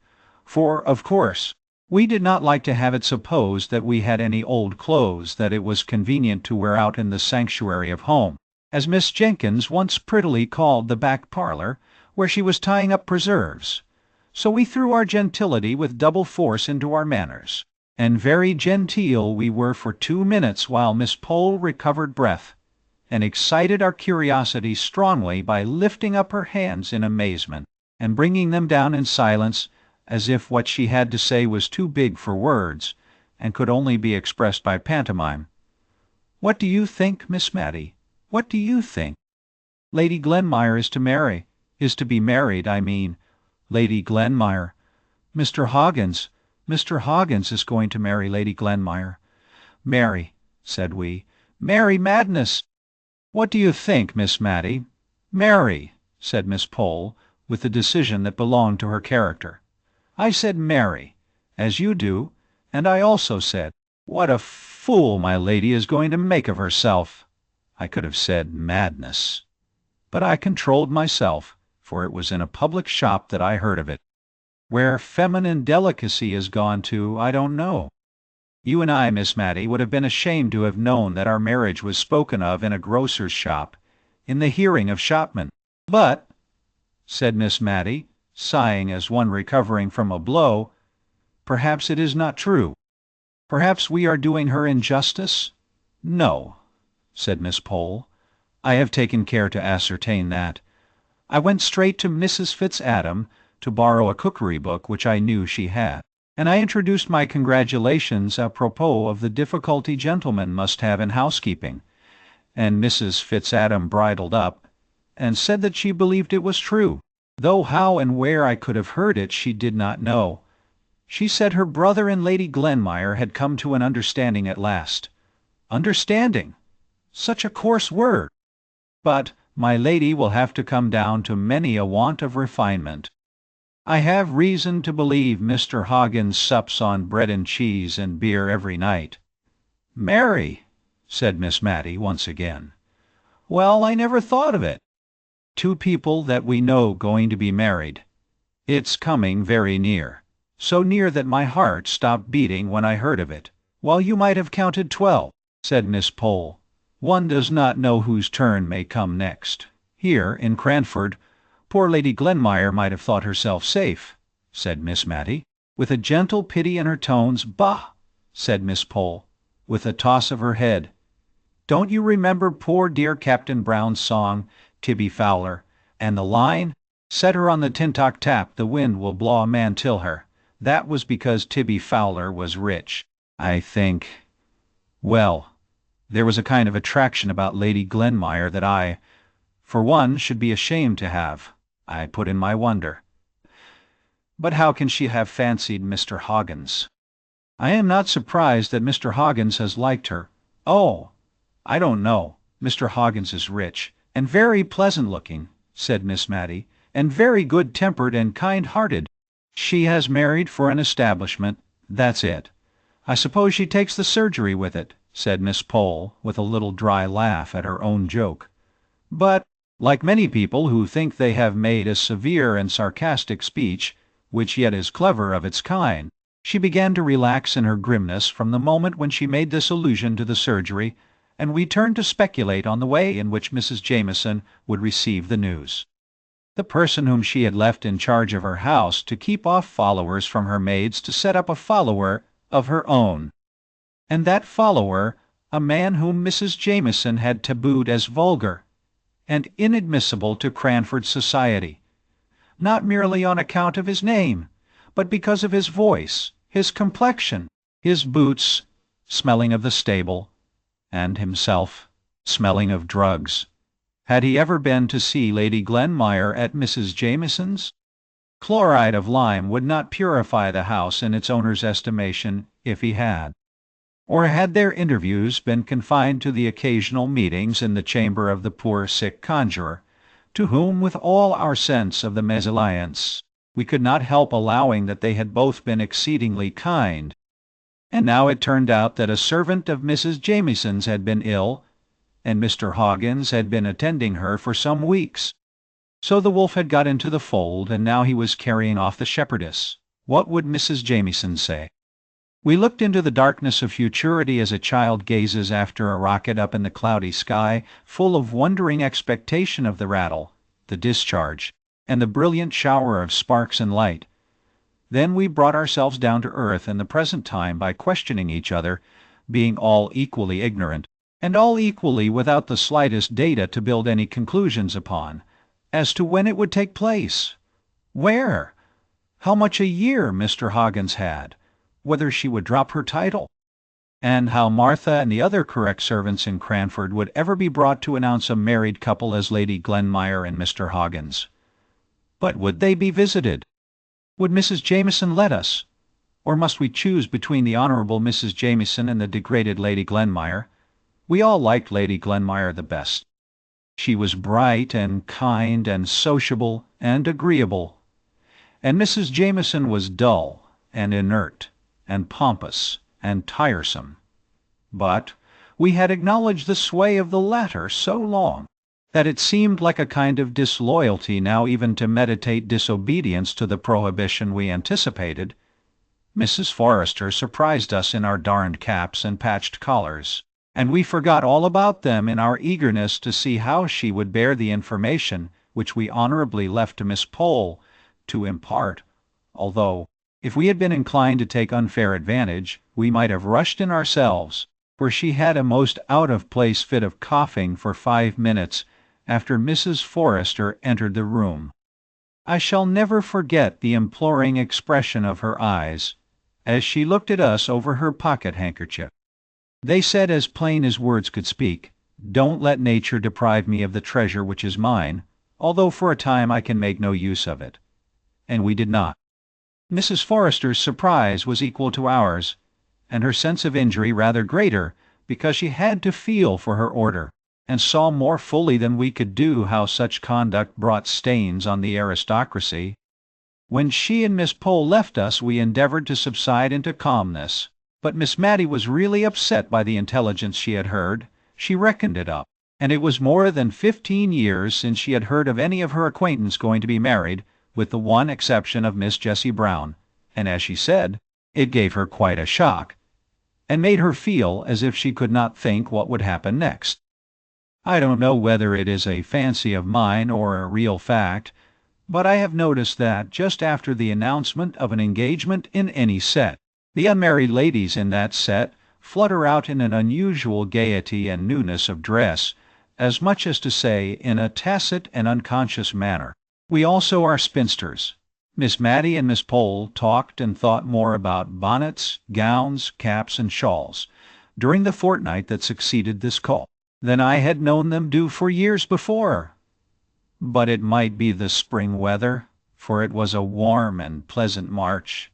for, of course, we did not like to have it supposed that we had any old clothes that it was convenient to wear out in the sanctuary of home, as Miss Jenkins once prettily called the back parlor, where she was tying up preserves. So we threw our gentility with double force into our manners, and very genteel we were for 2 minutes while Miss Pole recovered breath, and excited our curiosity strongly by lifting up her hands in amazement, and bringing them down in silence, as if what she had to say was too big for words, and could only be expressed by pantomime. "What do you think, Miss Matty? What do you think?" "Lady Glenmire is to be married, I mean. Lady Glenmire. Mr. Hoggins is going to marry Lady Glenmire." "Mary," said we. "Mary madness!" "What do you think, Miss Matty?" "Mary," said Miss Pole, with the decision that belonged to her character. I said Mary, as you do, and I also said, "What a fool my lady is going to make of herself." I could have said madness, but I controlled myself, for it was in a public shop that I heard of it. Where feminine delicacy has gone to, I don't know. You and I, Miss Matty, would have been ashamed to have known that our marriage was spoken of in a grocer's shop, in the hearing of shopmen. "But," said Miss Matty, sighing as one recovering from a blow, "perhaps it is not true. Perhaps we are doing her injustice?" "No," said Miss Pole. I have taken care to ascertain that. I went straight to Mrs. Fitzadam to borrow a cookery book which I knew she had, and I introduced my congratulations apropos of the difficulty gentlemen must have in housekeeping, and Mrs. Fitzadam bridled up, and said that she believed it was true, though how and where I could have heard it she did not know. She said her brother and Lady Glenmire had come to an understanding at last. Understanding! Such a coarse word! But my lady will have to come down to many a want of refinement. I have reason to believe Mr. Hoggins sups on bread and cheese and beer every night. Marry, said Miss Matty once again. Well, I never thought of it. Two people that we know going to be married. It's coming very near. So near that my heart stopped beating when I heard of it, while you might have counted 12, said Miss Pole. One does not know whose turn may come next. Here, in Cranford, poor Lady Glenmire might have thought herself safe, said Miss Matty, with a gentle pity in her tones. Bah! said Miss Pole, with a toss of her head. Don't you remember poor dear Captain Brown's song, Tibby Fowler, and the line, "Set her on the Tintock tap, the wind will blaw a man till her"? That was because Tibby Fowler was rich, I think. Well, there was a kind of attraction about Lady Glenmire that I, for one, should be ashamed to have. I put in my wonder. But how can she have fancied Mr. Hoggins? I am not surprised that Mr. Hoggins has liked her. Oh, I don't know. Mr. Hoggins is rich, and very pleasant-looking, said Miss Matty, and very good-tempered and kind-hearted. She has married for an establishment, that's it. I suppose she takes the surgery with it, said Miss Pole, with a little dry laugh at her own joke. But, like many people who think they have made a severe and sarcastic speech, which yet is clever of its kind, she began to relax in her grimness from the moment when she made this allusion to the surgery, and we turned to speculate on the way in which Mrs. Jameson would receive the news. The person whom she had left in charge of her house to keep off followers from her maids to set up a follower of her own, and that follower a man whom Mrs. Jameson had tabooed as vulgar and inadmissible to Cranford society, not merely on account of his name, but because of his voice, his complexion, his boots, smelling of the stable, and himself, smelling of drugs. Had he ever been to see Lady Glenmire at Mrs. Jameson's? Chloride of lime would not purify the house in its owner's estimation if he had. Or had their interviews been confined to the occasional meetings in the chamber of the poor sick conjurer, to whom, with all our sense of the mésalliance, we could not help allowing that they had both been exceedingly kind? And now it turned out that a servant of Mrs. Jameson's had been ill, and Mr. Hoggins had been attending her for some weeks. So the wolf had got into the fold, and now he was carrying off the shepherdess. What would Mrs. Jameson say? We looked into the darkness of futurity as a child gazes after a rocket up in the cloudy sky, full of wondering expectation of the rattle, the discharge, and the brilliant shower of sparks and light. Then we brought ourselves down to earth in the present time by questioning each other, being all equally ignorant, and all equally without the slightest data to build any conclusions upon, as to when it would take place, where, how much a year Mr. Hoggins had, whether she would drop her title, and how Martha and the other correct servants in Cranford would ever be brought to announce a married couple as Lady Glenmire and Mr. Hoggins. But would they be visited? Would Mrs. Jameson let us? Or must we choose between the Honourable Mrs. Jameson and the degraded Lady Glenmire? We all liked Lady Glenmire the best. She was bright and kind and sociable and agreeable, and Mrs. Jameson was dull and inert and pompous and tiresome. But we had acknowledged the sway of the latter so long that it seemed like a kind of disloyalty now even to meditate disobedience to the prohibition we anticipated. Mrs. Forrester surprised us in our darned caps and patched collars, and we forgot all about them in our eagerness to see how she would bear the information which we honorably left to Miss Pole to impart, although, if we had been inclined to take unfair advantage, we might have rushed in ourselves, for she had a most out-of-place fit of coughing for 5 minutes after Mrs. Forrester entered the room. I shall never forget the imploring expression of her eyes as she looked at us over her pocket-handkerchief. They said as plain as words could speak, "Don't let nature deprive me of the treasure which is mine, although for a time I can make no use of it." And we did not. Mrs. Forrester's surprise was equal to ours, and her sense of injury rather greater, because she had to feel for her order, and saw more fully than we could do how such conduct brought stains on the aristocracy. When she and Miss Pole left us, we endeavored to subside into calmness, but Miss Matty was really upset by the intelligence she had heard. She reckoned it up, and it was more than 15 years since she had heard of any of her acquaintance going to be married, with the one exception of Miss Jessie Brown, and as she said, it gave her quite a shock, and made her feel as if she could not think what would happen next. I don't know whether it is a fancy of mine or a real fact, but I have noticed that just after the announcement of an engagement in any set, the unmarried ladies in that set flutter out in an unusual gaiety and newness of dress, as much as to say, in a tacit and unconscious manner, "We also are spinsters." Miss Matty and Miss Pole talked and thought more about bonnets, gowns, caps, and shawls, during the fortnight that succeeded this call, than I had known them do for years before. But it might be the spring weather, for it was a warm and pleasant March,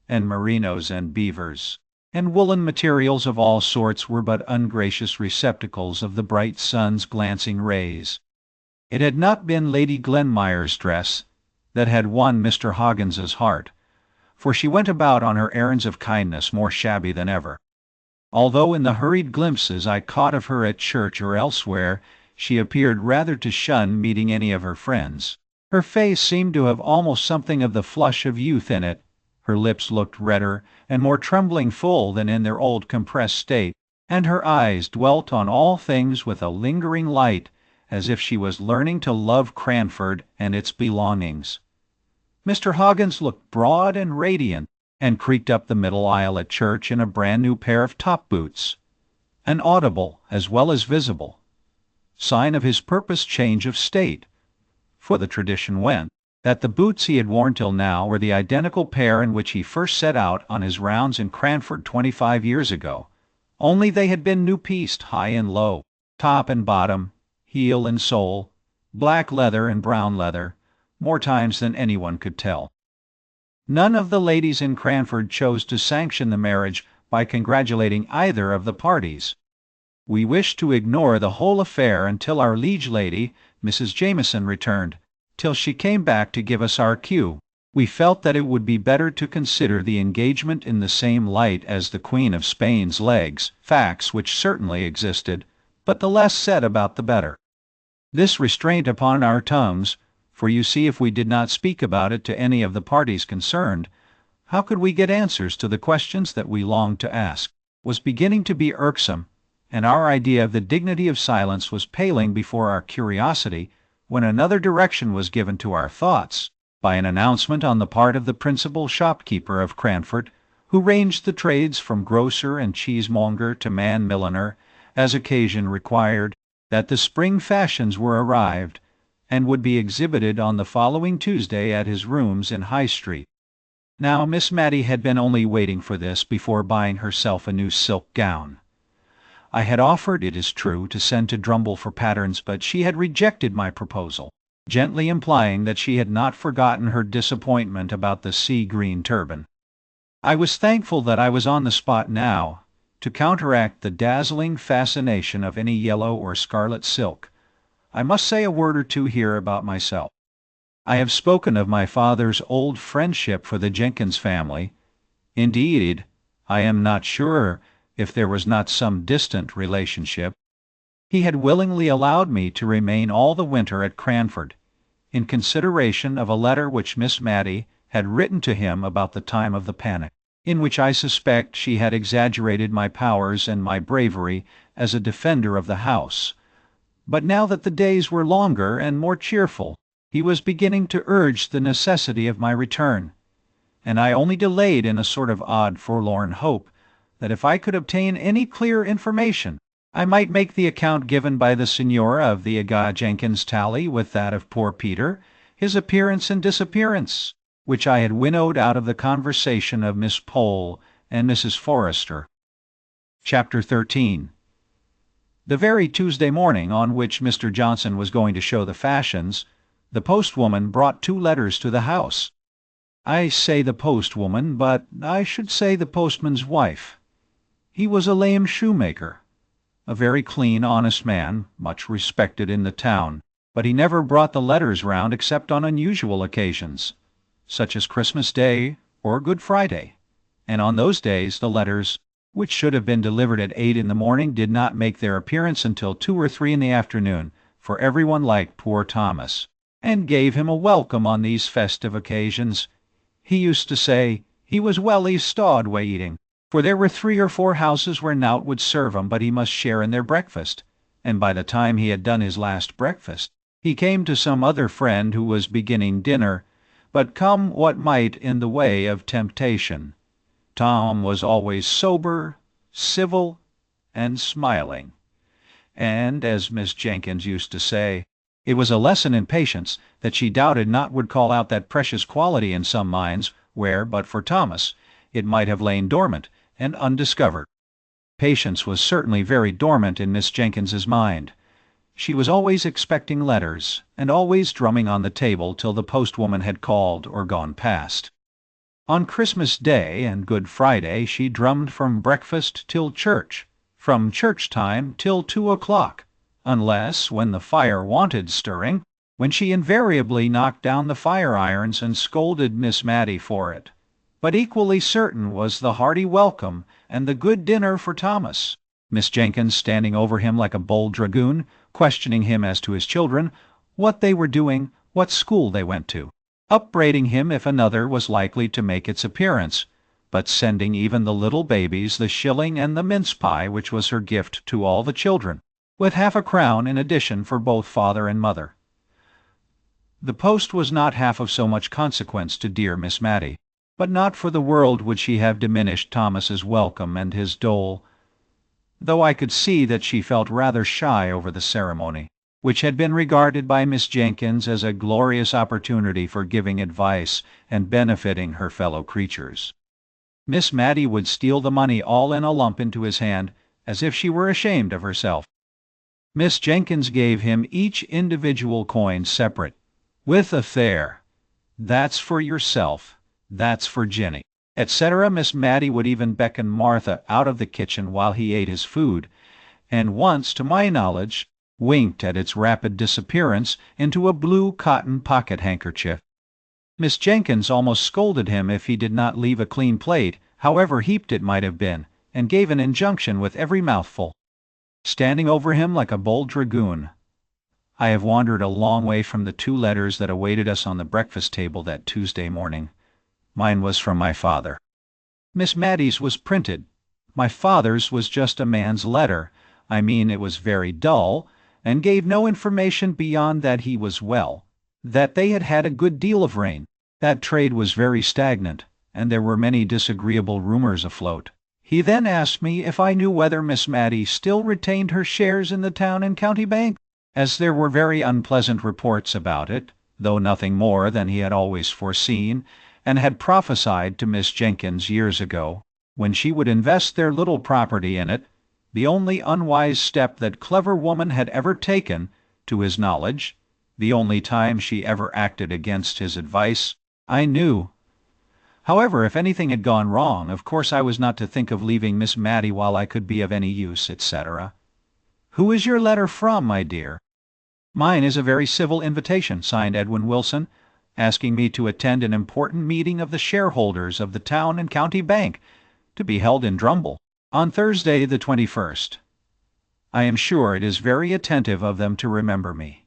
and merinos and beavers, and woolen materials of all sorts were but ungracious receptacles of the bright sun's glancing rays. It had not been Lady Glenmire's dress that had won Mr. Hoggins's heart, for she went about on her errands of kindness more shabby than ever, although in the hurried glimpses I caught of her at church or elsewhere she appeared rather to shun meeting any of her friends. Her face seemed to have almost something of the flush of youth in it. Her lips looked redder and more trembling full than in their old compressed state, and her eyes dwelt on all things with a lingering light, as if she was learning to love Cranford and its belongings. Mr. Hoggins looked broad and radiant, and creaked up the middle aisle at church in a brand-new pair of top boots, an audible as well as visible sign of his purposed change of state, for the tradition went that the boots he had worn till now were the identical pair in which he first set out on his rounds in Cranford 25 years ago, only they had been new-pieced high and low, top and bottom, heel and sole, black leather and brown leather, more times than anyone could tell. None of the ladies in Cranford chose to sanction the marriage by congratulating either of the parties. We wished to ignore the whole affair until our liege lady, Mrs. Jameson, returned, till she came back to give us our cue. We felt that it would be better to consider the engagement in the same light as the Queen of Spain's legs, facts which certainly existed, but the less said about the better. This restraint upon our tongues, for you see if we did not speak about it to any of the parties concerned, how could we get answers to the questions that we longed to ask, was beginning to be irksome, and our idea of the dignity of silence was paling before our curiosity, when another direction was given to our thoughts by an announcement on the part of the principal shopkeeper of Cranford, who ranged the trades from grocer and cheesemonger to man-milliner, as occasion required, that the spring fashions were arrived, and would be exhibited on the following Tuesday at his rooms in High Street. Now Miss Matty had been only waiting for this before buying herself a new silk gown. I had offered, it is true, to send to Drumble for patterns, but she had rejected my proposal, gently implying that she had not forgotten her disappointment about the sea-green turban. I was thankful that I was on the spot now, to counteract the dazzling fascination of any yellow or scarlet silk. I must say a word or two here about myself. I have spoken of my father's old friendship for the Jenkins family. Indeed, I am not sure if there was not some distant relationship. He had willingly allowed me to remain all the winter at Cranford, in consideration of a letter which Miss Matty had written to him about the time of the panic, in which I suspect she had exaggerated my powers and my bravery as a defender of the house. But now that the days were longer and more cheerful, he was beginning to urge the necessity of my return, and I only delayed in a sort of odd forlorn hope that if I could obtain any clear information, I might make the account given by the Signora of the Jenkins tally with that of poor Peter, his appearance and disappearance, which I had winnowed out of the conversation of Miss Pole and Mrs. Forrester. Chapter 13. The very Tuesday morning on which Mr. Johnson was going to show the fashions, the postwoman brought 2 letters to the house. I say the postwoman, but I should say the postman's wife. He was a lame shoemaker, a very clean, honest man, much respected in the town, but he never brought the letters round except on unusual occasions, such as Christmas Day or Good Friday, and on those days the letters, which should have been delivered at 8 in the morning, did not make their appearance until 2 or 3 in the afternoon, for everyone liked poor Thomas, and gave him a welcome on these festive occasions. He used to say he was welly stawed wi' eating, for there were 3 or 4 houses where nowt would serve him but he must share in their breakfast, and by the time he had done his last breakfast, he came to some other friend who was beginning dinner, but come what might in the way of temptation, Tom was always sober, civil, and smiling. And, as Miss Jenkins used to say, it was a lesson in patience that she doubted not would call out that precious quality in some minds where, but for Thomas, it might have lain dormant and undiscovered. Patience was certainly very dormant in Miss Jenkins's mind. She was always expecting letters, and always drumming on the table till the postwoman had called or gone past. On Christmas Day and Good Friday she drummed from breakfast till church, from church time till 2 o'clock, unless when the fire wanted stirring, when she invariably knocked down the fire-irons and scolded Miss Matty for it. But equally certain was the hearty welcome and the good dinner for Thomas, Miss Jenkins standing over him like a bold dragoon, questioning him as to his children, what they were doing, what school they went to, upbraiding him if another was likely to make its appearance, but sending even the little babies the shilling and the mince-pie which was her gift to all the children, with half a crown in addition for both father and mother. The post was not half of so much consequence to dear Miss Matty, but not for the world would she have diminished Thomas's welcome and his dole, though I could see that she felt rather shy over the ceremony, which had been regarded by Miss Jenkins as a glorious opportunity for giving advice and benefiting her fellow creatures. Miss Matty would steal the money all in a lump into his hand, as if she were ashamed of herself. Miss Jenkins gave him each individual coin separate, with a there, that's for yourself, that's for Jinny, etc. Miss Matty would even beckon Martha out of the kitchen while he ate his food, and once, to my knowledge, winked at its rapid disappearance into a blue cotton pocket-handkerchief. Miss Jenkins almost scolded him if he did not leave a clean plate, however heaped it might have been, and gave an injunction with every mouthful, standing over him like a bold dragoon. I have wandered a long way from the 2 letters that awaited us on the breakfast table that Tuesday morning. Mine was from my father. Miss Matty's was printed. My father's was just a man's letter. I mean, it was very dull, and gave no information beyond that he was well, that they had had a good deal of rain, that trade was very stagnant, and there were many disagreeable rumors afloat. He then asked me if I knew whether Miss Matty still retained her shares in the town and county bank, as there were very unpleasant reports about it, though nothing more than he had always foreseen, and had prophesied to Miss Jenkins years ago, when she would invest their little property in it, the only unwise step that clever woman had ever taken, to his knowledge, the only time she ever acted against his advice, I knew. However, if anything had gone wrong, of course I was not to think of leaving Miss Matty while I could be of any use, etc. Who is your letter from, my dear? Mine is a very civil invitation, signed Edwin Wilson, asking me to attend an important meeting of the shareholders of the Town and County Bank, to be held in Drumble, on Thursday the 21st. I am sure it is very attentive of them to remember me.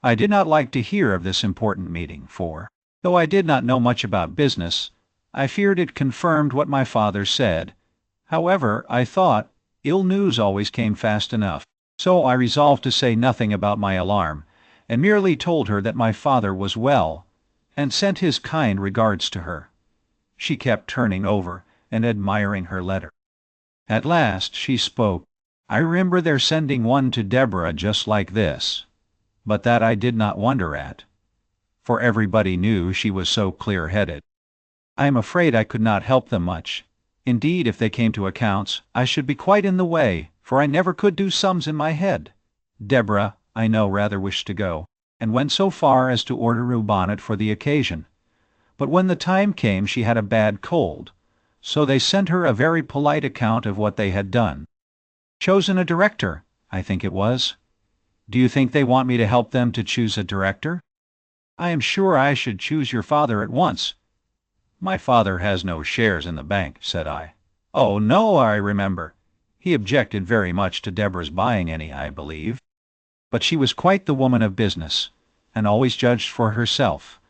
I did not like to hear of this important meeting, for, though I did not know much about business, I feared it confirmed what my father said. However, I thought, ill news always came fast enough, so I resolved to say nothing about my alarm, and merely told her that my father was well, and sent his kind regards to her. She kept turning over and admiring her letter. At last she spoke. "I remember their sending one to Deborah just like this, but that I did not wonder at, for everybody knew she was so clear-headed. I am afraid I could not help them much. Indeed, if they came to accounts, I should be quite in the way, for I never could do sums in my head. Deborah, I know, rather wished to go, and went so far as to order a bonnet for the occasion. But when the time came she had a bad cold, so they sent her a very polite account of what they had done. Chosen a director, I think it was. Do you think they want me to help them to choose a director?" "I am sure I should choose your father at once." "My father has no shares in the bank," said I. "Oh, no, I remember. He objected very much to Deborah's buying any, I believe. But she was quite the woman of business, and always judged for herself.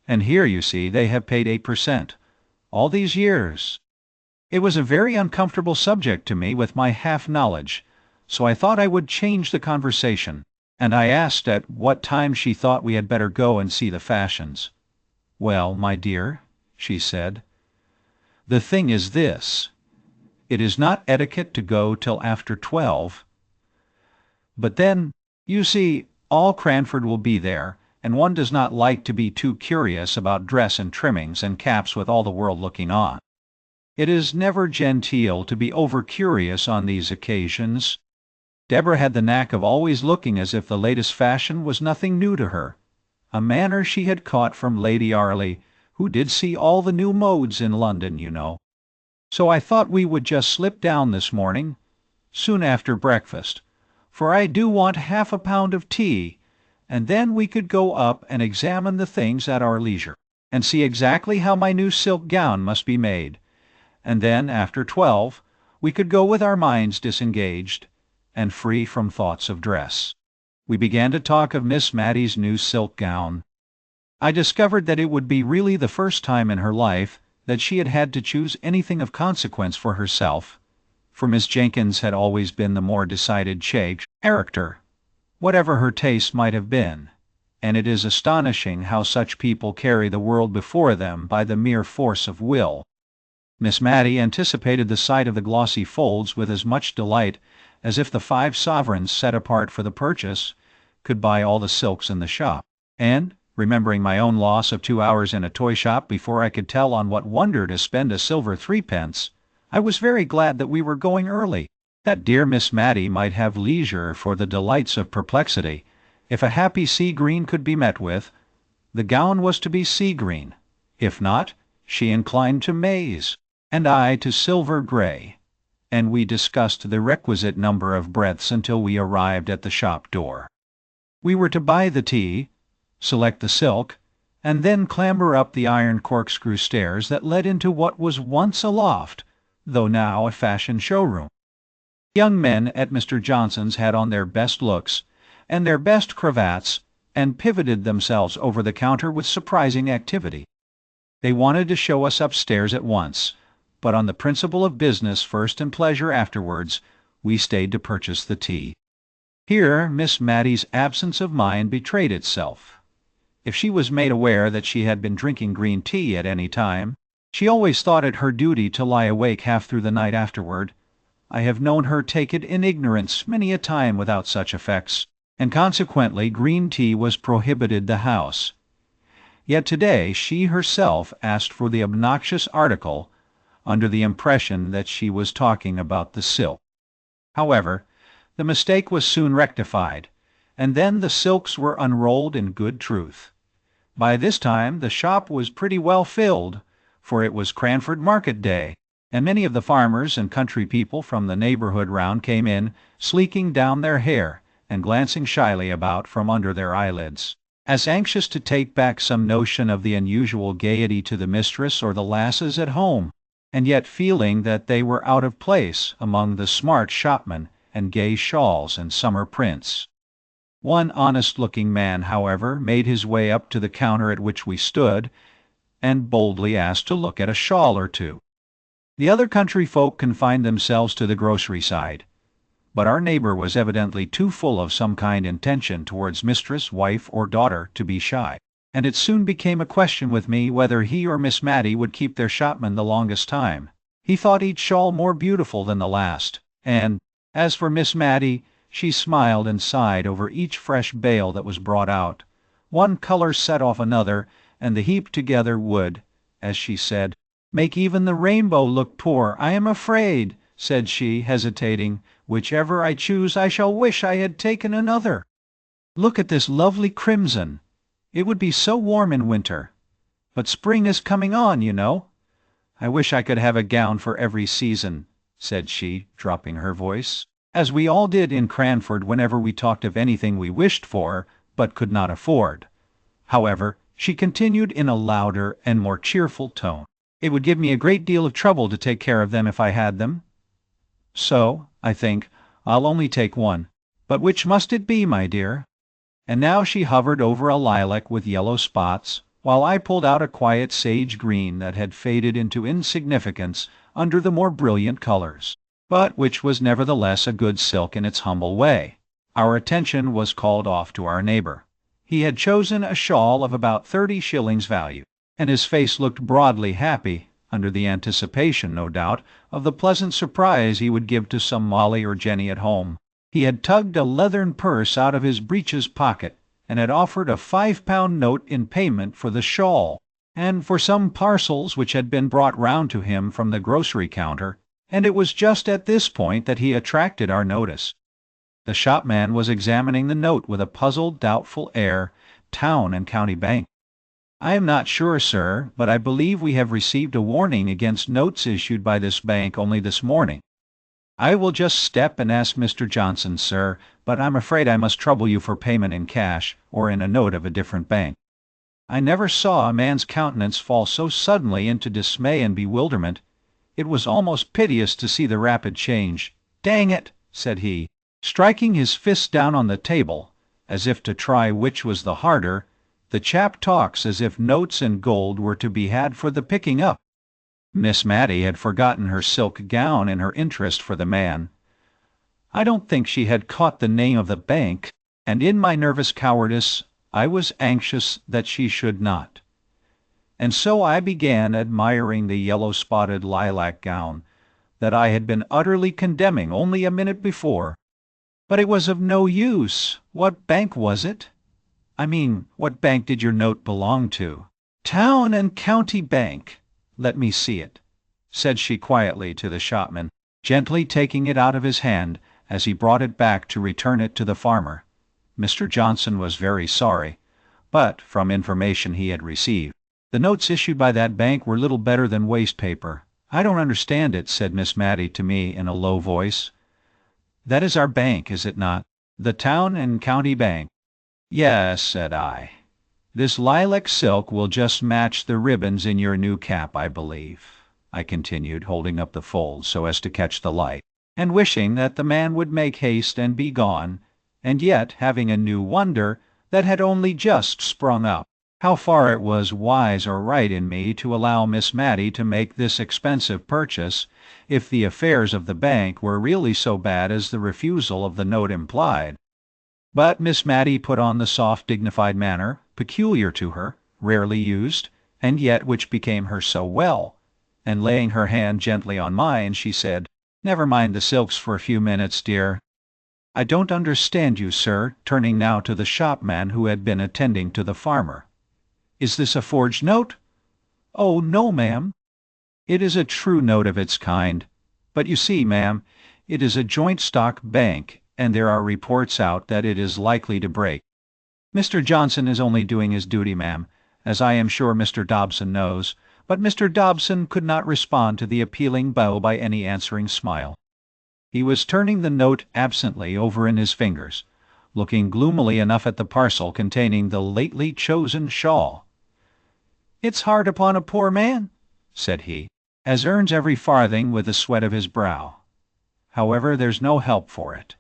And here, you see, they have paid 8%. All these years." It was a very uncomfortable subject to me with my half-knowledge, so I thought I would change the conversation, and I asked at what time she thought we had better go and see the fashions. "Well, my dear," she said, "the thing is this. It is not etiquette to go till after 12. But then, you see, all Cranford will be there, and one does not like to be too curious about dress and trimmings and caps with all the world looking on. It is never genteel to be over-curious on these occasions." Deborah had the knack of always looking as if the latest fashion was nothing new to her, a manner she had caught from Lady Arley, who did see all the new modes in London, you know. So I thought we would just slip down this morning, soon after breakfast, for I do want half a pound of tea, and then we could go up and examine the things at our leisure, and see exactly how my new silk gown must be made, and then, after 12, we could go with our minds disengaged, and free from thoughts of dress. We began to talk of Miss Mattie's new silk gown. I discovered that it would be really the first time in her life that she had had to choose anything of consequence for herself, for Miss Jenkins had always been the more decided character, whatever her taste might have been, and it is astonishing how such people carry the world before them by the mere force of will. Miss Mattie anticipated the sight of the glossy folds with as much delight as if the 5 sovereigns set apart for the purchase could buy all the silks in the shop, and, remembering my own loss of 2 hours in a toy shop before I could tell on what wonder to spend a silver 3d, I was very glad that we were going early, that dear Miss Mattie might have leisure for the delights of perplexity. If a happy sea green could be met with, the gown was to be sea green. If not, she inclined to maize, and I to silver grey, and we discussed the requisite number of breadths until we arrived at the shop door. We were to buy the tea, select the silk, and then clamber up the iron corkscrew stairs that led into what was once a loft, though now a fashion showroom. Young men at Mr. Johnson's had on their best looks and their best cravats, and pivoted themselves over the counter with surprising activity. They wanted to show us upstairs at once, but on the principle of business first and pleasure afterwards, we stayed to purchase the tea. Here Miss Mattie's absence of mind betrayed itself. If she was made aware that she had been drinking green tea at any time, she always thought it her duty to lie awake half through the night afterward. I have known her take it in ignorance many a time without such effects, and consequently green tea was prohibited the house. Yet today she herself asked for the obnoxious article, under the impression that she was talking about the silk. However, the mistake was soon rectified, and then the silks were unrolled in good truth. By this time the shop was pretty well filled, for it was Cranford market day, and many of the farmers and country people from the neighborhood round came in, sleeking down their hair and glancing shyly about from under their eyelids, as anxious to take back some notion of the unusual gaiety to the mistress or the lasses at home, and yet feeling that they were out of place among the smart shopmen and gay shawls and summer prints. One honest-looking man, however, made his way up to the counter at which we stood, and boldly asked to look at a shawl or two. The other country folk confined themselves to the grocery side, but our neighbor was evidently too full of some kind intention towards mistress, wife, or daughter to be shy, and it soon became a question with me whether he or Miss Mattie would keep their shopman the longest time. He thought each shawl more beautiful than the last, and, as for Miss Matty, she smiled and sighed over each fresh bale that was brought out. One colour set off another, and the heap together would, as she said, make even the rainbow look poor. I am afraid, said she, hesitating, whichever I choose I shall wish I had taken another. Look at this lovely crimson. It would be so warm in winter. But spring is coming on, you know. I wish I could have a gown for every season, said she, dropping her voice, as we all did in Cranford whenever we talked of anything we wished for, but could not afford. However, she continued in a louder and more cheerful tone, it would give me a great deal of trouble to take care of them if I had them. So, I think, I'll only take one. But which must it be, my dear? And now she hovered over a lilac with yellow spots, while I pulled out a quiet sage green that had faded into insignificance under the more brilliant colors, but which was nevertheless a good silk in its humble way. Our attention was called off to our neighbor. He had chosen a shawl of about 30 shillings value, and his face looked broadly happy, under the anticipation, no doubt, of the pleasant surprise he would give to some Molly or Jenny at home. He had tugged a leathern purse out of his breeches pocket, and had offered a £5 note in payment for the shawl, and for some parcels which had been brought round to him from the grocery counter, and it was just at this point that he attracted our notice. The shopman was examining the note with a puzzled, doubtful air. Town and County Bank. I am not sure, sir, but I believe we have received a warning against notes issued by this bank only this morning. I will just step and ask Mr. Johnson, sir, but I'm afraid I must trouble you for payment in cash or in a note of a different bank. I never saw a man's countenance fall so suddenly into dismay and bewilderment. It was almost piteous to see the rapid change. Dang it, said he, striking his fist down on the table, as if to try which was the harder. The chap talks as if notes and gold were to be had for the picking up. Miss Matty had forgotten her silk gown in her interest for the man. I don't think she had caught the name of the bank, and in my nervous cowardice I was anxious that she should not. And so I began admiring the yellow-spotted lilac gown that I had been utterly condemning only a minute before. But it was of no use. What bank was it? I mean, what bank did your note belong to? Town and County Bank. Let me see it, said she quietly to the shopman, gently taking it out of his hand as he brought it back to return it to the farmer. Mr. Johnson was very sorry, but, from information he had received, the notes issued by that bank were little better than waste paper. I don't understand it, said Miss Matty to me in a low voice. That is our bank, is it not? The Town and County Bank. Yes, said I. This lilac silk will just match the ribbons in your new cap, I believe, I continued, holding up the folds so as to catch the light, and wishing that the man would make haste and be gone, and yet having a new wonder that had only just sprung up, how far it was wise or right in me to allow Miss Matty to make this expensive purchase, if the affairs of the bank were really so bad as the refusal of the note implied. But Miss Matty put on the soft, dignified manner peculiar to her, rarely used, and yet which became her so well, and laying her hand gently on mine, she said, Never mind the silks for a few minutes, dear. I don't understand you, sir, turning now to the shopman who had been attending to the farmer. Is this a forged note? Oh, no, ma'am. It is a true note of its kind. But you see, ma'am, it is a joint stock bank, and there are reports out that it is likely to break. Mr. Johnson is only doing his duty, ma'am, as I am sure Mr. Dobson knows, but Mr. Dobson could not respond to the appealing bow by any answering smile. He was turning the note absently over in his fingers, looking gloomily enough at the parcel containing the lately chosen shawl. It's hard upon a poor man, said he, as earns every farthing with the sweat of his brow. However, there's no help for it.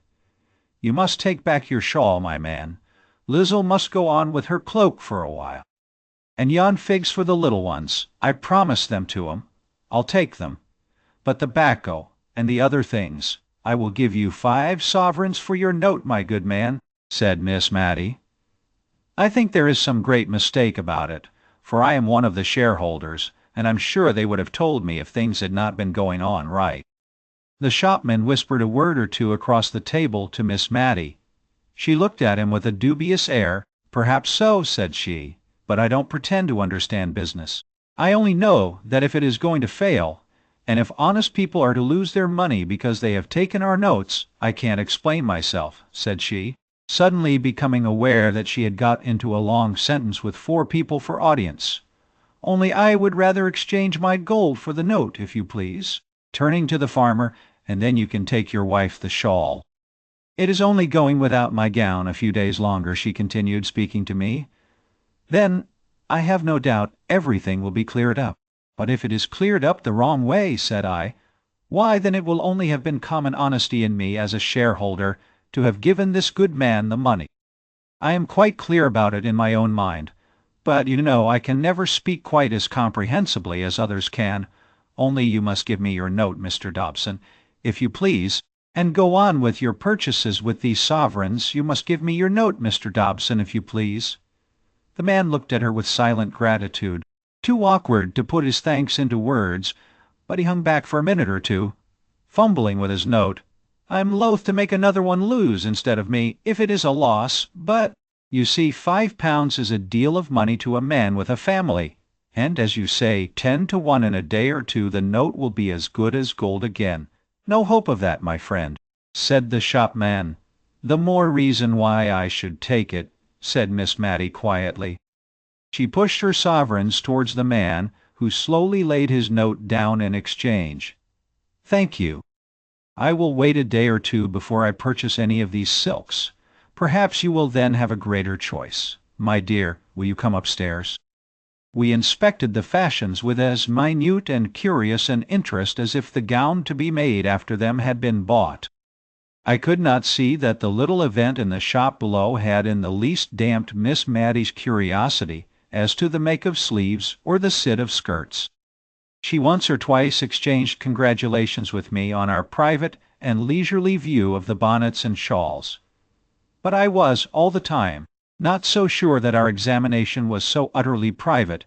You must take back your shawl, my man. Lizzle must go on with her cloak for a while. And yon figs for the little ones, I promised them to 'em. I'll take them. But the bacco, and the other things, I will give you 5 sovereigns for your note, my good man, said Miss Matty. I think there is some great mistake about it, for I am one of the shareholders, and I'm sure they would have told me if things had not been going on right. The shopman whispered a word or two across the table to Miss Matty. She looked at him with a dubious air. "Perhaps so," said she, "but I don't pretend to understand business. I only know that if it is going to fail, and if honest people are to lose their money because they have taken our notes, I can't explain myself," said she, suddenly becoming aware that she had got into a long sentence with 4 people for audience. "Only I would rather exchange my gold for the note, if you please," turning to the farmer, "and then you can take your wife the shawl. It is only going without my gown a few days longer," she continued, speaking to me. "Then, I have no doubt, everything will be cleared up." "But if it is cleared up the wrong way," said I, "why then it will only have been common honesty in me as a shareholder to have given this good man the money. I am quite clear about it in my own mind, but you know I can never speak quite as comprehensibly as others can. Only you must give me your note, Mr. Dobson, if you please, and go on with your purchases with these sovereigns. You must give me your note, Mr. Dobson, if you please." The man looked at her with silent gratitude, too awkward to put his thanks into words, but he hung back for a minute or two, fumbling with his note. "I'm loath to make another one lose instead of me, if it is a loss, but you see £5 is a deal of money to a man with a family, and as you say 10 to 1 in a day or two the note will be as good as gold again. No hope of that, my friend," said the shopman. "The more reason why I should take it," said Miss Matty quietly. She pushed her sovereigns towards the man, who slowly laid his note down in exchange. "Thank you. I will wait a day or two before I purchase any of these silks. Perhaps you will then have a greater choice. My dear, will you come upstairs?" We inspected the fashions with as minute and curious an interest as if the gown to be made after them had been bought. I could not see that the little event in the shop below had in the least damped Miss Matty's curiosity as to the make of sleeves or the sit of skirts. She once or twice exchanged congratulations with me on our private and leisurely view of the bonnets and shawls. But I was, all the time, not so sure that our examination was so utterly private,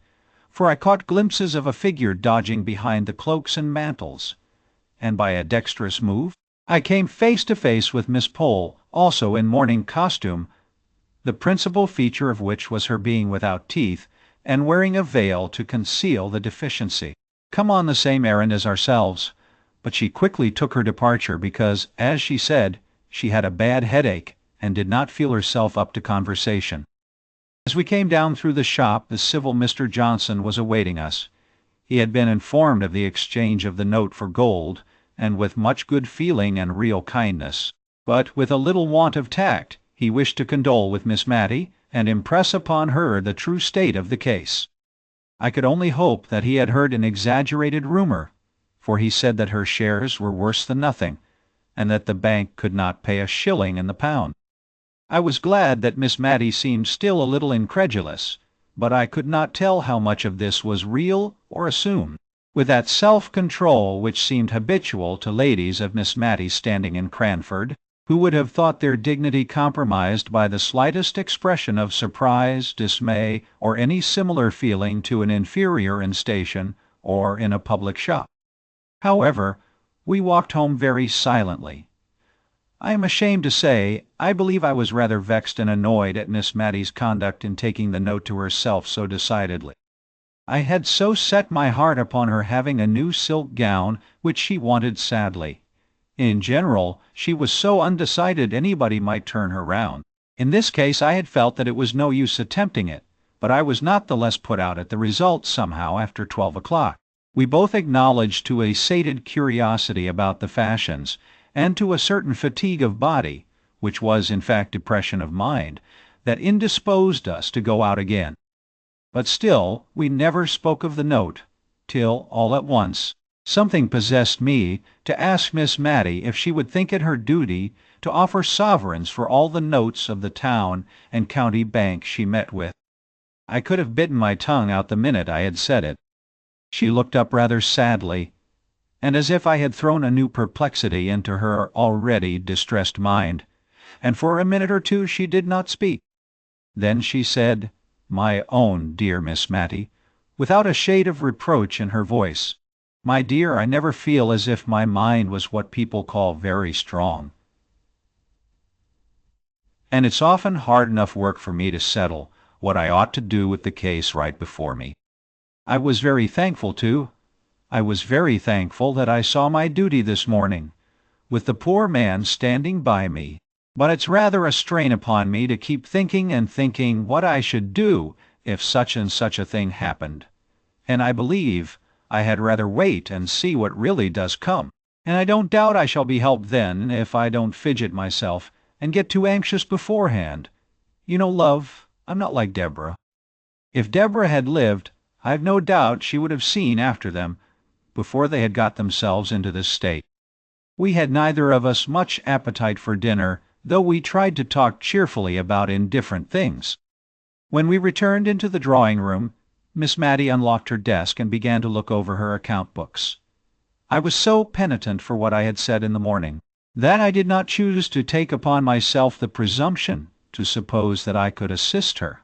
for I caught glimpses of a figure dodging behind the cloaks and mantles, and by a dexterous move I came face to face with Miss Pole, also in morning costume, the principal feature of which was her being without teeth, and wearing a veil to conceal the deficiency, come on the same errand as ourselves, but she quickly took her departure because, as she said, she had a bad headache, and did not feel herself up to conversation. As we came down through the shop, the civil Mr. Johnson was awaiting us. He had been informed of the exchange of the note for gold, and with much good feeling and real kindness, but with a little want of tact, he wished to condole with Miss Matty, and impress upon her the true state of the case. I could only hope that he had heard an exaggerated rumor, for he said that her shares were worse than nothing, and that the bank could not pay a shilling in the pound. I was glad that Miss Matty seemed still a little incredulous, but I could not tell how much of this was real or assumed. With that self-control which seemed habitual to ladies of Miss Matty's standing in Cranford, who would have thought their dignity compromised by the slightest expression of surprise, dismay, or any similar feeling to an inferior in station or in a public shop. However, we walked home very silently. I am ashamed to say, I believe I was rather vexed and annoyed at Miss Matty's conduct in taking the note to herself so decidedly. I had so set my heart upon her having a new silk gown, which she wanted sadly. In general, she was so undecided anybody might turn her round. In this case I had felt that it was no use attempting it, but I was not the less put out at the result somehow after 12 o'clock. We both acknowledged to a sated curiosity about the fashions, and to a certain fatigue of body, which was in fact depression of mind, that indisposed us to go out again. But still we never spoke of the note, till, all at once, something possessed me to ask Miss Matty if she would think it her duty to offer sovereigns for all the notes of the town and county bank she met with. I could have bitten my tongue out the minute I had said it. She looked up rather sadly, and as if I had thrown a new perplexity into her already distressed mind, and for a minute or two she did not speak. Then she said, "My own dear Miss Matty, without a shade of reproach in her voice. "My dear, I never feel as if my mind was what people call very strong. And it's often hard enough work for me to settle what I ought to do with the case right before me. I was very thankful that I saw my duty this morning, with the poor man standing by me. But it's rather a strain upon me to keep thinking and thinking what I should do if such and such a thing happened. And I believe I had rather wait and see what really does come. And I don't doubt I shall be helped then if I don't fidget myself and get too anxious beforehand. You know, love, I'm not like Deborah. If Deborah had lived, I've no doubt she would have seen after them before they had got themselves into this state. We had neither of us much appetite for dinner, though we tried to talk cheerfully about indifferent things. When we returned into the drawing-room, Miss Matty unlocked her desk and began to look over her account books. I was so penitent for what I had said in the morning that I did not choose to take upon myself the presumption to suppose that I could assist her.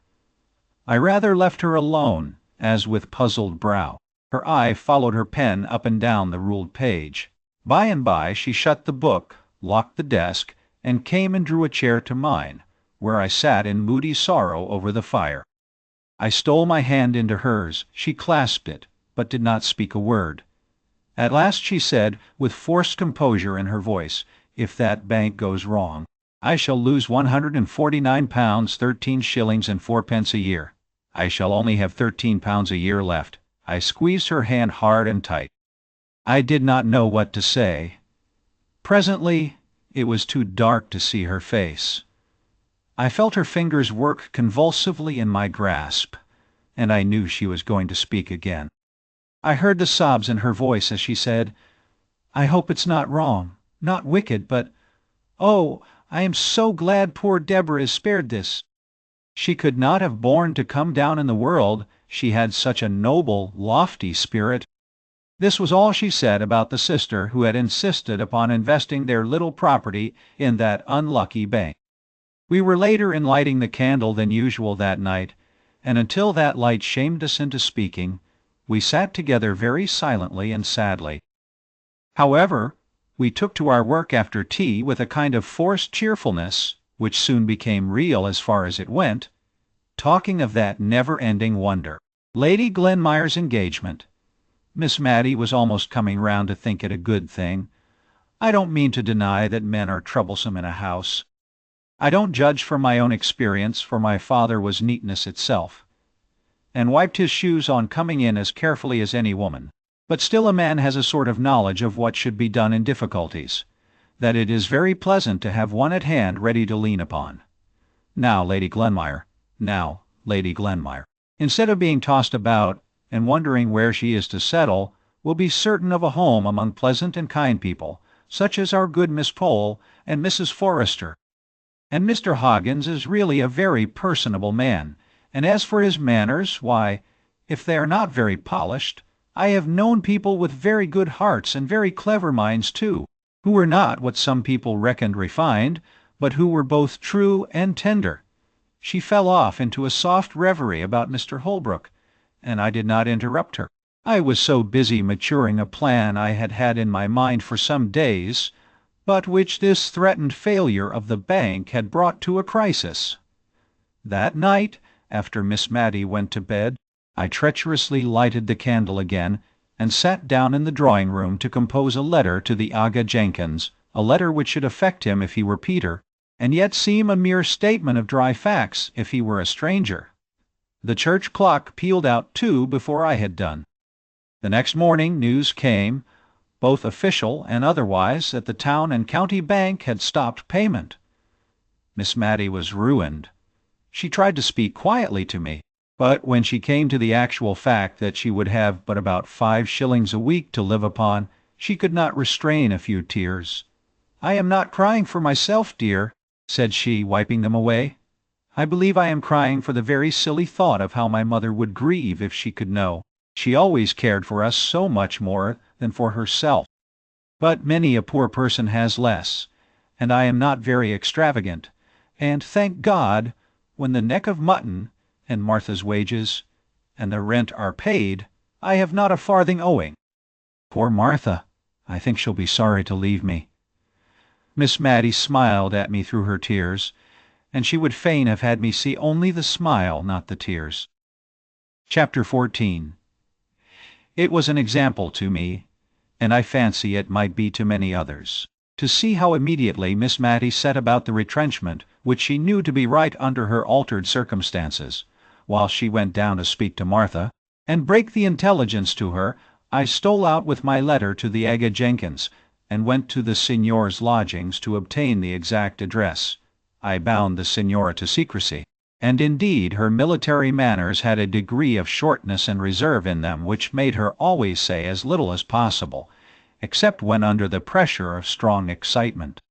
I rather left her alone, as with puzzled brow her eye followed her pen up and down the ruled page. By and by she shut the book, locked the desk, and came and drew a chair to mine, where I sat in moody sorrow over the fire. I stole my hand into hers. She clasped it, but did not speak a word. At last she said, with forced composure in her voice, "If that bank goes wrong, I shall lose £149 13 shillings and 4 pence a year. I shall only have £13 a year left." I squeezed her hand hard and tight. I did not know what to say. Presently it was too dark to see her face. I felt her fingers work convulsively in my grasp, and I knew she was going to speak again. I heard the sobs in her voice as she said, "I hope it's not wrong, not wicked, but, oh, I am so glad poor Deborah is spared this. She could not have borne to come down in the world, she had such a noble, lofty spirit." This was all she said about the sister who had insisted upon investing their little property in that unlucky bank. We were later in lighting the candle than usual that night, and until that light shamed us into speaking, we sat together very silently and sadly. However, we took to our work after tea with a kind of forced cheerfulness, which soon became real as far as it went, talking of that never-ending wonder, Lady Glenmire's engagement. Miss Matty was almost coming round to think it a good thing. I don't mean to deny that men are troublesome in a house. I don't judge from my own experience, for my father was neatness itself, and wiped his shoes on coming in as carefully as any woman. But still a man has a sort of knowledge of what should be done in difficulties, that it is very pleasant to have one at hand ready to lean upon. Now, Lady Glenmire, instead of being tossed about and wondering where she is to settle, will be certain of a home among pleasant and kind people, such as our good Miss Pole and Mrs. Forrester. And Mr. Hoggins is really a very personable man, and as for his manners, why, if they are not very polished, I have known people with very good hearts and very clever minds too, who were not what some people reckoned refined, but who were both true and tender. She fell off into a soft reverie about Mr. Holbrook, and I did not interrupt her. I was so busy maturing a plan I had had in my mind for some days, but which this threatened failure of the bank had brought to a crisis. That night, after Miss Matty went to bed, I treacherously lighted the candle again, and sat down in the drawing-room to compose a letter to the Aga Jenkins, a letter which should affect him if he were Peter, and yet seem a mere statement of dry facts if he were a stranger. The church clock pealed out 2 before I had done. The next morning news came, both official and otherwise, that the town and county bank had stopped payment. Miss Matty was ruined. She tried to speak quietly to me, but when she came to the actual fact that she would have but about 5 shillings a week to live upon, she could not restrain a few tears. "I am not crying for myself, dear," said she, wiping them away. "I believe I am crying for the very silly thought of how my mother would grieve if she could know. She always cared for us so much more than for herself. But many a poor person has less, and I am not very extravagant, and, thank God, when the neck of mutton, and Martha's wages, and the rent are paid, I have not a farthing owing. Poor Martha! I think she'll be sorry to leave me." Miss Matty smiled at me through her tears, and she would fain have had me see only the smile, not the tears. Chapter 14. It was an example to me, and I fancy it might be to many others, to see how immediately Miss Matty set about the retrenchment which she knew to be right under her altered circumstances. While she went down to speak to Martha, and break the intelligence to her, I stole out with my letter to the Aga Jenkins, and went to the Signor's lodgings to obtain the exact address. I bound the Signora to secrecy, and indeed her military manners had a degree of shortness and reserve in them which made her always say as little as possible, except when under the pressure of strong excitement.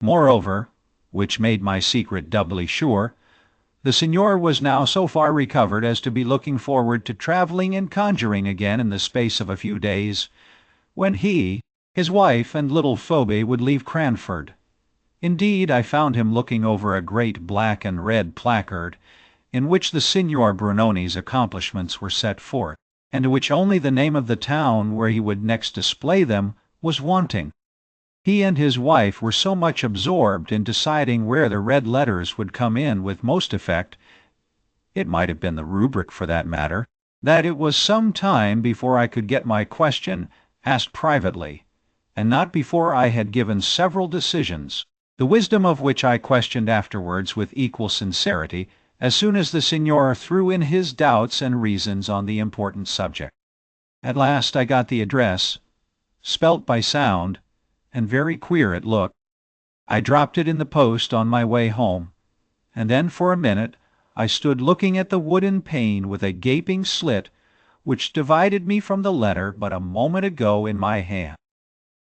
Moreover, which made my secret doubly sure, the Signor was now so far recovered as to be looking forward to travelling and conjuring again in the space of a few days, when he, his wife, and little Phoebe would leave Cranford. Indeed, I found him looking over a great black and red placard, in which the Signor Brunoni's accomplishments were set forth, and to which only the name of the town where he would next display them was wanting. He and his wife were so much absorbed in deciding where the red letters would come in with most effect, it might have been the rubric for that matter, that it was some time before I could get my question asked privately, and not before I had given several decisions, the wisdom of which I questioned afterwards with equal sincerity as soon as the Signor threw in his doubts and reasons on the important subject. At last I got the address, spelt by sound, and very queer it looked. I dropped it in the post on my way home, and then for a minute I stood looking at the wooden pane with a gaping slit which divided me from the letter but a moment ago in my hand.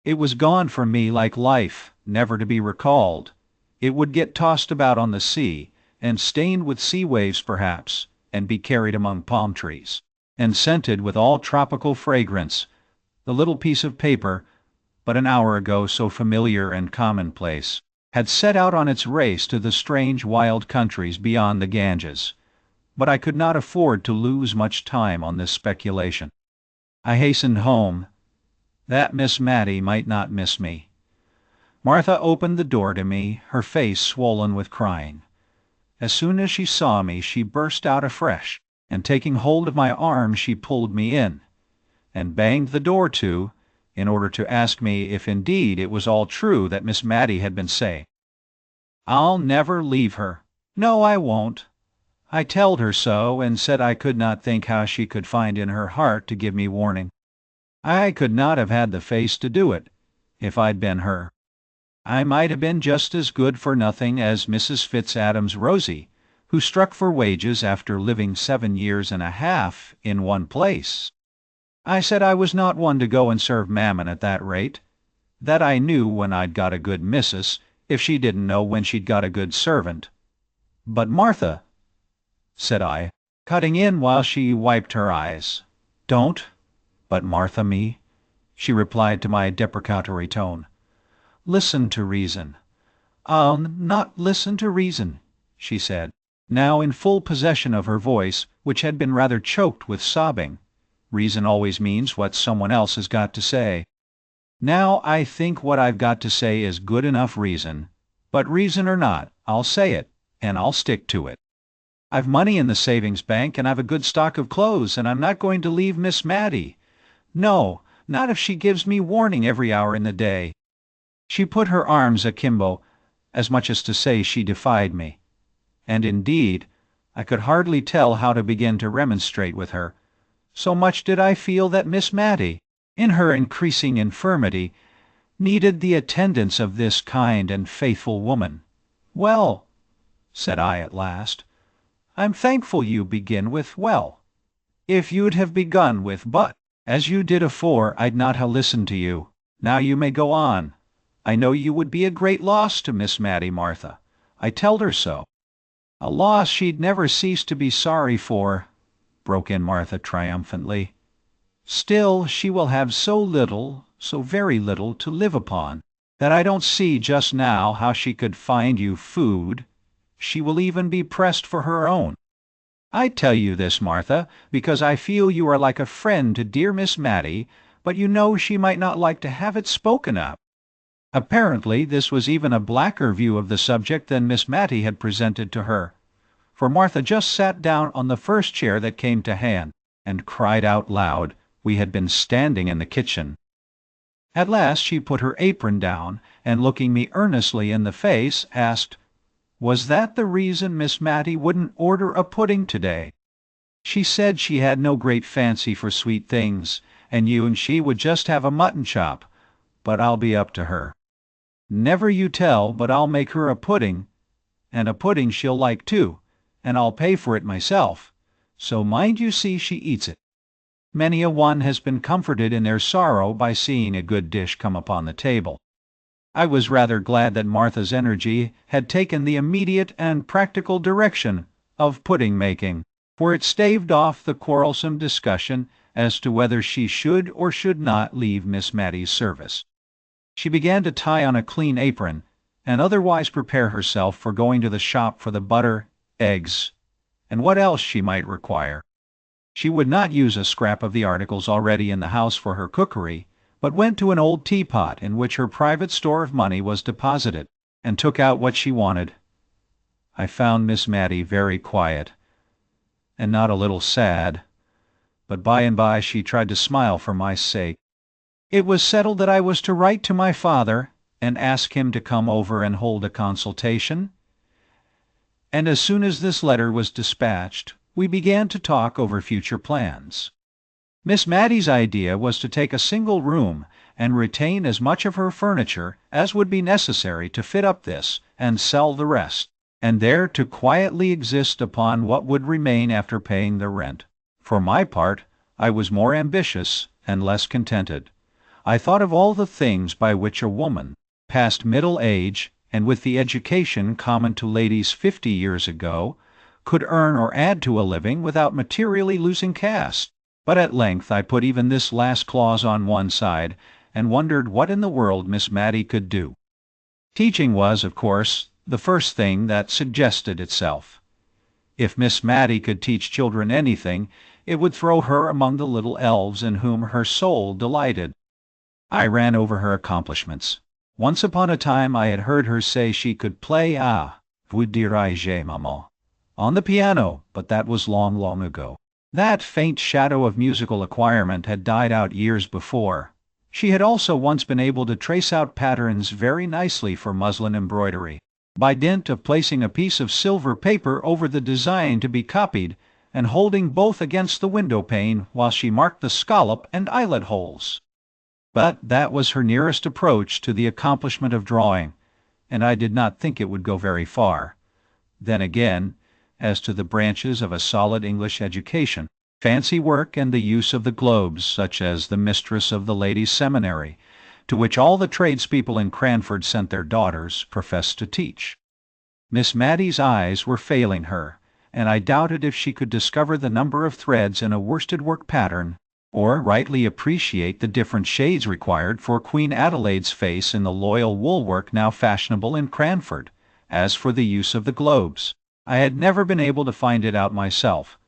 It was gone from me like life, never to be recalled. It would get tossed about on the sea, and stained with sea waves perhaps, and be carried among palm trees, and scented with all tropical fragrance, the little piece of paper, but an hour ago so familiar and commonplace, had set out on its race to the strange wild countries beyond the Ganges. But I could not afford to lose much time on this speculation. I hastened home, that Miss Matty might not miss me. Martha opened the door to me, her face swollen with crying. As soon as she saw me, she burst out afresh, and taking hold of my arm she pulled me in, and banged the door to, in order to ask me if indeed it was all true that Miss Matty had been saying. "I'll never leave her. No, I won't. I telled her so, and said I could not think how she could find in her heart to give me warning. I could not have had the face to do it, if I'd been her. I might have been just as good for nothing as Mrs. Fitzadam's Rosie, who struck for wages after living 7 years and a half in one place. I said I was not one to go and serve Mammon at that rate, that I knew when I'd got a good missus, if she didn't know when she'd got a good servant. But Martha," said I, cutting in while she wiped her eyes. "Don't but Martha me," she replied to my deprecatory tone. "Listen to reason." "I'll not listen to reason," she said, now in full possession of her voice, which had been rather choked with sobbing. Reason always means what someone else has got to say. "Now I think what I've got to say is good enough reason, but reason or not, I'll say it, and I'll stick to it. I've money in the savings bank, and I've a good stock of clothes, and I'm not going to leave Miss Matty. No, not if she gives me warning every hour in the day." She put her arms akimbo, as much as to say she defied me. And indeed, I could hardly tell how to begin to remonstrate with her, so much did I feel that Miss Matty, in her increasing infirmity, needed the attendance of this kind and faithful woman. "Well," said I at last, "I'm thankful you begin with well. If you'd have begun with but, as you did afore, I'd not ha' listened to you. Now you may go on. I know you would be a great loss to Miss Matty, Martha. I telled her so." "A loss she'd never cease to be sorry for," broke in Martha triumphantly. "Still she will have so little, so very little, to live upon, that I don't see just now how she could find you food. She will even be pressed for her own." I tell you this, Martha, because I feel you are like a friend to dear Miss Matty, but you know she might not like to have it spoken of." Apparently this was even a blacker view of the subject than Miss Matty had presented to her, for Martha just sat down on the first chair that came to hand, and cried out loud. We had been standing in the kitchen. At last she put her apron down, and looking me earnestly in the face, asked, "Was that the reason Miss Matty wouldn't order a pudding today? She said she had no great fancy for sweet things, and you and she would just have a mutton chop, but I'll be up to her. Never you tell, but I'll make her a pudding, and a pudding she'll like too, and I'll pay for it myself, so mind you see she eats it." Many a one has been comforted in their sorrow by seeing a good dish come upon the table. I was rather glad that Martha's energy had taken the immediate and practical direction of pudding-making, for it staved off the quarrelsome discussion as to whether she should or should not leave Miss Matty's service. She began to tie on a clean apron, and otherwise prepare herself for going to the shop for the butter, eggs, and what else she might require. She would not use a scrap of the articles already in the house for her cookery, but went to an old teapot in which her private store of money was deposited, and took out what she wanted. I found Miss Matty very quiet, and not a little sad, but by and by she tried to smile for my sake. It was settled that I was to write to my father, and ask him to come over and hold a consultation, and as soon as this letter was dispatched, we began to talk over future plans. Miss Matty's idea was to take a single room and retain as much of her furniture as would be necessary to fit up this, and sell the rest, and there to quietly exist upon what would remain after paying the rent. For my part, I was more ambitious and less contented. I thought of all the things by which a woman, past middle age, and with the education common to ladies 50 years ago, could earn or add to a living without materially losing caste. But at length I put even this last clause on one side, and wondered what in the world Miss Matty could do. Teaching was, of course, the first thing that suggested itself. If Miss Matty could teach children anything, it would throw her among the little elves in whom her soul delighted. I ran over her accomplishments. Once upon a time I had heard her say she could play vous dirai-je, maman, on the piano, but that was long, long ago. That faint shadow of musical acquirement had died out years before. She had also once been able to trace out patterns very nicely for muslin embroidery, by dint of placing a piece of silver paper over the design to be copied, and holding both against the window pane while she marked the scallop and eyelet holes. But that was her nearest approach to the accomplishment of drawing, and I did not think it would go very far. Then again, as to the branches of a solid English education, fancy work and the use of the globes, such as the mistress of the ladies' seminary, to which all the tradespeople in Cranford sent their daughters, professed to teach. Miss Matty's eyes were failing her, and I doubted if she could discover the number of threads in a worsted-work pattern, or rightly appreciate the different shades required for Queen Adelaide's face in the loyal wool-work now fashionable in Cranford. As for the use of the globes, I had never been able to find it out myself,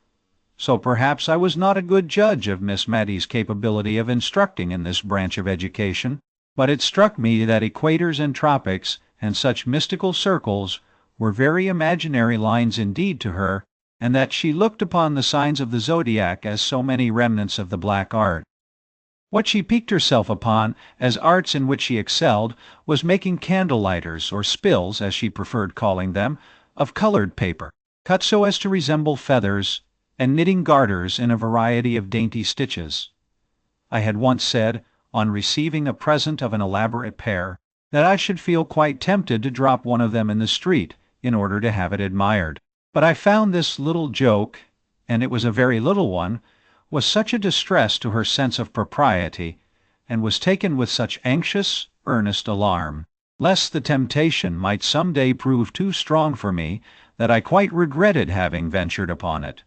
so perhaps I was not a good judge of Miss Matty's capability of instructing in this branch of education, but it struck me that equators and tropics and such mystical circles were very imaginary lines indeed to her, and that she looked upon the signs of the zodiac as so many remnants of the black art. What she piqued herself upon as arts in which she excelled was making candle-lighters, or spills, as she preferred calling them, of colored paper, cut so as to resemble feathers, and knitting garters in a variety of dainty stitches. I had once said, on receiving a present of an elaborate pair, that I should feel quite tempted to drop one of them in the street, in order to have it admired. But I found this little joke, and it was a very little one, was such a distress to her sense of propriety, and was taken with such anxious, earnest alarm, lest the temptation might some day prove too strong for me, that I quite regretted having ventured upon it.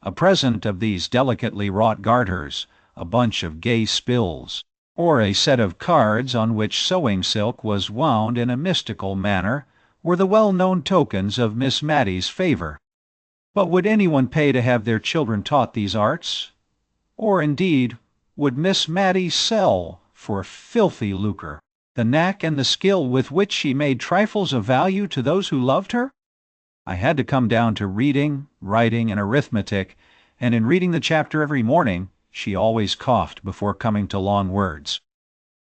A present of these delicately wrought garters, a bunch of gay spills, or a set of cards on which sewing silk was wound in a mystical manner, were the well-known tokens of Miss Matty's favour. But would anyone pay to have their children taught these arts? Or, indeed, would Miss Matty sell, for filthy lucre, the knack and the skill with which she made trifles of value to those who loved her? I had to come down to reading, writing, and arithmetic, and in reading the chapter every morning, she always coughed before coming to long words.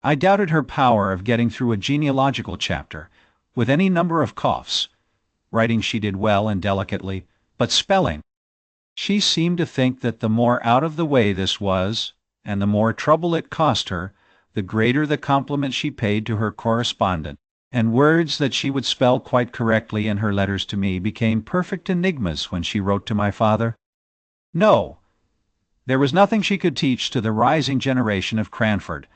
I doubted her power of getting through a genealogical chapter, with any number of coughs. Writing she did well and delicately, but spelling! She seemed to think that the more out of the way this was, and the more trouble it cost her, the greater the compliment she paid to her correspondent, and words that she would spell quite correctly in her letters to me became perfect enigmas when she wrote to my father. No, there was nothing she could teach to the rising generation of Cranford,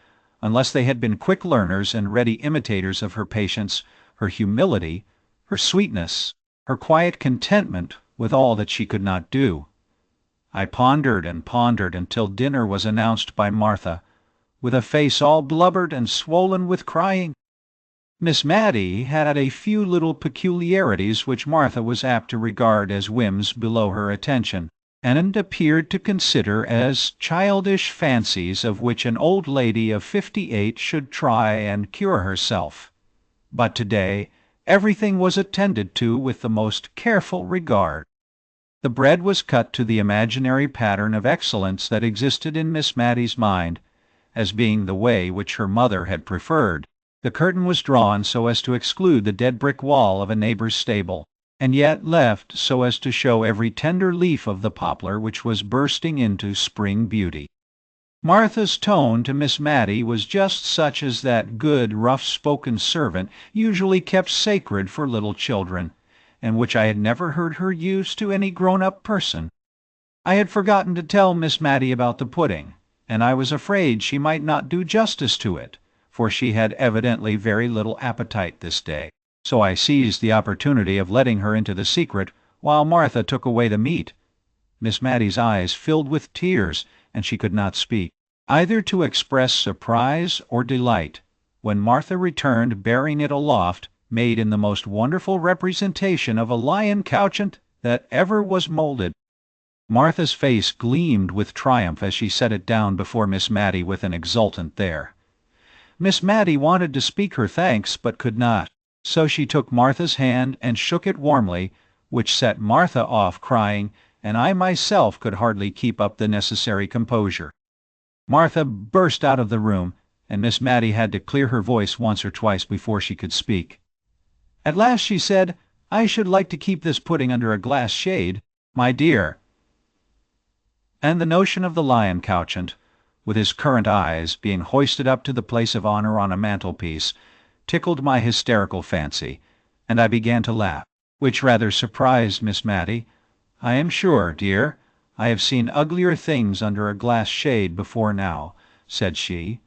unless they had been quick learners and ready imitators of her patience, her humility, her sweetness, her quiet contentment with all that she could not do. I pondered and pondered until dinner was announced by Martha, with a face all blubbered and swollen with crying. Miss Matty had a few little peculiarities which Martha was apt to regard as whims below her attention, and appeared to consider as childish fancies of which an old lady of 58 should try and cure herself. But today everything was attended to with the most careful regard. The bread was cut to the imaginary pattern of excellence that existed in Miss Matty's mind, as being the way which her mother had preferred. The curtain was drawn so as to exclude the dead brick wall of a neighbor's stable, and yet left so as to show every tender leaf of the poplar which was bursting into spring beauty. Martha's tone to Miss Matty was just such as that good, rough-spoken servant usually kept sacred for little children, and which I had never heard her use to any grown-up person. I had forgotten to tell Miss Matty about the pudding, and I was afraid she might not do justice to it, for she had evidently very little appetite this day. So I seized the opportunity of letting her into the secret while Martha took away the meat. Miss Matty's eyes filled with tears, and she could not speak, either to express surprise or delight, when Martha returned bearing it aloft, made in the most wonderful representation of a lion couchant that ever was moulded. Martha's face gleamed with triumph as she set it down before Miss Matty with an exultant there. Miss Matty wanted to speak her thanks, but could not, so she took Martha's hand and shook it warmly, which set Martha off crying, and I myself could hardly keep up the necessary composure. Martha burst out of the room, and Miss Matty had to clear her voice once or twice before she could speak. At last she said, "I should like to keep this pudding under a glass shade, my dear." And the notion of the lion couchant, with his currant eyes, being hoisted up to the place of honor on a mantelpiece, tickled my hysterical fancy, and I began to laugh, which rather surprised Miss Matty. "I am sure, dear, I have seen uglier things under a glass shade before now," said she.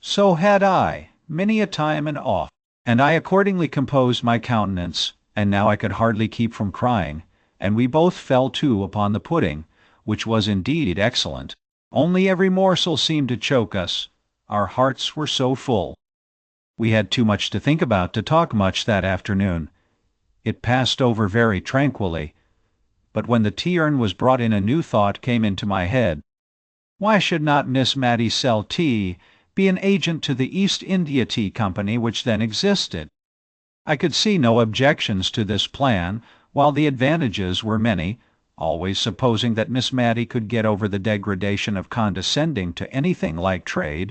"So had I, many a time and oft," and I accordingly composed my countenance, and now I could hardly keep from crying, and we both fell to upon the pudding, which was indeed excellent, only every morsel seemed to choke us, our hearts were so full. We had too much to think about to talk much that afternoon. It passed over very tranquilly, but when the tea-urn was brought in a new thought came into my head. Why should not Miss Matty sell tea, be an agent to the East India Tea Company which then existed? I could see no objections to this plan, while the advantages were many, always supposing that Miss Matty could get over the degradation of condescending to anything like trade.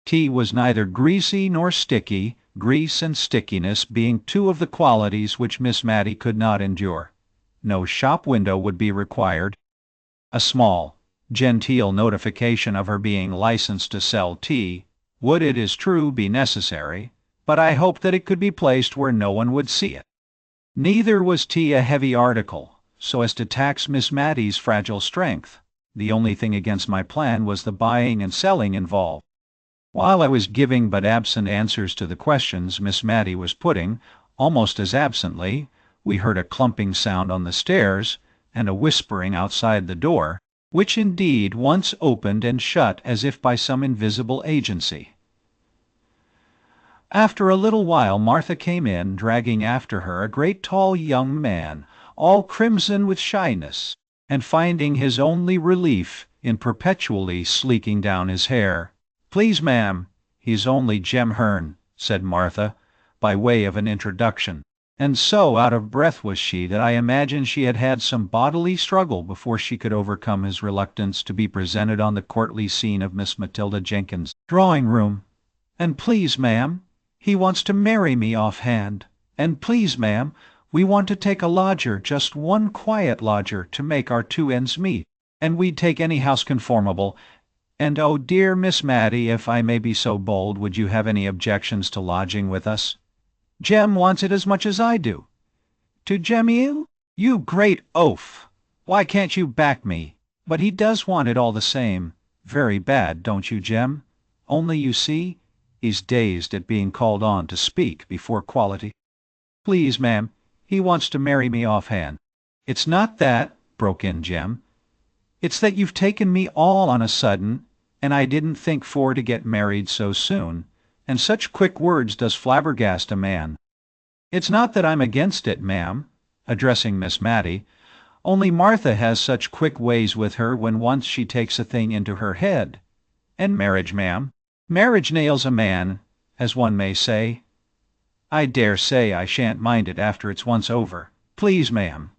Tea was neither greasy nor sticky, grease and stickiness being two of the qualities which Miss Matty could not endure. No shop window would be required. A small, genteel notification of her being licensed to sell tea would, it is true, be necessary, but I hoped that it could be placed where no one would see it. Neither was tea a heavy article, so as to tax Miss Matty's fragile strength. The only thing against my plan was the buying and selling involved. While I was giving but absent answers to the questions Miss Matty was putting, almost as absently, we heard a clumping sound on the stairs, and a whispering outside the door, which indeed once opened and shut as if by some invisible agency. After a little while Martha came in, dragging after her a great tall young man, all crimson with shyness, and finding his only relief in perpetually sleeking down his hair. "Please, ma'am, he's only Jem Hearn," said Martha, by way of an introduction. And so out of breath was she that I imagined she had had some bodily struggle before she could overcome his reluctance to be presented on the courtly scene of Miss Matilda Jenkins's drawing-room. "And please, ma'am, he wants to marry me offhand. And please, ma'am, we want to take a lodger, just one quiet lodger, to make our two ends meet. And we'd take any house conformable. And oh, dear Miss Matty, if I may be so bold, would you have any objections to lodging with us? Jem wants it as much as I do." "To Jemil? You great oaf! Why can't you back me? But he does want it all the same. Very bad, don't you, Jem? Only, you see," he's dazed at being called on to speak before quality. "Please, ma'am, he wants to marry me offhand." "It's not that," broke in Jem. "It's that you've taken me all on a sudden, and I didn't think for to get married so soon. And such quick words does flabbergast a man. It's not that I'm against it, ma'am," addressing Miss Matty, "only Martha has such quick ways with her when once she takes a thing into her head. And marriage, ma'am, marriage nails a man, as one may say. I dare say I shan't mind it after it's once over. Please, ma'am,"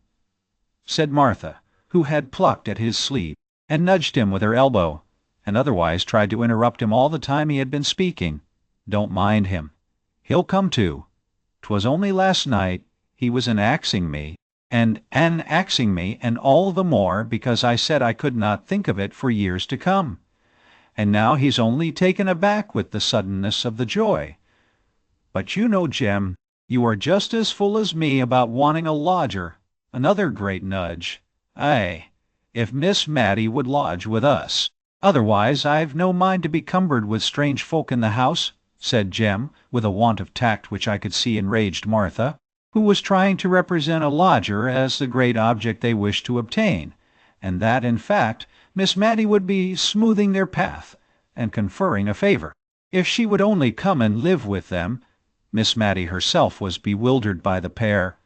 said Martha, who had plucked at his sleeve, and nudged him with her elbow, and otherwise tried to interrupt him all the time he had been speaking. "Don't mind him. He'll come to. 'Twas only last night he was axing me, and all the more because I said I could not think of it for years to come. And now he's only taken aback with the suddenness of the joy. But you know, Jem, you are just as full as me about wanting a lodger. Another great nudge. Aye, if Miss Matty would lodge with us. Otherwise I've no mind to be cumbered with strange folk in the house," said Jem, with a want of tact which I could see enraged Martha, who was trying to represent a lodger as the great object they wished to obtain, and that, in fact, Miss Matty would be smoothing their path, and conferring a favour. If she would only come and live with them. Miss Matty herself was bewildered by the pair.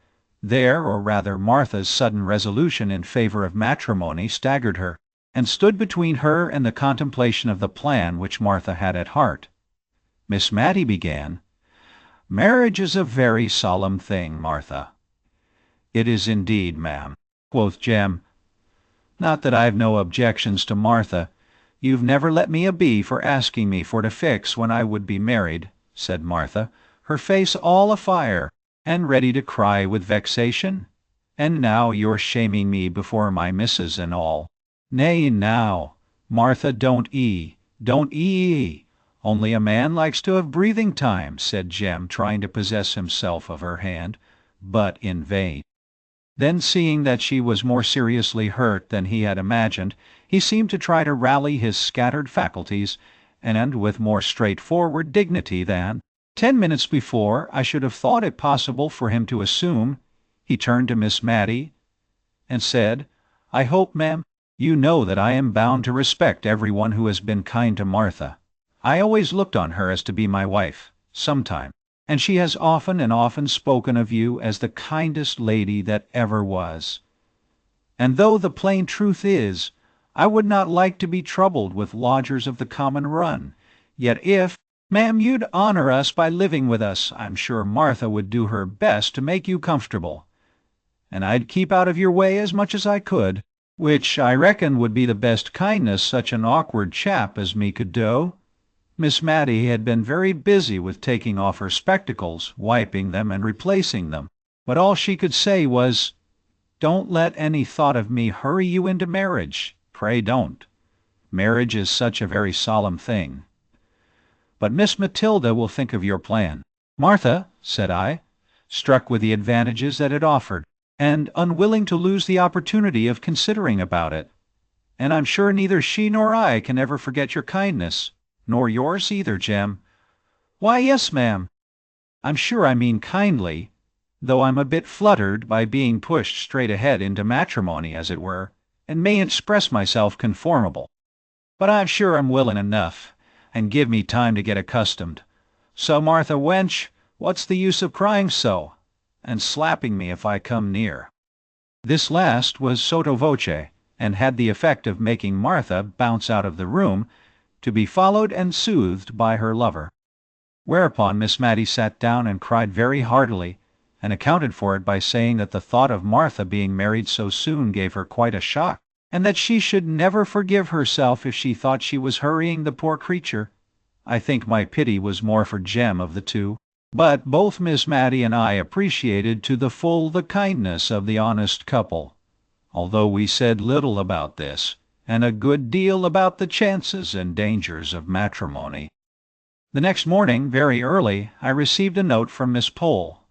Or rather Martha's sudden resolution in favour of matrimony staggered her, and stood between her and the contemplation of the plan which Martha had at heart. Miss Matty began, "Marriage is a very solemn thing, Martha." "It is indeed, ma'am," quoth Jem. "Not that I've no objections to Martha. You've never let me a be for asking me for to fix when I would be married," said Martha, her face all afire, and ready to cry with vexation. "And now you're shaming me before my missus and all." "Nay, now, Martha, don't ee. Only a man likes to have breathing time," said Jem, trying to possess himself of her hand, but in vain. Then, seeing that she was more seriously hurt than he had imagined, he seemed to try to rally his scattered faculties, and with more straightforward dignity than 10 minutes before I should have thought it possible for him to assume, he turned to Miss Matty, and said, "I hope, ma'am, you know that I am bound to respect every one who has been kind to Martha. I always looked on her as to be my wife, sometime, and she has often and often spoken of you as the kindest lady that ever was. And though the plain truth is, I would not like to be troubled with lodgers of the common run, yet if, ma'am, you'd honour us by living with us, I'm sure Martha would do her best to make you comfortable. And I'd keep out of your way as much as I could, which I reckon would be the best kindness such an awkward chap as me could do." Miss Matty had been very busy with taking off her spectacles, wiping them, and replacing them, but all she could say was, "Don't let any thought of me hurry you into marriage. Pray don't. Marriage is such a very solemn thing. But Miss Matilda will think of your plan." "Martha," said I, struck with the advantages that it offered, and unwilling to lose the opportunity of considering about it. "And I'm sure neither she nor I can ever forget your kindness. Nor yours either, Jem." "Why, yes, ma'am. I'm sure I mean kindly, though I'm a bit fluttered by being pushed straight ahead into matrimony, as it were, and mayn't express myself conformable. But I'm sure I'm willing enough, and give me time to get accustomed. So, Martha, wench, what's the use of crying so, and slapping me if I come near?" This last was sotto voce, and had the effect of making Martha bounce out of the room, to be followed and soothed by her lover. Whereupon Miss Matty sat down and cried very heartily, and accounted for it by saying that the thought of Martha being married so soon gave her quite a shock, and that she should never forgive herself if she thought she was hurrying the poor creature. I think my pity was more for Jem of the two, but both Miss Matty and I appreciated to the full the kindness of the honest couple, although we said little about this, and a good deal about the chances and dangers of matrimony. The next morning, very early, I received a note from Miss Pole,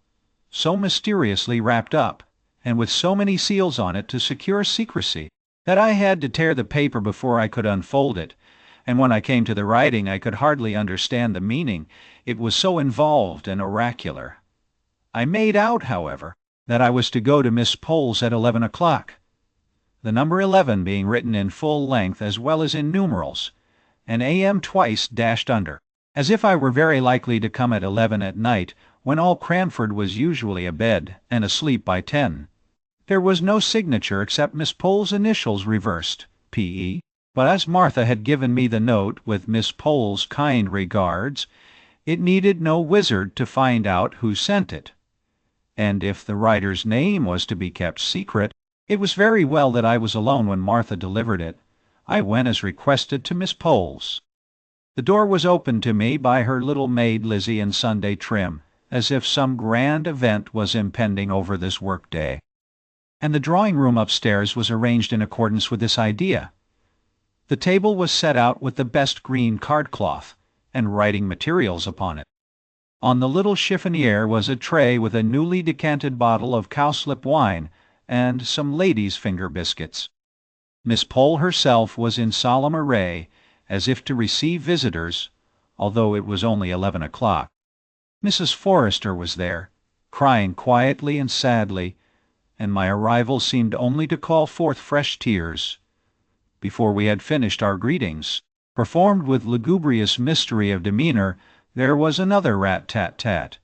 so mysteriously wrapped up, and with so many seals on it to secure secrecy, that I had to tear the paper before I could unfold it, and when I came to the writing I could hardly understand the meaning, it was so involved and oracular. I made out, however, that I was to go to Miss Pole's at 11 o'clock, the number 11 being written in full length as well as in numerals, and AM twice dashed under, as if I were very likely to come at 11 at night, when all Cranford was usually abed and asleep by 10. There was no signature except Miss Pole's initials reversed, P.E., but as Martha had given me the note with Miss Pole's kind regards, it needed no wizard to find out who sent it. And if the writer's name was to be kept secret, it was very well that I was alone when Martha delivered it. I went as requested to Miss Pole's. The door was opened to me by her little maid Lizzie in Sunday trim, as if some grand event was impending over this work-day. And the drawing-room upstairs was arranged in accordance with this idea. The table was set out with the best green card-cloth, and writing materials upon it. On the little chiffonier was a tray with a newly decanted bottle of cowslip wine and some ladies' finger biscuits. Miss Pole herself was in solemn array, as if to receive visitors, although it was only 11 o'clock. Mrs. Forrester was there, crying quietly and sadly, and my arrival seemed only to call forth fresh tears. Before we had finished our greetings, performed with lugubrious mystery of demeanor, there was another rat-tat-tat,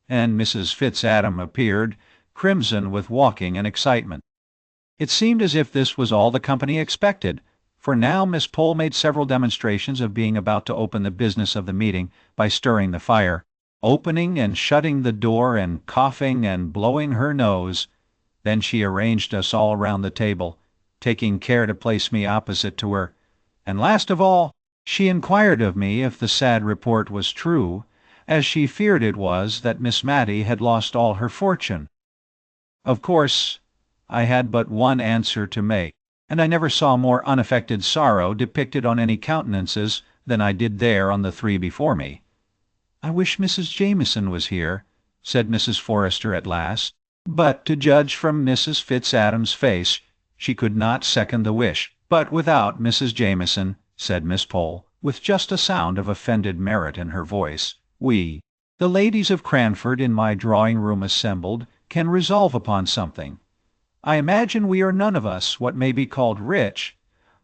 and Mrs. Fitz-Adam appeared, crimson with walking and excitement. It seemed as if this was all the company expected, for now Miss Pole made several demonstrations of being about to open the business of the meeting by stirring the fire, opening and shutting the door and coughing and blowing her nose. Then she arranged us all round the table, taking care to place me opposite to her, and last of all, she inquired of me if the sad report was true, as she feared it was that Miss Matty had lost all her fortune. Of course, I had but one answer to make, and I never saw more unaffected sorrow depicted on any countenances than I did there on the three before me. "I wish Mrs. Jameson was here," said Mrs. Forrester at last, but to judge from Mrs. Fitz-Adam's face, she could not second the wish. "But without Mrs. Jameson," said Miss Pole, with just a sound of offended merit in her voice, "we, the ladies of Cranford in my drawing-room assembled, can resolve upon something. I imagine we are none of us what may be called rich,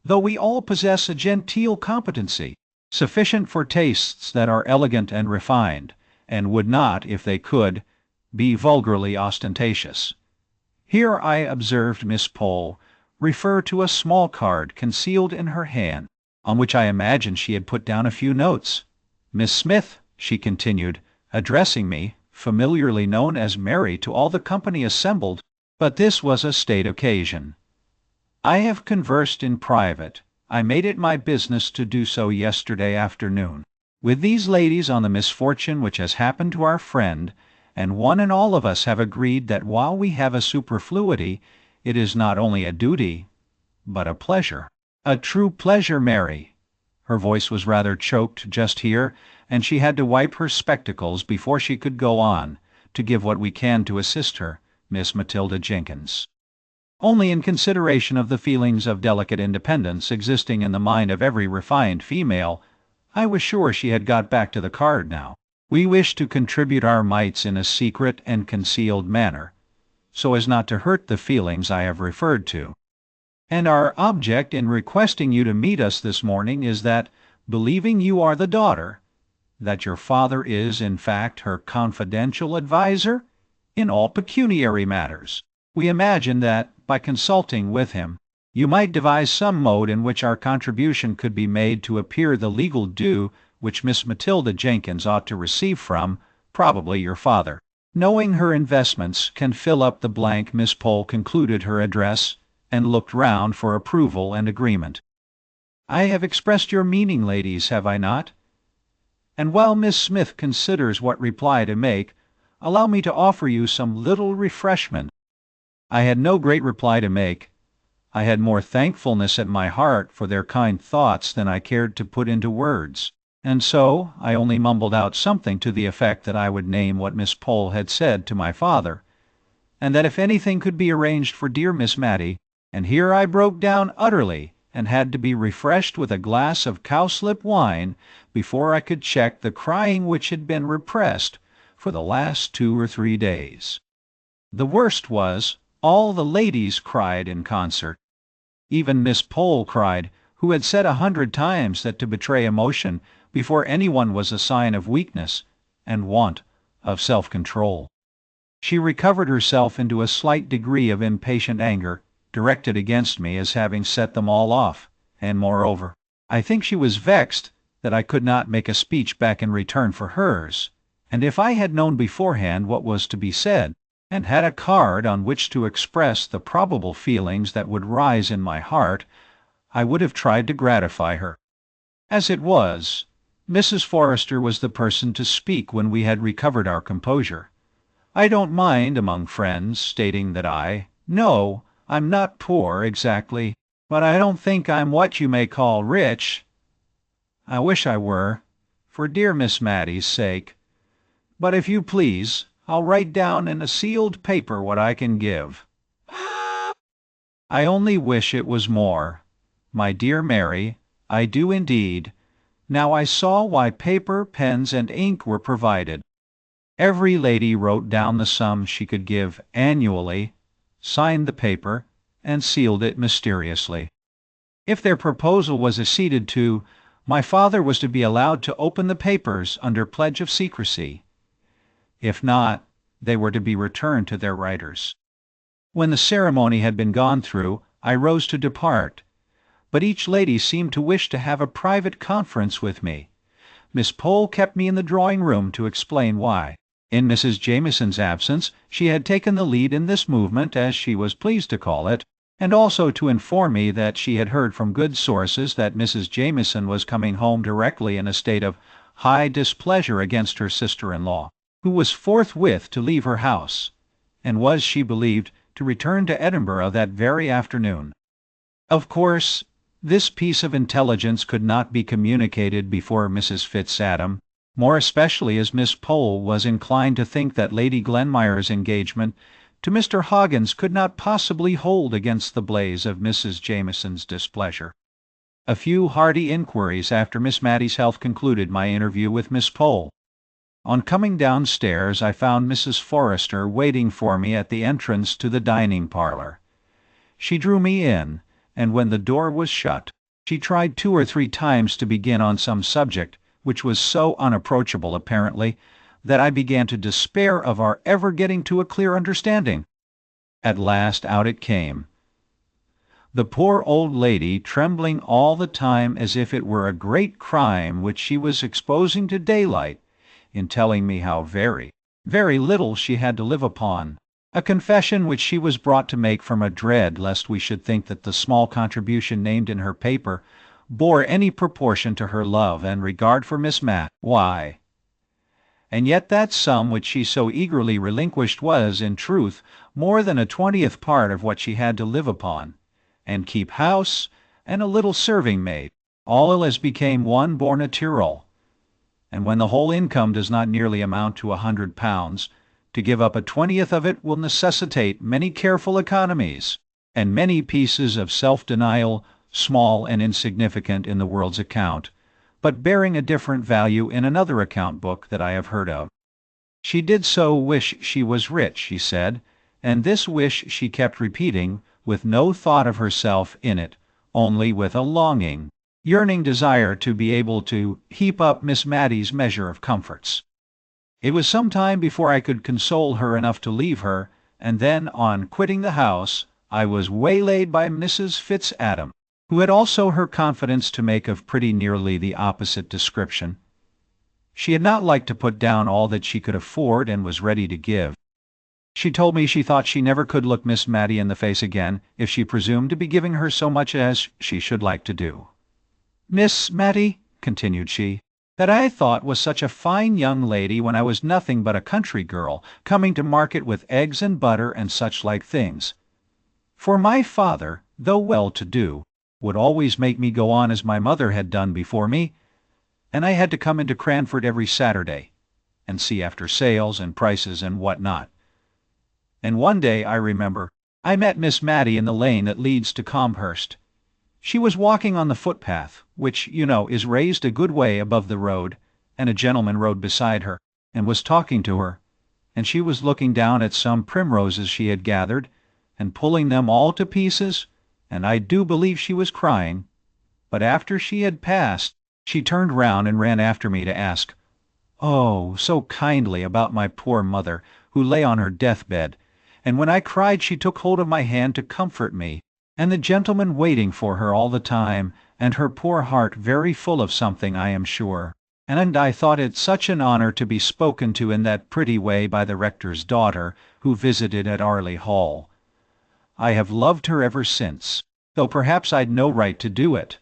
though we all possess a genteel competency, sufficient for tastes that are elegant and refined, and would not, if they could, be vulgarly ostentatious." Here I observed Miss Pole refer to a small card concealed in her hand, on which I imagined she had put down a few notes. "Miss Smith," she continued, addressing me, familiarly known as Mary to all the company assembled, but this was a state occasion, "I have conversed in private, I made it my business to do so yesterday afternoon, with these ladies on the misfortune which has happened to our friend, and one and all of us have agreed that while we have a superfluity, it is not only a duty, but a pleasure. A true pleasure, Mary." Her voice was rather choked just here, and she had to wipe her spectacles before she could go on, to give what we can to assist her, Miss Matilda Jenkins. Only in consideration of the feelings of delicate independence existing in the mind of every refined female, I was sure she had got back to the card now. We wish to contribute our mites in a secret and concealed manner, so as not to hurt the feelings I have referred to. And our object in requesting you to meet us this morning is that, believing you are the daughter, that your father is, in fact, her confidential adviser in all pecuniary matters, We imagined that, by consulting with him, you might devise some mode in which our contribution could be made to appear the legal due which Miss Matilda Jenkins ought to receive from, probably, your father. Knowing her investments can fill up the blank, Miss Pole concluded her address, and looked round for approval and agreement. I have expressed your meaning, ladies, have I not? And while Miss Smith considers what reply to make, allow me to offer you some little refreshment. I had no great reply to make. I had more thankfulness at my heart for their kind thoughts than I cared to put into words, and so I only mumbled out something to the effect that I would name what Miss Pole had said to my father, and that if anything could be arranged for dear Miss Matty, and here I broke down utterly, and had to be refreshed with a glass of cowslip wine before I could check the crying which had been repressed for the last 2 or 3 days. The worst was, all the ladies cried in concert. Even Miss Pole cried, who had said 100 times that to betray emotion before anyone was a sign of weakness and want of self-control. She recovered herself into a slight degree of impatient anger, directed against me as having set them all off, and moreover, I think she was vexed that I could not make a speech back in return for hers, and if I had known beforehand what was to be said, and had a card on which to express the probable feelings that would rise in my heart, I would have tried to gratify her. As it was, Mrs. Forrester was the person to speak when we had recovered our composure. I don't mind, among friends, stating that no, I'm not poor, exactly, but I don't think I'm what you may call rich. I wish I were, for dear Miss Matty's sake. But if you please, I'll write down in a sealed paper what I can give. I only wish it was more. My dear Mary, I do indeed. Now I saw why paper, pens, and ink were provided. Every lady wrote down the sum she could give annually, signed the paper, and sealed it mysteriously. If their proposal was acceded to, my father was to be allowed to open the papers under pledge of secrecy. If not, they were to be returned to their writers. When the ceremony had been gone through, I rose to depart, but each lady seemed to wish to have a private conference with me. Miss Pole kept me in the drawing-room to explain why. In Mrs. Jameson's absence, she had taken the lead in this movement, as she was pleased to call it, and also to inform me that she had heard from good sources that Mrs. Jameson was coming home directly in a state of high displeasure against her sister-in-law, who was forthwith to leave her house, and was, she believed, to return to Edinburgh that very afternoon. Of course, this piece of intelligence could not be communicated before Mrs. Fitzadam, more especially as Miss Pole was inclined to think that Lady Glenmire's engagement to Mr. Hoggins could not possibly hold against the blaze of Mrs. Jameson's displeasure. A few hearty inquiries after Miss Matty's health concluded my interview with Miss Pole. On coming downstairs, I found Mrs. Forrester waiting for me at the entrance to the dining parlour. She drew me in, and when the door was shut, she tried 2 or 3 times to begin on some subject which was so unapproachable, apparently, that I began to despair of our ever getting to a clear understanding. At last out it came. The poor old lady, trembling all the time as if it were a great crime which she was exposing to daylight, in telling me how very, very little she had to live upon, a confession which she was brought to make from a dread lest we should think that the small contribution named in her paper bore any proportion to her love and regard for Miss Matt. Why? And yet that sum which she so eagerly relinquished was, in truth, more than a 20th part of what she had to live upon, and keep house, and a little serving-maid, all as became one born a Tyrol. And when the whole income does not nearly amount to £100, to give up a 20th of it will necessitate many careful economies, and many pieces of self-denial, small and insignificant in the world's account, but bearing a different value in another account book that I have heard of. She did so wish she was rich, she said, and this wish she kept repeating, with no thought of herself in it, only with a longing, yearning desire to be able to heap up Miss Matty's measure of comforts. It was some time before I could console her enough to leave her, and then, on quitting the house, I was waylaid by Mrs. Fitzadam, who had also her confidence to make of pretty nearly the opposite description. She had not liked to put down all that she could afford and was ready to give. She told me she thought she never could look Miss Matty in the face again if she presumed to be giving her so much as she should like to do. Miss Matty, continued she, that I thought was such a fine young lady when I was nothing but a country girl, coming to market with eggs and butter and such like things. For my father, though well-to-do, would always make me go on as my mother had done before me, and I had to come into Cranford every Saturday, and see after sales and prices and what not. And one day, I remember, I met Miss Matty in the lane that leads to Combhurst. She was walking on the footpath, which, you know, is raised a good way above the road, and a gentleman rode beside her, and was talking to her, and she was looking down at some primroses she had gathered, and pulling them all to pieces, and I do believe she was crying. But after she had passed, she turned round and ran after me to ask, oh, so kindly about my poor mother, who lay on her deathbed, and when I cried she took hold of my hand to comfort me, and the gentleman waiting for her all the time, and her poor heart very full of something, I am sure. And I thought it such an honor to be spoken to in that pretty way by the rector's daughter, who visited at Arley Hall. I have loved her ever since, though perhaps I'd no right to do it.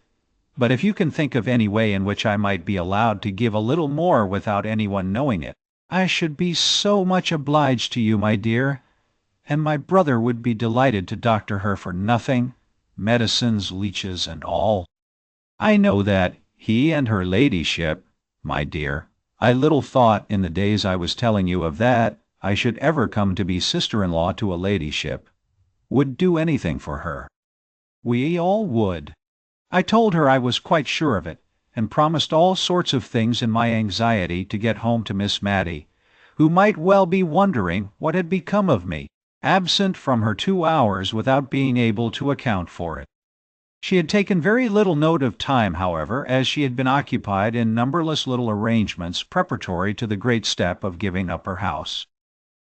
But if you can think of any way in which I might be allowed to give a little more without anyone knowing it, I should be so much obliged to you, my dear. And my brother would be delighted to doctor her for nothing, medicines, leeches, and all. I know that he and her ladyship, my dear, I little thought in the days I was telling you of that I should ever come to be sister-in-law to a ladyship, would do anything for her. We all would. I told her I was quite sure of it, and promised all sorts of things in my anxiety to get home to Miss Matty, who might well be wondering what had become of me, absent from her 2 hours without being able to account for it. She had taken very little note of time, however, as she had been occupied in numberless little arrangements preparatory to the great step of giving up her house.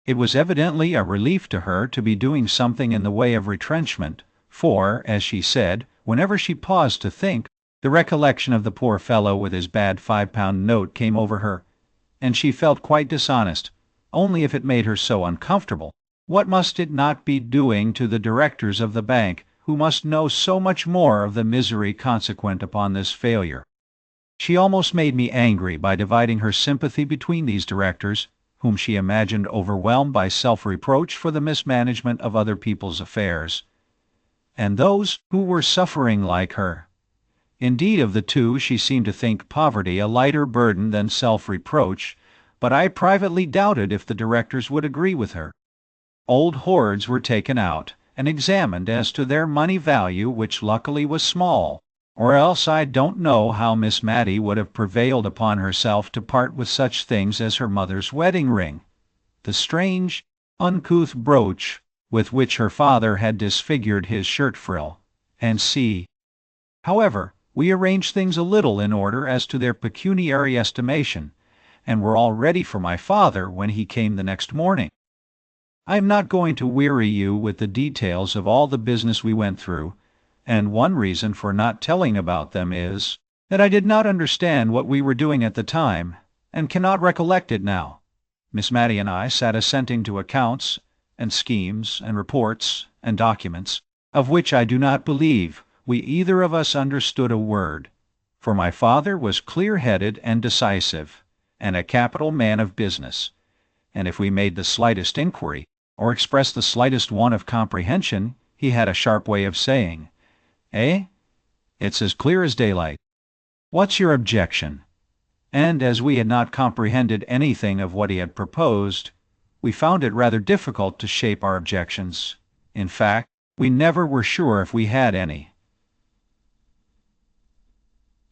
It was evidently a relief to her to be doing something in the way of retrenchment, for, as she said, whenever she paused to think, the recollection of the poor fellow with his bad £5 note came over her, and she felt quite dishonest, only if it made her so uncomfortable. What must it not be doing to the directors of the bank, who must know so much more of the misery consequent upon this failure? She almost made me angry by dividing her sympathy between these directors, whom she imagined overwhelmed by self-reproach for the mismanagement of other people's affairs, and those who were suffering like her. Indeed, of the two she seemed to think poverty a lighter burden than self-reproach, but I privately doubted if the directors would agree with her. Old hoards were taken out and examined as to their money value, which luckily was small, or else I don't know how Miss Matty would have prevailed upon herself to part with such things as her mother's wedding ring, the strange, uncouth brooch with which her father had disfigured his shirt-frill, and see. However, we arranged things a little in order as to their pecuniary estimation, and were all ready for my father when he came the next morning. I am not going to weary you with the details of all the business we went through, and one reason for not telling about them is that I did not understand what we were doing at the time, and cannot recollect it now. Miss Matty and I sat assenting to accounts, and schemes, and reports, and documents, of which I do not believe we either of us understood a word, for my father was clear-headed and decisive, and a capital man of business, and if we made the slightest inquiry, or expressed the slightest want of comprehension, he had a sharp way of saying, "Eh? It's as clear as daylight. What's your objection?" And as we had not comprehended anything of what he had proposed, we found it rather difficult to shape our objections. In fact, we never were sure if we had any.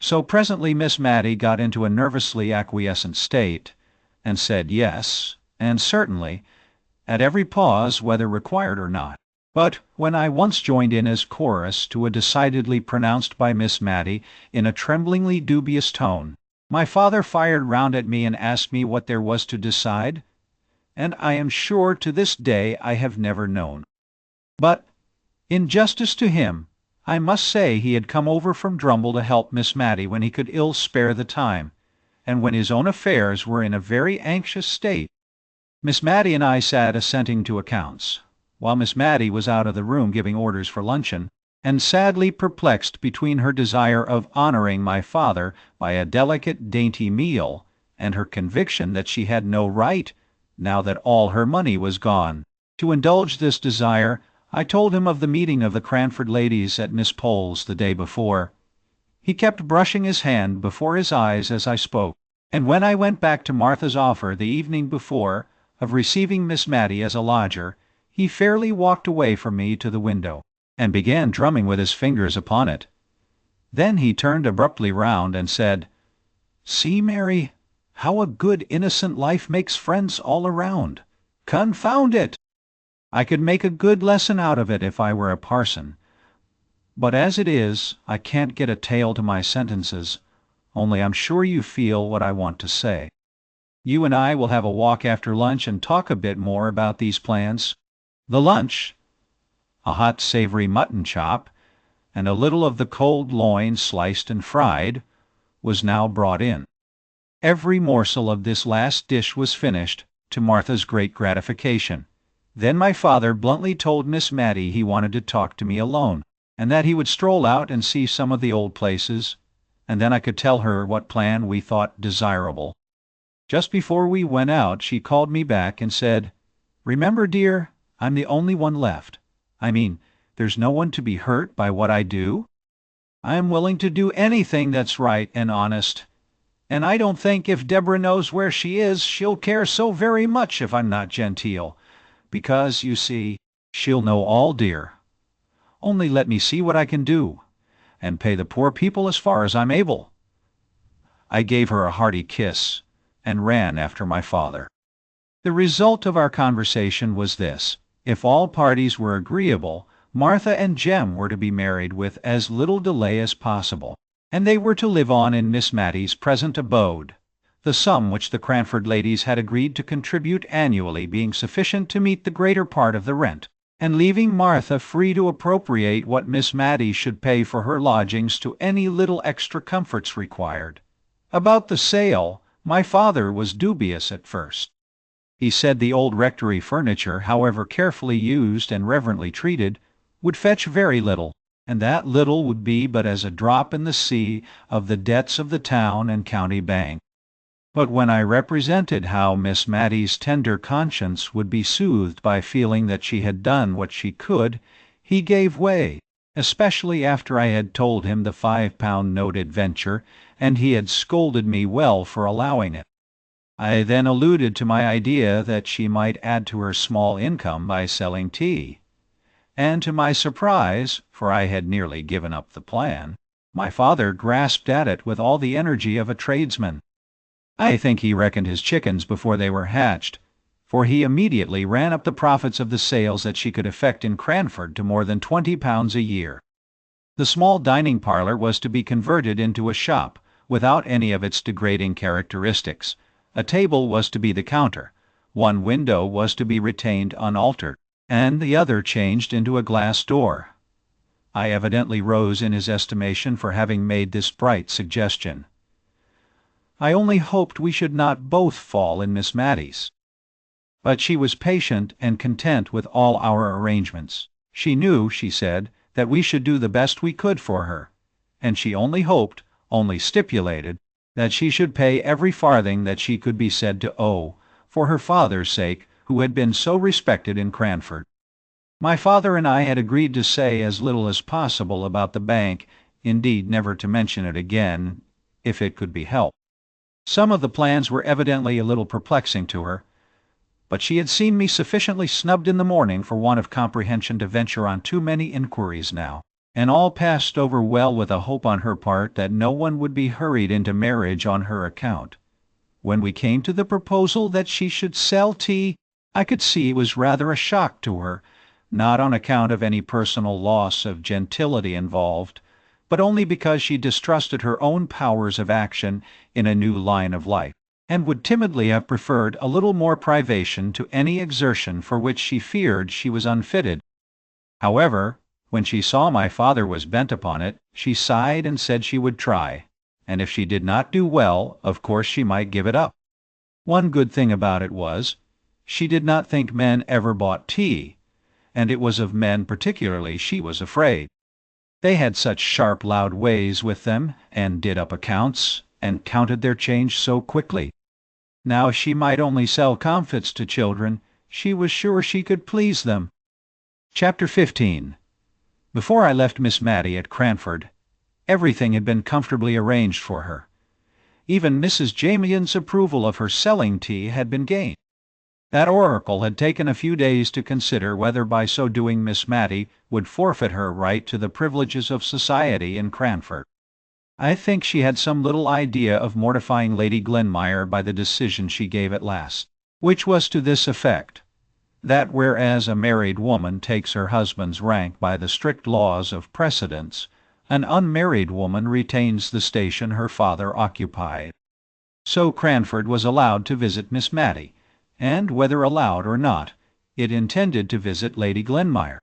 So presently Miss Matty got into a nervously acquiescent state, and said yes, and certainly, at every pause, whether required or not. But when I once joined in as chorus to a decidedly pronounced by Miss Matty in a tremblingly dubious tone, my father fired round at me and asked me what there was to decide. and I am sure to this day I have never known. But, in justice to him, I must say he had come over from Drumble to help Miss Matty when he could ill spare the time, and when his own affairs were in a very anxious state. Miss Matty and I sat assenting to accounts, while Miss Matty was out of the room giving orders for luncheon, and sadly perplexed between her desire of honoring my father by a delicate, dainty meal, and her conviction that she had no right, now that all her money was gone, to indulge this desire. I told him of the meeting of the Cranford ladies at Miss Pole's the day before. He kept brushing his hand before his eyes as I spoke, and when I went back to Martha's offer the evening before of receiving Miss Matty as a lodger, he fairly walked away from me to the window, and began drumming with his fingers upon it. Then he turned abruptly round and said, "See, Mary, how a good innocent life makes friends all around. Confound it! I could make a good lesson out of it if I were a parson. But as it is, I can't get a tail to my sentences, only I'm sure you feel what I want to say. You and I will have a walk after lunch and talk a bit more about these plans." The lunch, a hot savory mutton chop, and a little of the cold loin sliced and fried, was now brought in. Every morsel of this last dish was finished, to Martha's great gratification. Then my father bluntly told Miss Matty he wanted to talk to me alone, and that he would stroll out and see some of the old places, and then I could tell her what plan we thought desirable. Just before we went out she called me back and said, "Remember, dear, I'm the only one left. I mean, there's no one to be hurt by what I do. I'm willing to do anything that's right and honest, and I don't think if Deborah knows where she is she'll care so very much if I'm not genteel, because, you see, she'll know all, dear. Only let me see what I can do, and pay the poor people as far as I'm able." I gave her a hearty kiss, and ran after my father. The result of our conversation was this. If all parties were agreeable, Martha and Jem were to be married with as little delay as possible, and they were to live on in Miss Matty's present abode, the sum which the Cranford ladies had agreed to contribute annually being sufficient to meet the greater part of the rent, and leaving Martha free to appropriate what Miss Matty should pay for her lodgings to any little extra comforts required. About the sale, my father was dubious at first. He said the old rectory furniture, however carefully used and reverently treated, would fetch very little, and that little would be but as a drop in the sea of the debts of the town and county bank. But when I represented how Miss Matty's tender conscience would be soothed by feeling that she had done what she could, he gave way, especially after I had told him the £5 note adventure, and he had scolded me well for allowing it. I then alluded to my idea that she might add to her small income by selling tea, and to my surprise, for I had nearly given up the plan, my father grasped at it with all the energy of a tradesman. I think he reckoned his chickens before they were hatched, for he immediately ran up the profits of the sales that she could effect in Cranford to more than £20 a year. The small dining parlour was to be converted into a shop, without any of its degrading characteristics. A table was to be the counter, one window was to be retained unaltered, and the other changed into a glass door. I evidently rose in his estimation for having made this bright suggestion. I only hoped we should not both fall in Miss Matty's. But she was patient and content with all our arrangements. She knew, she said, that we should do the best we could for her, and she only hoped, only stipulated, that she should pay every farthing that she could be said to owe, for her father's sake, who had been so respected in Cranford. My father and I had agreed to say as little as possible about the bank, indeed never to mention it again, if it could be helped. Some of the plans were evidently a little perplexing to her, but she had seen me sufficiently snubbed in the morning for want of comprehension to venture on too many inquiries now, and all passed over well with a hope on her part that no one would be hurried into marriage on her account. When we came to the proposal that she should sell tea, I could see it was rather a shock to her, not on account of any personal loss of gentility involved, but only because she distrusted her own powers of action in a new line of life, and would timidly have preferred a little more privation to any exertion for which she feared she was unfitted. However, when she saw my father was bent upon it, she sighed and said she would try, and if she did not do well, of course she might give it up. One good thing about it was, she did not think men ever bought tea, and it was of men particularly she was afraid. They had such sharp, loud ways with them, and did up accounts, and counted their change so quickly. Now she might only sell comfits to children, she was sure she could please them. Chapter 15. Before I left Miss Matty at Cranford, everything had been comfortably arranged for her. Even Mrs. Jamieson's approval of her selling tea had been gained. That oracle had taken a few days to consider whether by so doing Miss Matty would forfeit her right to the privileges of society in Cranford. I think she had some little idea of mortifying Lady Glenmire by the decision she gave at last, which was to this effect, that whereas a married woman takes her husband's rank by the strict laws of precedence, an unmarried woman retains the station her father occupied. So Cranford was allowed to visit Miss Matty, and whether allowed or not, it intended to visit Lady Glenmire.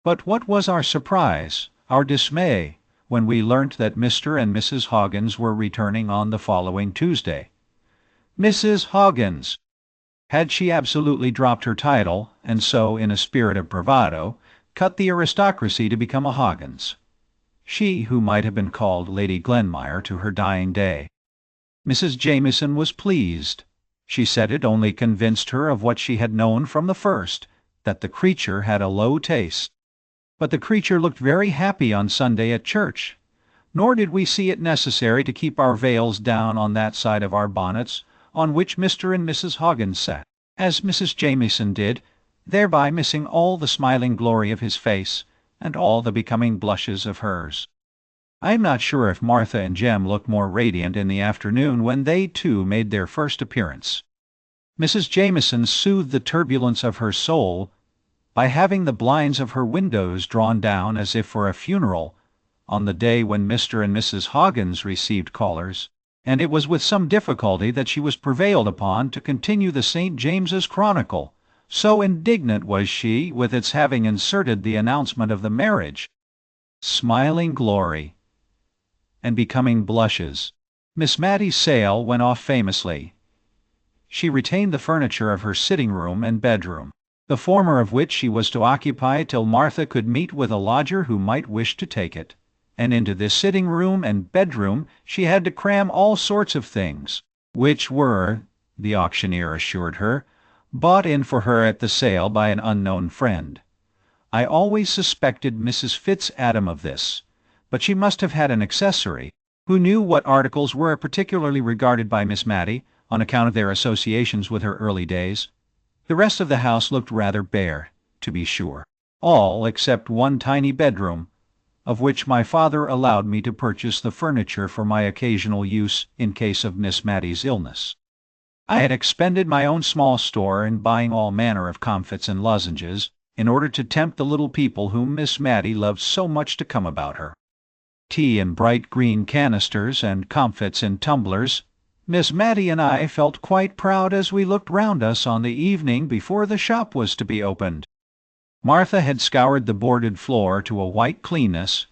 But what was our surprise, our dismay, when we learnt that Mr. and Mrs. Hoggins were returning on the following Tuesday. Mrs. Hoggins! Had she absolutely dropped her title, and so, in a spirit of bravado, cut the aristocracy to become a Hoggins? She who might have been called Lady Glenmire to her dying day. Mrs. Jamieson was pleased. She said it only convinced her of what she had known from the first, that the creature had a low taste. But the creature looked very happy on Sunday at church, nor did we see it necessary to keep our veils down on that side of our bonnets on which Mr. and Mrs. Hoggins sat, as Mrs. Jamieson did, thereby missing all the smiling glory of his face, and all the becoming blushes of hers. I am not sure if Martha and Jem looked more radiant in the afternoon when they too made their first appearance. Mrs. Jamieson soothed the turbulence of her soul by having the blinds of her windows drawn down as if for a funeral, on the day when Mr. and Mrs. Hoggins received callers, and it was with some difficulty that she was prevailed upon to continue the St. James's Chronicle, so indignant was she with its having inserted the announcement of the marriage. Smiling glory! And becoming blushes. Miss Matty's sale went off famously. She retained the furniture of her sitting-room and bedroom, the former of which she was to occupy till Martha could meet with a lodger who might wish to take it, and into this sitting-room and bedroom she had to cram all sorts of things, which were, the auctioneer assured her, bought in for her at the sale by an unknown friend. I always suspected Mrs. Fitz-Adam of this, but she must have had an accessory, who knew what articles were particularly regarded by Miss Matty, on account of their associations with her early days. The rest of the house looked rather bare, to be sure, all except one tiny bedroom, of which my father allowed me to purchase the furniture for my occasional use in case of Miss Matty's illness. I had expended my own small store in buying all manner of comfits and lozenges, in order to tempt the little people whom Miss Matty loved so much to come about her. Tea in bright green canisters and comfits in tumblers. Miss Matty and I felt quite proud as we looked round us on the evening before the shop was to be opened. Martha had scoured the boarded floor to a white cleanness,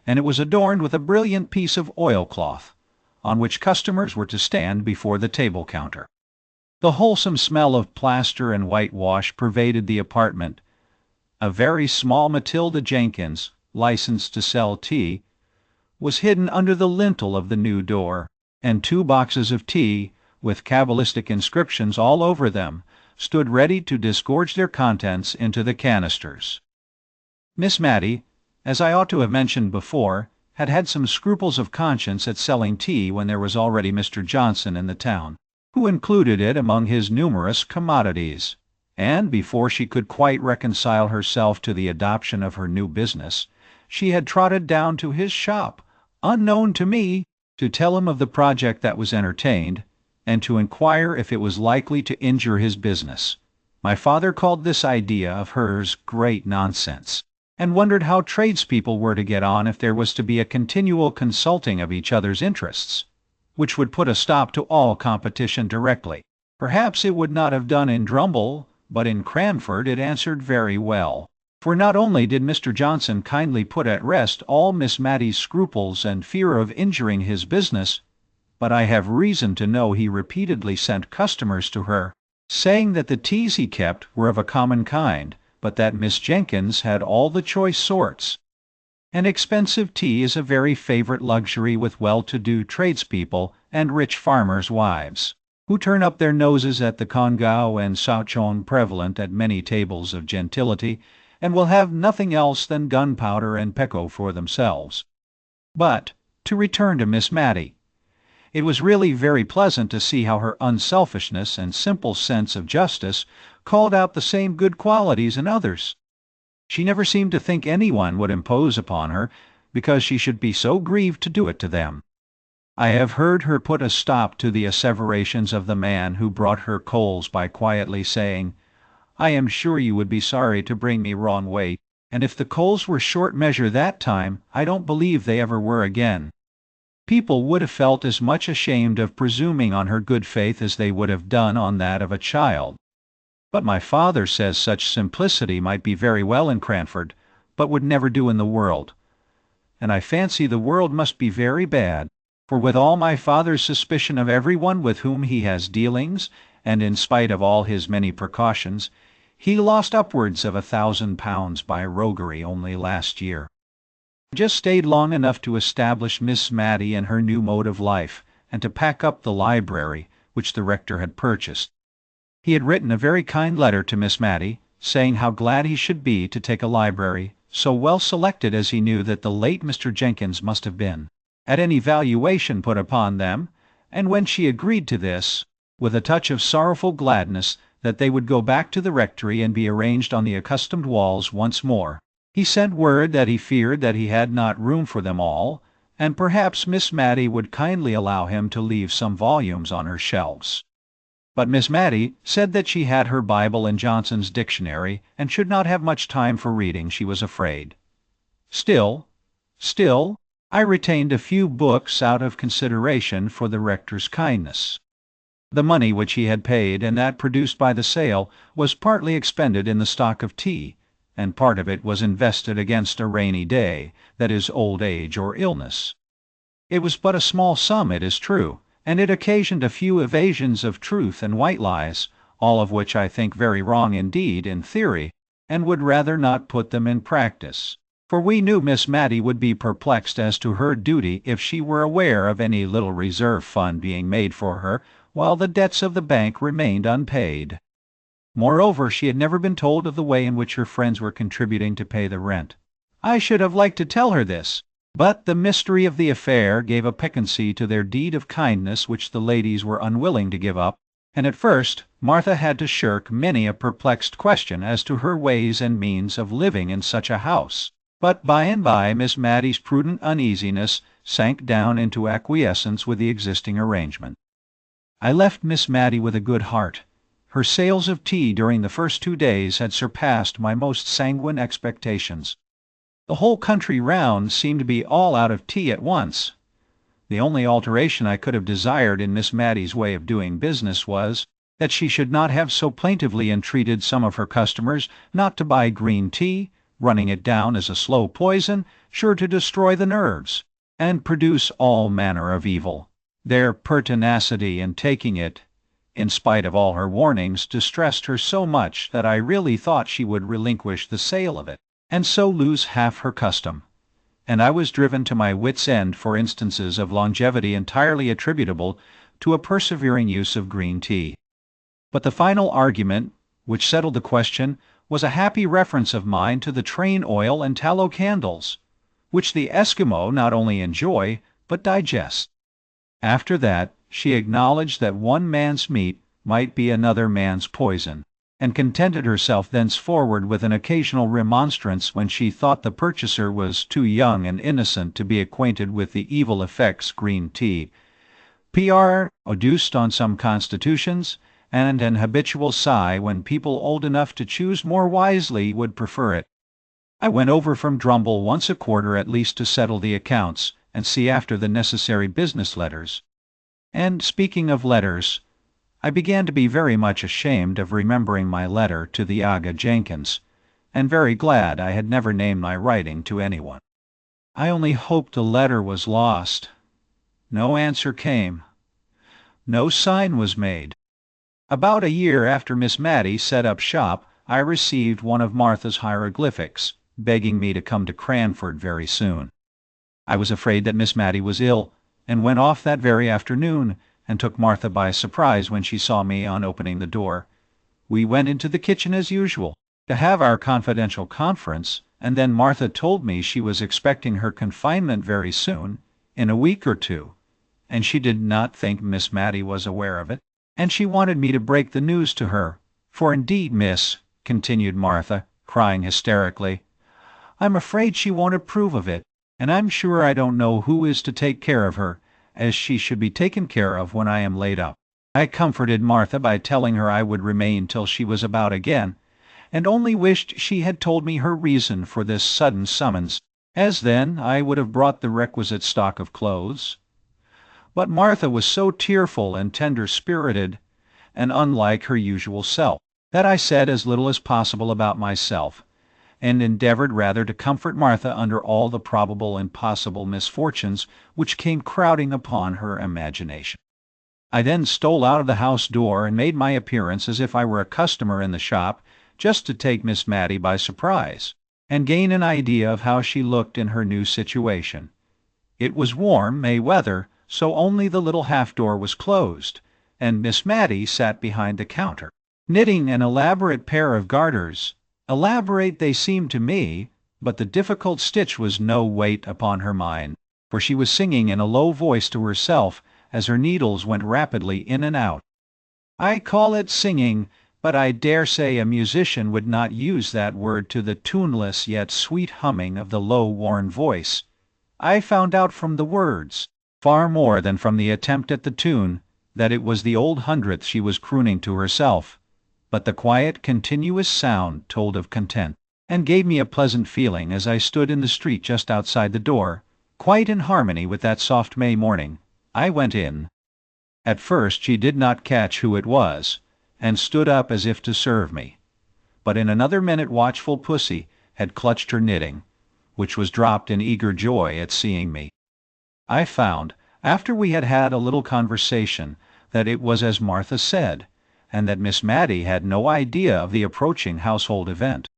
and it was adorned with a brilliant piece of oilcloth, on which customers were to stand before the table counter. The wholesome smell of plaster and whitewash pervaded the apartment. A very small Matilda Jenkins, licensed to sell tea, was hidden under the lintel of the new door, and 2 boxes of tea, with cabalistic inscriptions all over them, stood ready to disgorge their contents into the canisters. Miss Matty, as I ought to have mentioned before, had had some scruples of conscience at selling tea when there was already Mr. Johnson in the town, who included it among his numerous commodities, and before she could quite reconcile herself to the adoption of her new business, she had trotted down to his shop, unknown to me, to tell him of the project that was entertained, and to inquire if it was likely to injure his business. My father called this idea of hers great nonsense, and wondered how tradespeople were to get on if there was to be a continual consulting of each other's interests. which would put a stop to all competition directly. Perhaps it would not have done in Drumble, but in Cranford it answered very well. For not only did Mr. Johnson kindly put at rest all Miss Matty's scruples and fear of injuring his business, but I have reason to know he repeatedly sent customers to her, saying that the teas he kept were of a common kind, but that Miss Jenkins had all the choice sorts. And expensive tea is a very favorite luxury with well-to-do tradespeople and rich farmers' wives, who turn up their noses at the Congao and Souchong prevalent at many tables of gentility, and will have nothing else than gunpowder and pekoe for themselves. But to return to Miss Matty. It was really very pleasant to see how her unselfishness and simple sense of justice called out the same good qualities in others. She never seemed to think anyone would impose upon her, because she should be so grieved to do it to them. I have heard her put a stop to the asseverations of the man who brought her coals by quietly saying, "I am sure you would be sorry to bring me wrong weight, and if the coals were short measure that time, I don't believe they ever were again." People would have felt as much ashamed of presuming on her good faith as they would have done on that of a child. But my father says such simplicity might be very well in Cranford, but would never do in the world. And I fancy the world must be very bad, for with all my father's suspicion of everyone with whom he has dealings, and in spite of all his many precautions, he lost upwards of £1,000 by roguery only last year. I just stayed long enough to establish Miss Matty in her new mode of life, and to pack up the library, which the rector had purchased. He had written a very kind letter to Miss Matty, saying how glad he should be to take a library, so well selected as he knew that the late Mr. Jenkins must have been, at any valuation put upon them, and when she agreed to this, with a touch of sorrowful gladness that they would go back to the rectory and be arranged on the accustomed walls once more, he sent word that he feared that he had not room for them all, and perhaps Miss Matty would kindly allow him to leave some volumes on her shelves. But Miss Matty said that she had her Bible and Johnson's dictionary, and should not have much time for reading, she was afraid. Still, I retained a few books out of consideration for the rector's kindness. The money which he had paid, and that produced by the sale, was partly expended in the stock of tea, and part of it was invested against a rainy day, that is, old age or illness. It was but a small sum, it is true, and it occasioned a few evasions of truth and white lies, all of which I think very wrong indeed in theory, and would rather not put them in practice. For we knew Miss Matty would be perplexed as to her duty if she were aware of any little reserve fund being made for her, while the debts of the bank remained unpaid. Moreover, she had never been told of the way in which her friends were contributing to pay the rent. I should have liked to tell her this, but the mystery of the affair gave a piquancy to their deed of kindness which the ladies were unwilling to give up, and at first Martha had to shirk many a perplexed question as to her ways and means of living in such a house. But by and by Miss Matty's prudent uneasiness sank down into acquiescence with the existing arrangement. I left Miss Matty with a good heart. Her sales of tea during the first 2 days had surpassed my most sanguine expectations. The whole country round seemed to be all out of tea at once. The only alteration I could have desired in Miss Matty's way of doing business was that she should not have so plaintively entreated some of her customers not to buy green tea, running it down as a slow poison, sure to destroy the nerves, and produce all manner of evil. Their pertinacity in taking it, in spite of all her warnings, distressed her so much that I really thought she would relinquish the sale of it, and so lose half her custom. And I was driven to my wits' end for instances of longevity entirely attributable to a persevering use of green tea. But the final argument, which settled the question, was a happy reference of mine to the train oil and tallow candles, which the Eskimo not only enjoy, but digest. After that, she acknowledged that one man's meat might be another man's poison, and contented herself thenceforward with an occasional remonstrance when she thought the purchaser was too young and innocent to be acquainted with the evil effects green tea produced on some constitutions, and an habitual sigh when people old enough to choose more wisely would prefer it. I went over from Drumble once a quarter at least to settle the accounts, and see after the necessary business letters. And speaking of letters, I began to be very much ashamed of remembering my letter to the Aga Jenkins, and very glad I had never named my writing to anyone. I only hoped the letter was lost. No answer came. No sign was made. About a year after Miss Matty set up shop, I received one of Martha's hieroglyphics, begging me to come to Cranford very soon. I was afraid that Miss Matty was ill, and went off that very afternoon, and took Martha by surprise when she saw me on opening the door. We went into the kitchen as usual, to have our confidential conference, and then Martha told me she was expecting her confinement very soon, in a week or two, and she did not think Miss Matty was aware of it, and she wanted me to break the news to her. For indeed, miss, continued Martha, crying hysterically, I'm afraid she won't approve of it, and I'm sure I don't know who is to take care of her, as she should be taken care of when I am laid up. I comforted Martha by telling her I would remain till she was about again, and only wished she had told me her reason for this sudden summons, as then I would have brought the requisite stock of clothes. But Martha was so tearful and tender-spirited, and unlike her usual self, that I said as little as possible about myself, and endeavored rather to comfort Martha under all the probable and possible misfortunes which came crowding upon her imagination. I then stole out of the house door and made my appearance as if I were a customer in the shop, just to take Miss Matty by surprise, and gain an idea of how she looked in her new situation. It was warm May weather, so only the little half-door was closed, and Miss Matty sat behind the counter, knitting an elaborate pair of garters. Elaborate they seemed to me, but the difficult stitch was no weight upon her mind, for she was singing in a low voice to herself as her needles went rapidly in and out. I call it singing, but I dare say a musician would not use that word to the tuneless yet sweet humming of the low, worn voice. I found out from the words, far more than from the attempt at the tune, that it was the old hundredth she was crooning to herself, but the quiet, continuous sound told of content, and gave me a pleasant feeling as I stood in the street just outside the door, quite in harmony with that soft May morning. I went in. At first she did not catch who it was, and stood up as if to serve me, but in another minute watchful pussy had clutched her knitting, which was dropped in eager joy at seeing me. I found, after we had had a little conversation, that it was as Martha said, and that Miss Matty had no idea of the approaching household event.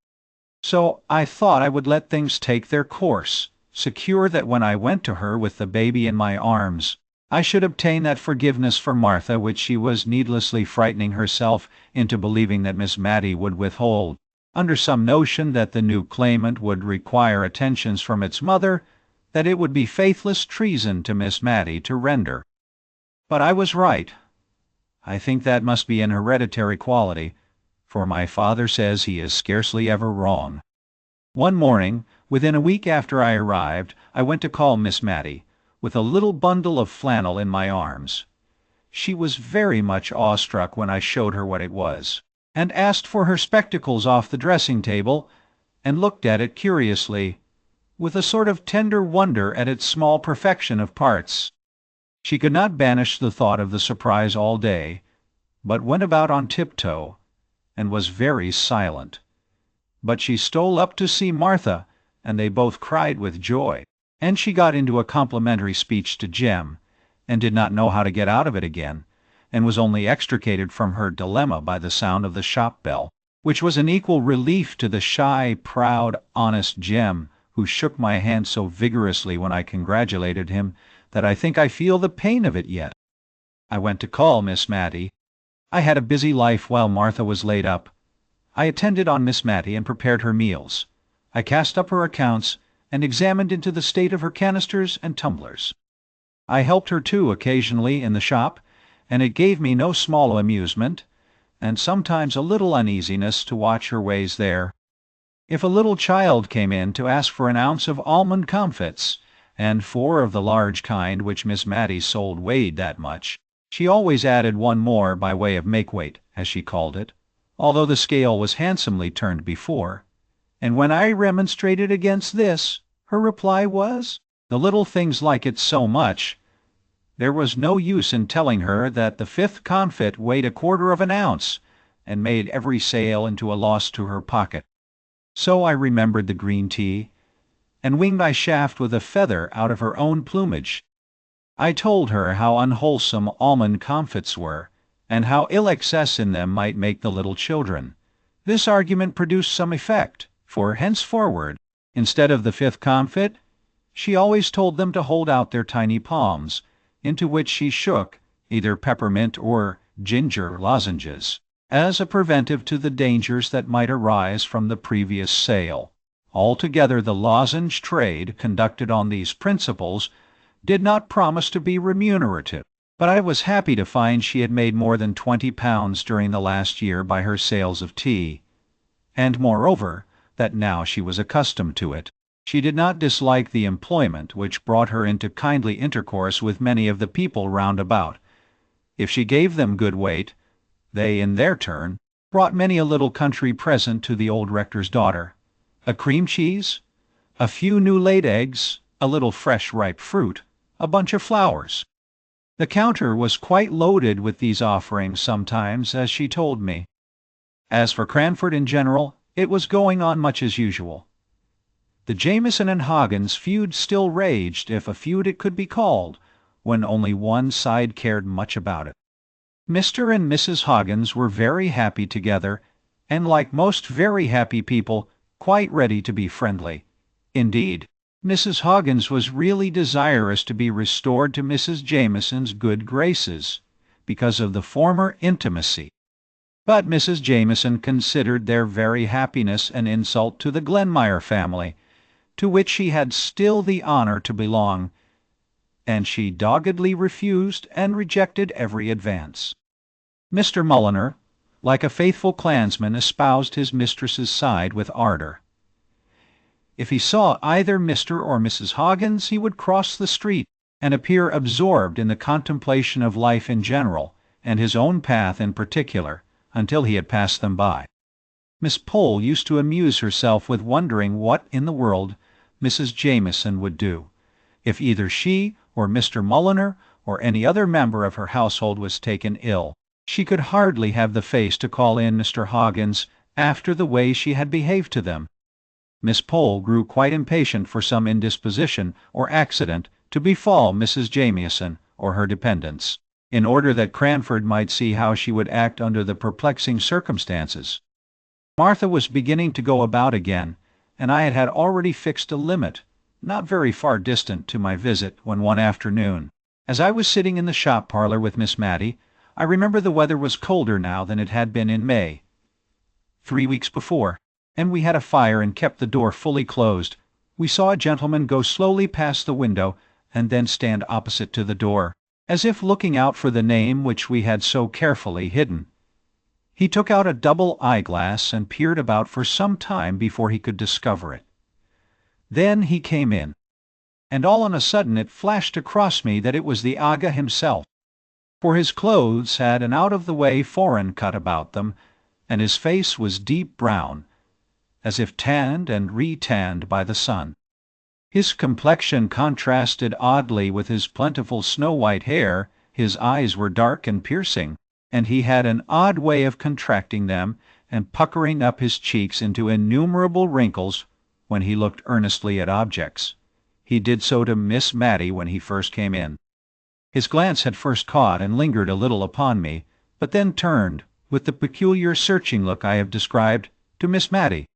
So I thought I would let things take their course, secure that when I went to her with the baby in my arms, I should obtain that forgiveness for Martha which she was needlessly frightening herself into believing that Miss Matty would withhold, under some notion that the new claimant would require attentions from its mother, that it would be faithless treason to Miss Matty to render. But I was right. I think that must be an hereditary quality, for my father says he is scarcely ever wrong. One morning, within a week after I arrived, I went to call Miss Matty, with a little bundle of flannel in my arms. She was very much awestruck when I showed her what it was, and asked for her spectacles off the dressing-table, and looked at it curiously, with a sort of tender wonder at its small perfection of parts. She could not banish the thought of the surprise all day, but went about on tiptoe, and was very silent. But she stole up to see Martha, and they both cried with joy, and she got into a complimentary speech to Jem, and did not know how to get out of it again, and was only extricated from her dilemma by the sound of the shop bell, which was an equal relief to the shy, proud, honest Jem, who shook my hand so vigorously when I congratulated him that I think I feel the pain of it yet. I went to call Miss Matty. I had a busy life while Martha was laid up. I attended on Miss Matty and prepared her meals. I cast up her accounts, and examined into the state of her canisters and tumblers. I helped her too occasionally in the shop, and it gave me no small amusement, and sometimes a little uneasiness to watch her ways there. If a little child came in to ask for an ounce of almond comfits, and 4 of the large kind which Miss Matty sold weighed that much, she always added 1 more by way of make-weight, as she called it, although the scale was handsomely turned before, and when I remonstrated against this, her reply was, "The little things like it so much, There was no use in telling her that the fifth confit weighed 1/4 of an ounce, and made every sale into a loss to her pocket. So I remembered the green tea, and winged my shaft with a feather out of her own plumage. I told her how unwholesome almond comfits were, and how ill excess in them might make the little children. This argument produced some effect, for henceforward, instead of the fifth comfit, she always told them to hold out their tiny palms, into which she shook either peppermint or ginger lozenges, as a preventive to the dangers that might arise from the previous sale. Altogether, the lozenge trade, conducted on these principles, did not promise to be remunerative, but I was happy to find she had made more than £20 during the last year by her sales of tea, and moreover, that now she was accustomed to it, she did not dislike the employment which brought her into kindly intercourse with many of the people round about. If she gave them good weight, they, in their turn, brought many a little country present to the old rector's daughter: a cream cheese, a few new-laid eggs, a little fresh ripe fruit, a bunch of flowers. The counter was quite loaded with these offerings sometimes, as she told me. As for Cranford in general, it was going on much as usual. The Jameson and Hoggins feud still raged, if a feud it could be called, when only one side cared much about it. Mr. and Mrs. Hoggins were very happy together, and like most very happy people, quite ready to be friendly. Indeed, Mrs. Hoggins was really desirous to be restored to Mrs. Jameson's good graces, because of the former intimacy. But Mrs. Jameson considered their very happiness an insult to the Glenmire family, to which she had still the honor to belong, and she doggedly refused and rejected every advance. Mr. Mulliner, like a faithful clansman, espoused his mistress's side with ardor. If he saw either Mr. or Mrs. Hoggins, he would cross the street and appear absorbed in the contemplation of life in general, and his own path in particular, until he had passed them by. Miss Pole used to amuse herself with wondering what in the world Mrs. Jameson would do, if either she or Mr. Mulliner or any other member of her household was taken ill. She could hardly have the face to call in Mr. Hoggins after the way she had behaved to them. Miss Pole grew quite impatient for some indisposition or accident to befall Mrs. Jameson or her dependents, in order that Cranford might see how she would act under the perplexing circumstances. Martha was beginning to go about again, and I had already fixed a limit, not very far distant, to my visit, when one afternoon, as I was sitting in the shop parlor with Miss Matty, I remember the weather was colder now than it had been in May, 3 weeks before, and we had a fire and kept the door fully closed. We saw a gentleman go slowly past the window and then stand opposite to the door, as if looking out for the name which we had so carefully hidden. He took out a double eyeglass and peered about for some time before he could discover it. Then he came in, and all on a sudden it flashed across me that it was the Aga himself, for his clothes had an out-of-the-way foreign cut about them, and his face was deep brown, as if tanned and re-tanned by the sun. His complexion contrasted oddly with his plentiful snow-white hair, his eyes were dark and piercing, and he had an odd way of contracting them and puckering up his cheeks into innumerable wrinkles when he looked earnestly at objects. He did so to Miss Matty when he first came in. His glance had first caught and lingered a little upon me, but then turned, with the peculiar searching look I have described, to Miss Matty.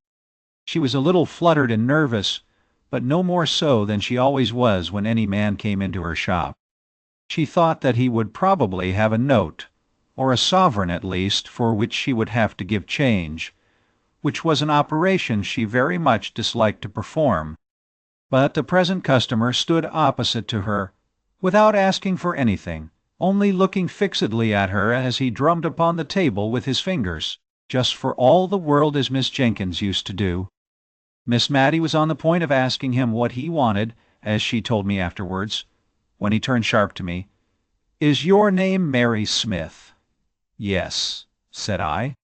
She was a little fluttered and nervous, but no more so than she always was when any man came into her shop. She thought that he would probably have a note, or a sovereign at least, for which she would have to give change, which was an operation she very much disliked to perform. But the present customer stood opposite to her, without asking for anything, only looking fixedly at her as he drummed upon the table with his fingers, just for all the world as Miss Jenkins used to do. Miss Matty was on the point of asking him what he wanted, as she told me afterwards, when he turned sharp to me. "Is your name Mary Smith?" "Yes," said I.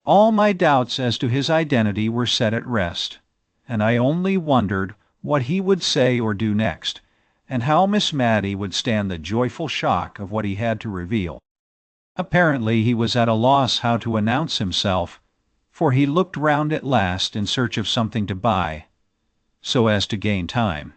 All my doubts as to his identity were set at rest, and I only wondered what he would say or do next, and how Miss Matty would stand the joyful shock of what he had to reveal. Apparently he was at a loss how to announce himself, for he looked round at last in search of something to buy, so as to gain time,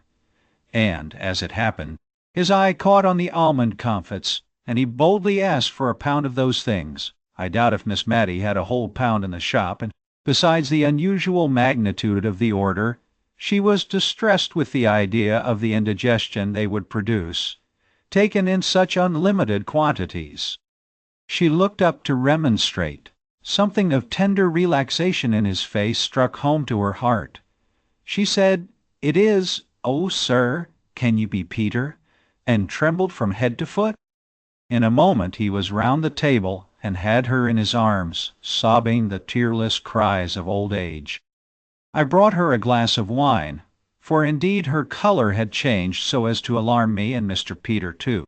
and, as it happened, his eye caught on the almond comfits, and he boldly asked for a pound of those things. I doubt if Miss Matty had a whole pound in the shop, and besides the unusual magnitude of the order, she was distressed with the idea of the indigestion they would produce, taken in such unlimited quantities. She looked up to remonstrate. Something of tender relaxation in his face struck home to her heart. She said, "It is, oh, sir, can you be Peter?" and trembled from head to foot. In a moment he was round the table and had her in his arms, sobbing the tearless cries of old age. I brought her a glass of wine, for indeed her color had changed so as to alarm me and Mr. Peter too.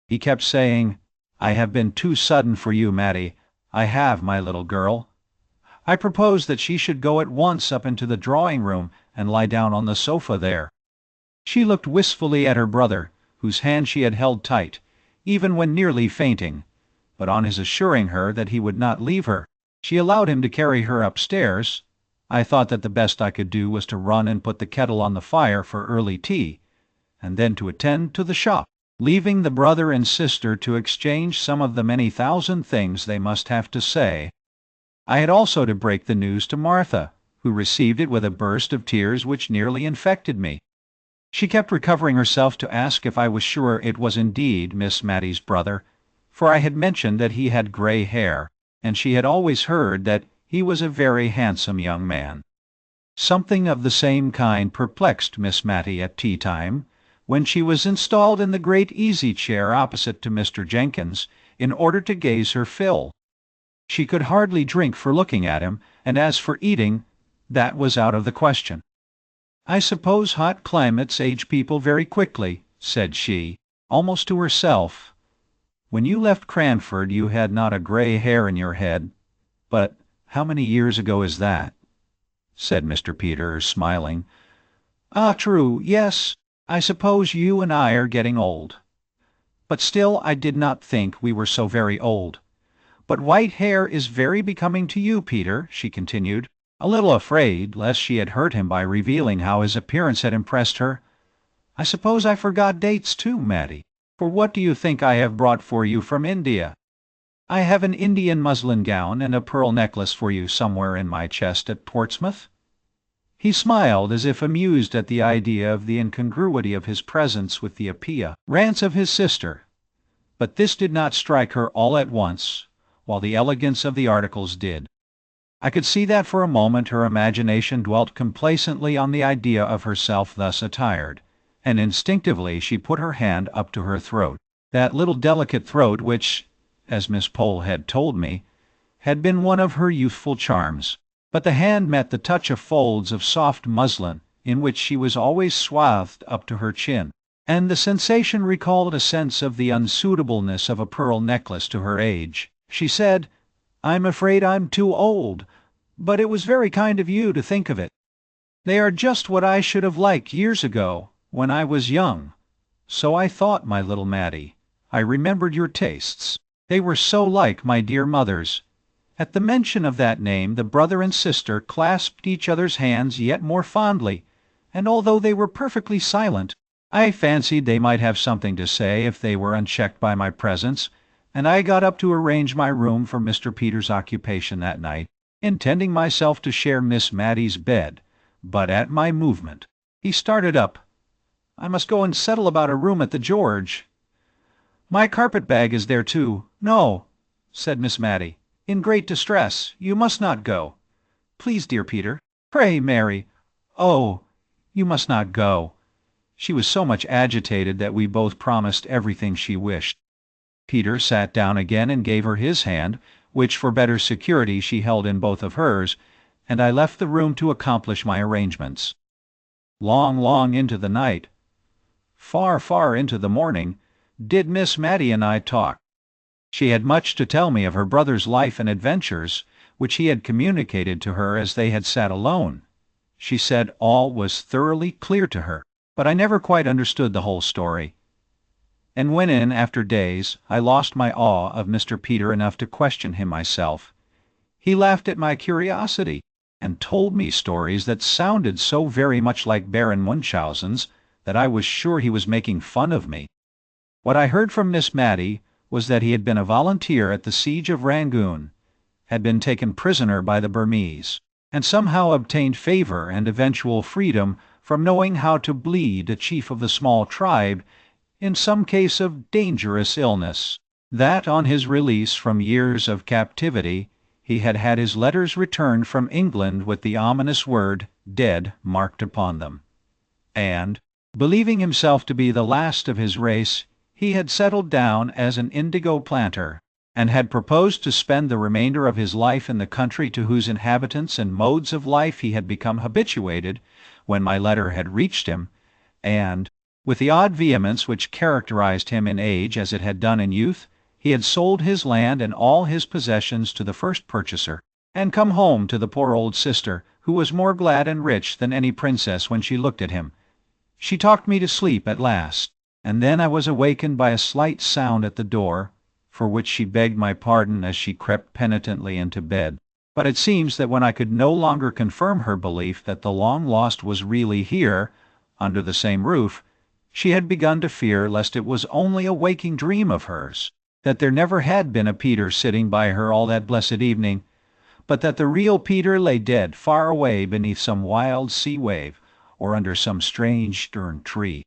He kept saying, "I have been too sudden for you, Matty. I have, my little girl." I proposed that she should go at once up into the drawing-room and lie down on the sofa there. She looked wistfully at her brother, whose hand she had held tight, even when nearly fainting, but on his assuring her that he would not leave her, she allowed him to carry her upstairs. I thought that the best I could do was to run and put the kettle on the fire for early tea, and then to attend to the shop, leaving the brother and sister to exchange some of the many thousand things they must have to say. I had also to break the news to Martha, who received it with a burst of tears which nearly infected me. She kept recovering herself to ask if I was sure it was indeed Miss Matty's brother, for I had mentioned that he had grey hair, and she had always heard that he was a very handsome young man. Something of the same kind perplexed Miss Matty at tea-time, when she was installed in the great easy-chair opposite to Mr. Jenkins, in order to gaze her fill. She could hardly drink for looking at him, and as for eating, that was out of the question. "I suppose hot climates age people very quickly," said she, almost to herself. "When you left Cranford you had not a grey hair in your head, but how many years ago is that?" said Mr. Peter, smiling. "Ah, true, yes, I suppose you and I are getting old. But still I did not think we were so very old. But white hair is very becoming to you, Peter," she continued, a little afraid lest she had hurt him by revealing how his appearance had impressed her. "I suppose I forgot dates too, Matty, for what do you think I have brought for you from India? I have an Indian muslin gown and a pearl necklace for you somewhere in my chest at Portsmouth." He smiled as if amused at the idea of the incongruity of his presence with the appearance of his sister, but this did not strike her all at once, while the elegance of the articles did. I could see that for a moment her imagination dwelt complacently on the idea of herself thus attired, and instinctively she put her hand up to her throat, that little delicate throat which, as Miss Pole had told me, had been one of her youthful charms. But the hand met the touch of folds of soft muslin, in which she was always swathed up to her chin, and the sensation recalled a sense of the unsuitableness of a pearl necklace to her age. She said, "I'm afraid I'm too old, but it was very kind of you to think of it. They are just what I should have liked years ago, when I was young. So I thought, my little Matty. I remembered your tastes. They were so like my dear mother's." At the mention of that name the brother and sister clasped each other's hands yet more fondly, and although they were perfectly silent, I fancied they might have something to say if they were unchecked by my presence, and I got up to arrange my room for Mr. Peter's occupation that night, intending myself to share Miss Matty's bed, but at my movement he started up. "I must go and settle about a room at the George." "My carpet-bag is there too." "No," said Miss Matty, in great distress, "you must not go. Please, dear Peter. Pray, Mary. Oh, you must not go." She was so much agitated that we both promised everything she wished. Peter sat down again and gave her his hand, which for better security she held in both of hers, and I left the room to accomplish my arrangements. Long into the night, far into the morning, did Miss Matty and I talk. She had much to tell me of her brother's life and adventures, which he had communicated to her as they had sat alone. She said all was thoroughly clear to her, but I never quite understood the whole story. And when after days, I lost my awe of Mr. Peter enough to question him myself, he laughed at my curiosity, and told me stories that sounded so very much like Baron Munchausen's that I was sure he was making fun of me. What I heard from Miss Mattie was that he had been a volunteer at the siege of Rangoon, had been taken prisoner by the Burmese, and somehow obtained favor and eventual freedom from knowing how to bleed a chief of the small tribe in some case of dangerous illness, that on his release from years of captivity he had had his letters returned from England with the ominous word "dead" marked upon them, and, believing himself to be the last of his race, he had settled down as an indigo planter, and had proposed to spend the remainder of his life in the country to whose inhabitants and modes of life he had become habituated when my letter had reached him, and, with the odd vehemence which characterized him in age as it had done in youth, he had sold his land and all his possessions to the first purchaser, and come home to the poor old sister, who was more glad and rich than any princess when she looked at him. She talked me to sleep at last, and then I was awakened by a slight sound at the door, for which she begged my pardon as she crept penitently into bed. But it seems that when I could no longer confirm her belief that the long-lost was really here, under the same roof, she had begun to fear lest it was only a waking dream of hers, that there never had been a Peter sitting by her all that blessed evening, but that the real Peter lay dead far away beneath some wild sea-wave, or under some strange stern tree.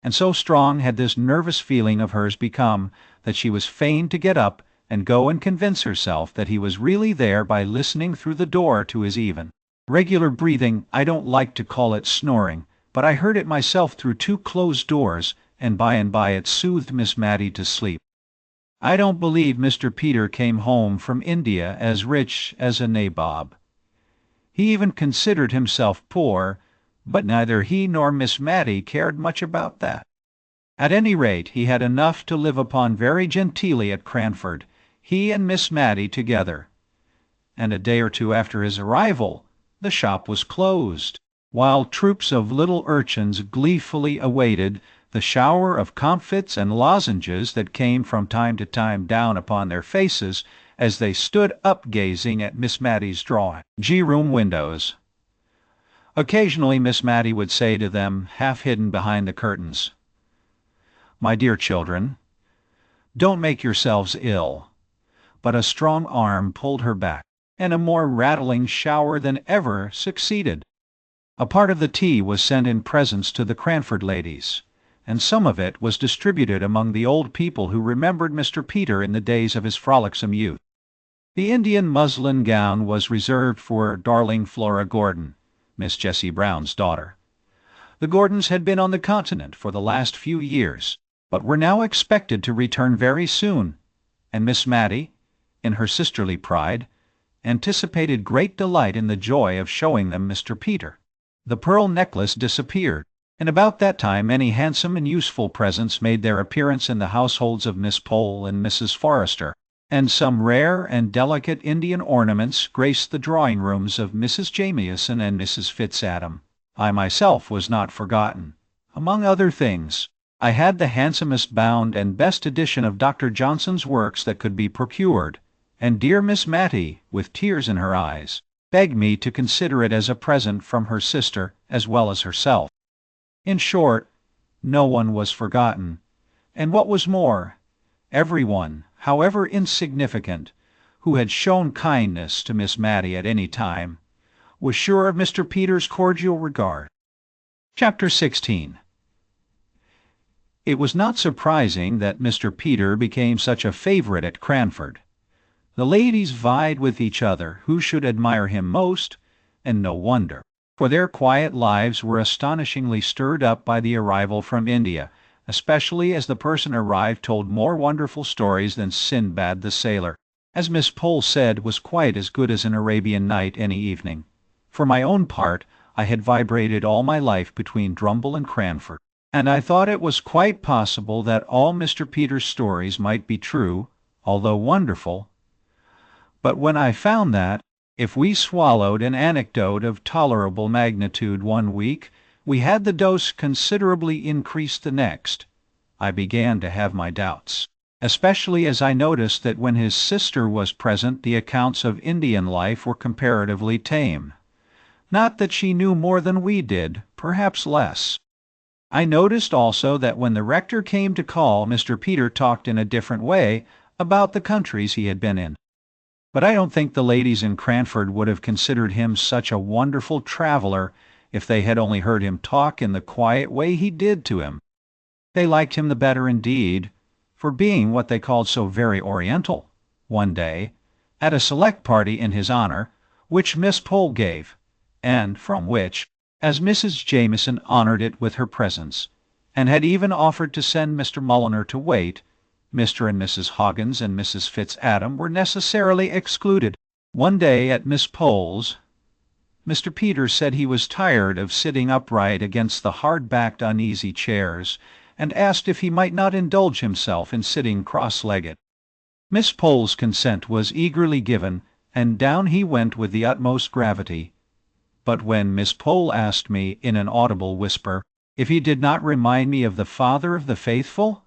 And so strong had this nervous feeling of hers become that she was fain to get up and go and convince herself that he was really there by listening through the door to his even, regular breathing. I don't like to call it snoring, but I heard it myself through 2 closed doors, and by it soothed Miss Mattie to sleep. I don't believe Mr. Peter came home from India as rich as a nabob. He even considered himself poor, but neither he nor Miss Mattie cared much about that. At any rate, he had enough to live upon very genteelly at Cranford, he and Miss Mattie together. And a day or 2 after his arrival, the shop was closed, while troops of little urchins gleefully awaited the shower of comfits and lozenges that came from time to time down upon their faces as they stood up gazing at Miss Mattie's drawing-room windows. Occasionally Miss Mattie would say to them, half hidden behind the curtains, "My dear children, don't make yourselves ill." But a strong arm pulled her back, and a more rattling shower than ever succeeded. A part of the tea was sent in presents to the Cranford ladies, and some of it was distributed among the old people who remembered Mr. Peter in the days of his frolicsome youth. The Indian muslin gown was reserved for darling Flora Gordon, Miss Jessie Brown's daughter. The Gordons had been on the continent for the last few years, but were now expected to return very soon, and Miss Mattie, in her sisterly pride, anticipated great delight in the joy of showing them Mr. Peter. The pearl necklace disappeared, and about that time many handsome and useful presents made their appearance in the households of Miss Pole and Mrs. Forrester, and some rare and delicate Indian ornaments graced the drawing-rooms of Mrs. Jamieson and Mrs. Fitzadam. I myself was not forgotten. Among other things, I had the handsomest bound and best edition of Dr. Johnson's works that could be procured, and dear Miss Mattie, with tears in her eyes, begged me to consider it as a present from her sister as well as herself. In short, no one was forgotten, and what was more, everyone, however insignificant, who had shown kindness to Miss Mattie at any time, was sure of Mr. Peter's cordial regard. Chapter 16. It was not surprising that Mr. Peter became such a favorite at Cranford. The ladies vied with each other who should admire him most, and no wonder, for their quiet lives were astonishingly stirred up by the arrival from India, especially as the person arrived told more wonderful stories than Sinbad the Sailor, as Miss Pole said was quite as good as an Arabian Night any evening. For my own part, I had vibrated all my life between Drumble and Cranford, and I thought it was quite possible that all Mr. Peter's stories might be true, although wonderful. But when I found that, if we swallowed an anecdote of tolerable magnitude one week, we had the dose considerably increased the next. I began to have my doubts, especially as I noticed that when his sister was present the accounts of Indian life were comparatively tame. Not that she knew more than we did, perhaps less. I noticed also that when the rector came to call, Mr. Peter talked in a different way about the countries he had been in. But I don't think the ladies in Cranford would have considered him such a wonderful traveler if they had only heard him talk in the quiet way he did to him. They liked him the better indeed, for being what they called so very oriental, one day, at a select party in his honor, which Miss Pole gave, and from which, as Mrs. Jameson honored it with her presence, and had even offered to send Mr. Mulliner to wait, Mr. and Mrs. Hoggins and Mrs. Fitzadam were necessarily excluded. One day at Miss Pole's, Mr. Peters said he was tired of sitting upright against the hard-backed uneasy chairs, and asked if he might not indulge himself in sitting cross-legged. Miss Pole's consent was eagerly given, and down he went with the utmost gravity. But when Miss Pole asked me, in an audible whisper, if he did not remind me of the father of the faithful,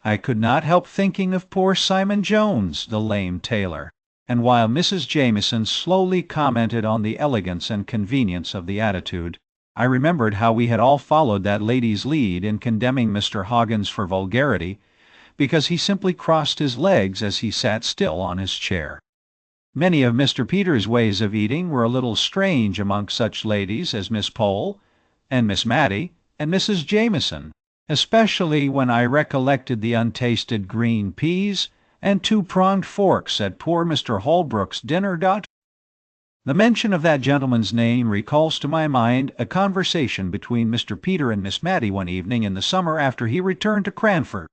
I could not help thinking of poor Simon Jones, the lame tailor, and while Mrs. Jameson slowly commented on the elegance and convenience of the attitude, I remembered how we had all followed that lady's lead in condemning Mr. Hoggins for vulgarity, because he simply crossed his legs as he sat still on his chair. Many of Mr. Peters' ways of eating were a little strange among such ladies as Miss Pole, and Miss Matty, and Mrs. Jameson, especially when I recollected the untasted green peas and two-pronged forks at poor Mr. Holbrook's dinner. The mention of that gentleman's name recalls to my mind a conversation between Mr. Peter and Miss Matty one evening in the summer after he returned to Cranford.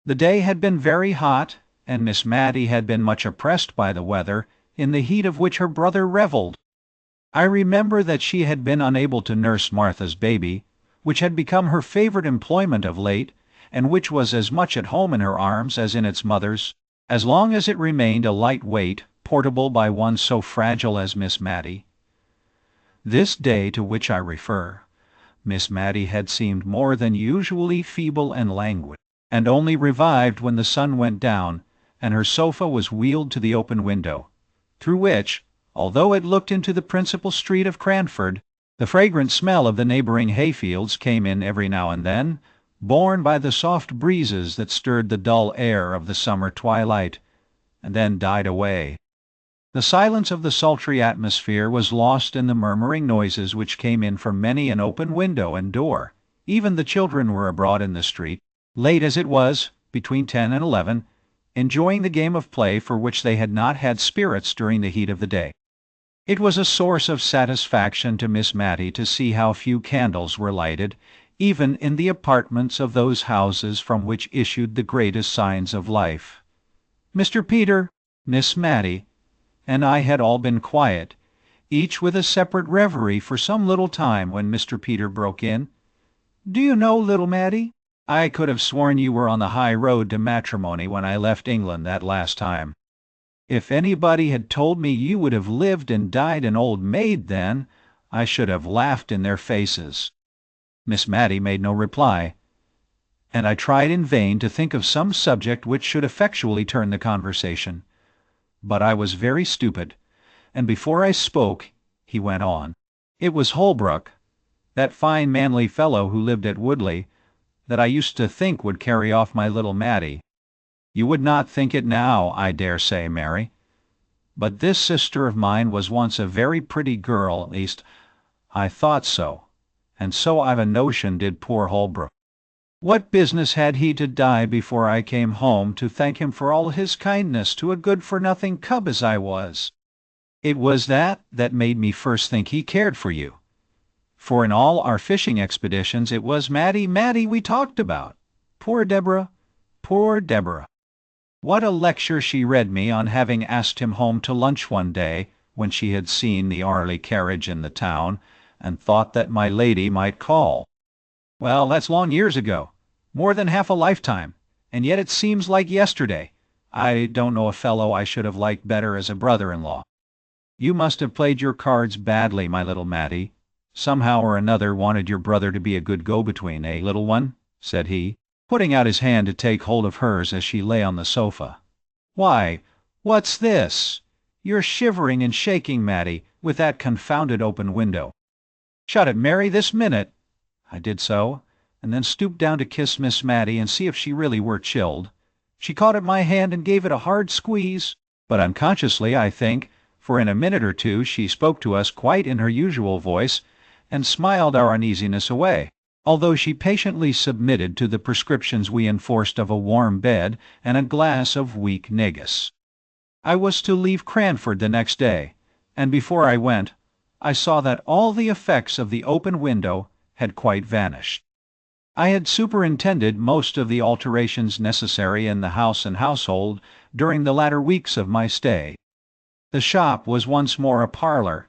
The day had been very hot, and Miss Matty had been much oppressed by the weather, in the heat of which her brother revelled. I remember that she had been unable to nurse Martha's baby, which had become her favorite employment of late, and which was as much at home in her arms as in its mother's, as long as it remained a light weight, portable by one so fragile as Miss Matty. This day to which I refer, Miss Matty had seemed more than usually feeble and languid, and only revived when the sun went down, and her sofa was wheeled to the open window, through which, although it looked into the principal street of Cranford, the fragrant smell of the neighboring hayfields came in every now and then, borne by the soft breezes that stirred the dull air of the summer twilight, and then died away. The silence of the sultry atmosphere was lost in the murmuring noises which came in from many an open window and door. Even the children were abroad in the street, late as it was, between 10 and 11, enjoying the game of play for which they had not had spirits during the heat of the day. It was a source of satisfaction to Miss Matty to see how few candles were lighted, even in the apartments of those houses from which issued the greatest signs of life. Mr. Peter, Miss Matty, and I had all been quiet, each with a separate reverie for some little time, when Mr. Peter broke in. "Do you know, little Matty, I could have sworn you were on the high road to matrimony when I left England that last time. If anybody had told me you would have lived and died an old maid then, I should have laughed in their faces." Miss Matty made no reply, and I tried in vain to think of some subject which should effectually turn the conversation. But I was very stupid, and before I spoke, he went on. "It was Holbrook, that fine manly fellow who lived at Woodley, that I used to think would carry off my little Matty. You would not think it now, I dare say, Mary. But this sister of mine was once a very pretty girl, at least, I thought so, and so I've a notion did poor Holbrook. What business had he to die before I came home to thank him for all his kindness to a good-for-nothing cub as I was? It was that made me first think he cared for you. For in all our fishing expeditions it was Matty we talked about. Poor Deborah, poor Deborah. What a lecture she read me on having asked him home to lunch one day, when she had seen the Arley carriage in the town, and thought that my lady might call. Well, that's long years ago, more than half a lifetime, and yet it seems like yesterday. I don't know a fellow I should have liked better as a brother-in-law. You must have played your cards badly, my little Matty, somehow or another wanted your brother to be a good go-between, eh, little one?" said he, putting out his hand to take hold of hers as she lay on the sofa. "Why, what's this? You're shivering and shaking, Matty, with that confounded open window. Shut it, Mary, this minute." I did so, and then stooped down to kiss Miss Matty and see if she really were chilled. She caught at my hand and gave it a hard squeeze, but unconsciously, I think, for in a minute or two she spoke to us quite in her usual voice, and smiled our uneasiness away, although she patiently submitted to the prescriptions we enforced of a warm bed and a glass of weak negus. I was to leave Cranford the next day, and before I went, I saw that all the effects of the open window had quite vanished. I had superintended most of the alterations necessary in the house and household during the latter weeks of my stay. The shop was once more a parlor,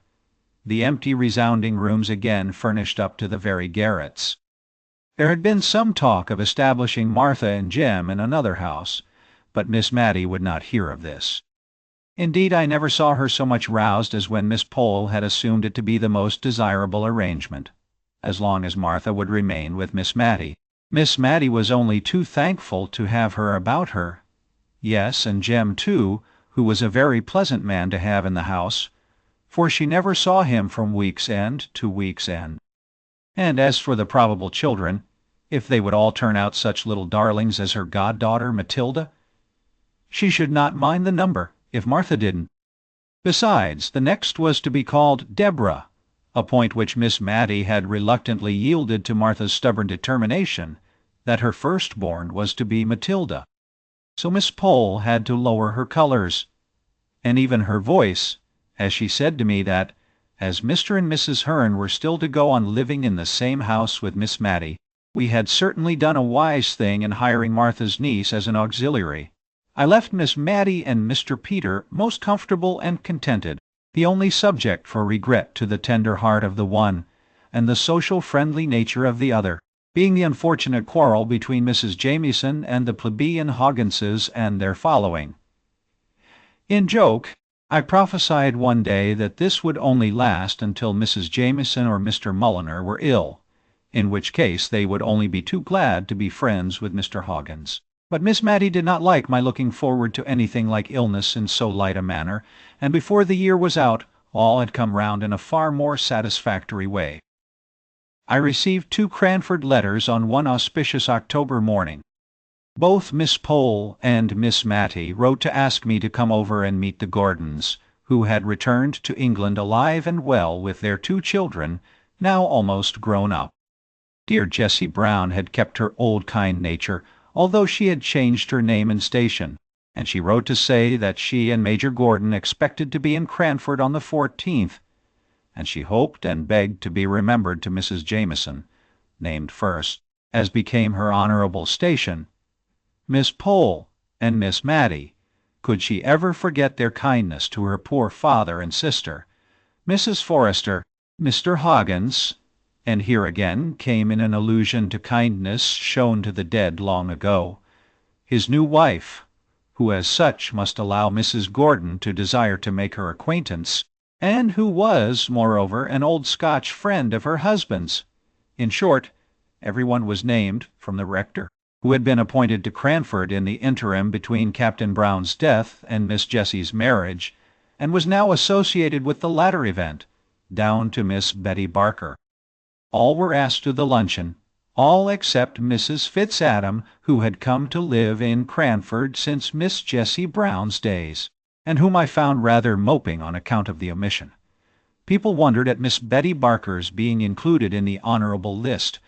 the empty resounding rooms again furnished up to the very garrets. There had been some talk of establishing Martha and Jem in another house, but Miss Matty would not hear of this. Indeed, I never saw her so much roused as when Miss Pole had assumed it to be the most desirable arrangement, as long as Martha would remain with Miss Matty. Miss Matty was only too thankful to have her about her. Yes, and Jem too, who was a very pleasant man to have in the house, for she never saw him from week's end to week's end. And as for the probable children, if they would all turn out such little darlings as her goddaughter Matilda, she should not mind the number, if Martha didn't. Besides, the next was to be called Deborah, a point which Miss Matty had reluctantly yielded to Martha's stubborn determination that her firstborn was to be Matilda. So Miss Pole had to lower her colors, and even her voice, as she said to me that, as Mr. and Mrs. Hearn were still to go on living in the same house with Miss Matty, we had certainly done a wise thing in hiring Martha's niece as an auxiliary. I left Miss Matty and Mr. Peter most comfortable and contented, the only subject for regret to the tender heart of the one, and the social friendly nature of the other, being the unfortunate quarrel between Mrs. Jamieson and the plebeian Hogginses and their following. In joke, I prophesied one day that this would only last until Mrs. Jamieson or Mr. Mulliner were ill, in which case they would only be too glad to be friends with Mr. Hoggins. But Miss Matty did not like my looking forward to anything like illness in so light a manner, and before the year was out, all had come round in a far more satisfactory way. I received 2 Cranford letters on one auspicious October morning. Both Miss Pole and Miss Matty wrote to ask me to come over and meet the Gordons, who had returned to England alive and well with their 2 children, now almost grown up. Dear Jessie Brown had kept her old kind nature, although she had changed her name and station, and she wrote to say that she and Major Gordon expected to be in Cranford on the 14th, and she hoped and begged to be remembered to Mrs. Jamieson, named first, as became her honorable station. Miss Pole and Miss Matty, could she ever forget their kindness to her poor father and sister, Mrs. Forrester, Mr. Hoggins, and here again came in an allusion to kindness shown to the dead long ago, his new wife, who as such must allow Mrs. Gordon to desire to make her acquaintance, and who was, moreover, an old Scotch friend of her husband's. In short, everyone was named, from the rector, who had been appointed to Cranford in the interim between Captain Brown's death and Miss Jessie's marriage, and was now associated with the latter event, down to Miss Betty Barker. All were asked to the luncheon, all except Mrs. Fitzadam, who had come to live in Cranford since Miss Jessie Brown's days, and whom I found rather moping on account of the omission. People wondered at Miss Betty Barker's being included in the honorable list,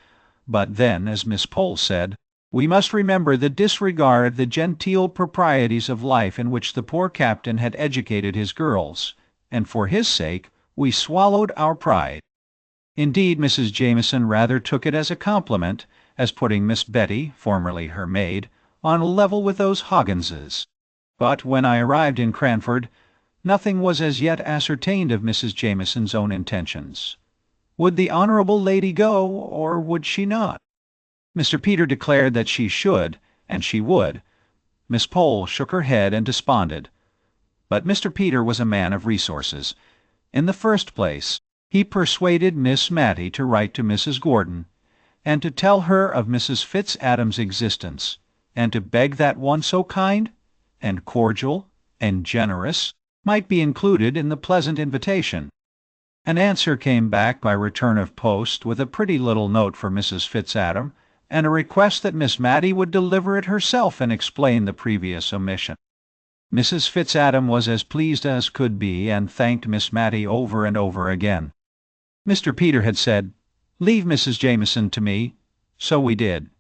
but then, as Miss Pole said, we must remember the disregard the genteel proprieties of life in which the poor captain had educated his girls, and for his sake we swallowed our pride. Indeed, Mrs. Jamieson rather took it as a compliment, as putting Miss Betty, formerly her maid, on a level with those Hogginses. But when I arrived in Cranford, nothing was as yet ascertained of Mrs. Jamieson's own intentions. Would the honourable lady go, or would she not? Mr. Peter declared that she should, and she would. Miss Pole shook her head and desponded. But Mr. Peter was a man of resources. In the first place, He persuaded Miss Matty to write to Mrs. Gordon, and to tell her of Mrs. Fitzadam's existence, and to beg that one so kind, and cordial, and generous, might be included in the pleasant invitation. An answer came back by return of post with a pretty little note for Mrs. Fitzadam, and a request that Miss Matty would deliver it herself and explain the previous omission. Mrs. Fitzadam was as pleased as could be, and thanked Miss Matty over and over again. Mr. Peter had said, "Leave Mrs. Jameson to me," so we did,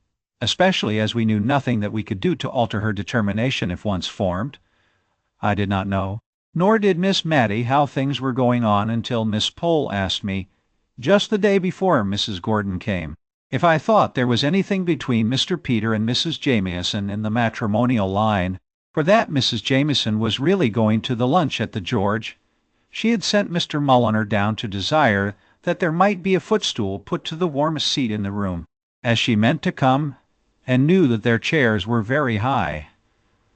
especially as we knew nothing that we could do to alter her determination if once formed. I did not know, nor did Miss Matty, how things were going on until Miss Pole asked me, just the day before Mrs. Gordon came, if I thought there was anything between Mr. Peter and Mrs. Jameson in the matrimonial line, for that Mrs. Jameson was really going to the lunch at the George. She had sent Mr. Mulliner down to desire that there might be a footstool put to the warmest seat in the room, as she meant to come, and knew that their chairs were very high.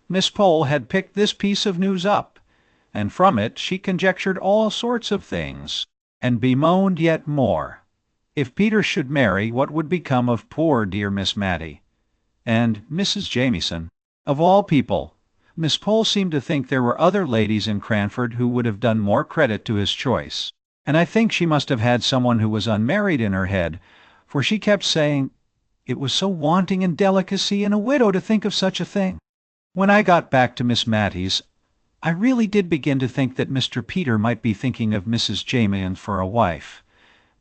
Miss Pole had picked this piece of news up, and from it she conjectured all sorts of things, and bemoaned yet more. If Peter should marry, what would become of poor dear Miss Matty? And Mrs. Jameson, of all people. Miss Pole seemed to think there were other ladies in Cranford who would have done more credit to his choice, and I think she must have had someone who was unmarried in her head, for she kept saying it was so wanting in delicacy in a widow to think of such a thing. When I got back to Miss Matty's, I really did begin to think that Mr. Peter might be thinking of Mrs. Jameson for a wife,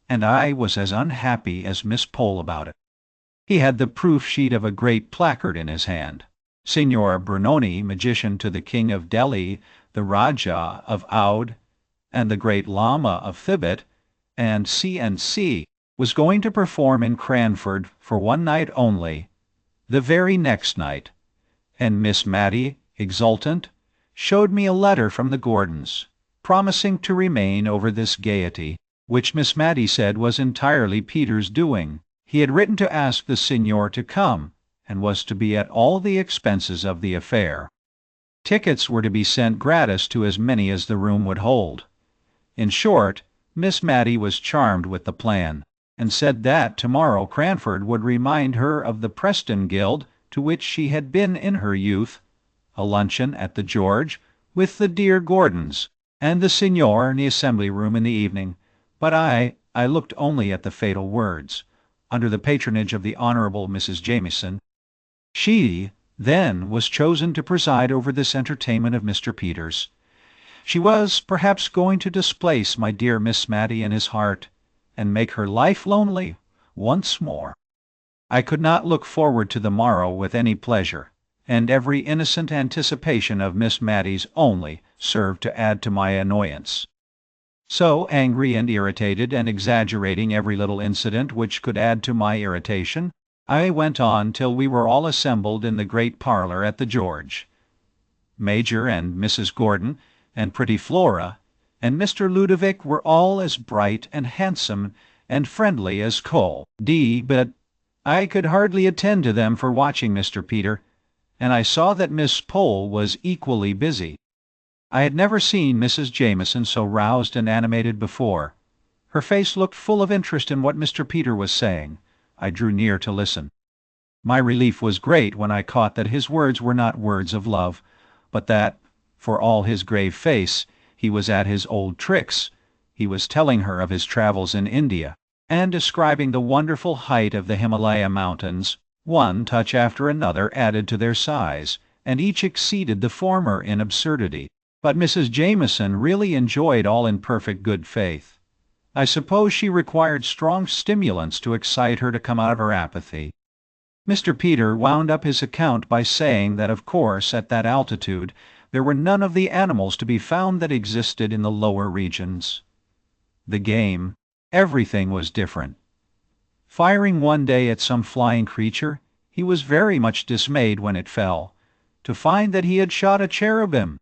and I was as unhappy as Miss Pole about it. He had the proof-sheet of a great placard in his hand. Signor BRUNONI, magician to the King of Delhi, the Rajah of Oude, and the great Lama of Thibet, and C&C, was going to perform in Cranford for one night only, the very next night, and Miss Matty, exultant, showed me a letter from the Gordons, promising to remain over this gaiety, which Miss Matty said was entirely Peter's doing. He had written to ask the Signor to come, and was to be at all the expenses of the affair. Tickets were to be sent gratis to as many as the room would hold. In short, Miss Matty was charmed with the plan, and said that tomorrow Cranford would remind her of the Preston Guild to which she had been in her youth, a luncheon at the George, with the dear Gordons, and the Signor in the assembly room in the evening. But I looked only at the fatal words, under the patronage of the Honourable Mrs. Jameson. She, then, was chosen to preside over this entertainment of Mr. Peter's. She was perhaps going to displace my dear Miss Matty in his heart, and make her life lonely once more. I could not look forward to the morrow with any pleasure, and every innocent anticipation of Miss Matty's only served to add to my annoyance. So, angry and irritated, and exaggerating every little incident which could add to my irritation, I went on till we were all assembled in the great parlour at the George. Major and Mrs. Gordon, and pretty Flora, and Mr. Ludovic were all as bright and handsome and friendly as coal. But I could hardly attend to them for watching Mr. Peter, and I saw that Miss Pole was equally busy. I had never seen Mrs. Jameson so roused and animated before. Her face looked full of interest in what Mr. Peter was saying. I drew near to listen. My relief was great when I caught that his words were not words of love, but that, for all his grave face, he was at his old tricks. He was telling her of his travels in India, and describing the wonderful height of the Himalaya mountains. One touch after another added to their size, and each exceeded the former in absurdity. But Mrs. Jameson really enjoyed all in perfect good faith. I suppose she required strong stimulants to excite her to come out of her apathy. Mr. Peter wound up his account by saying that of course at that altitude there were none of the animals to be found that existed in the lower regions. The game, everything was different. Firing one day at some flying creature, he was very much dismayed when it fell, to find that he had shot a cherubim.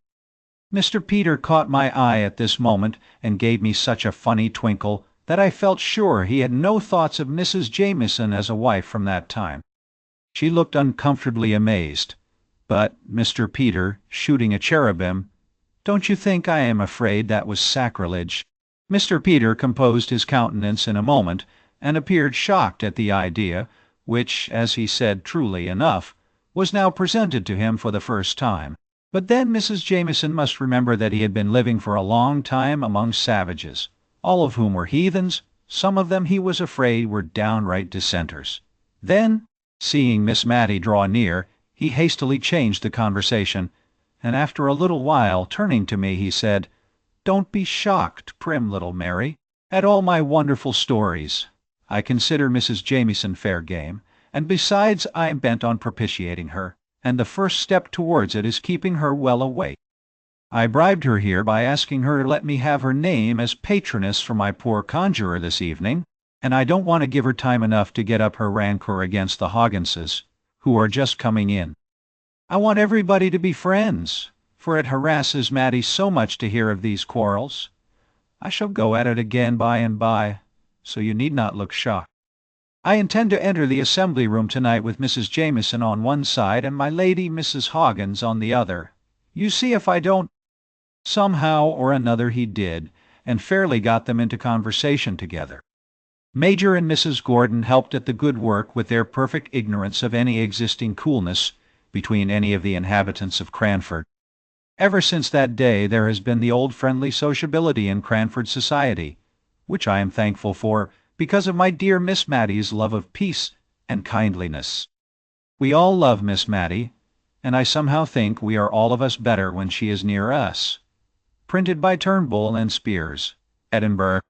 Mr. Peter caught my eye at this moment, and gave me such a funny twinkle that I felt sure he had no thoughts of Mrs. Jameson as a wife from that time. She looked uncomfortably amazed. But Mr. Peter, shooting a cherubim, don't you think I am afraid that was sacrilege? Mr. Peter composed his countenance in a moment, and appeared shocked at the idea, which, as he said truly enough, was now presented to him for the first time. But then Mrs. Jameson must remember that he had been living for a long time among savages, all of whom were heathens. Some of them, he was afraid, were downright dissenters. Then, seeing Miss Matty draw near, he hastily changed the conversation, and after a little while, turning to me, he said, "Don't be shocked, prim little Mary, at all my wonderful stories. I consider Mrs. Jameson fair game, and besides I am bent on propitiating her, and the first step towards it is keeping her well awake. I bribed her here by asking her to let me have her name as patroness for my poor conjurer this evening, and I don't want to give her time enough to get up her rancour against the Hogginses, who are just coming in. I want everybody to be friends, for it harasses Matty so much to hear of these quarrels. I shall go at it again by and by, so you need not look shocked. I intend to enter the assembly room tonight with Mrs. Jameson on one side and my lady Mrs. Hoggins on the other. You see if I don't—" Somehow or another he did, and fairly got them into conversation together. Major and Mrs. Gordon helped at the good work with their perfect ignorance of any existing coolness between any of the inhabitants of Cranford. Ever since that day there has been the old friendly sociability in Cranford society, which I am thankful for, because of my dear Miss Matty's love of peace and kindliness. We all love Miss Matty, and I somehow think we are all of us better when she is near us. Printed by Turnbull and Spears, Edinburgh.